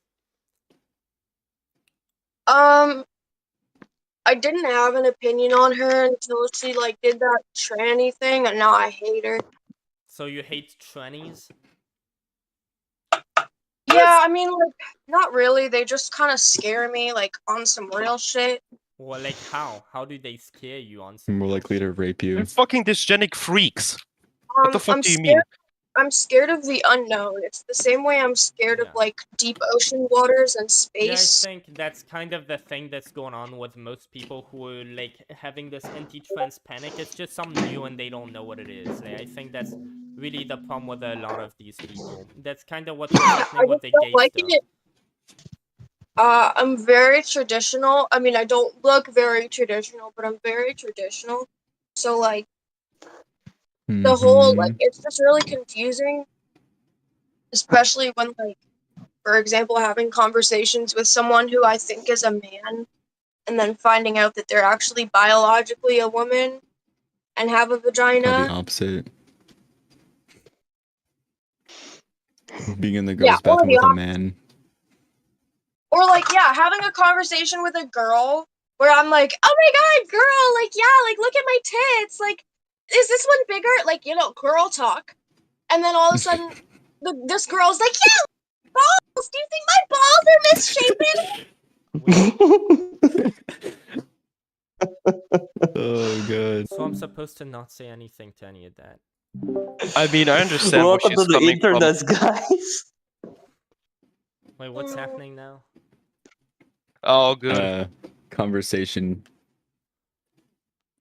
I didn't have an opinion on her until she like did that tranny thing, and now I hate her. So you hate trannies? Yeah, I mean, like, not really. They just kind of scare me, like, on some real shit. Well, like how? How do they scare you on More likely to rape you. They're fucking dysgenic freaks. What the fuck I'm do you scared, mean? I'm scared of the unknown. It's the same way I'm scared of, like, deep ocean waters and Yeah, I space. think that's kind of the thing that's going on with most people who are like having this anti-trans panic. It's just something new and they don't know what it is. Like, I think that's really the problem with a lot of these people. That's kind of what's happening with the gay Like stuff. it. I'm very traditional. I mean, I don't look very traditional, but I'm very traditional. So, like, the whole, like, it's just really confusing. Especially when, like, for example, having conversations with someone who I think is a man, and then finding out that they're actually biologically a woman and have a Or the vagina. opposite. Being in the girl's or bathroom the with a man. Or, like, yeah, having a conversation with a girl where I'm like, oh my god, girl, like, yeah, like, look at my tits, like, is this one bigger? Like, you know, girl talk. And then all of a sudden, this girl's like, yeah, balls, do you think my balls are misshapen? Oh god. So I'm supposed to not say anything to any of that. I mean, I understand where Welcome she's to the coming internet, from. guys. Wait, what's happening now? Oh, good. Conversation.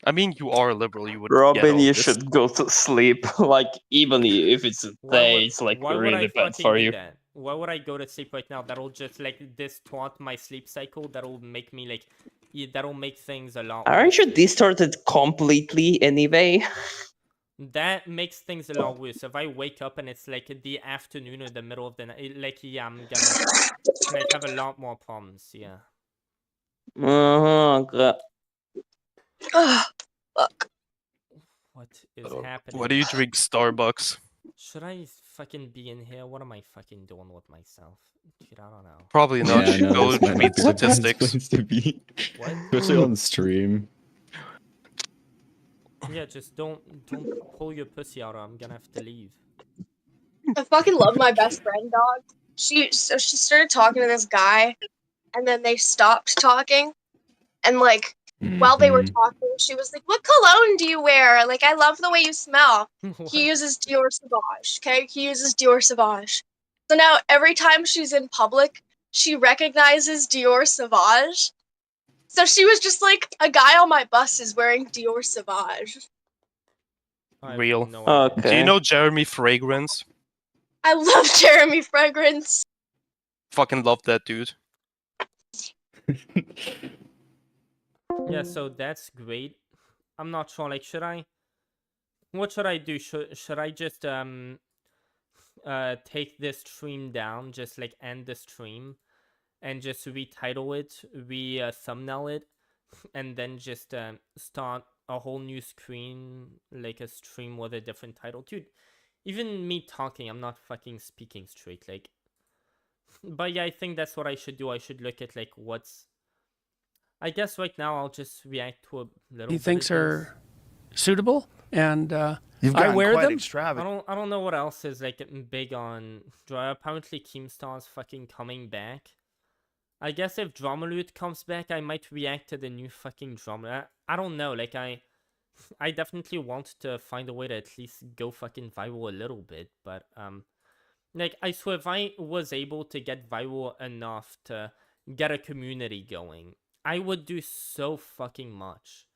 I mean, you are a liberal. You would Robin, get all you this. should go to sleep. Like, even if it's a day, it's like Why would really I bad fucking for do you. that? Why would I go to sleep right now? That'll just like distort my sleep cycle. That'll make me like, that'll make things a lot. Aren't you distorted completely anyway? That makes things a lot worse. If I wake up and it's like the afternoon or the middle of the night, like yeah, I'm gonna like have a lot more problems. Yeah. Fuck. What is happening? Why do you drink Starbucks? Should I fucking be in here? What am I fucking doing with myself? Dude, I don't know. Probably not. Yeah, You should no, go this might read not be the best statistics. place to be. What? Especially on stream. Yeah, just don't pull your pussy out or I'm gonna have to leave. I fucking love my best friend, dog. She started talking to this guy, and then they stopped talking, and like while they were talking, she was like, "What cologne do you wear? Like, I love the way you smell." He uses Dior Sauvage. Okay, he uses Dior Sauvage. So now every time she's in public, she recognizes Dior Sauvage, So she was just like, a guy on my bus is wearing Dior Sauvage. Real. Okay. Do you know Jeremy Fragrance? I love Jeremy Fragrance. Fucking love that dude. Yeah, so that's great. I'm not sure, like, what should I do? Should I just take this stream down, just like end the stream, and just retitle it, thumbnail it, and then just start a whole new screen, like a stream with a different title? Dude, even me talking, I'm not fucking speaking straight, like. But yeah, I think that's what I should do. I should look at like what's. I guess right now I'll just react to a little. He thinks are suitable, and I wear quite them. Extravagant. I don't know what else is like big on. Apparently, Keemstar's fucking coming back. I guess if Dramalut comes back, I might react to the new fucking drama. I don't know. Like I definitely want to find a way to at least go fucking viral a little bit, but like I swear, if I was able to get viral enough to get a community going, I would do so fucking much.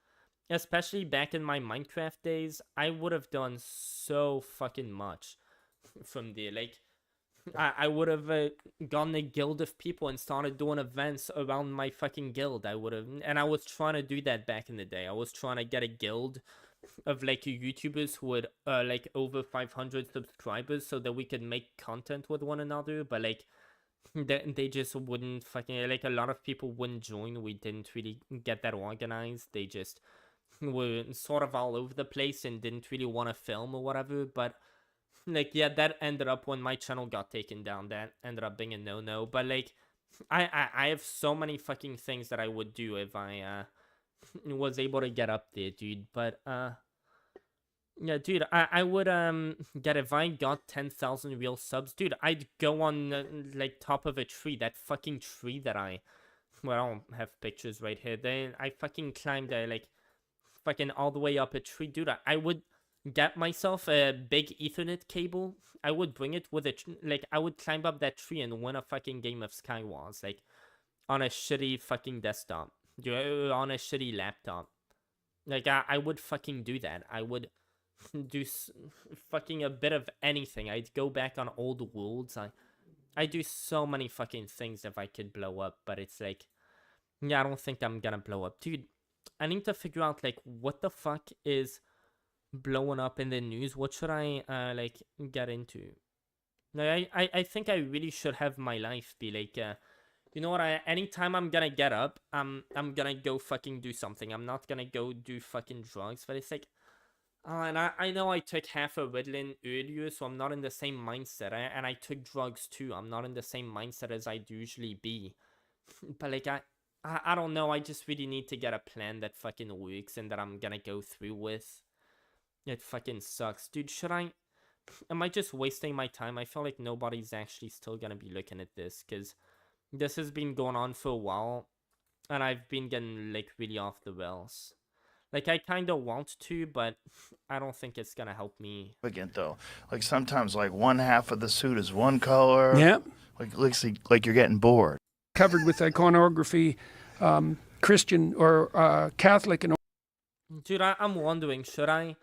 Especially back in my Minecraft days, I would have done so fucking much from there. Like, I would have gotten a guild of people and started doing events around my fucking guild. I would have, and I was trying to do that back in the day. I was trying to get a guild of like YouTubers who would like over 500 subscribers so that we could make content with one another, but like they just wouldn't fucking, like, a lot of people wouldn't join. We didn't really get that organized. They just were sort of all over the place and didn't really want to film or whatever. But like, yeah, that ended up when my channel got taken down. That ended up being a no-no. But like, I have so many fucking things that I would do if I was able to get up there, dude. But yeah, dude, I would get, if I got 10,000 real subs, dude, I'd go on like top of a tree, that fucking tree that I don't have pictures right here. Then I fucking climbed like fucking all the way up a tree, dude. I would get myself a big Ethernet cable. I would bring it with like I would climb up that tree and win a fucking game of Skywars, like on a shitty fucking desktop, dude, on a shitty laptop. Like I would fucking do that. I would do fucking a bit of anything. I'd go back on old worlds. I do so many fucking things if I could blow up, but it's like, yeah, I don't think I'm gonna blow up, dude. I need to figure out like what the fuck is blowing up in the news. What should I like get into? Like, I think I really should have my life be like you know what, anytime I'm gonna get up, I'm gonna go fucking do something. I'm not gonna go do fucking drugs. But it's like, and I know I took half a Ritalin earlier, so I'm not in the same mindset. And I took drugs too. I'm not in the same mindset as I'd usually be. But like, I don't know. I just really need to get a plan that fucking works and that I'm gonna go through with. It fucking sucks. Dude, am I just wasting my time? I feel like nobody's actually still gonna be looking at this, because this has been going on for a while, and I've been getting like really off the rails. Like, I kind of want to, but I don't think it's gonna help me. Again, though, like sometimes like one half of the suit is one color. Yeah. Like looks like you're getting bored. Covered with iconography, Christian or Catholic, and. Dude, I'm wondering, should I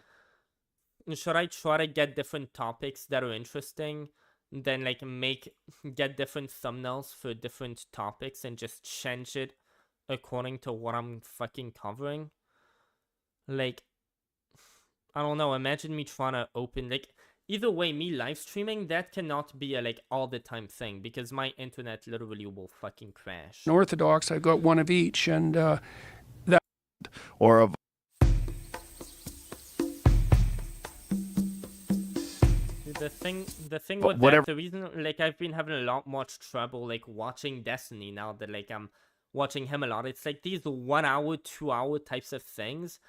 try to get different topics that are interesting, then like get different thumbnails for different topics and just change it according to what I'm fucking covering? Like, I don't know, imagine me trying to open, like, either way, me live streaming, that cannot be a like all the time thing, because my internet literally will fucking crash. Orthodox, I've got one of each, and that. Or a. The thing with that, the reason, like, I've been having a lot much trouble, like, watching Destiny now that, like, I'm watching him a lot. It's like these 1 hour, 2 hour types of things.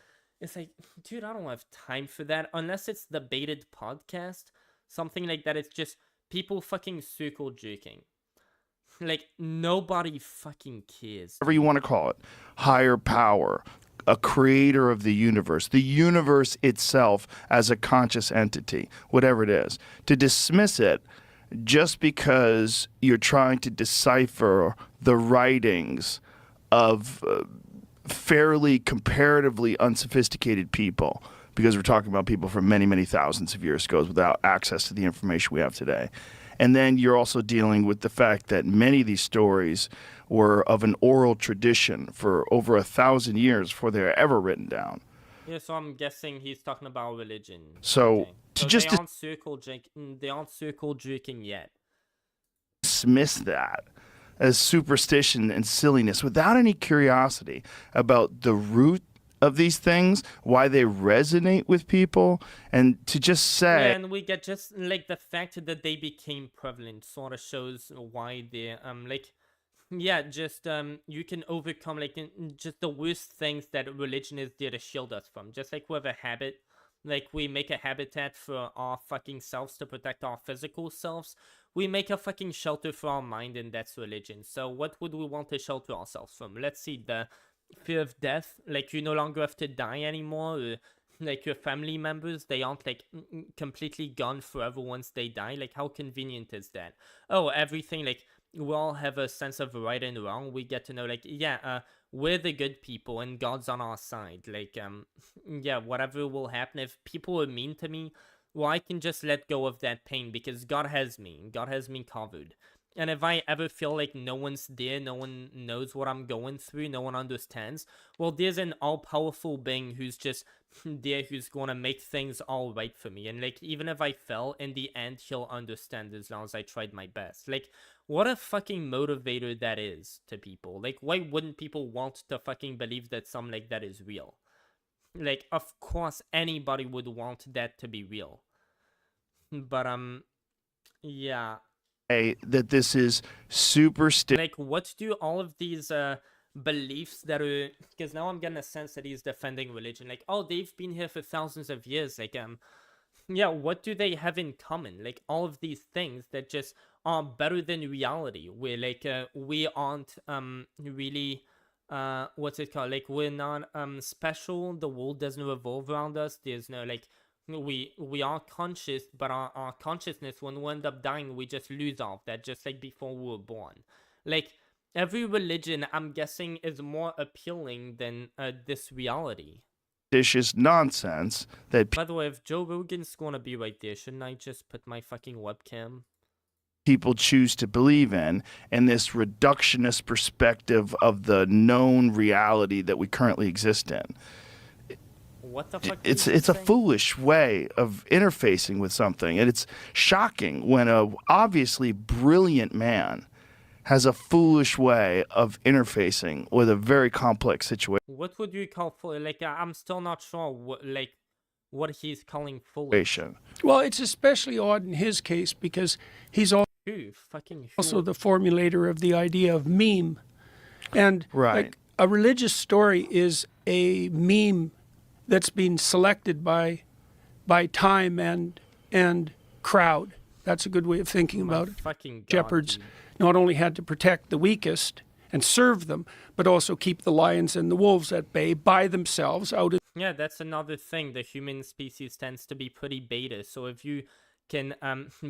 It's like, dude, I don't have time for that. Unless it's the baited podcast, something like that. It's just people fucking circle jerking. Like, nobody fucking cares. Whatever you want to call it. Higher power. A creator of the universe itself as a conscious entity, whatever it is. To dismiss it just because you're trying to decipher the writings of fairly comparatively unsophisticated people, because we're talking about people from many, many thousands of years ago without access to the information we have today. And then you're also dealing with the fact that many of these stories were of an oral tradition for over 1,000 years before they were ever written down. Yeah, so I'm guessing he's talking about religion. So Okay. to So just they aren't circle jerking yet. dismiss that as superstition and silliness without any curiosity about the root of these things, why they resonate with people, and to just say, Yeah, and we get just like the fact that they became prevalent sort of shows why they're like, yeah, just you can overcome like just the worst things that religion is there to shield us from. Just like with a habit, like we make a habitat for our fucking selves to protect our physical selves. We make a fucking shelter for our mind, and that's religion. So what would we want to shelter ourselves from? Let's see, the fear of death. Like you no longer have to die anymore. Like your family members, they aren't like completely gone forever once they die. Like how convenient is that? Oh, everything, like we all have a sense of right and wrong. We get to know like, yeah, we're the good people and God's on our side. Like yeah, whatever will happen, if people are mean to me, well, I can just let go of that pain because God has me covered. And if I ever feel like no one's there, no one knows what I'm going through, no one understands, well, there's an all-powerful being who's just there, who's gonna make things all right for me. And like, even if I fell, in the end, he'll understand as long as I tried my best. Like, what a fucking motivator that is to people. Like, why wouldn't people want to fucking believe that something like that is real? Like, of course, anybody would want that to be real. But, yeah. that this is superstition. Like, what do all of these beliefs that are, because now I'm getting a sense that he's defending religion, like, oh, they've been here for thousands of years, like, yeah, what do they have in common? Like, all of these things that just are better than reality, where like we aren't really what's it called, like we're not special, the world doesn't revolve around us, there's no like, we are conscious, but our consciousness, when we end up dying, we just lose all of that, just like before we were born. Like, every religion, I'm guessing, is more appealing than this reality. Vicious nonsense that By the way, if Joe Rogan's gonna be right there, shouldn't I just put my fucking webcam? people choose to believe in, and this reductionist perspective of the known reality that we currently exist in. What the fuck? It's a foolish way of interfacing with something, and it's shocking when a obviously brilliant man has a foolish way of interfacing with a very complex situation. What would you call foolish? Like, I'm still not sure what he's calling foolish. Well, it's especially odd in his case because he's also the formulator of the idea of meme. And like, a religious story is a meme that's been selected by time and crowd. That's a good way of thinking about it. Shepherds not only had to protect the weakest and serve them, but also keep the lions and the wolves at bay by themselves out in. Yeah, that's another thing. The human species tends to be pretty beta. So if you can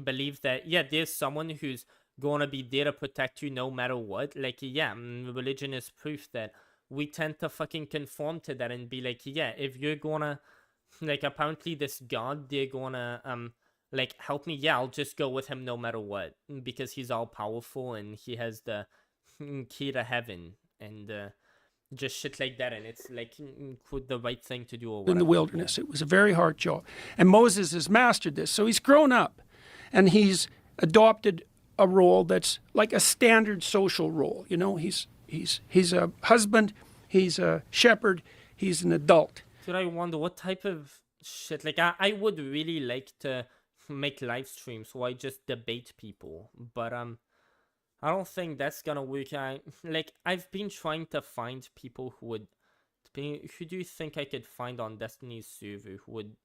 believe that, yeah, there's someone who's going to be there to protect you no matter what, like, yeah, religion is proof that we tend to fucking conform to that and be like, yeah, if you're gonna, like, apparently this god, they're gonna, like, help me, yeah, I'll just go with him no matter what, because he's all powerful and he has the key to heaven and just shit like that, and it's like the right thing to do or whatever. In the wilderness. It was a very hard job. And Moses has mastered this. So he's grown up and he's adopted a role that's like a standard social role. You know, he's a husband, he's a shepherd, he's an adult. Dude, I wonder what type of shit, like, I would really like to make live streams so I just debate people, but I don't think that's gonna work. I've been trying to find people who would, who do you think I could find on Destiny's server who would,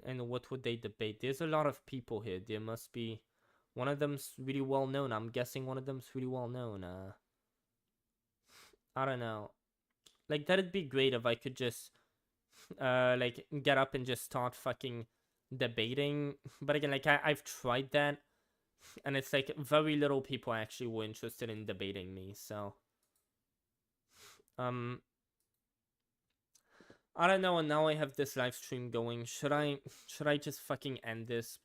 and what would they debate? There's a lot of people here. There must be, one of them's really well known. I'm guessing one of them's really well known. I don't know. Like, that'd be great if I could just, like, get up and just start fucking debating. But again, like, I've tried that, and it's like very little people actually were interested in debating me, so I don't know, and now I have this live stream going. Should I just fucking end this?